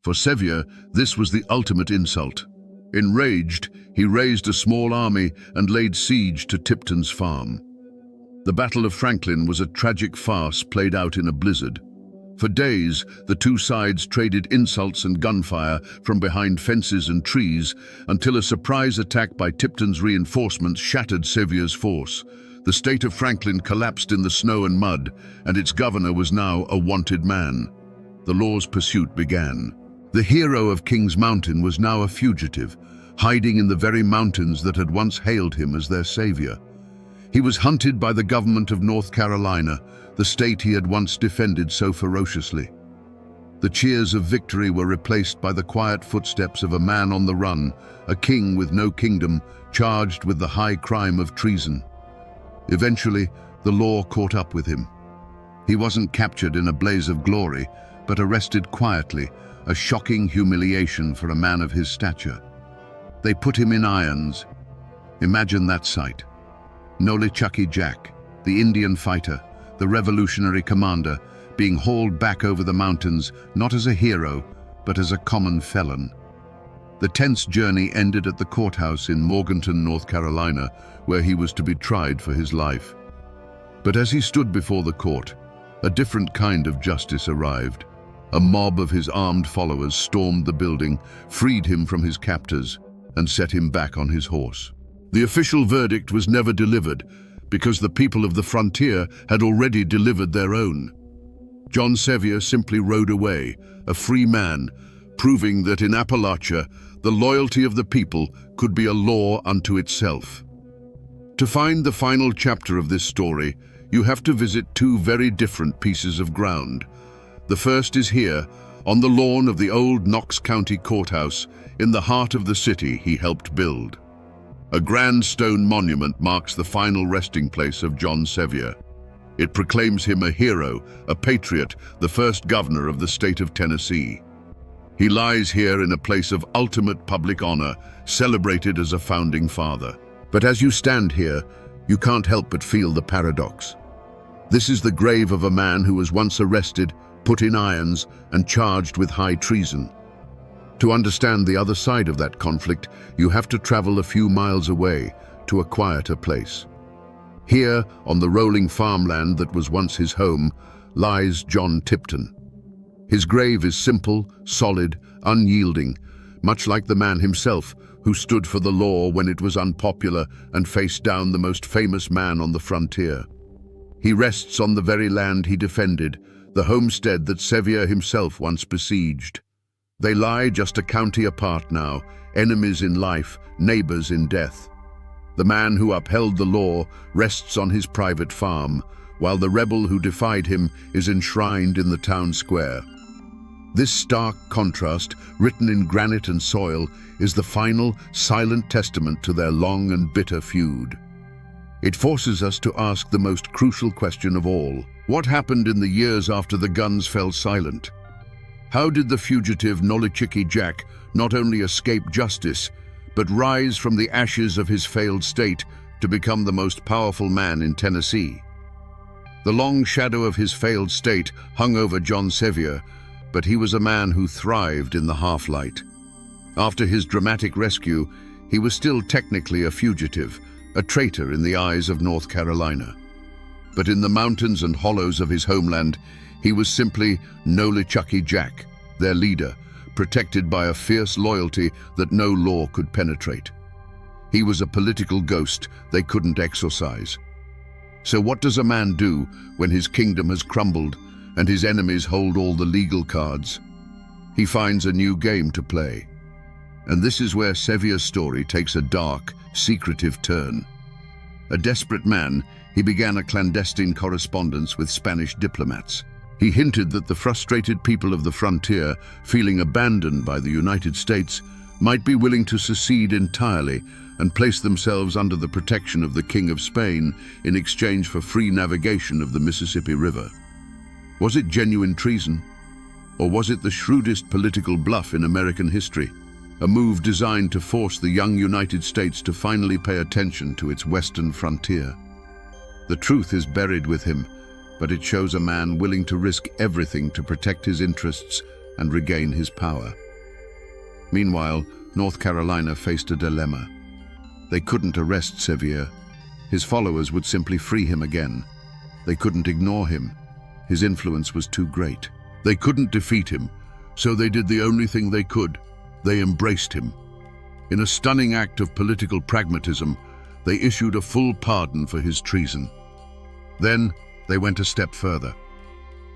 For Sevier, this was the ultimate insult. Enraged, he raised a small army and laid siege to Tipton's farm. The Battle of Franklin was a tragic farce played out in a blizzard. For days, the two sides traded insults and gunfire from behind fences and trees until a surprise attack by Tipton's reinforcements shattered Sevier's force. The state of Franklin collapsed in the snow and mud, and its governor was now a wanted man. The law's pursuit began. The hero of Kings Mountain was now a fugitive, hiding in the very mountains that had once hailed him as their savior. He was hunted by the government of North Carolina, the state he had once defended so ferociously. The cheers of victory were replaced by the quiet footsteps of a man on the run, a king with no kingdom, charged with the high crime of treason. Eventually, the law caught up with him. He wasn't captured in a blaze of glory, but arrested quietly, a shocking humiliation for a man of his stature. They put him in irons. Imagine that sight. Nolichucky Jack, the Indian fighter, the revolutionary commander, being hauled back over the mountains, not as a hero, but as a common felon. The tense journey ended at the courthouse in Morganton, North Carolina, where he was to be tried for his life. But as he stood before the court, a different kind of justice arrived. A mob of his armed followers stormed the building, freed him from his captors, and set him back on his horse. The official verdict was never delivered, because the people of the frontier had already delivered their own. John Sevier simply rode away, a free man, proving that in Appalachia, the loyalty of the people could be a law unto itself. To find the final chapter of this story, you have to visit two very different pieces of ground. The first is here, on the lawn of the old Knox County Courthouse, in the heart of the city he helped build. A grand stone monument marks the final resting place of John Sevier. It proclaims him a hero, a patriot, the first governor of the state of Tennessee. He lies here in a place of ultimate public honor, celebrated as a founding father. But as you stand here, you can't help but feel the paradox. This is the grave of a man who was once arrested, put in irons, and charged with high treason. To understand the other side of that conflict, you have to travel a few miles away to a quieter place. Here, on the rolling farmland that was once his home, lies John Tipton. His grave is simple, solid, unyielding, much like the man himself who stood for the law when it was unpopular and faced down the most famous man on the frontier. He rests on the very land he defended, the homestead that Sevier himself once besieged. They lie just a county apart now, enemies in life, neighbors in death. The man who upheld the law rests on his private farm, while the rebel who defied him is enshrined in the town square. This stark contrast, written in granite and soil, is the final, silent testament to their long and bitter feud. It forces us to ask the most crucial question of all. What happened in the years after the guns fell silent? How did the fugitive Nolichucky Jack not only escape justice, but rise from the ashes of his failed state to become the most powerful man in Tennessee? The long shadow of his failed state hung over John Sevier, but he was a man who thrived in the half-light. After his dramatic rescue, he was still technically a fugitive, a traitor in the eyes of North Carolina. But in the mountains and hollows of his homeland, he was simply Nolichucky Jack, their leader, protected by a fierce loyalty that no law could penetrate. He was a political ghost they couldn't exorcise. So what does a man do when his kingdom has crumbled and his enemies hold all the legal cards? He finds a new game to play. And this is where Sevier's story takes a dark, secretive turn. A desperate man, he began a clandestine correspondence with Spanish diplomats. He hinted that the frustrated people of the frontier, feeling abandoned by the United States, might be willing to secede entirely and place themselves under the protection of the King of Spain in exchange for free navigation of the Mississippi River. Was it genuine treason? Or was it the shrewdest political bluff in American history? A move designed to force the young United States to finally pay attention to its western frontier. The truth is buried with him, but it shows a man willing to risk everything to protect his interests and regain his power. Meanwhile, North Carolina faced a dilemma. They couldn't arrest Sevier. His followers would simply free him again. They couldn't ignore him. His influence was too great. They couldn't defeat him, so they did the only thing they could. They embraced him. In a stunning act of political pragmatism, they issued a full pardon for his treason. Then, they went a step further.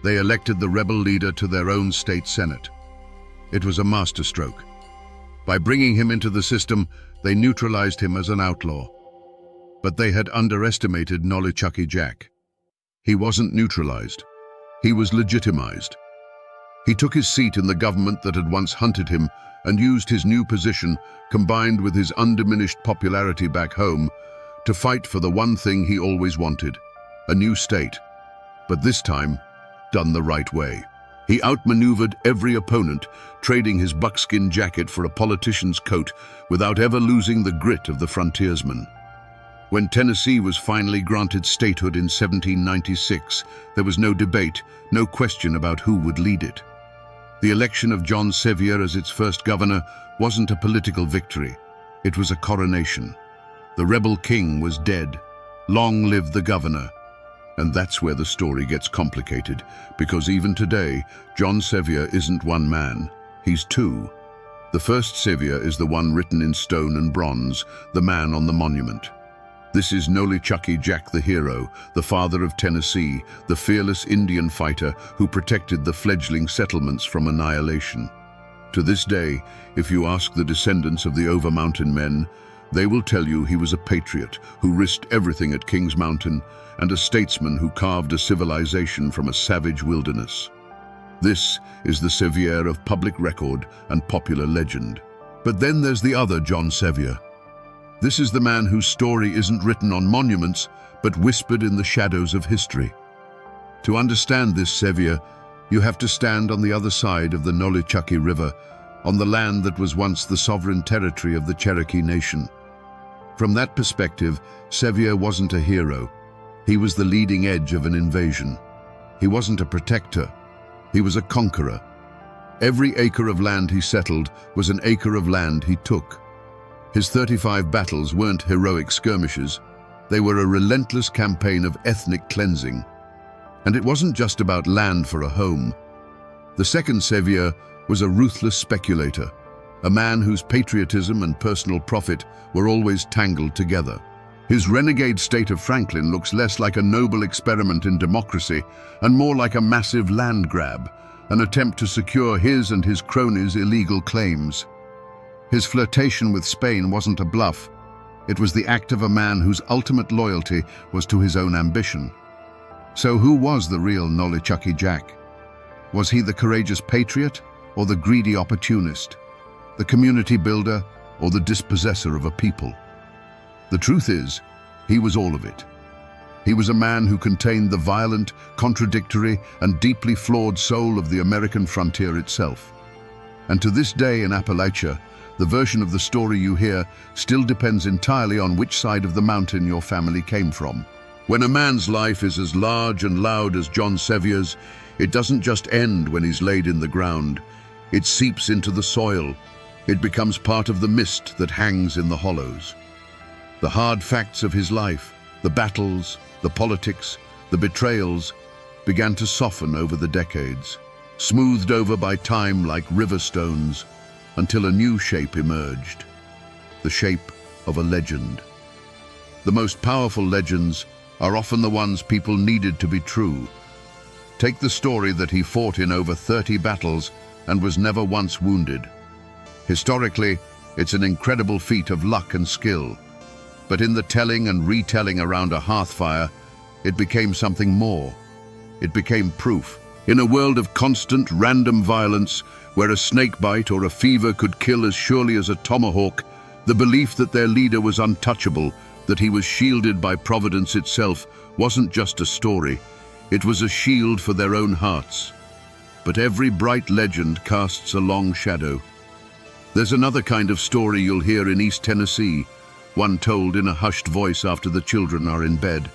They elected the rebel leader to their own state senate. It was a masterstroke. By bringing him into the system, they neutralized him as an outlaw. But they had underestimated Nolichucky Jack. He wasn't neutralized. He was legitimized. He took his seat in the government that had once hunted him and used his new position, combined with his undiminished popularity back home, to fight for the one thing he always wanted, a new state. But this time, done the right way. He outmaneuvered every opponent, trading his buckskin jacket for a politician's coat without ever losing the grit of the frontiersman. When Tennessee was finally granted statehood in 1796, there was no debate, no question about who would lead it. The election of John Sevier as its first governor wasn't a political victory. It was a coronation. The rebel king was dead. Long live the governor. And that's where the story gets complicated, because even today, John Sevier isn't one man. He's two. The first Sevier is the one written in stone and bronze, the man on the monument. This is Nolichucky Jack the hero, the father of Tennessee, the fearless Indian fighter who protected the fledgling settlements from annihilation. To this day, if you ask the descendants of the Over-Mountain men, they will tell you he was a patriot who risked everything at Kings Mountain and a statesman who carved a civilization from a savage wilderness. This is the Sevier of public record and popular legend. But then there's the other John Sevier. This is the man whose story isn't written on monuments, but whispered in the shadows of history. To understand this Sevier, you have to stand on the other side of the Nolichucky River, on the land that was once the sovereign territory of the Cherokee Nation. From that perspective, Sevier wasn't a hero. He was the leading edge of an invasion. He wasn't a protector. He was a conqueror. Every acre of land he settled was an acre of land he took. His 35 battles weren't heroic skirmishes. They were a relentless campaign of ethnic cleansing. And it wasn't just about land for a home. The second Sevier was a ruthless speculator, a man whose patriotism and personal profit were always tangled together. His renegade state of Franklin looks less like a noble experiment in democracy and more like a massive land grab, an attempt to secure his and his cronies' illegal claims. His flirtation with Spain wasn't a bluff. It was the act of a man whose ultimate loyalty was to his own ambition. So who was the real Nolichucky Jack? Was he the courageous patriot or the greedy opportunist? The community builder or the dispossessor of a people? The truth is, he was all of it. He was a man who contained the violent, contradictory, and deeply flawed soul of the American frontier itself. And to this day in Appalachia, the version of the story you hear still depends entirely on which side of the mountain your family came from. When a man's life is as large and loud as John Sevier's, it doesn't just end when he's laid in the ground. It seeps into the soil. It becomes part of the mist that hangs in the hollows. The hard facts of his life, the battles, the politics, the betrayals, began to soften over the decades, smoothed over by time like river stones, until a new shape emerged. The shape of a legend. The most powerful legends are often the ones people needed to be true. Take the story that he fought in over 30 battles and was never once wounded. Historically, it's an incredible feat of luck and skill. But in the telling and retelling around a hearthfire, it became something more. It became proof. In a world of constant, random violence, where a snakebite or a fever could kill as surely as a tomahawk, the belief that their leader was untouchable, that he was shielded by Providence itself, wasn't just a story. It was a shield for their own hearts. But every bright legend casts a long shadow. There's another kind of story you'll hear in East Tennessee, one told in a hushed voice after the children are in bed.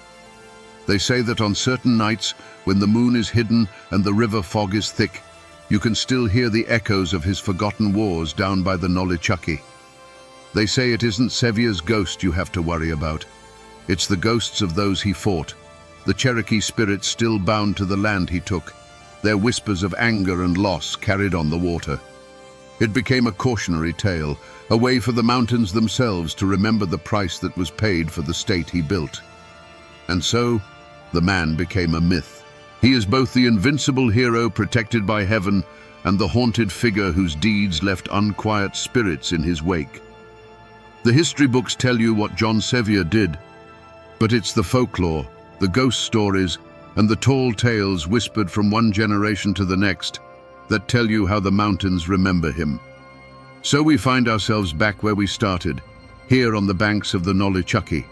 They say that on certain nights, when the moon is hidden and the river fog is thick, you can still hear the echoes of his forgotten wars down by the Nolichucky. They say it isn't Sevier's ghost you have to worry about. It's the ghosts of those he fought, the Cherokee spirits still bound to the land he took, their whispers of anger and loss carried on the water. It became a cautionary tale, a way for the mountains themselves to remember the price that was paid for the state he built. And so, the man became a myth. He is both the invincible hero protected by heaven and the haunted figure whose deeds left unquiet spirits in his wake. The history books tell you what John Sevier did, but it's the folklore, the ghost stories, and the tall tales whispered from one generation to the next that tell you how the mountains remember him. So we find ourselves back where we started, here on the banks of the Nolichucky.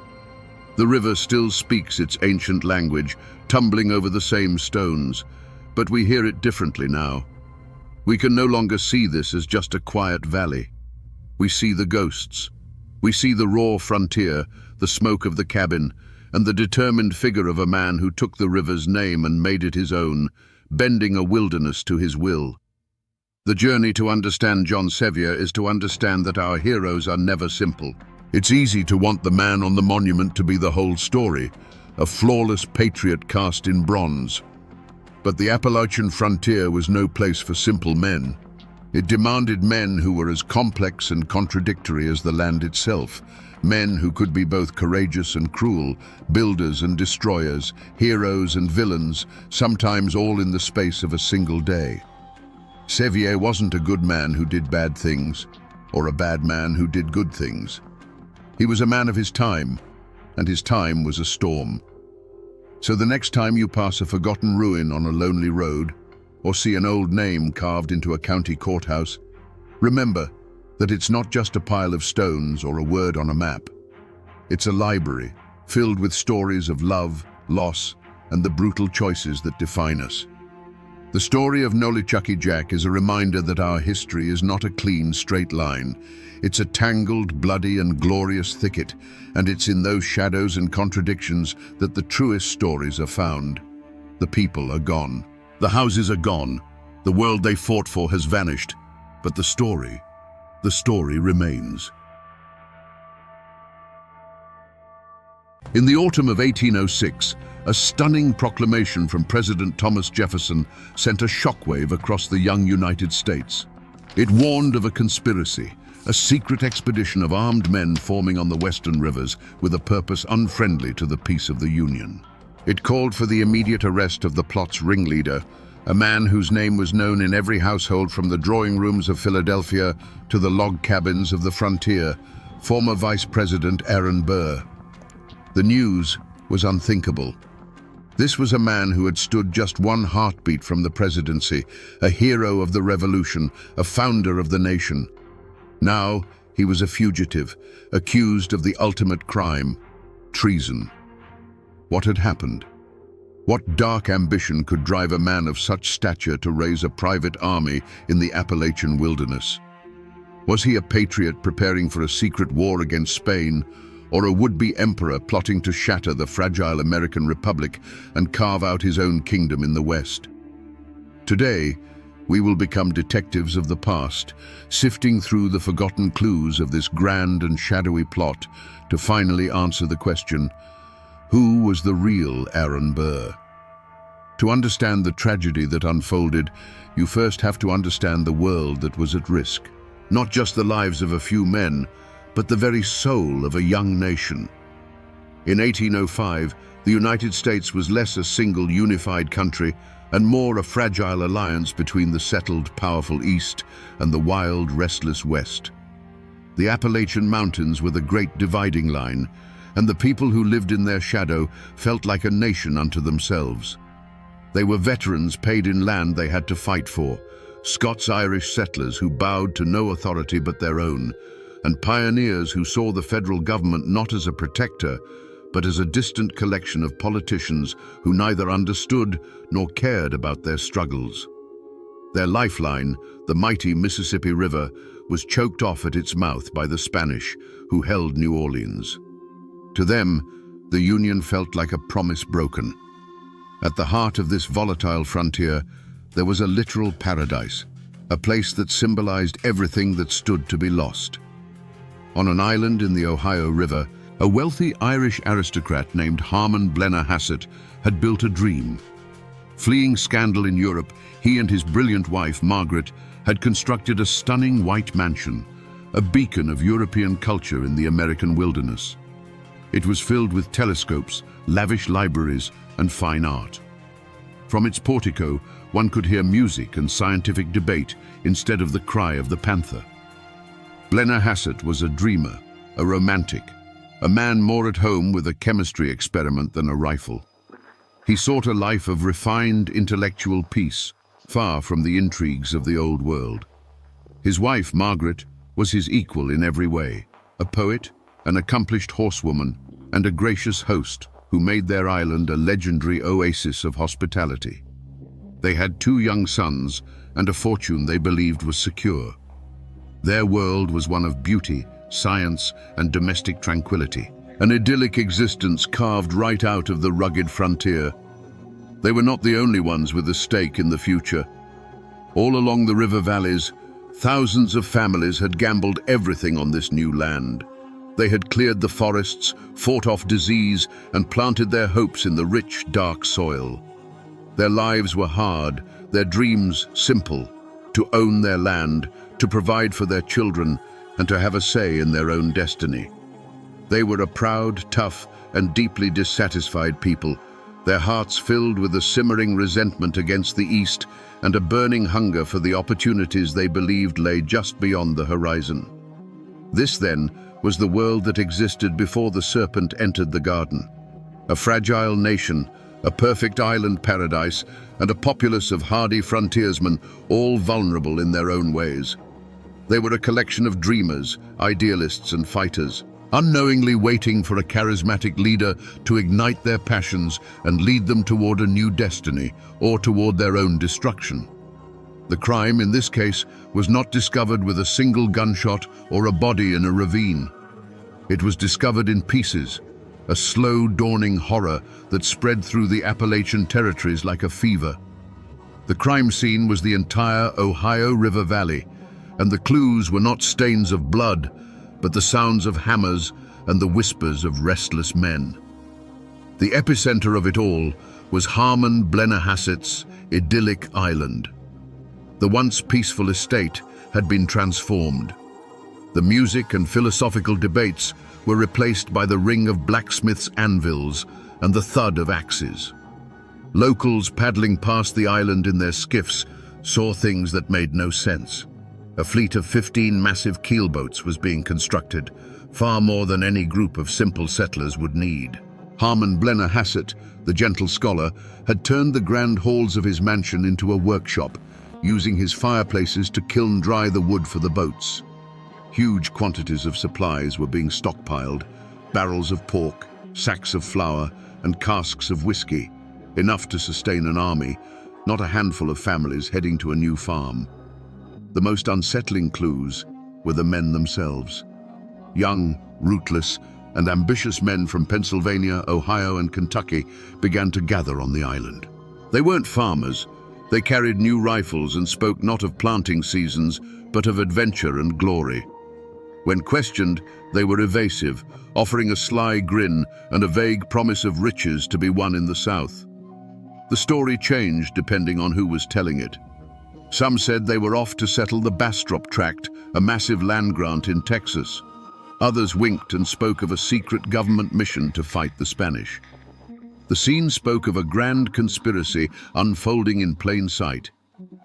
The river still speaks its ancient language, tumbling over the same stones, but we hear it differently now. We can no longer see this as just a quiet valley. We see the ghosts. We see the raw frontier, the smoke of the cabin, and the determined figure of a man who took the river's name and made it his own, bending a wilderness to his will. The journey to understand John Sevier is to understand that our heroes are never simple. It's easy to want the man on the monument to be the whole story, a flawless patriot cast in bronze. But the Appalachian frontier was no place for simple men. It demanded men who were as complex and contradictory as the land itself, men who could be both courageous and cruel, builders and destroyers, heroes and villains, sometimes all in the space of a single day. Sevier wasn't a good man who did bad things, or a bad man who did good things. He was a man of his time, and his time was a storm. So the next time you pass a forgotten ruin on a lonely road, or see an old name carved into a county courthouse, remember that it's not just a pile of stones or a word on a map. It's a library filled with stories of love, loss, and the brutal choices that define us. The story of Nolichucky Jack is a reminder that our history is not a clean, straight line. It's a tangled, bloody, and glorious thicket, and it's in those shadows and contradictions that the truest stories are found. The people are gone. The houses are gone. The world they fought for has vanished. But the story remains. In the autumn of 1806, a stunning proclamation from President Thomas Jefferson sent a shockwave across the young United States. It warned of a conspiracy, a secret expedition of armed men forming on the western rivers with a purpose unfriendly to the peace of the Union. It called for the immediate arrest of the plot's ringleader, a man whose name was known in every household from the drawing rooms of Philadelphia to the log cabins of the frontier, former Vice President Aaron Burr. The news was unthinkable. This was a man who had stood just one heartbeat from the presidency, a hero of the revolution, a founder of the nation. Now he was a fugitive, accused of the ultimate crime, treason. What had happened? What dark ambition could drive a man of such stature to raise a private army in the Appalachian wilderness? Was he a patriot preparing for a secret war against Spain, or a would-be emperor plotting to shatter the fragile American Republic and carve out his own kingdom in the West? Today, we will become detectives of the past, sifting through the forgotten clues of this grand and shadowy plot to finally answer the question, who was the real Aaron Burr? To understand the tragedy that unfolded, you first have to understand the world that was at risk. Not just the lives of a few men, but the very soul of a young nation. In 1805, the United States was less a single unified country and more a fragile alliance between the settled, powerful East and the wild, restless West. The Appalachian Mountains were the great dividing line, and the people who lived in their shadow felt like a nation unto themselves. They were veterans paid in land they had to fight for, Scots-Irish settlers who bowed to no authority but their own, and pioneers who saw the federal government not as a protector, but as a distant collection of politicians who neither understood nor cared about their struggles. Their lifeline, the mighty Mississippi River, was choked off at its mouth by the Spanish, who held New Orleans. To them, the Union felt like a promise broken. At the heart of this volatile frontier, there was a literal paradise, a place that symbolized everything that stood to be lost. On an island in the Ohio River, a wealthy Irish aristocrat named Harmon Blennerhassett had built a dream. Fleeing scandal in Europe, he and his brilliant wife, Margaret, had constructed a stunning white mansion, a beacon of European culture in the American wilderness. It was filled with telescopes, lavish libraries, and fine art. From its portico, one could hear music and scientific debate instead of the cry of the panther. Blennerhassett was a dreamer, a romantic, a man more at home with a chemistry experiment than a rifle. He sought a life of refined intellectual peace, far from the intrigues of the old world. His wife, Margaret, was his equal in every way, a poet, an accomplished horsewoman, and a gracious host who made their island a legendary oasis of hospitality. They had 2 young sons and a fortune they believed was secure. Their world was one of beauty, science, and domestic tranquility, an idyllic existence carved right out of the rugged frontier. They were not the only ones with a stake in the future. All along the river valleys, thousands of families had gambled everything on this new land. They had cleared the forests, fought off disease, and planted their hopes in the rich, dark soil. Their lives were hard, their dreams simple: to own their land, to provide for their children, and to have a say in their own destiny. They were a proud, tough, and deeply dissatisfied people, their hearts filled with a simmering resentment against the East and a burning hunger for the opportunities they believed lay just beyond the horizon. This, then, was the world that existed before the serpent entered the garden. A fragile nation, a perfect island paradise, and a populace of hardy frontiersmen, all vulnerable in their own ways. They were a collection of dreamers, idealists, and fighters, unknowingly waiting for a charismatic leader to ignite their passions and lead them toward a new destiny or toward their own destruction. The crime, in this case, was not discovered with a single gunshot or a body in a ravine. It was discovered in pieces, a slow dawning horror that spread through the Appalachian territories like a fever. The crime scene was the entire Ohio River Valley, and the clues were not stains of blood, but the sounds of hammers and the whispers of restless men. The epicenter of it all was Harmon Blennerhassett's idyllic island. The once peaceful estate had been transformed. The music and philosophical debates were replaced by the ring of blacksmiths' anvils and the thud of axes. Locals paddling past the island in their skiffs saw things that made no sense. A fleet of 15 massive keelboats was being constructed, far more than any group of simple settlers would need. Harmon Blennerhassett, the gentle scholar, had turned the grand halls of his mansion into a workshop, using his fireplaces to kiln dry the wood for the boats. Huge quantities of supplies were being stockpiled: barrels of pork, sacks of flour, and casks of whiskey, enough to sustain an army, not a handful of families heading to a new farm. The most unsettling clues were the men themselves. Young, rootless, and ambitious men from Pennsylvania, Ohio, and Kentucky began to gather on the island. They weren't farmers. They carried new rifles and spoke not of planting seasons, but of adventure and glory. When questioned, they were evasive, offering a sly grin and a vague promise of riches to be won in the South. The story changed depending on who was telling it. Some said they were off to settle the Bastrop Tract, a massive land grant in Texas. Others winked and spoke of a secret government mission to fight the Spanish. The scene spoke of a grand conspiracy unfolding in plain sight,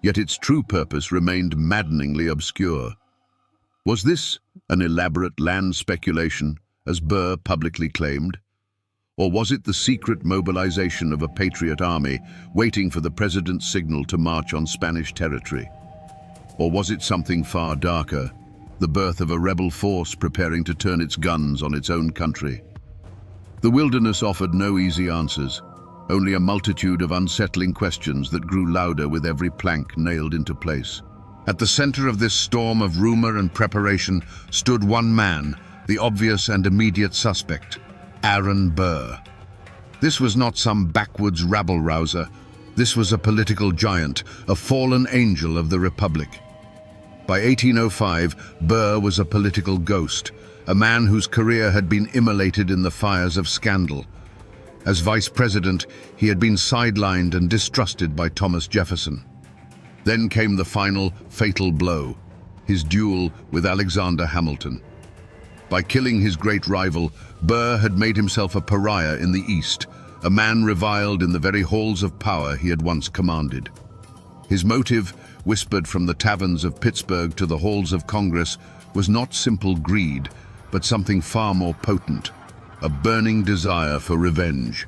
yet its true purpose remained maddeningly obscure. Was this an elaborate land speculation, as Burr publicly claimed? Or was it the secret mobilization of a patriot army waiting for the president's signal to march on Spanish territory? Or was it something far darker, the birth of a rebel force preparing to turn its guns on its own country? The wilderness offered no easy answers, only a multitude of unsettling questions that grew louder with every plank nailed into place. At the center of this storm of rumor and preparation stood one man, the obvious and immediate suspect, Aaron Burr. This was not some backwoods rabble-rouser. This was a political giant, a fallen angel of the Republic. By 1805, Burr was a political ghost, a man whose career had been immolated in the fires of scandal. As vice president, he had been sidelined and distrusted by Thomas Jefferson. Then came the final, fatal blow, his duel with Alexander Hamilton. By killing his great rival, Burr had made himself a pariah in the East, a man reviled in the very halls of power he had once commanded. His motive, whispered from the taverns of Pittsburgh to the halls of Congress, was not simple greed, but something far more potent, a burning desire for revenge.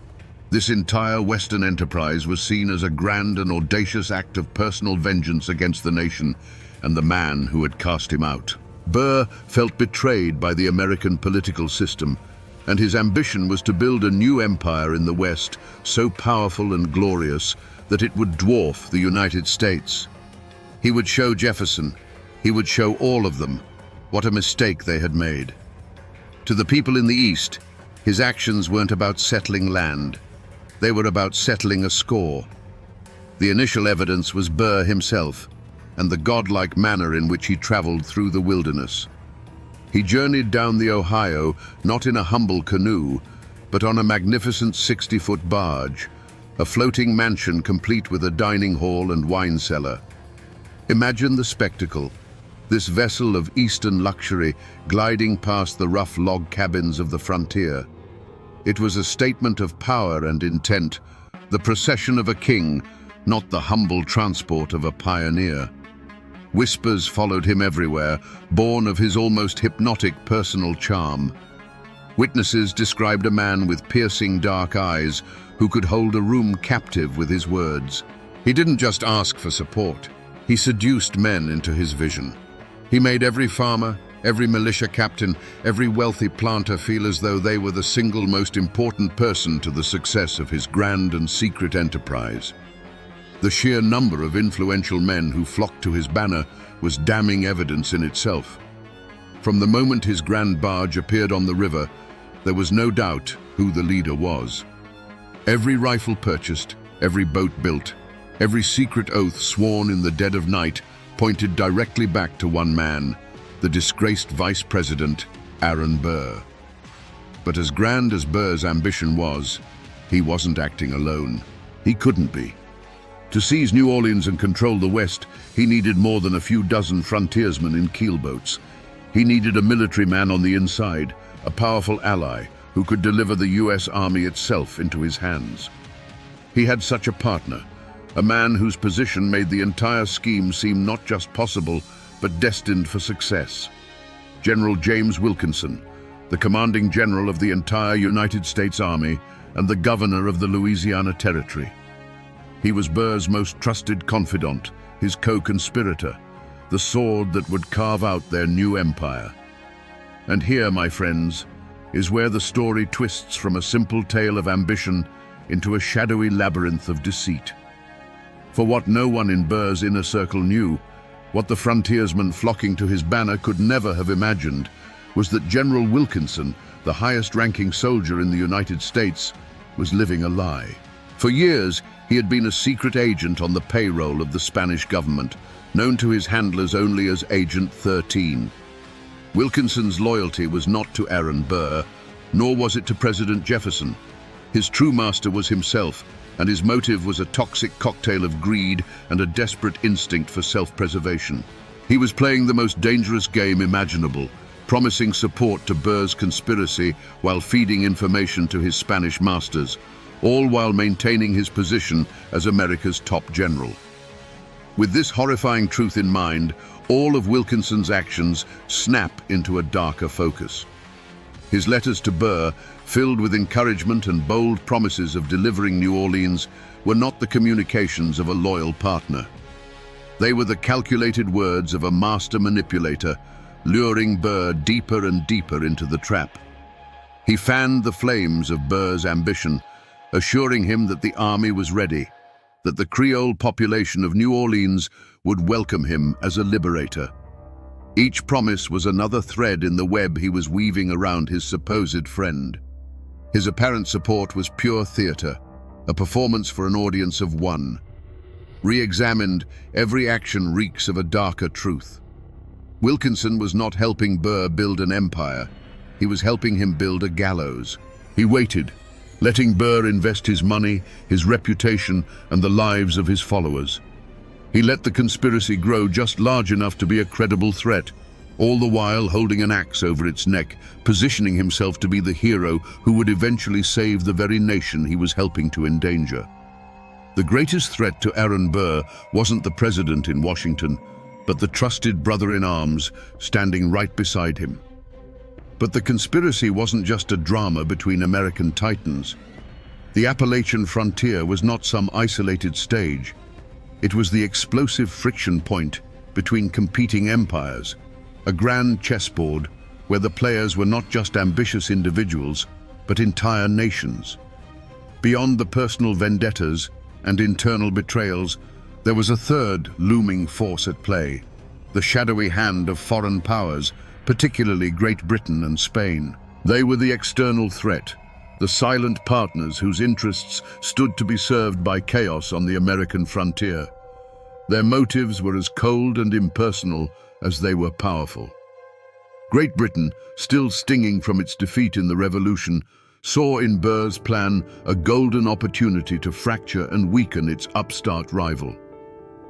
This entire Western enterprise was seen as a grand and audacious act of personal vengeance against the nation and the man who had cast him out. Burr felt betrayed by the American political system, and his ambition was to build a new empire in the West, so powerful and glorious that it would dwarf the United States. He would show Jefferson, he would show all of them, what a mistake they had made. To the people in the East, his actions weren't about settling land. They were about settling a score. The initial evidence was Burr himself, and the godlike manner in which he traveled through the wilderness. He journeyed down the Ohio not in a humble canoe, but on a magnificent 60-foot barge, a floating mansion complete with a dining hall and wine cellar. Imagine the spectacle, this vessel of Eastern luxury gliding past the rough log cabins of the frontier. It was a statement of power and intent, the procession of a king, not the humble transport of a pioneer. Whispers followed him everywhere, born of his almost hypnotic personal charm. Witnesses described a man with piercing dark eyes who could hold a room captive with his words. He didn't just ask for support, he seduced men into his vision. He made every farmer, every militia captain, every wealthy planter feel as though they were the single most important person to the success of his grand and secret enterprise. The sheer number of influential men who flocked to his banner was damning evidence in itself. From the moment his grand barge appeared on the river, there was no doubt who the leader was. Every rifle purchased, every boat built, every secret oath sworn in the dead of night pointed directly back to one man, the disgraced Vice President, Aaron Burr. But as grand as Burr's ambition was, he wasn't acting alone. He couldn't be. To seize New Orleans and control the West, he needed more than a few dozen frontiersmen in keelboats. He needed a military man on the inside, a powerful ally who could deliver the U.S. Army itself into his hands. He had such a partner, a man whose position made the entire scheme seem not just possible, but destined for success. General James Wilkinson, the commanding general of the entire United States Army and the governor of the Louisiana Territory. He was Burr's most trusted confidant, his co-conspirator, the sword that would carve out their new empire. And here, my friends, is where the story twists from a simple tale of ambition into a shadowy labyrinth of deceit. For what no one in Burr's inner circle knew, what the frontiersmen flocking to his banner could never have imagined, was that General Wilkinson, the highest-ranking soldier in the United States, was living a lie. For years, he had been a secret agent on the payroll of the Spanish government, known to his handlers only as Agent 13. Wilkinson's loyalty was not to Aaron Burr, nor was it to President Jefferson. His true master was himself, and his motive was a toxic cocktail of greed and a desperate instinct for self-preservation. He was playing the most dangerous game imaginable, promising support to Burr's conspiracy while feeding information to his Spanish masters, all while maintaining his position as America's top general. With this horrifying truth in mind, all of Wilkinson's actions snap into a darker focus. His letters to Burr, filled with encouragement and bold promises of delivering New Orleans, were not the communications of a loyal partner. They were the calculated words of a master manipulator, luring Burr deeper and deeper into the trap. He fanned the flames of Burr's ambition, assuring him that the army was ready, that the Creole population of New Orleans would welcome him as a liberator. Each promise was another thread in the web he was weaving around his supposed friend. His apparent support was pure theater, a performance for an audience of one. Re-examined, every action reeks of a darker truth. Wilkinson was not helping Burr build an empire. He was helping him build a gallows. He waited, letting Burr invest his money, his reputation, and the lives of his followers. He let the conspiracy grow just large enough to be a credible threat, all the while holding an axe over its neck, positioning himself to be the hero who would eventually save the very nation he was helping to endanger. The greatest threat to Aaron Burr wasn't the president in Washington, but the trusted brother-in-arms standing right beside him. But the conspiracy wasn't just a drama between American titans. The Appalachian frontier was not some isolated stage. It was the explosive friction point between competing empires, a grand chessboard where the players were not just ambitious individuals, but entire nations. Beyond the personal vendettas and internal betrayals, there was a third looming force at play, the shadowy hand of foreign powers, particularly Great Britain and Spain. They were the external threat, the silent partners whose interests stood to be served by chaos on the American frontier. Their motives were as cold and impersonal as they were powerful. Great Britain, still stinging from its defeat in the Revolution, saw in Burr's plan a golden opportunity to fracture and weaken its upstart rival.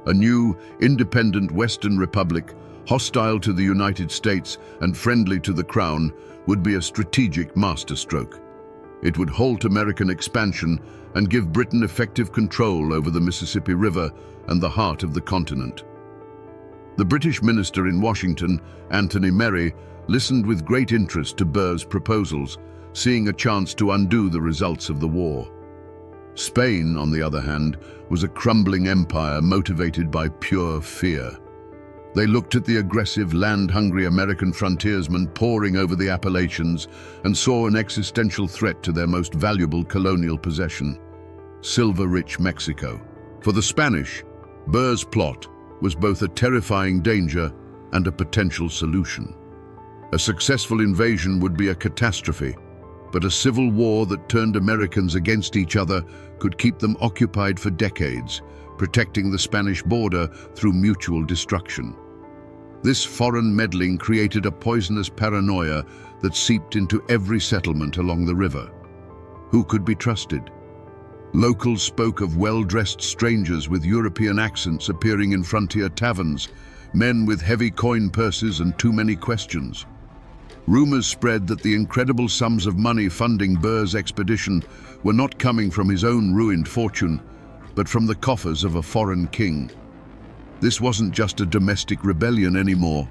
A new, independent Western republic, hostile to the United States and friendly to the Crown, would be a strategic masterstroke. It would halt American expansion and give Britain effective control over the Mississippi River and the heart of the continent. The British minister in Washington, Anthony Merry, listened with great interest to Burr's proposals, seeing a chance to undo the results of the war. Spain, on the other hand, was a crumbling empire motivated by pure fear. They looked at the aggressive, land-hungry American frontiersmen pouring over the Appalachians and saw an existential threat to their most valuable colonial possession, silver-rich Mexico. For the Spanish, Burr's plot was both a terrifying danger and a potential solution. A successful invasion would be a catastrophe, but a civil war that turned Americans against each other could keep them occupied for decades, protecting the Spanish border through mutual destruction. This foreign meddling created a poisonous paranoia that seeped into every settlement along the river. Who could be trusted? Locals spoke of well-dressed strangers with European accents appearing in frontier taverns, men with heavy coin purses and too many questions. Rumors spread that the incredible sums of money funding Burr's expedition were not coming from his own ruined fortune, but from the coffers of a foreign king. This wasn't just a domestic rebellion anymore.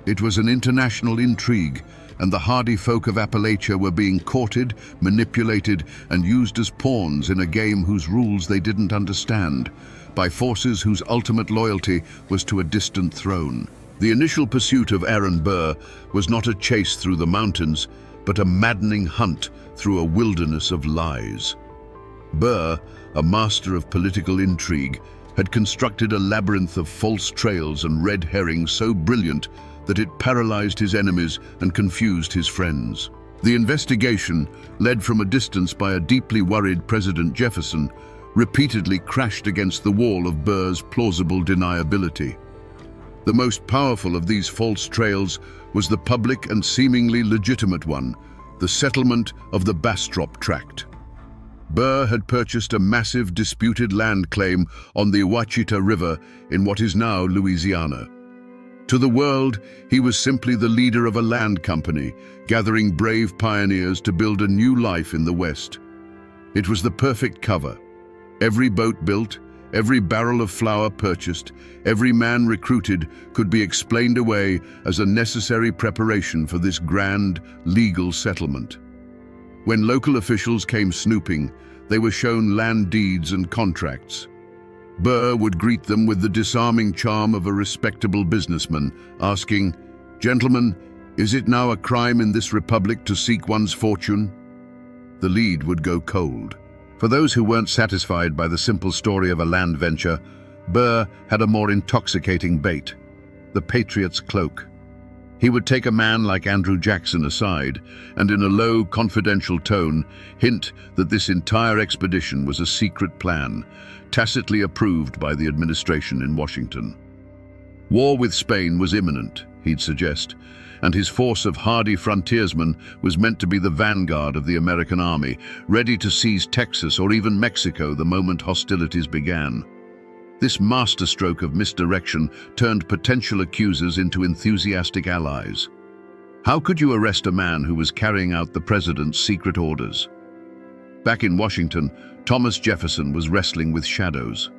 It was an international intrigue, and the hardy folk of Appalachia were being courted, manipulated, and used as pawns in a game whose rules they didn't understand, by forces whose ultimate loyalty was to a distant throne. The initial pursuit of Aaron Burr was not a chase through the mountains, but a maddening hunt through a wilderness of lies. Burr, a master of political intrigue, had constructed a labyrinth of false trails and red herrings so brilliant that it paralyzed his enemies and confused his friends. The investigation, led from a distance by a deeply worried President Jefferson, repeatedly crashed against the wall of Burr's plausible deniability. The most powerful of these false trails was the public and seemingly legitimate one, the settlement of the Bastrop Tract. Burr had purchased a massive disputed land claim on the Ouachita River in what is now Louisiana. To the world, he was simply the leader of a land company, gathering brave pioneers to build a new life in the West. It was the perfect cover. Every boat built, every barrel of flour purchased, every man recruited could be explained away as a necessary preparation for this grand, legal settlement. When local officials came snooping, they were shown land deeds and contracts. Burr would greet them with the disarming charm of a respectable businessman, asking, "Gentlemen, is it now a crime in this republic to seek one's fortune?" The lead would go cold. For those who weren't satisfied by the simple story of a land venture, Burr had a more intoxicating bait: the patriot's cloak. He would take a man like Andrew Jackson aside and, in a low, confidential tone, hint that this entire expedition was a secret plan, tacitly approved by the administration in Washington. War with Spain was imminent, he'd suggest, and his force of hardy frontiersmen was meant to be the vanguard of the American army, ready to seize Texas or even Mexico the moment hostilities began. This masterstroke of misdirection turned potential accusers into enthusiastic allies. How could you arrest a man who was carrying out the president's secret orders? Back in Washington, Thomas Jefferson was wrestling with shadows.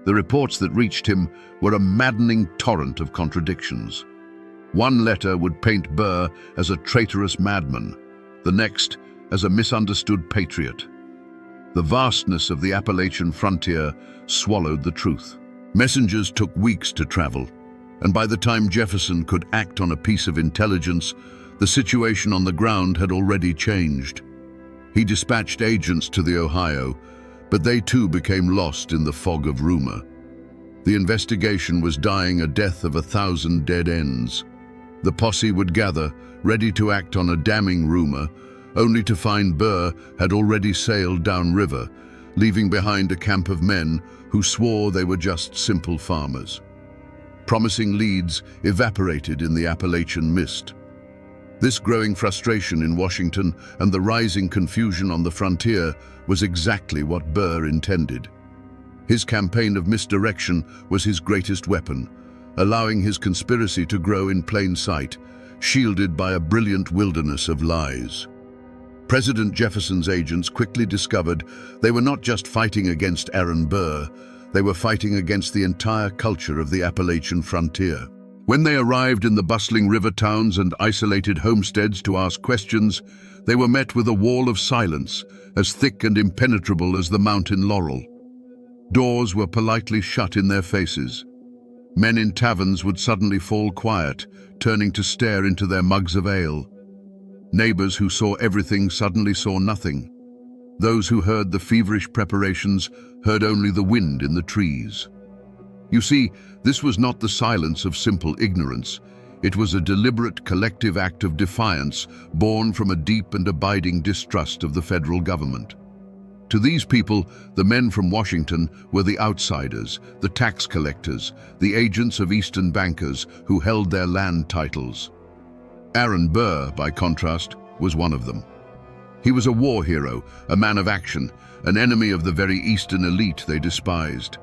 The reports that reached him were a maddening torrent of contradictions. One letter would paint Burr as a traitorous madman, the next as a misunderstood patriot. The vastness of the Appalachian frontier swallowed the truth. Messengers took weeks to travel, and by the time Jefferson could act on a piece of intelligence, the situation on the ground had already changed. He dispatched agents to the Ohio, but they too became lost in the fog of rumor. The investigation was dying a death of 1,000 dead ends. The posse would gather, ready to act on a damning rumor, only to find Burr had already sailed downriver, leaving behind a camp of men who swore they were just simple farmers. Promising leads evaporated in the Appalachian mist. This growing frustration in Washington and the rising confusion on the frontier was exactly what Burr intended. His campaign of misdirection was his greatest weapon, allowing his conspiracy to grow in plain sight, shielded by a brilliant wilderness of lies. President Jefferson's agents quickly discovered they were not just fighting against Aaron Burr, they were fighting against the entire culture of the Appalachian frontier. When they arrived in the bustling river towns and isolated homesteads to ask questions, they were met with a wall of silence, as thick and impenetrable as the mountain laurel. Doors were politely shut in their faces. Men in taverns would suddenly fall quiet, turning to stare into their mugs of ale. Neighbors who saw everything suddenly saw nothing. Those who heard the feverish preparations heard only the wind in the trees. You see, this was not the silence of simple ignorance. It was a deliberate collective act of defiance born from a deep and abiding distrust of the federal government. To these people, the men from Washington were the outsiders, the tax collectors, the agents of Eastern bankers who held their land titles. Aaron Burr, by contrast, was one of them. He was a war hero, a man of action, an enemy of the very Eastern elite they despised.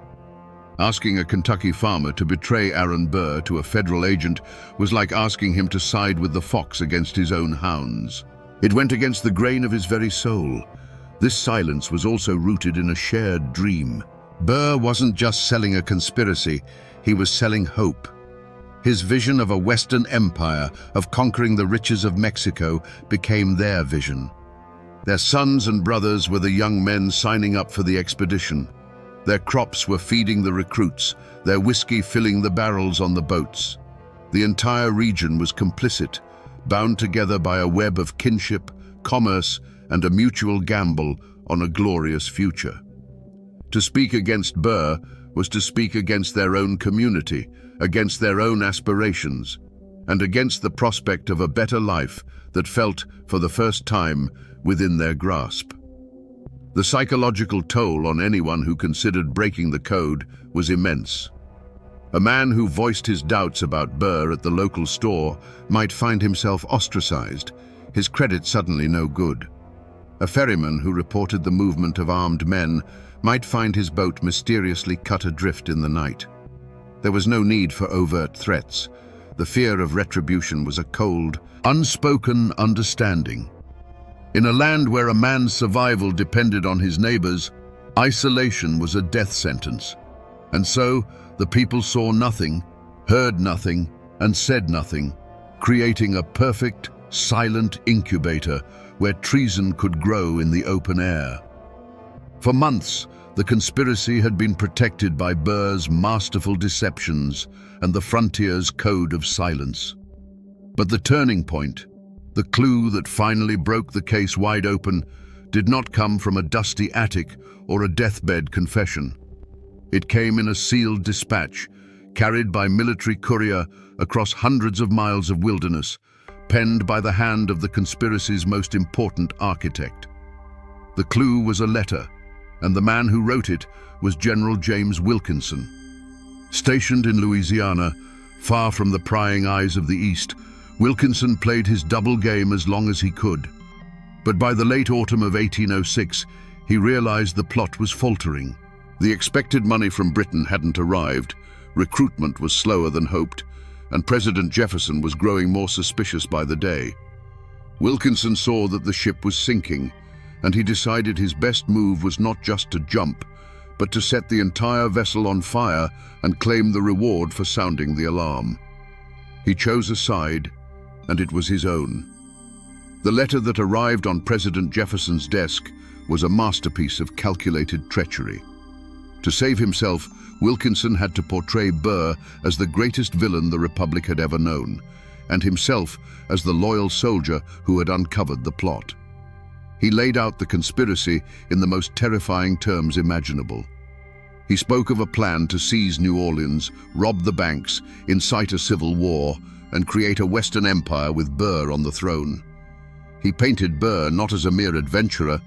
Asking a Kentucky farmer to betray Aaron Burr to a federal agent was like asking him to side with the fox against his own hounds. It went against the grain of his very soul. This silence was also rooted in a shared dream. Burr wasn't just selling a conspiracy, he was selling hope. His vision of a Western empire, of conquering the riches of Mexico, became their vision. Their sons and brothers were the young men signing up for the expedition. Their crops were feeding the recruits, their whiskey filling the barrels on the boats. The entire region was complicit, bound together by a web of kinship, commerce, and a mutual gamble on a glorious future. To speak against Burr was to speak against their own community, against their own aspirations, and against the prospect of a better life that felt, for the first time, within their grasp. The psychological toll on anyone who considered breaking the code was immense. A man who voiced his doubts about Burr at the local store might find himself ostracized, his credit suddenly no good. A ferryman who reported the movement of armed men might find his boat mysteriously cut adrift in the night. There was no need for overt threats. The fear of retribution was a cold, unspoken understanding. In a land where a man's survival depended on his neighbors, isolation was a death sentence. And so, the people saw nothing, heard nothing, and said nothing, creating a perfect, silent incubator where treason could grow in the open air. For months, the conspiracy had been protected by Burr's masterful deceptions and the frontier's code of silence. But the turning point, the clue that finally broke the case wide open, did not come from a dusty attic or a deathbed confession. It came in a sealed dispatch, carried by military courier across hundreds of miles of wilderness, penned by the hand of the conspiracy's most important architect. The clue was a letter, and the man who wrote it was General James Wilkinson. Stationed in Louisiana, far from the prying eyes of the East, Wilkinson played his double game as long as he could. But by the late autumn of 1806, he realized the plot was faltering. The expected money from Britain hadn't arrived, recruitment was slower than hoped, and President Jefferson was growing more suspicious by the day. Wilkinson saw that the ship was sinking, and he decided his best move was not just to jump, but to set the entire vessel on fire and claim the reward for sounding the alarm. He chose a side, and it was his own. The letter that arrived on President Jefferson's desk was a masterpiece of calculated treachery. To save himself, Wilkinson had to portray Burr as the greatest villain the Republic had ever known, and himself as the loyal soldier who had uncovered the plot. He laid out the conspiracy in the most terrifying terms imaginable. He spoke of a plan to seize New Orleans, rob the banks, incite a civil war, and create a Western empire with Burr on the throne. He painted Burr not as a mere adventurer,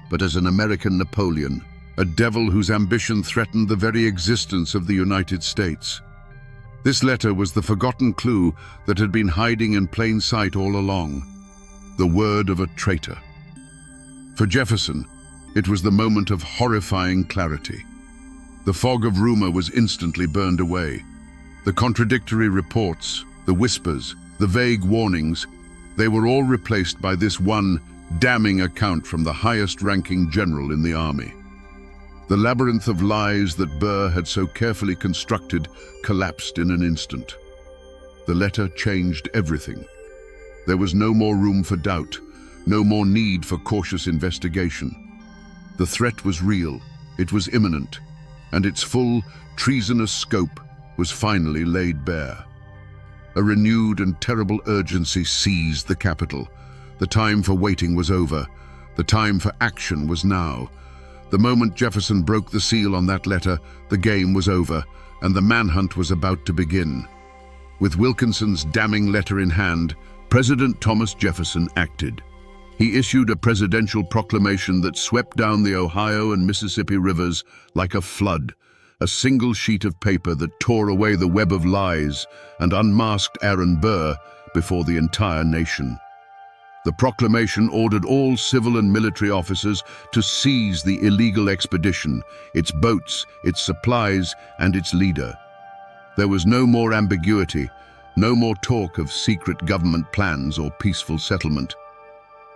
but as an American Napoleon, a devil whose ambition threatened the very existence of the United States. This letter was the forgotten clue that had been hiding in plain sight all along, the word of a traitor. For Jefferson, it was the moment of horrifying clarity. The fog of rumor was instantly burned away. The contradictory reports, the whispers, the vague warnings, they were all replaced by this one damning account from the highest-ranking general in the army. The labyrinth of lies that Burr had so carefully constructed collapsed in an instant. The letter changed everything. There was no more room for doubt, no more need for cautious investigation. The threat was real, it was imminent, and its full, treasonous scope was finally laid bare. A renewed and terrible urgency seized the capital. The time for waiting was over. The time for action was now. The moment Jefferson broke the seal on that letter, the game was over, and the manhunt was about to begin. With Wilkinson's damning letter in hand, President Thomas Jefferson acted. He issued a presidential proclamation that swept down the Ohio and Mississippi rivers like a flood, a single sheet of paper that tore away the web of lies and unmasked Aaron Burr before the entire nation. The proclamation ordered all civil and military officers to seize the illegal expedition, its boats, its supplies, and its leader. There was no more ambiguity, no more talk of secret government plans or peaceful settlement.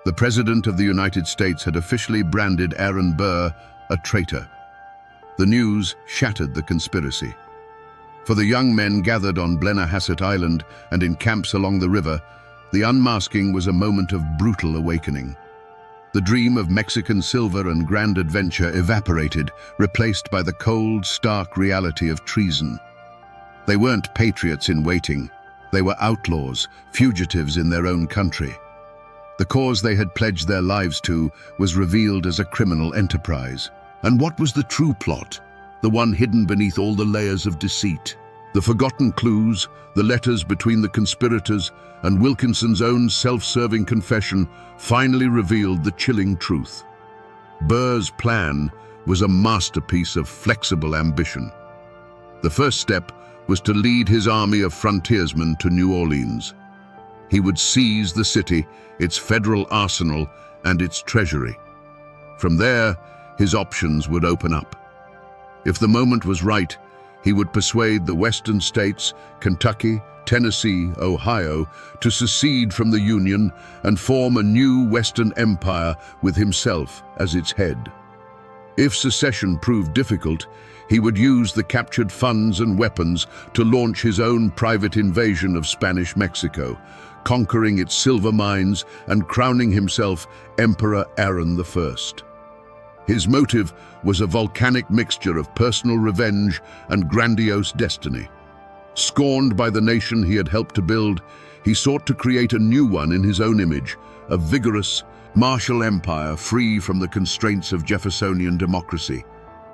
The President of the United States had officially branded Aaron Burr a traitor. The news shattered the conspiracy. For the young men gathered on Blennerhassett Island and in camps along the river, the unmasking was a moment of brutal awakening. The dream of Mexican silver and grand adventure evaporated, replaced by the cold, stark reality of treason. They weren't patriots in waiting. They were outlaws, fugitives in their own country. The cause they had pledged their lives to was revealed as a criminal enterprise. And what was the true plot? The one hidden beneath all the layers of deceit. The forgotten clues, the letters between the conspirators, and Wilkinson's own self-serving confession finally revealed the chilling truth. Burr's plan was a masterpiece of flexible ambition. The first step was to lead his army of frontiersmen to New Orleans. He would seize the city, its federal arsenal, and its treasury. From there, his options would open up. If the moment was right, He would persuade the western states, Kentucky, Tennessee, Ohio, to secede from the Union and form a new Western empire with himself as its head. If secession proved difficult, he would use the captured funds and weapons to launch his own private invasion of Spanish Mexico, conquering its silver mines and crowning himself Emperor Aaron I. His motive was a volcanic mixture of personal revenge and grandiose destiny. Scorned by the nation he had helped to build, he sought to create a new one in his own image, a vigorous, martial empire free from the constraints of Jeffersonian democracy.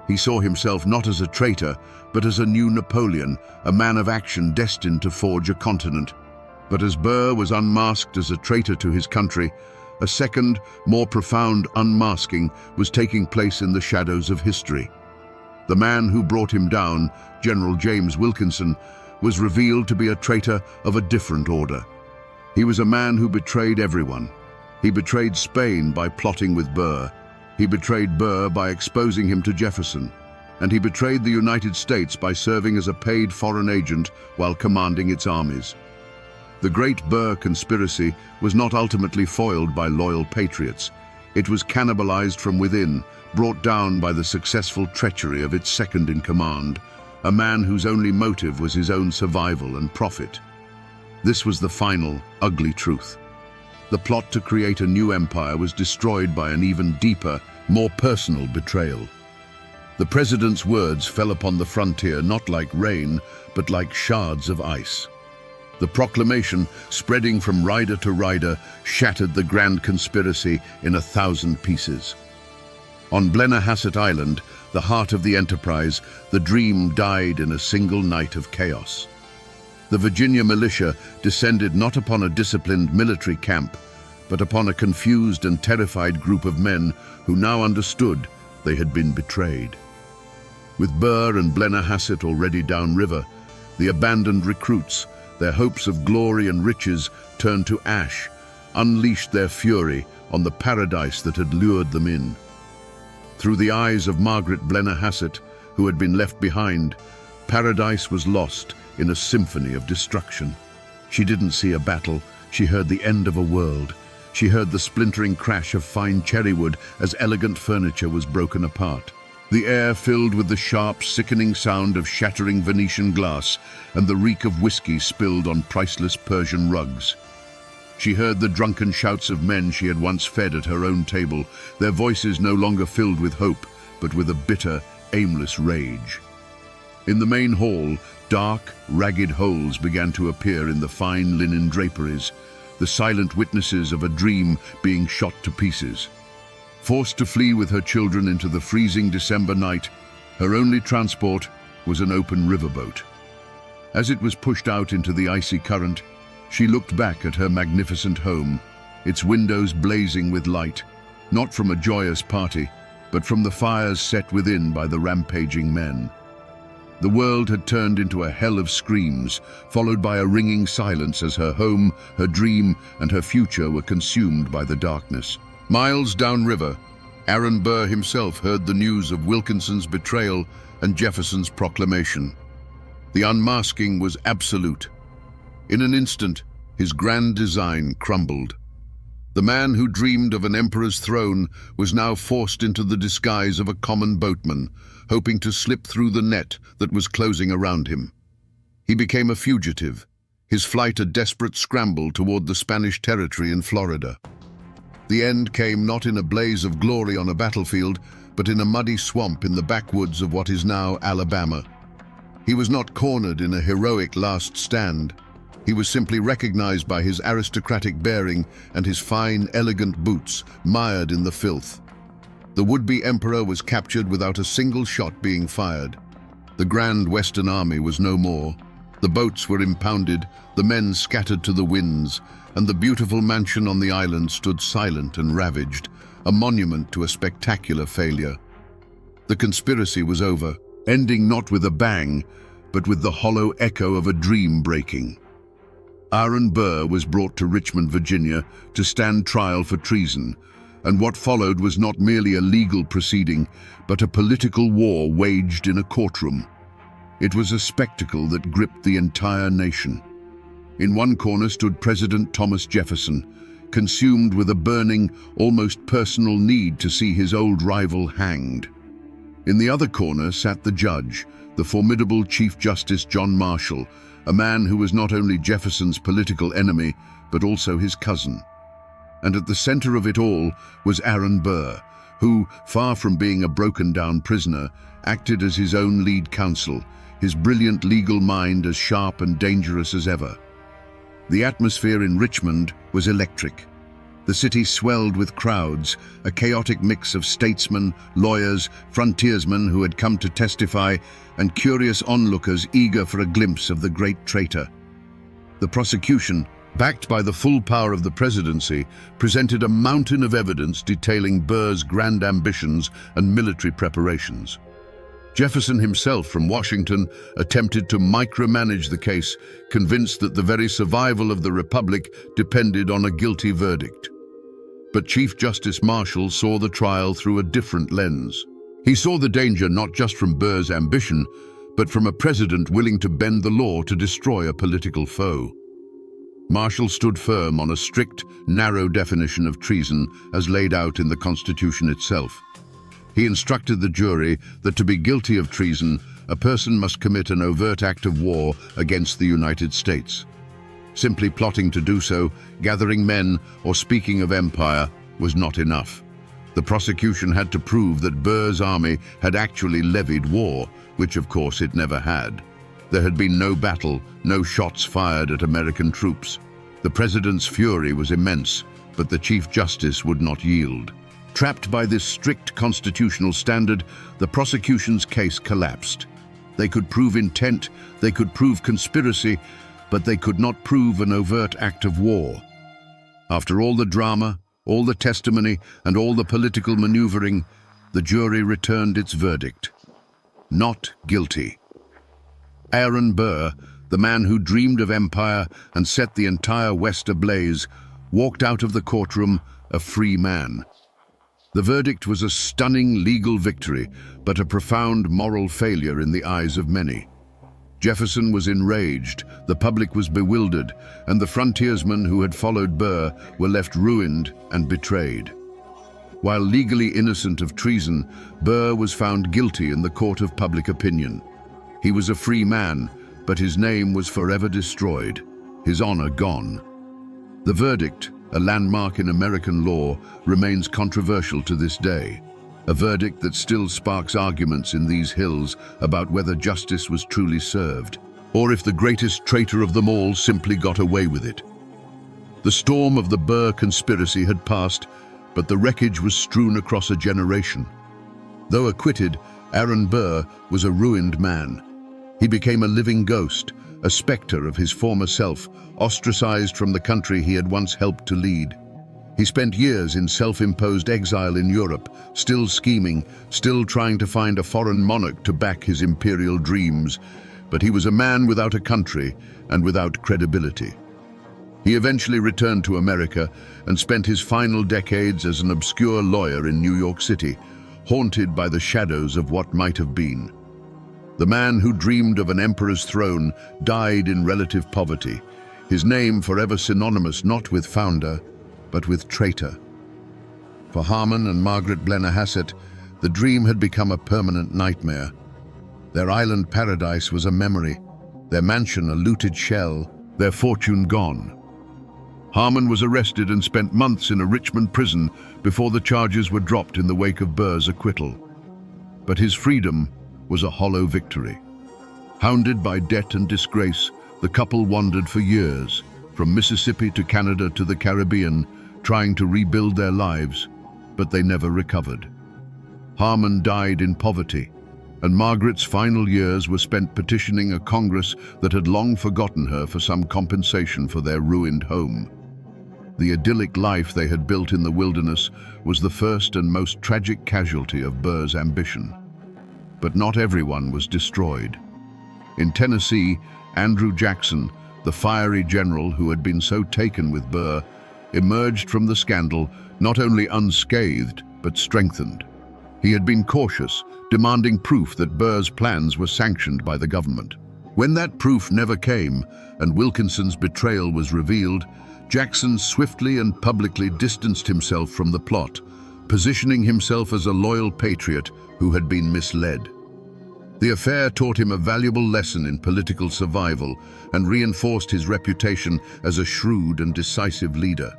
He saw himself not as a traitor, but as a new Napoleon, a man of action destined to forge a continent. But as Burr was unmasked as a traitor to his country, a second, more profound unmasking was taking place in the shadows of history. The man who brought him down, General James Wilkinson, was revealed to be a traitor of a different order. He was a man who betrayed everyone. He betrayed Spain by plotting with Burr. He betrayed Burr by exposing him to Jefferson. And he betrayed the United States by serving as a paid foreign agent while commanding its armies. The Great Burr Conspiracy was not ultimately foiled by loyal patriots. It was cannibalized from within, brought down by the successful treachery of its second-in-command, a man whose only motive was his own survival and profit. This was the final, ugly truth. The plot to create a new empire was destroyed by an even deeper, more personal betrayal. The president's words fell upon the frontier not like rain, but like shards of ice. The proclamation, spreading from rider to rider, shattered the grand conspiracy in 1,000 pieces. On Blennerhassett Island, the heart of the enterprise, the dream died in a single night of chaos. The Virginia militia descended not upon a disciplined military camp, but upon a confused and terrified group of men who now understood they had been betrayed. With Burr and Blennerhassett already downriver, the abandoned recruits, their hopes of glory and riches turned to ash, unleashed their fury on the paradise that had lured them in. Through the eyes of Margaret Blennerhassett, who had been left behind, paradise was lost in a symphony of destruction. She didn't see a battle, she heard the end of a world. She heard the splintering crash of fine cherrywood as elegant furniture was broken apart. The air filled with the sharp, sickening sound of shattering Venetian glass and the reek of whiskey spilled on priceless Persian rugs. She heard the drunken shouts of men she had once fed at her own table, their voices no longer filled with hope, but with a bitter, aimless rage. In the main hall, dark, ragged holes began to appear in the fine linen draperies, the silent witnesses of a dream being shot to pieces. Forced to flee with her children into the freezing December night, her only transport was an open riverboat. As it was pushed out into the icy current, she looked back at her magnificent home, its windows blazing with light, not from a joyous party, but from the fires set within by the rampaging men. The world had turned into a hell of screams, followed by a ringing silence as her home, her dream, and her future were consumed by the darkness. Miles downriver, Aaron Burr himself heard the news of Wilkinson's betrayal and Jefferson's proclamation. The unmasking was absolute. In an instant, his grand design crumbled. The man who dreamed of an emperor's throne was now forced into the disguise of a common boatman, hoping to slip through the net that was closing around him. He became a fugitive, his flight a desperate scramble toward the Spanish territory in Florida. The end came not in a blaze of glory on a battlefield, but in a muddy swamp in the backwoods of what is now Alabama. He was not cornered in a heroic last stand. He was simply recognized by his aristocratic bearing and his fine, elegant boots, mired in the filth. The would-be emperor was captured without a single shot being fired. The Grand Western Army was no more. The boats were impounded, the men scattered to the winds, and the beautiful mansion on the island stood silent and ravaged, a monument to a spectacular failure. The conspiracy was over, ending not with a bang, but with the hollow echo of a dream breaking. Aaron Burr was brought to Richmond, Virginia, to stand trial for treason, and what followed was not merely a legal proceeding, but a political war waged in a courtroom. It was a spectacle that gripped the entire nation. In one corner stood President Thomas Jefferson, consumed with a burning, almost personal need to see his old rival hanged. In the other corner sat the judge, the formidable Chief Justice John Marshall, a man who was not only Jefferson's political enemy, but also his cousin. And at the center of it all was Aaron Burr, who, far from being a broken-down prisoner, acted as his own lead counsel, his brilliant legal mind as sharp and dangerous as ever. The atmosphere in Richmond was electric. The city swelled with crowds, a chaotic mix of statesmen, lawyers, frontiersmen who had come to testify, and curious onlookers eager for a glimpse of the great traitor. The prosecution, backed by the full power of the presidency, presented a mountain of evidence detailing Burr's grand ambitions and military preparations. Jefferson himself from Washington attempted to micromanage the case, convinced that the very survival of the Republic depended on a guilty verdict. But Chief Justice Marshall saw the trial through a different lens. He saw the danger not just from Burr's ambition, but from a president willing to bend the law to destroy a political foe. Marshall stood firm on a strict, narrow definition of treason as laid out in the Constitution itself. He instructed the jury that to be guilty of treason, a person must commit an overt act of war against the United States. Simply plotting to do so, gathering men, or speaking of empire was not enough. The prosecution had to prove that Burr's army had actually levied war, which of course it never had. There had been no battle, no shots fired at American troops. The president's fury was immense, but the Chief Justice would not yield. Trapped by this strict constitutional standard, the prosecution's case collapsed. They could prove intent, they could prove conspiracy, but they could not prove an overt act of war. After all the drama, all the testimony, and all the political maneuvering, the jury returned its verdict. Not guilty. Aaron Burr, the man who dreamed of empire and set the entire West ablaze, walked out of the courtroom a free man. The verdict was a stunning legal victory, but a profound moral failure in the eyes of many. Jefferson was enraged, the public was bewildered, and the frontiersmen who had followed Burr were left ruined and betrayed. While legally innocent of treason, Burr was found guilty in the court of public opinion. He was a free man, but his name was forever destroyed, his honor gone. The verdict, a landmark in American law, remains controversial to this day. A verdict that still sparks arguments in these hills about whether justice was truly served, or if the greatest traitor of them all simply got away with it. The storm of the Burr conspiracy had passed, but the wreckage was strewn across a generation. Though acquitted, Aaron Burr was a ruined man. He became a living ghost, a specter of his former self, ostracized from the country he had once helped to lead. He spent years in self-imposed exile in Europe, still scheming, still trying to find a foreign monarch to back his imperial dreams, but he was a man without a country and without credibility. He eventually returned to America and spent his final decades as an obscure lawyer in New York City, haunted by the shadows of what might have been. The man who dreamed of an emperor's throne died in relative poverty, his name forever synonymous not with founder, but with traitor. For Harmon and Margaret Blennerhassett, the dream had become a permanent nightmare. Their island paradise was a memory, their mansion a looted shell, their fortune gone. Harmon was arrested and spent months in a Richmond prison before the charges were dropped in the wake of Burr's acquittal. But his freedom was a hollow victory. Hounded by debt and disgrace, the couple wandered for years, from Mississippi to Canada to the Caribbean, trying to rebuild their lives, but they never recovered. Harmon died in poverty, and Margaret's final years were spent petitioning a Congress that had long forgotten her for some compensation for their ruined home. The idyllic life they had built in the wilderness was the first and most tragic casualty of Burr's ambition. But not everyone was destroyed. In Tennessee, Andrew Jackson, the fiery general who had been so taken with Burr, emerged from the scandal not only unscathed, but strengthened. He had been cautious, demanding proof that Burr's plans were sanctioned by the government. When that proof never came and Wilkinson's betrayal was revealed, Jackson swiftly and publicly distanced himself from the plot, positioning himself as a loyal patriot who had been misled. The affair taught him a valuable lesson in political survival and reinforced his reputation as a shrewd and decisive leader.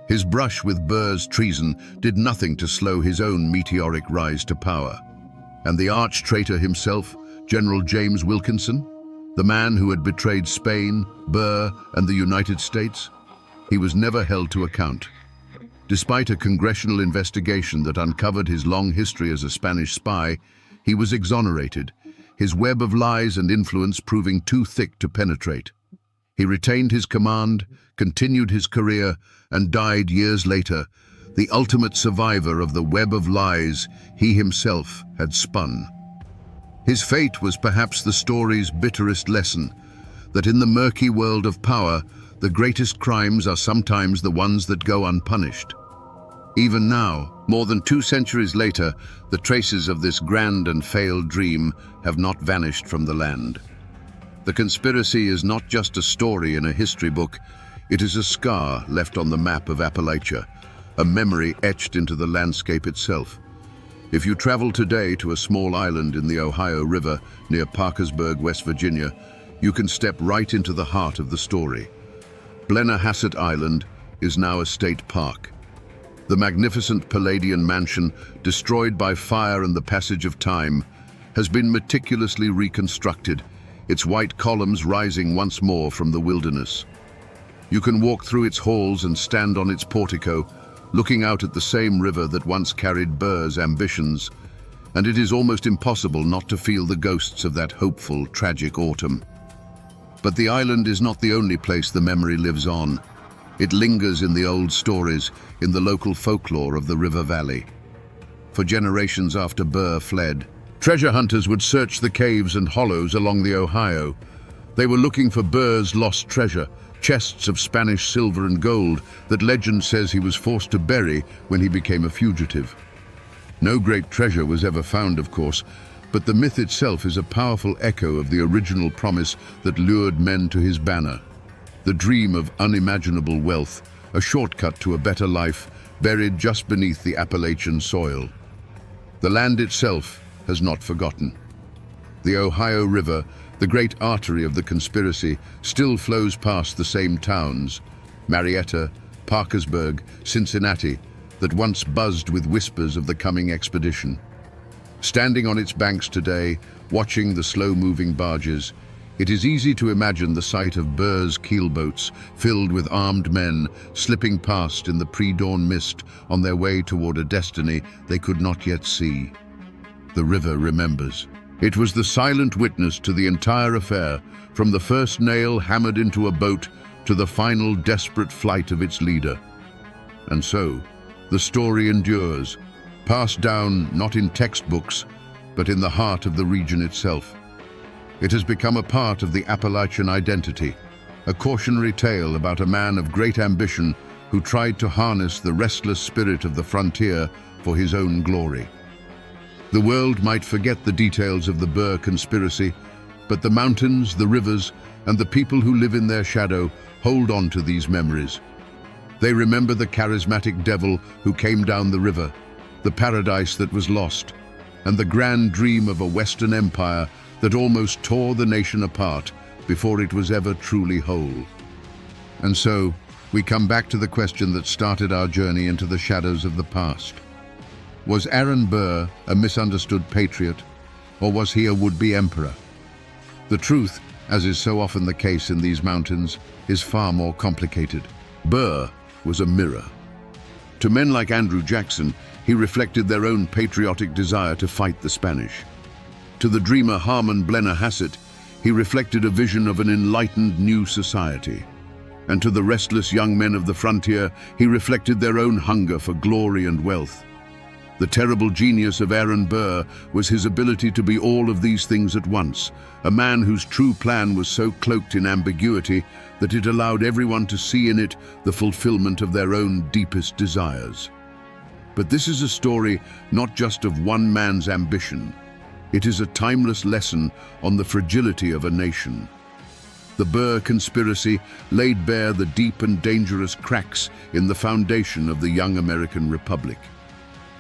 His brush with Burr's treason did nothing to slow his own meteoric rise to power. And the arch-traitor himself, General James Wilkinson, the man who had betrayed Spain, Burr, and the United States, he was never held to account. Despite a congressional investigation that uncovered his long history as a Spanish spy, he was exonerated, his web of lies and influence proving too thick to penetrate. He retained his command, continued his career, and died years later, the ultimate survivor of the web of lies he himself had spun. His fate was perhaps the story's bitterest lesson, that in the murky world of power, the greatest crimes are sometimes the ones that go unpunished. Even now, more than 2 centuries later, the traces of this grand and failed dream have not vanished from the land. The conspiracy is not just a story in a history book, it is a scar left on the map of Appalachia, a memory etched into the landscape itself. If you travel today to a small island in the Ohio River near Parkersburg, West Virginia, you can step right into the heart of the story. Blennerhassett Island is now a state park. The magnificent Palladian mansion, destroyed by fire and the passage of time, has been meticulously reconstructed, its white columns rising once more from the wilderness. You can walk through its halls and stand on its portico, looking out at the same river that once carried Burr's ambitions, and it is almost impossible not to feel the ghosts of that hopeful, tragic autumn. But the island is not the only place the memory lives on. It lingers in the old stories, in the local folklore of the river valley. For generations after Burr fled, treasure hunters would search the caves and hollows along the Ohio. They were looking for Burr's lost treasure, chests of Spanish silver and gold that legend says he was forced to bury when he became a fugitive. No great treasure was ever found, of course, but the myth itself is a powerful echo of the original promise that lured men to his banner. The dream of unimaginable wealth, a shortcut to a better life, buried just beneath the Appalachian soil. The land itself has not forgotten. The Ohio River, the great artery of the conspiracy, still flows past the same towns, Marietta, Parkersburg, Cincinnati, that once buzzed with whispers of the coming expedition. Standing on its banks today, watching the slow-moving barges, it is easy to imagine the sight of Burr's keelboats filled with armed men slipping past in the pre-dawn mist on their way toward a destiny they could not yet see. The river remembers. It was the silent witness to the entire affair, from the first nail hammered into a boat to the final desperate flight of its leader. And so, the story endures, passed down not in textbooks, but in the heart of the region itself. It has become a part of the Appalachian identity, a cautionary tale about a man of great ambition who tried to harness the restless spirit of the frontier for his own glory. The world might forget the details of the Burr conspiracy, but the mountains, the rivers, and the people who live in their shadow hold on to these memories. They remember the charismatic devil who came down the river, the paradise that was lost, and the grand dream of a Western empire that almost tore the nation apart before it was ever truly whole. And so, we come back to the question that started our journey into the shadows of the past. Was Aaron Burr a misunderstood patriot, or was he a would-be emperor? The truth, as is so often the case in these mountains, is far more complicated. Burr was a mirror. To men like Andrew Jackson, he reflected their own patriotic desire to fight the Spanish. To the dreamer Harmon Blennerhassett, he reflected a vision of an enlightened new society. And to the restless young men of the frontier, he reflected their own hunger for glory and wealth. The terrible genius of Aaron Burr was his ability to be all of these things at once, a man whose true plan was so cloaked in ambiguity that it allowed everyone to see in it the fulfillment of their own deepest desires. But this is a story not just of one man's ambition. It is a timeless lesson on the fragility of a nation. The Burr conspiracy laid bare the deep and dangerous cracks in the foundation of the young American Republic.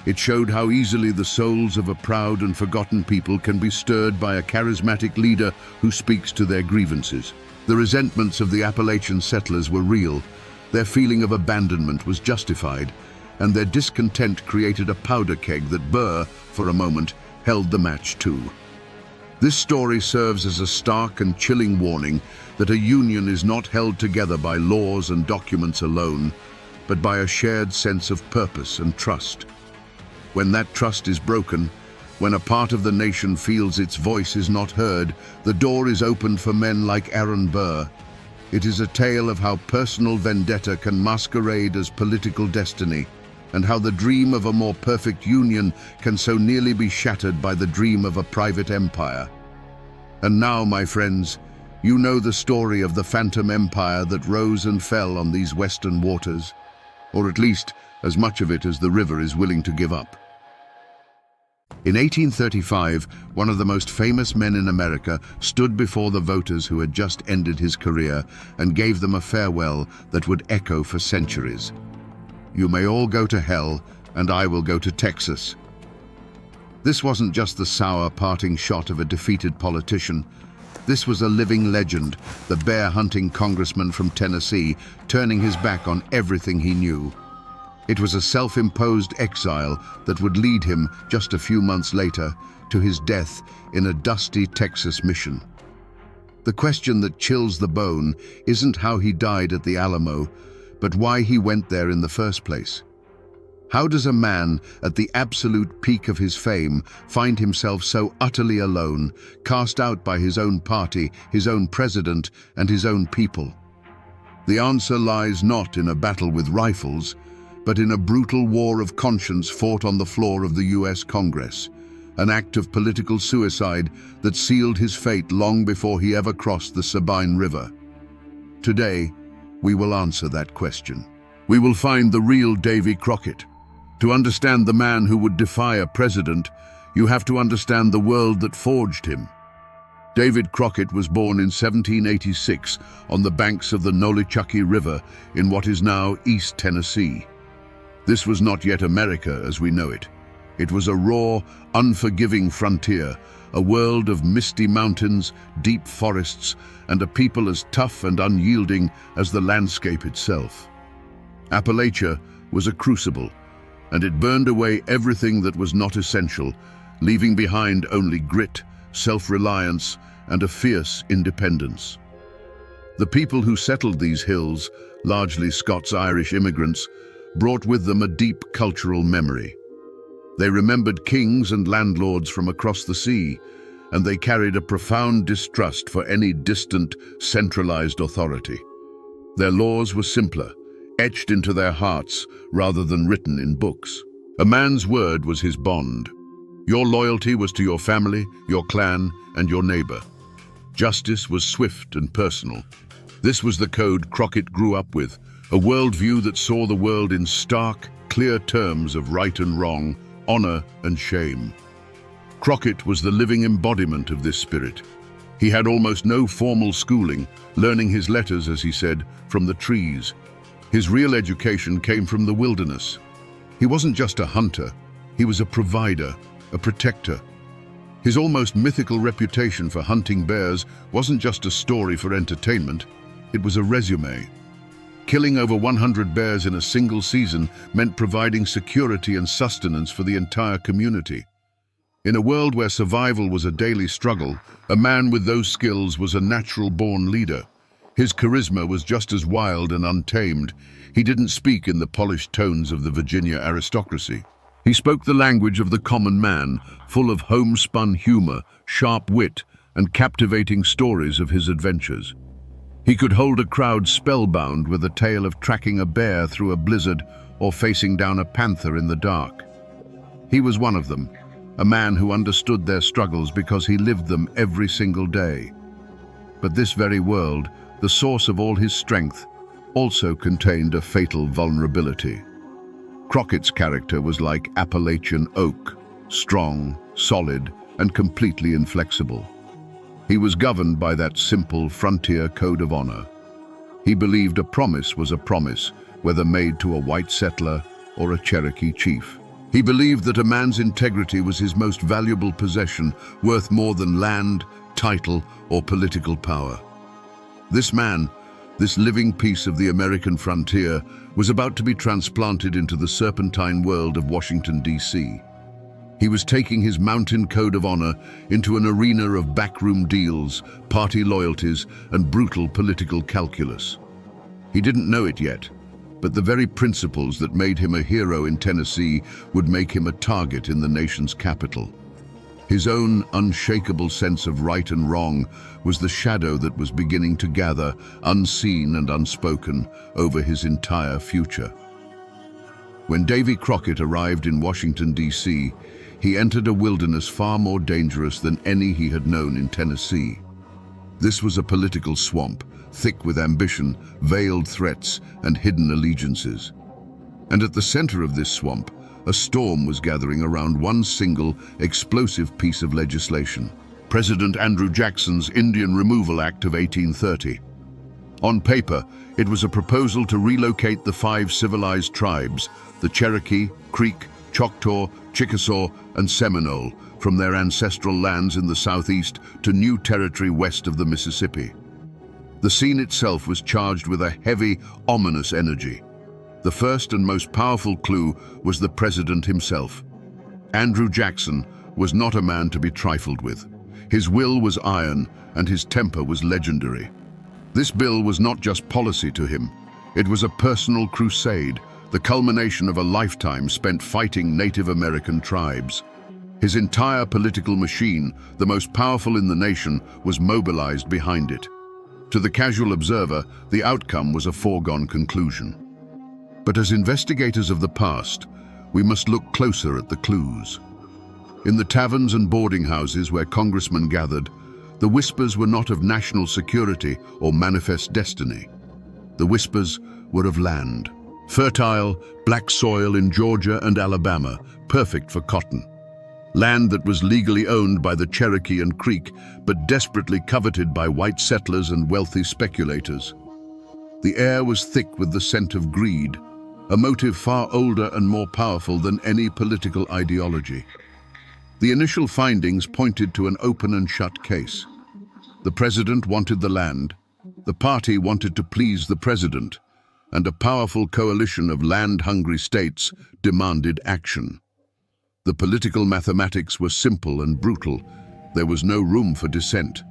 It showed how easily the souls of a proud and forgotten people can be stirred by a charismatic leader who speaks to their grievances. The resentments of the Appalachian settlers were real, their feeling of abandonment was justified, and their discontent created a powder keg that Burr, for a moment, held the match to. This story serves as a stark and chilling warning that a union is not held together by laws and documents alone, but by a shared sense of purpose and trust. When that trust is broken, when a part of the nation feels its voice is not heard, the door is opened for men like Aaron Burr. It is a tale of how personal vendetta can masquerade as political destiny, and how the dream of a more perfect union can so nearly be shattered by the dream of a private empire. And now, my friends, you know the story of the phantom empire that rose and fell on these western waters, or at least as much of it as the river is willing to give up. In 1835, one of the most famous men in America stood before the voters who had just ended his career and gave them a farewell that would echo for centuries. "You may all go to hell, and I will go to Texas." This wasn't just the sour parting shot of a defeated politician. This was a living legend, the bear-hunting congressman from Tennessee, turning his back on everything he knew. It was a self-imposed exile that would lead him, just a few months later, to his death in a dusty Texas mission. The question that chills the bone isn't how he died at the Alamo, but why he went there in the first place. How does a man, at the absolute peak of his fame, find himself so utterly alone, cast out by his own party, his own president, and his own people? The answer lies not in a battle with rifles, but in a brutal war of conscience fought on the floor of the US Congress, an act of political suicide that sealed his fate long before he ever crossed the Sabine River. Today, we will answer that question. We will find the real Davy Crockett. To understand the man who would defy a president, you have to understand the world that forged him. David Crockett was born in 1786 on the banks of the Nolichucky River in what is now East Tennessee. This was not yet America as we know it. It was a raw, unforgiving frontier, a world of misty mountains, deep forests, and a people as tough and unyielding as the landscape itself. Appalachia was a crucible, and it burned away everything that was not essential, leaving behind only grit, self-reliance, and a fierce independence. The people who settled these hills, largely Scots-Irish immigrants, brought with them a deep cultural memory. They remembered kings and landlords from across the sea, and they carried a profound distrust for any distant, centralized authority. Their laws were simpler, etched into their hearts rather than written in books. A man's word was his bond. Your loyalty was to your family, your clan, and your neighbor. Justice was swift and personal. This was the code Crockett grew up with, a worldview that saw the world in stark, clear terms of right and wrong, honor and shame. Crockett was the living embodiment of this spirit. He had almost no formal schooling, learning his letters, as he said, from the trees. His real education came from the wilderness. He wasn't just a hunter, he was a provider, a protector. His almost mythical reputation for hunting bears wasn't just a story for entertainment, it was a resume. Killing over 100 bears in a single season meant providing security and sustenance for the entire community. In a world where survival was a daily struggle, a man with those skills was a natural-born leader. His charisma was just as wild and untamed. He didn't speak in the polished tones of the Virginia aristocracy. He spoke the language of the common man, full of homespun humor, sharp wit, and captivating stories of his adventures. He could hold a crowd spellbound with a tale of tracking a bear through a blizzard or facing down a panther in the dark. He was one of them, a man who understood their struggles because he lived them every single day. But this very world, the source of all his strength, also contained a fatal vulnerability. Crockett's character was like Appalachian oak, strong, solid, and completely inflexible. He was governed by that simple frontier code of honor. He believed a promise was a promise, whether made to a white settler or a Cherokee chief. He believed that a man's integrity was his most valuable possession, worth more than land, title, or political power. This man, this living piece of the American frontier, was about to be transplanted into the serpentine world of Washington, D.C. He was taking his mountain code of honor into an arena of backroom deals, party loyalties, and brutal political calculus. He didn't know it yet, but the very principles that made him a hero in Tennessee would make him a target in the nation's capital. His own unshakable sense of right and wrong was the shadow that was beginning to gather, unseen and unspoken, over his entire future. When Davy Crockett arrived in Washington, D.C., he entered a wilderness far more dangerous than any he had known in Tennessee. This was a political swamp, thick with ambition, veiled threats, and hidden allegiances. And at the center of this swamp, a storm was gathering around one single, explosive piece of legislation: President Andrew Jackson's Indian Removal Act of 1830. On paper, it was a proposal to relocate the 5 civilized tribes, the Cherokee, Creek, Choctaw, Chickasaw, and Seminole, from their ancestral lands in the southeast to new territory west of the Mississippi. The scene itself was charged with a heavy, ominous energy. The first and most powerful clue was the president himself. Andrew Jackson was not a man to be trifled with. His will was iron, and his temper was legendary. This bill was not just policy to him. It was a personal crusade, the culmination of a lifetime spent fighting Native American tribes. His entire political machine, the most powerful in the nation, was mobilized behind it. To the casual observer, the outcome was a foregone conclusion. But as investigators of the past, we must look closer at the clues. In the taverns and boarding houses where congressmen gathered, the whispers were not of national security or manifest destiny. The whispers were of land. Fertile, black soil in Georgia and Alabama, perfect for cotton. Land that was legally owned by the Cherokee and Creek, but desperately coveted by white settlers and wealthy speculators. The air was thick with the scent of greed, a motive far older and more powerful than any political ideology. The initial findings pointed to an open and shut case. The president wanted the land, the party wanted to please the president, and a powerful coalition of land-hungry states demanded action. The political mathematics were simple and brutal. There was no room for dissent.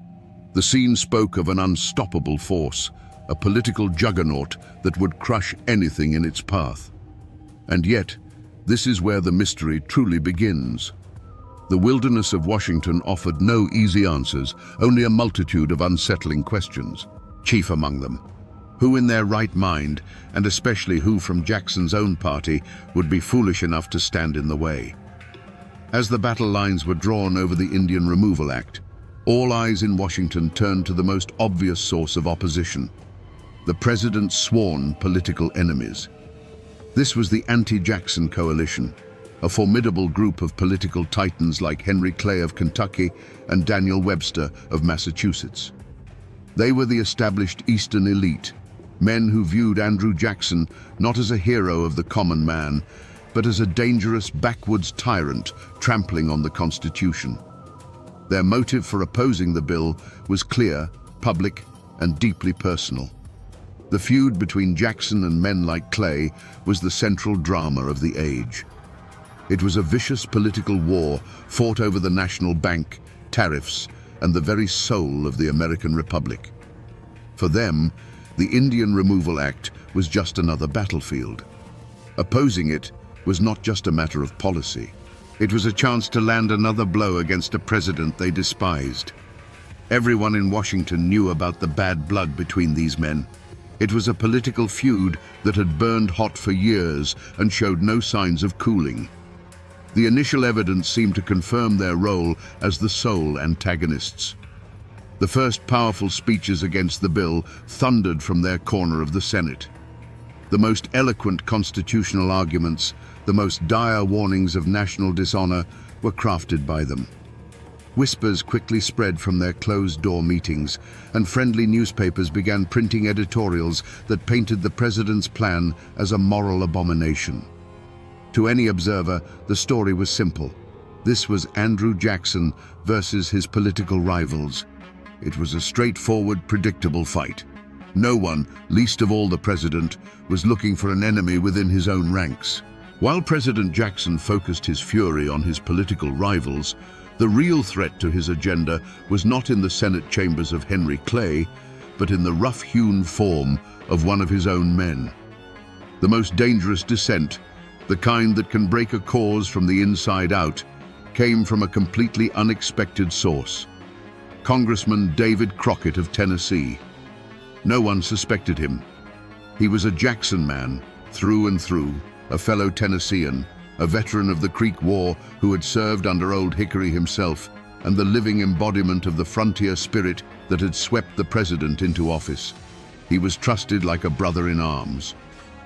The scene spoke of an unstoppable force, a political juggernaut that would crush anything in its path. And yet, this is where the mystery truly begins. The wilderness of Washington offered no easy answers, only a multitude of unsettling questions. Chief among them, who in their right mind, and especially who from Jackson's own party, would be foolish enough to stand in the way? As the battle lines were drawn over the Indian Removal Act, all eyes in Washington turned to the most obvious source of opposition: the president's sworn political enemies. This was the anti-Jackson coalition, a formidable group of political titans like Henry Clay of Kentucky and Daniel Webster of Massachusetts. They were the established Eastern elite, men who viewed Andrew Jackson not as a hero of the common man, but as a dangerous backwoods tyrant trampling on the Constitution. Their motive for opposing the bill was clear, public, and deeply personal. The feud between Jackson and men like Clay was the central drama of the age. It was a vicious political war fought over the national bank, tariffs, and the very soul of the American Republic. For them, the Indian Removal Act was just another battlefield. Opposing it was not just a matter of policy. It was a chance to land another blow against a president they despised. Everyone in Washington knew about the bad blood between these men. It was a political feud that had burned hot for years and showed no signs of cooling. The initial evidence seemed to confirm their role as the sole antagonists. The first powerful speeches against the bill thundered from their corner of the Senate. The most eloquent constitutional arguments, the most dire warnings of national dishonor, were crafted by them. Whispers quickly spread from their closed-door meetings, and friendly newspapers began printing editorials that painted the president's plan as a moral abomination. To any observer, the story was simple. This was Andrew Jackson versus his political rivals. It was a straightforward, predictable fight. No one, least of all the president, was looking for an enemy within his own ranks. While President Jackson focused his fury on his political rivals, the real threat to his agenda was not in the Senate chambers of Henry Clay, but in the rough-hewn form of one of his own men. The most dangerous dissent, the kind that can break a cause from the inside out, came from a completely unexpected source. Congressman David Crockett of Tennessee. No one suspected him. He was a Jackson man, through and through, a fellow Tennessean, a veteran of the Creek War who had served under Old Hickory himself, and the living embodiment of the frontier spirit that had swept the president into office. He was trusted like a brother in arms.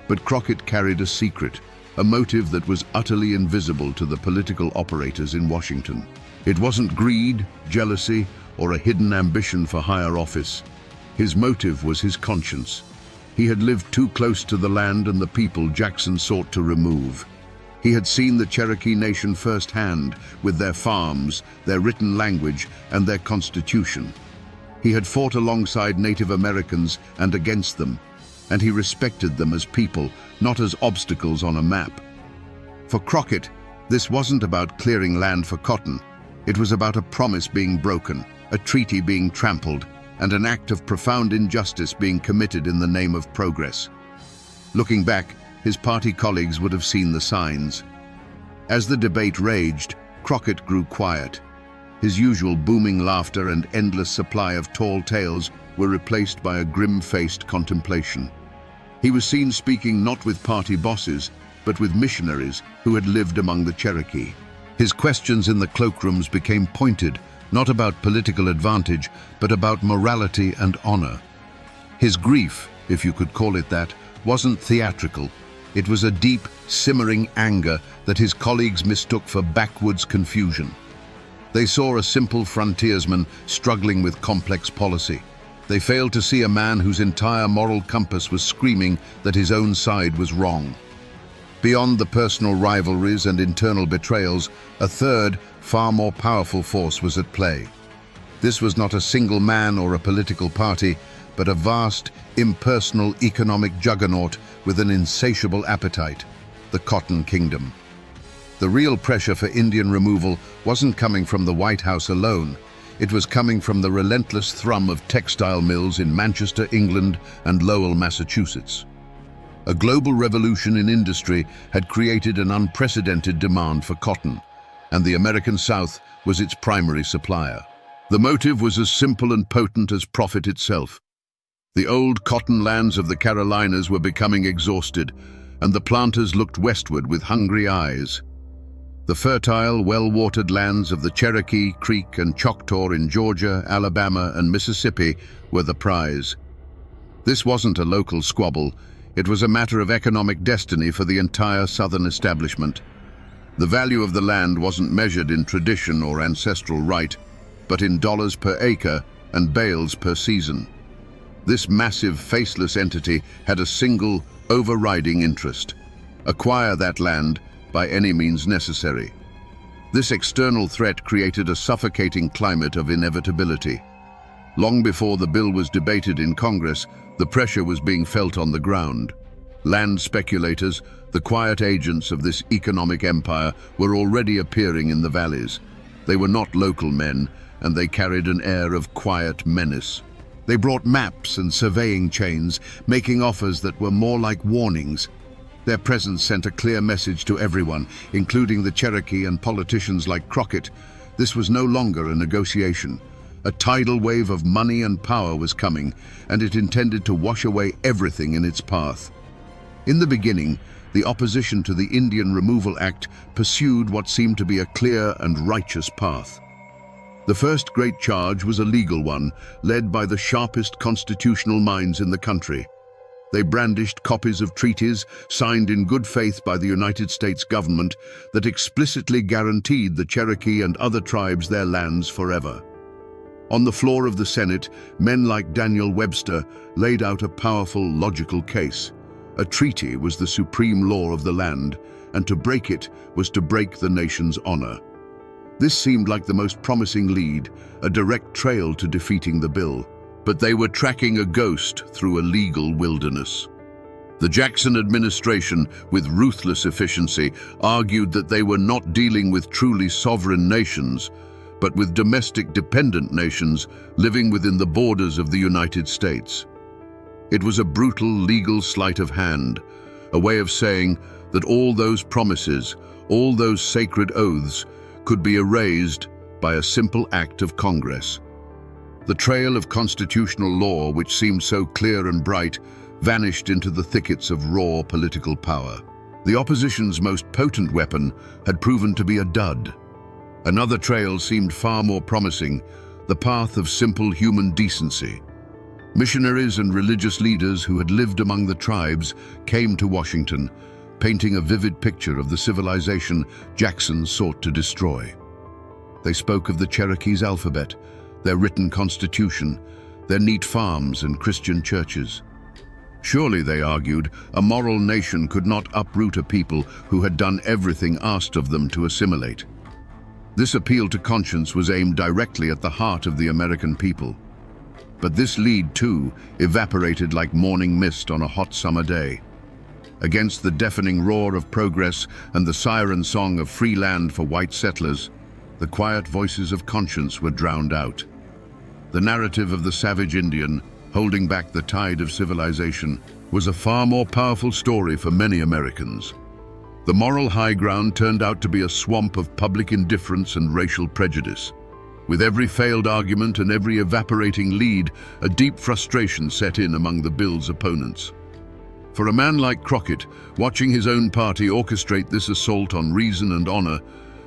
But Crockett carried a secret, a motive that was utterly invisible to the political operators in Washington. It wasn't greed, jealousy, or a hidden ambition for higher office. His motive was his conscience. He had lived too close to the land and the people Jackson sought to remove. He had seen the Cherokee Nation firsthand, with their farms, their written language, and their constitution. He had fought alongside Native Americans and against them, and he respected them as people, not as obstacles on a map. For Crockett, this wasn't about clearing land for cotton. It was about a promise being broken, a treaty being trampled, and an act of profound injustice being committed in the name of progress. Looking back, his party colleagues would have seen the signs. As the debate raged, Crockett grew quiet. His usual booming laughter and endless supply of tall tales were replaced by a grim-faced contemplation. He was seen speaking not with party bosses, but with missionaries who had lived among the Cherokee. His questions in the cloakrooms became pointed, not about political advantage, but about morality and honor. His grief, if you could call it that, wasn't theatrical. It was a deep, simmering anger that his colleagues mistook for backwoods confusion. They saw a simple frontiersman struggling with complex policy. They failed to see a man whose entire moral compass was screaming that his own side was wrong. Beyond the personal rivalries and internal betrayals, a third, far more powerful force was at play. This was not a single man or a political party, but a vast, impersonal economic juggernaut with an insatiable appetite, the Cotton Kingdom. The real pressure for Indian removal wasn't coming from the White House alone. It was coming from the relentless thrum of textile mills in Manchester, England, and Lowell, Massachusetts. A global revolution in industry had created an unprecedented demand for cotton, and the American South was its primary supplier. The motive was as simple and potent as profit itself. The old cotton lands of the Carolinas were becoming exhausted, and the planters looked westward with hungry eyes. The fertile, well-watered lands of the Cherokee, Creek, and Choctaw in Georgia, Alabama, and Mississippi were the prize. This wasn't a local squabble. It was a matter of economic destiny for the entire Southern establishment. The value of the land wasn't measured in tradition or ancestral right, but in dollars per acre and bales per season. This massive, faceless entity had a single, overriding interest: acquire that land by any means necessary. This external threat created a suffocating climate of inevitability. Long before the bill was debated in Congress, the pressure was being felt on the ground. Land speculators, the quiet agents of this economic empire, were already appearing in the valleys. They were not local men, and they carried an air of quiet menace. They brought maps and surveying chains, making offers that were more like warnings. Their presence sent a clear message to everyone, including the Cherokee and politicians like Crockett. This was no longer a negotiation. A tidal wave of money and power was coming, and it intended to wash away everything in its path. In the beginning, the opposition to the Indian Removal Act pursued what seemed to be a clear and righteous path. The first great charge was a legal one, led by the sharpest constitutional minds in the country. They brandished copies of treaties signed in good faith by the United States government that explicitly guaranteed the Cherokee and other tribes their lands forever. On the floor of the Senate, men like Daniel Webster laid out a powerful, logical case. A treaty was the supreme law of the land, and to break it was to break the nation's honor. This seemed like the most promising lead, a direct trail to defeating the bill. But they were tracking a ghost through a legal wilderness. The Jackson administration, with ruthless efficiency, argued that they were not dealing with truly sovereign nations, but with domestic dependent nations living within the borders of the United States. It was a brutal legal sleight of hand, a way of saying that all those promises, all those sacred oaths, could be erased by a simple act of Congress. The trail of constitutional law, which seemed so clear and bright, vanished into the thickets of raw political power. The opposition's most potent weapon had proven to be a dud. Another trail seemed far more promising, the path of simple human decency. Missionaries and religious leaders who had lived among the tribes came to Washington, painting a vivid picture of the civilization Jackson sought to destroy. They spoke of the Cherokee's alphabet, their written constitution, their neat farms and Christian churches. Surely, they argued, a moral nation could not uproot a people who had done everything asked of them to assimilate. This appeal to conscience was aimed directly at the heart of the American people. But this lead, too, evaporated like morning mist on a hot summer day. Against the deafening roar of progress and the siren song of free land for white settlers, the quiet voices of conscience were drowned out. The narrative of the savage Indian, holding back the tide of civilization, was a far more powerful story for many Americans. The moral high ground turned out to be a swamp of public indifference and racial prejudice. With every failed argument and every evaporating lead, a deep frustration set in among the bill's opponents. For a man like Crockett, watching his own party orchestrate this assault on reason and honor,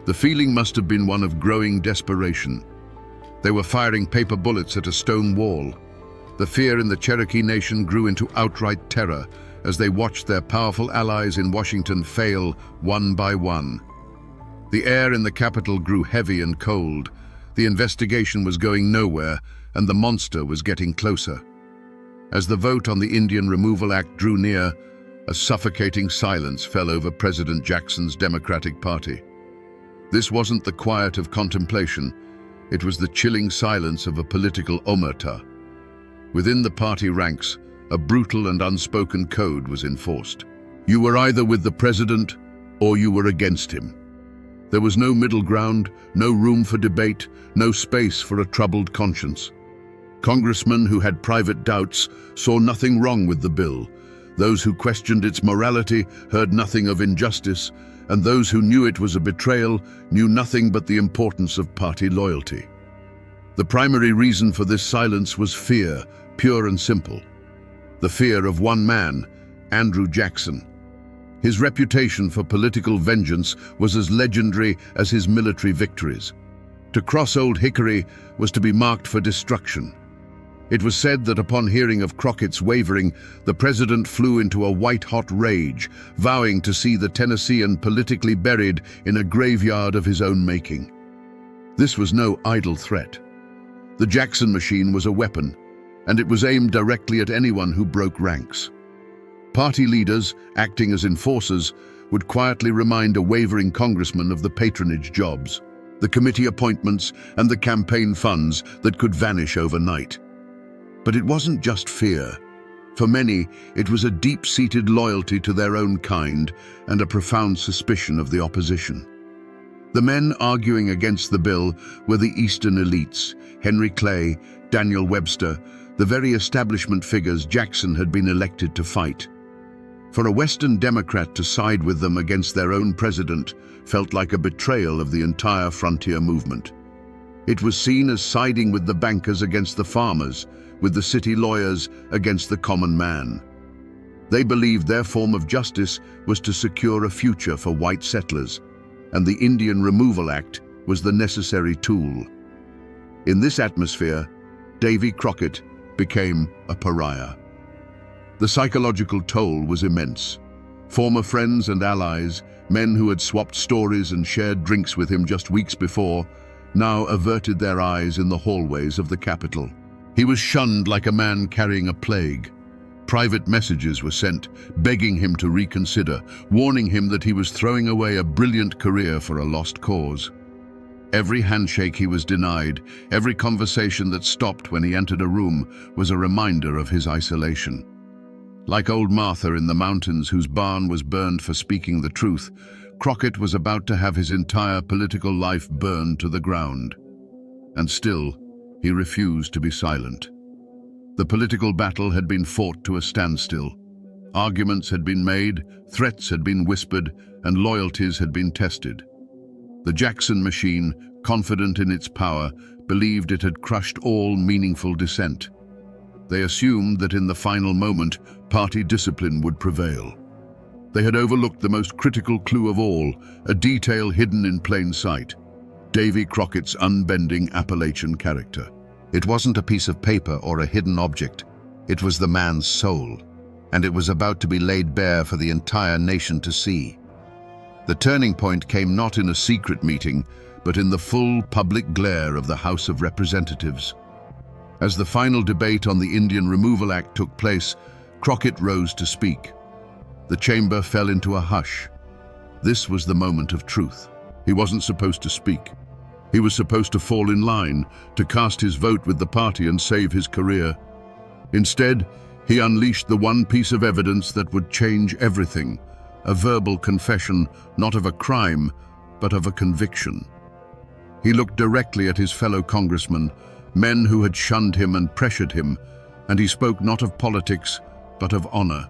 the feeling must have been one of growing desperation. They were firing paper bullets at a stone wall. The fear in the Cherokee Nation grew into outright terror as they watched their powerful allies in Washington fail one by one. The air in the capital grew heavy and cold. The investigation was going nowhere, and the monster was getting closer. As the vote on the Indian Removal Act drew near, a suffocating silence fell over President Jackson's Democratic Party. This wasn't the quiet of contemplation. It was the chilling silence of a political omerta. Within the party ranks, a brutal and unspoken code was enforced. You were either with the president or you were against him. There was no middle ground, no room for debate, no space for a troubled conscience. Congressmen who had private doubts saw nothing wrong with the bill. Those who questioned its morality heard nothing of injustice, and those who knew it was a betrayal knew nothing but the importance of party loyalty. The primary reason for this silence was fear, pure and simple. The fear of one man, Andrew Jackson. His reputation for political vengeance was as legendary as his military victories. To cross Old Hickory was to be marked for destruction. It was said that upon hearing of Crockett's wavering, the president flew into a white-hot rage, vowing to see the Tennessean politically buried in a graveyard of his own making. This was no idle threat. The Jackson machine was a weapon, and it was aimed directly at anyone who broke ranks. Party leaders, acting as enforcers, would quietly remind a wavering congressman of the patronage jobs, the committee appointments, and the campaign funds that could vanish overnight. But it wasn't just fear. For many, it was a deep-seated loyalty to their own kind and a profound suspicion of the opposition. The men arguing against the bill were the Eastern elites, Henry Clay, Daniel Webster, the very establishment figures Jackson had been elected to fight. For a Western Democrat to side with them against their own president felt like a betrayal of the entire frontier movement. It was seen as siding with the bankers against the farmers, with the city lawyers against the common man. They believed their form of justice was to secure a future for white settlers, and the Indian Removal Act was the necessary tool. In this atmosphere, Davy Crockett became a pariah. The psychological toll was immense. Former friends and allies, men who had swapped stories and shared drinks with him just weeks before, now averted their eyes in the hallways of the capital. He was shunned like a man carrying a plague. Private messages were sent, begging him to reconsider, warning him that he was throwing away a brilliant career for a lost cause. Every handshake he was denied, every conversation that stopped when he entered a room was a reminder of his isolation. Like old Martha in the mountains whose barn was burned for speaking the truth, Crockett was about to have his entire political life burned to the ground. And still, he refused to be silent. The political battle had been fought to a standstill. Arguments had been made, threats had been whispered, and loyalties had been tested. The Jackson machine, confident in its power, believed it had crushed all meaningful dissent. They assumed that in the final moment, party discipline would prevail. They had overlooked the most critical clue of all, a detail hidden in plain sight: Davy Crockett's unbending Appalachian character. It wasn't a piece of paper or a hidden object. It was the man's soul, and it was about to be laid bare for the entire nation to see. The turning point came not in a secret meeting, but in the full public glare of the House of Representatives. As the final debate on the Indian Removal Act took place, Crockett rose to speak. The chamber fell into a hush. This was the moment of truth. He wasn't supposed to speak. He was supposed to fall in line, to cast his vote with the party and save his career. Instead, he unleashed the one piece of evidence that would change everything, a verbal confession, not of a crime, but of a conviction. He looked directly at his fellow congressmen, men who had shunned him and pressured him, and he spoke not of politics, but of honor.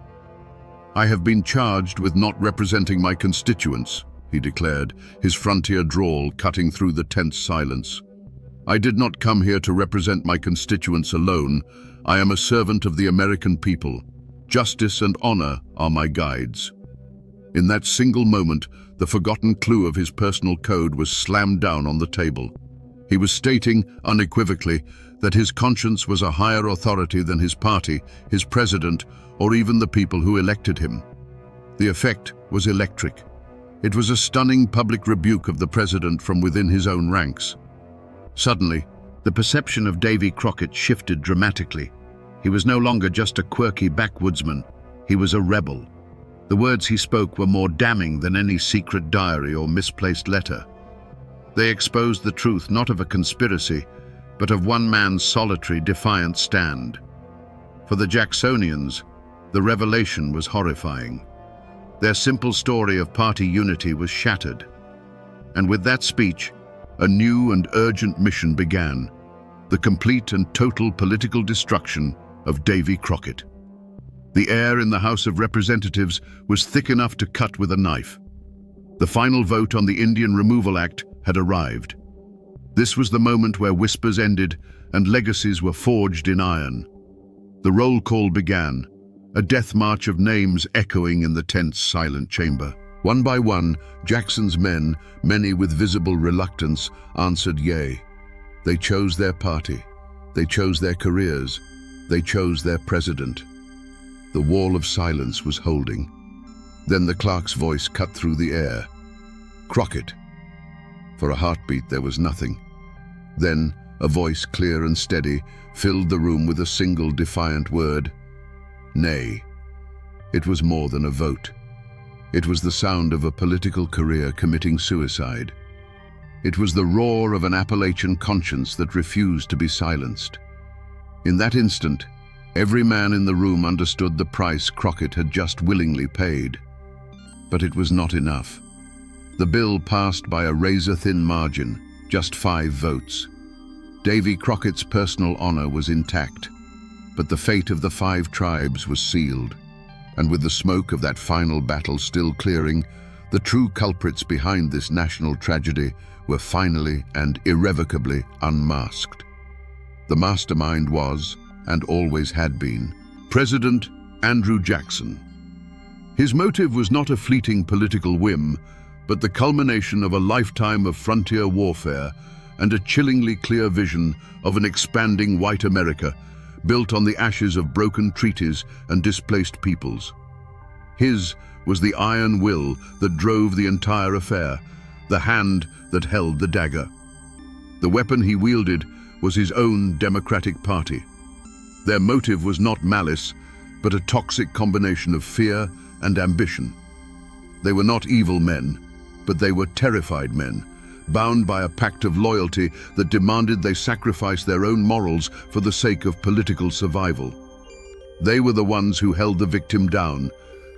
"I have been charged with not representing my constituents," he declared, his frontier drawl cutting through the tense silence. "I did not come here to represent my constituents alone. I am a servant of the American people. Justice and honor are my guides." In that single moment, the forgotten clue of his personal code was slammed down on the table. He was stating, unequivocally, that his conscience was a higher authority than his party, his president, or even the people who elected him. The effect was electric. It was a stunning public rebuke of the president from within his own ranks. Suddenly, the perception of Davy Crockett shifted dramatically. He was no longer just a quirky backwoodsman. He was a rebel. The words he spoke were more damning than any secret diary or misplaced letter. They exposed the truth not of a conspiracy, but of one man's solitary, defiant stand. For the Jacksonians, the revelation was horrifying. Their simple story of party unity was shattered. And with that speech, a new and urgent mission began: the complete and total political destruction of Davy Crockett. The air in the House of Representatives was thick enough to cut with a knife. The final vote on the Indian Removal Act had arrived. This was the moment where whispers ended and legacies were forged in iron. The roll call began, a death march of names echoing in the tense, silent chamber. One by one, Jackson's men, many with visible reluctance, answered yea. They chose their party. They chose their careers. They chose their president. The wall of silence was holding. Then the clerk's voice cut through the air. "Crockett." For a heartbeat, there was nothing. Then, a voice clear and steady filled the room with a single defiant word: nay. It was more than a vote. It was the sound of a political career committing suicide. It was the roar of an Appalachian conscience that refused to be silenced. In that instant, every man in the room understood the price Crockett had just willingly paid. But it was not enough. The bill passed by a razor-thin margin, just 5 votes. Davy Crockett's personal honor was intact, but the fate of the 5 tribes was sealed. And with the smoke of that final battle still clearing, the true culprits behind this national tragedy were finally and irrevocably unmasked. The mastermind was, and always had been, President Andrew Jackson. His motive was not a fleeting political whim, but the culmination of a lifetime of frontier warfare and a chillingly clear vision of an expanding white America built on the ashes of broken treaties and displaced peoples. His was the iron will that drove the entire affair, the hand that held the dagger. The weapon he wielded was his own Democratic Party. Their motive was not malice, but a toxic combination of fear and ambition. They were not evil men, but they were terrified men, bound by a pact of loyalty that demanded they sacrifice their own morals for the sake of political survival. They were the ones who held the victim down,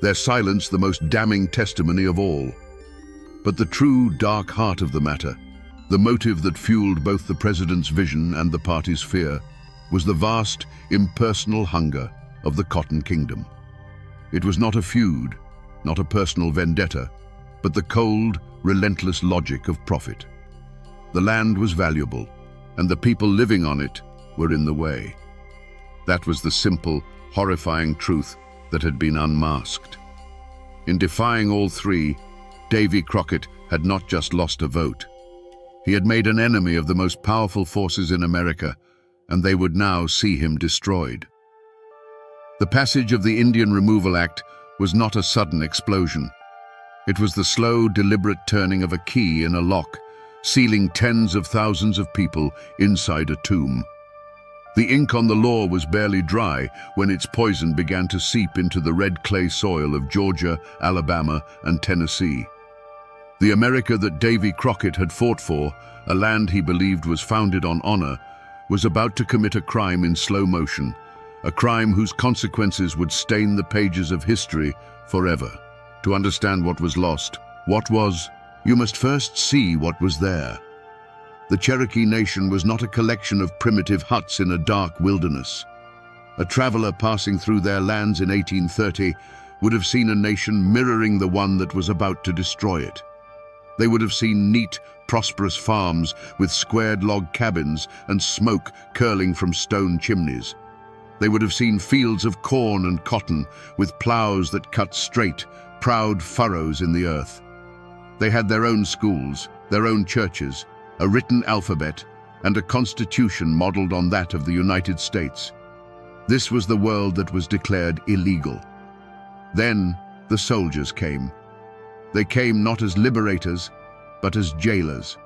their silence the most damning testimony of all. But the true dark heart of the matter, the motive that fueled both the president's vision and the party's fear, was the vast, impersonal hunger of the Cotton Kingdom. It was not a feud, not a personal vendetta, but the cold, relentless logic of profit. The land was valuable, and the people living on it were in the way. That was the simple, horrifying truth that had been unmasked. In defying all three, Davy Crockett had not just lost a vote. He had made an enemy of the most powerful forces in America, and they would now see him destroyed. The passage of the Indian Removal Act was not a sudden explosion. It was the slow, deliberate turning of a key in a lock, sealing tens of thousands of people inside a tomb. The ink on the law was barely dry when its poison began to seep into the red clay soil of Georgia, Alabama, and Tennessee. The America that Davy Crockett had fought for, a land he believed was founded on honor, was about to commit a crime in slow motion, a crime whose consequences would stain the pages of history forever. To understand what was lost, you must first see what was there. The Cherokee Nation was not a collection of primitive huts in a dark wilderness. A traveler passing through their lands in 1830 would have seen a nation mirroring the one that was about to destroy it. They would have seen neat, prosperous farms with squared log cabins and smoke curling from stone chimneys. They would have seen fields of corn and cotton with plows that cut straight, proud furrows in the earth. They had their own schools, their own churches, a written alphabet, and a constitution modeled on that of the United States. This was the world that was declared illegal. Then the soldiers came. They came not as liberators, but as jailers.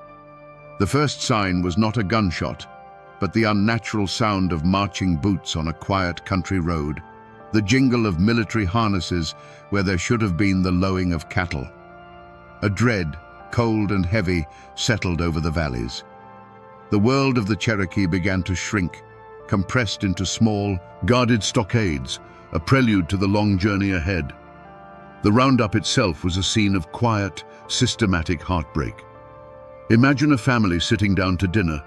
The first sign was not a gunshot, but the unnatural sound of marching boots on a quiet country road, the jingle of military harnesses where there should have been the lowing of cattle. A dread, cold and heavy, settled over the valleys. The world of the Cherokee began to shrink, compressed into small, guarded stockades, a prelude to the long journey ahead. The roundup itself was a scene of quiet, systematic heartbreak. Imagine a family sitting down to dinner,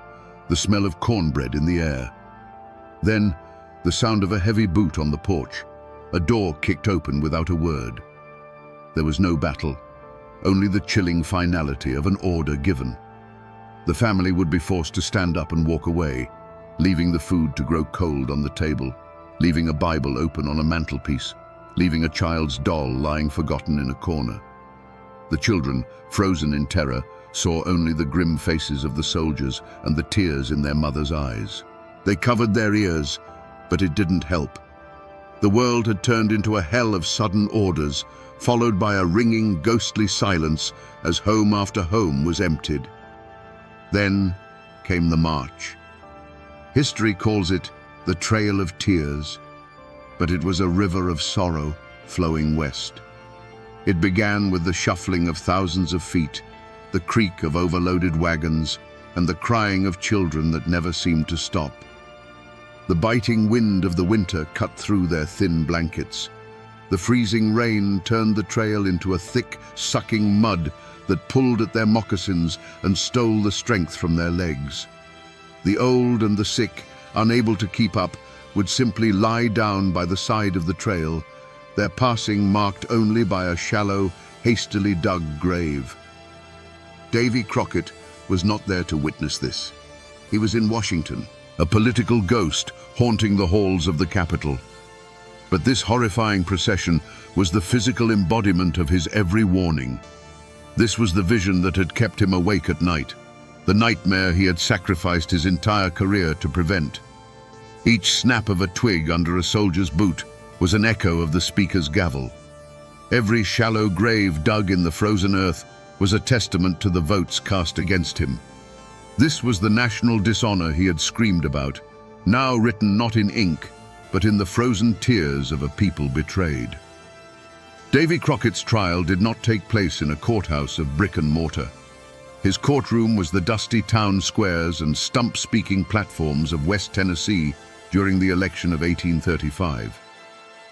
the smell of cornbread in the air. Then, the sound of a heavy boot on the porch, a door kicked open without a word. There was no battle, only the chilling finality of an order given. The family would be forced to stand up and walk away, leaving the food to grow cold on the table, leaving a Bible open on a mantelpiece, leaving a child's doll lying forgotten in a corner. The children, frozen in terror, saw only the grim faces of the soldiers and the tears in their mothers' eyes. They covered their ears, but it didn't help. The world had turned into a hell of sudden orders, followed by a ringing, ghostly silence as home after home was emptied. Then came the march. History calls it the Trail of Tears, but it was a river of sorrow flowing west. It began with the shuffling of thousands of feet, the creak of overloaded wagons, and the crying of children that never seemed to stop. The biting wind of the winter cut through their thin blankets. The freezing rain turned the trail into a thick, sucking mud that pulled at their moccasins and stole the strength from their legs. The old and the sick, unable to keep up, would simply lie down by the side of the trail, their passing marked only by a shallow, hastily dug grave. Davy Crockett was not there to witness this. He was in Washington, a political ghost haunting the halls of the Capitol. But this horrifying procession was the physical embodiment of his every warning. This was the vision that had kept him awake at night, the nightmare he had sacrificed his entire career to prevent. Each snap of a twig under a soldier's boot was an echo of the speaker's gavel. Every shallow grave dug in the frozen earth was a testament to the votes cast against him. This was the national dishonor he had screamed about, now written not in ink, but in the frozen tears of a people betrayed. Davy Crockett's trial did not take place in a courthouse of brick and mortar. His courtroom was the dusty town squares and stump-speaking platforms of West Tennessee during the election of 1835.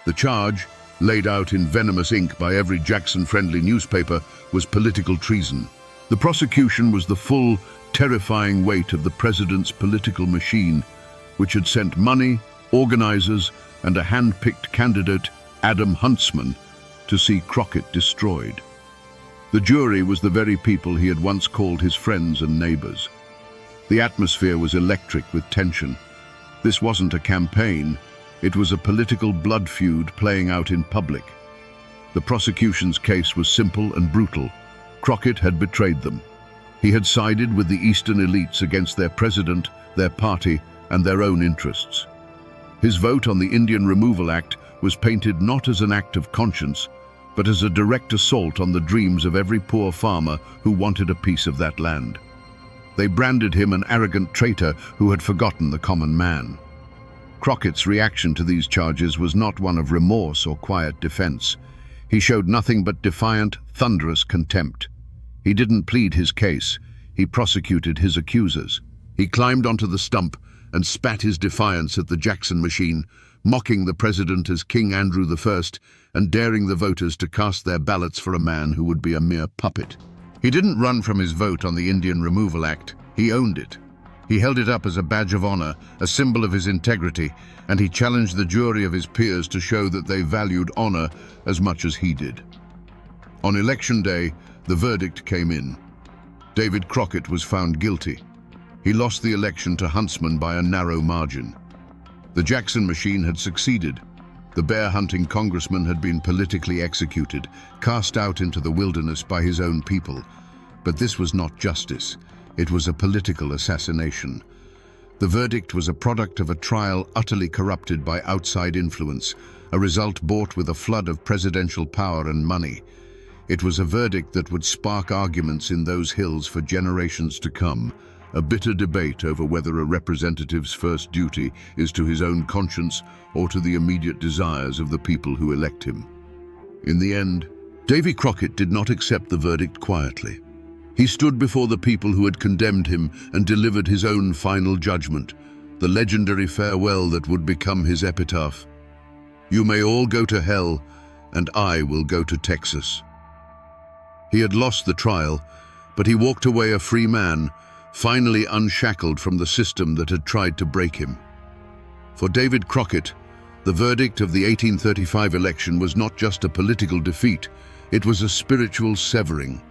The charge, laid out in venomous ink by every Jackson-friendly newspaper, was political treason. The prosecution was the full, terrifying weight of the president's political machine, which had sent money, organizers, and a hand-picked candidate, Adam Huntsman, to see Crockett destroyed. The jury was the very people he had once called his friends and neighbors. The atmosphere was electric with tension. This wasn't a campaign, it was a political blood feud playing out in public. The prosecution's case was simple and brutal. Crockett had betrayed them. He had sided with the Eastern elites against their president, their party, and their own interests. His vote on the Indian Removal Act was painted not as an act of conscience, but as a direct assault on the dreams of every poor farmer who wanted a piece of that land. They branded him an arrogant traitor who had forgotten the common man. Crockett's reaction to these charges was not one of remorse or quiet defense. He showed nothing but defiant, thunderous contempt. He didn't plead his case, he prosecuted his accusers. He climbed onto the stump and spat his defiance at the Jackson machine, mocking the president as King Andrew I and daring the voters to cast their ballots for a man who would be a mere puppet. He didn't run from his vote on the Indian Removal Act, he owned it. He held it up as a badge of honor, a symbol of his integrity, and he challenged the jury of his peers to show that they valued honor as much as he did. On election day, the verdict came in. David Crockett was found guilty. He lost the election to Huntsman by a narrow margin. The Jackson machine had succeeded. The bear-hunting congressman had been politically executed, cast out into the wilderness by his own people. But this was not justice. It was a political assassination. The verdict was a product of a trial utterly corrupted by outside influence, a result bought with a flood of presidential power and money. It was a verdict that would spark arguments in those hills for generations to come, a bitter debate over whether a representative's first duty is to his own conscience or to the immediate desires of the people who elect him. In the end, Davy Crockett did not accept the verdict quietly. He stood before the people who had condemned him and delivered his own final judgment, the legendary farewell that would become his epitaph. "You may all go to hell, and I will go to Texas." He had lost the trial, but he walked away a free man, finally unshackled from the system that had tried to break him. For David Crockett, the verdict of the 1835 election was not just a political defeat, it was a spiritual severing.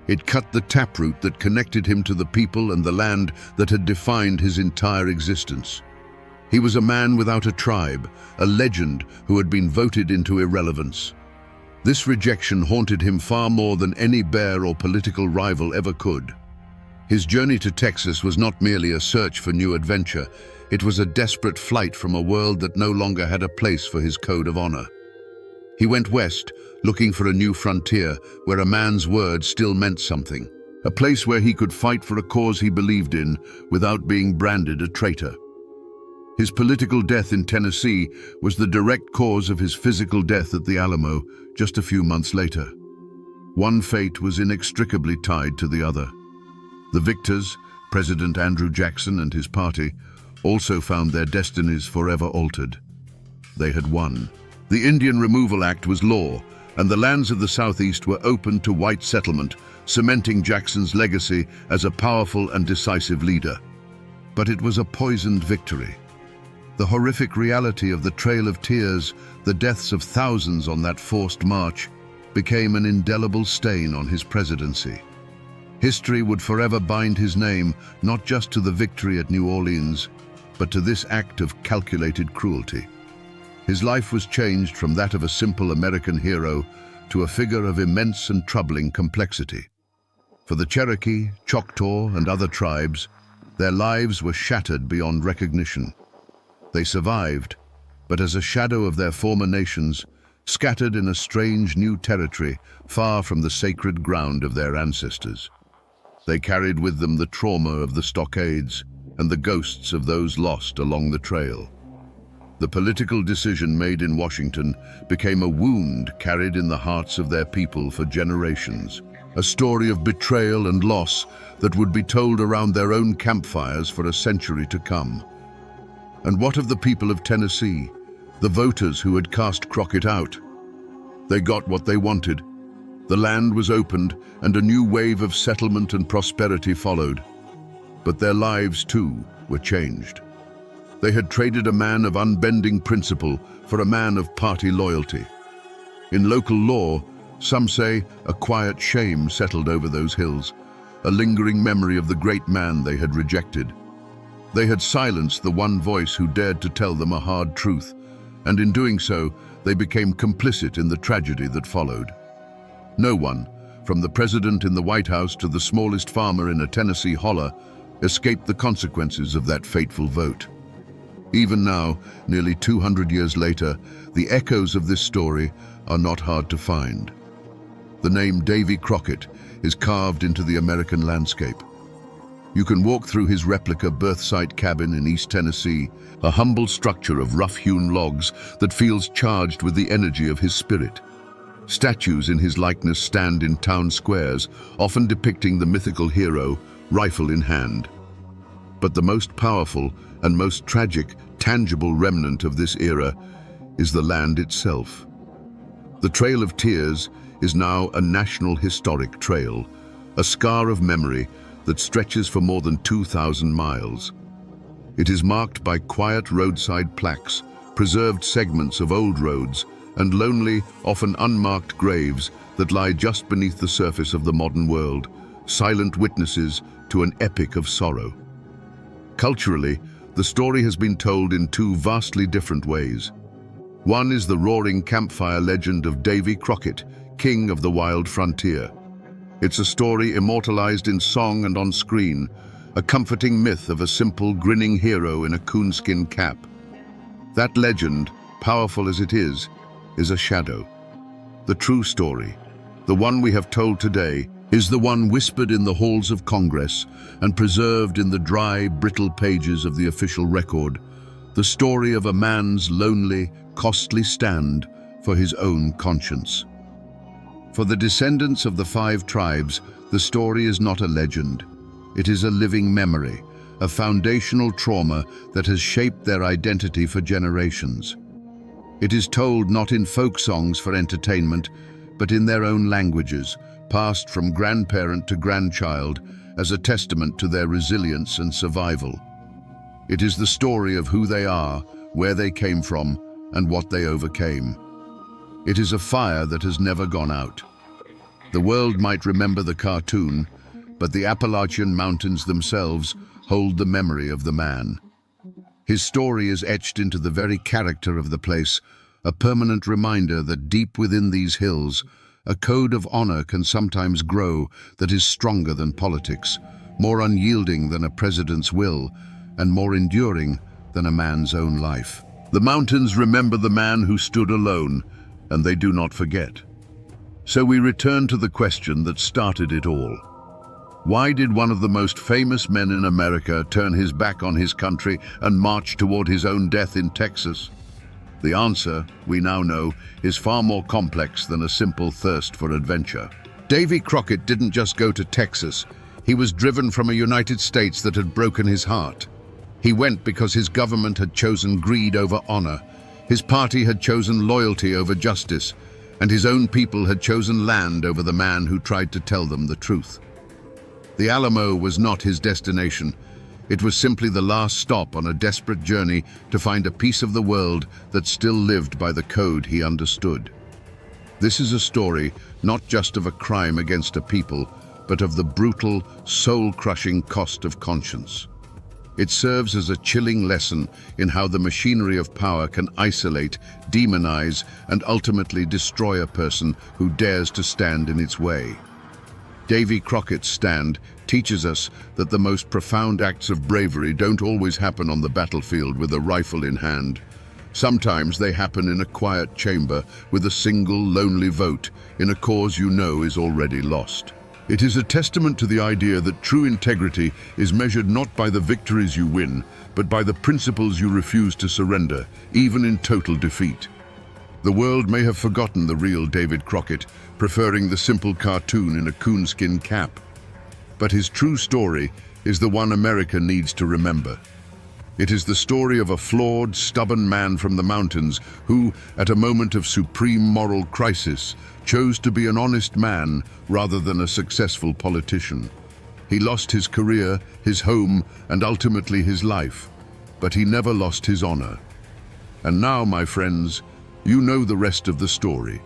It cut the taproot that connected him to the people and the land that had defined his entire existence. He was a man without a tribe, a legend who had been voted into irrelevance. This rejection haunted him far more than any bear or political rival ever could. His journey to Texas was not merely a search for new adventure, it was a desperate flight from a world that no longer had a place for his code of honor. He went west, looking for a new frontier where a man's word still meant something, a place where he could fight for a cause he believed in without being branded a traitor. His political death in Tennessee was the direct cause of his physical death at the Alamo just a few months later. One fate was inextricably tied to the other. The victors, President Andrew Jackson and his party, also found their destinies forever altered. They had won. The Indian Removal Act was law, and the lands of the Southeast were open to white settlement, cementing Jackson's legacy as a powerful and decisive leader. But it was a poisoned victory. The horrific reality of the Trail of Tears, the deaths of thousands on that forced march, became an indelible stain on his presidency. History would forever bind his name not just to the victory at New Orleans, but to this act of calculated cruelty. His life was changed from that of a simple American hero to a figure of immense and troubling complexity. For the Cherokee, Choctaw, and other tribes, their lives were shattered beyond recognition. They survived, but as a shadow of their former nations, scattered in a strange new territory far from the sacred ground of their ancestors. They carried with them the trauma of the stockades and the ghosts of those lost along the trail. The political decision made in Washington became a wound carried in the hearts of their people for generations, a story of betrayal and loss that would be told around their own campfires for a century to come. And what of the people of Tennessee, the voters who had cast Crockett out? They got what they wanted. The land was opened and a new wave of settlement and prosperity followed. But their lives, too, were changed. They had traded a man of unbending principle for a man of party loyalty. In local law, some say a quiet shame settled over those hills, a lingering memory of the great man they had rejected. They had silenced the one voice who dared to tell them a hard truth, and in doing so, they became complicit in the tragedy that followed. No one, from the president in the White House to the smallest farmer in a Tennessee holler, escaped the consequences of that fateful vote. Even now, nearly 200 years later, the echoes of this story are not hard to find. The name Davy Crockett is carved into the American landscape. You can walk through his replica birth site cabin in East Tennessee, a humble structure of rough-hewn logs that feels charged with the energy of his spirit. Statues in his likeness stand in town squares, often depicting the mythical hero, rifle in hand. But the most powerful and most tragic, tangible remnant of this era is the land itself. The Trail of Tears is now a national historic trail, a scar of memory that stretches for more than 2,000 miles. It is marked by quiet roadside plaques, preserved segments of old roads, and lonely, often unmarked graves that lie just beneath the surface of the modern world, silent witnesses to an epic of sorrow. Culturally, the story has been told in two vastly different ways. One is the roaring campfire legend of Davy Crockett, king of the wild frontier. It's a story immortalized in song and on screen, a comforting myth of a simple, grinning hero in a coonskin cap. That legend, powerful as it is a shadow. The true story, the one we have told today, is the one whispered in the halls of Congress and preserved in the dry, brittle pages of the official record, the story of a man's lonely, costly stand for his own conscience. For the descendants of the 5 tribes, the story is not a legend. It is a living memory, a foundational trauma that has shaped their identity for generations. It is told not in folk songs for entertainment, but in their own languages, passed from grandparent to grandchild as a testament to their resilience and survival. It is the story of who they are, where they came from, and what they overcame. It is a fire that has never gone out. The world might remember the cartoon, but the Appalachian mountains themselves hold the memory of the man. His story is etched into the very character of the place, a permanent reminder that deep within these hills, a code of honor can sometimes grow that is stronger than politics, more unyielding than a president's will, and more enduring than a man's own life. The mountains remember the man who stood alone, and they do not forget. So we return to the question that started it all. Why did one of the most famous men in America turn his back on his country and march toward his own death in Texas? The answer, we now know, is far more complex than a simple thirst for adventure. Davy Crockett didn't just go to Texas. He was driven from a United States that had broken his heart. He went because his government had chosen greed over honor, his party had chosen loyalty over justice, and his own people had chosen land over the man who tried to tell them the truth. The Alamo was not his destination. It was simply the last stop on a desperate journey to find a piece of the world that still lived by the code he understood. This is a story not just of a crime against a people, but of the brutal, soul-crushing cost of conscience. It serves as a chilling lesson in how the machinery of power can isolate, demonize, and ultimately destroy a person who dares to stand in its way. Davy Crockett's stand teaches us that the most profound acts of bravery don't always happen on the battlefield with a rifle in hand. Sometimes they happen in a quiet chamber with a single lonely vote in a cause you know is already lost. It is a testament to the idea that true integrity is measured not by the victories you win, but by the principles you refuse to surrender, even in total defeat. The world may have forgotten the real David Crockett, preferring the simple cartoon in a coonskin cap. But his true story is the one America needs to remember. It is the story of a flawed, stubborn man from the mountains who, at a moment of supreme moral crisis, chose to be an honest man rather than a successful politician. He lost his career, his home, and ultimately his life, but he never lost his honor. And now, my friends, you know the rest of the story,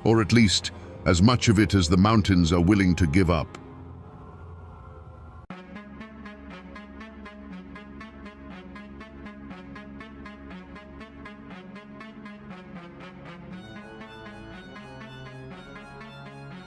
or at least as much of it as the mountains are willing to give up.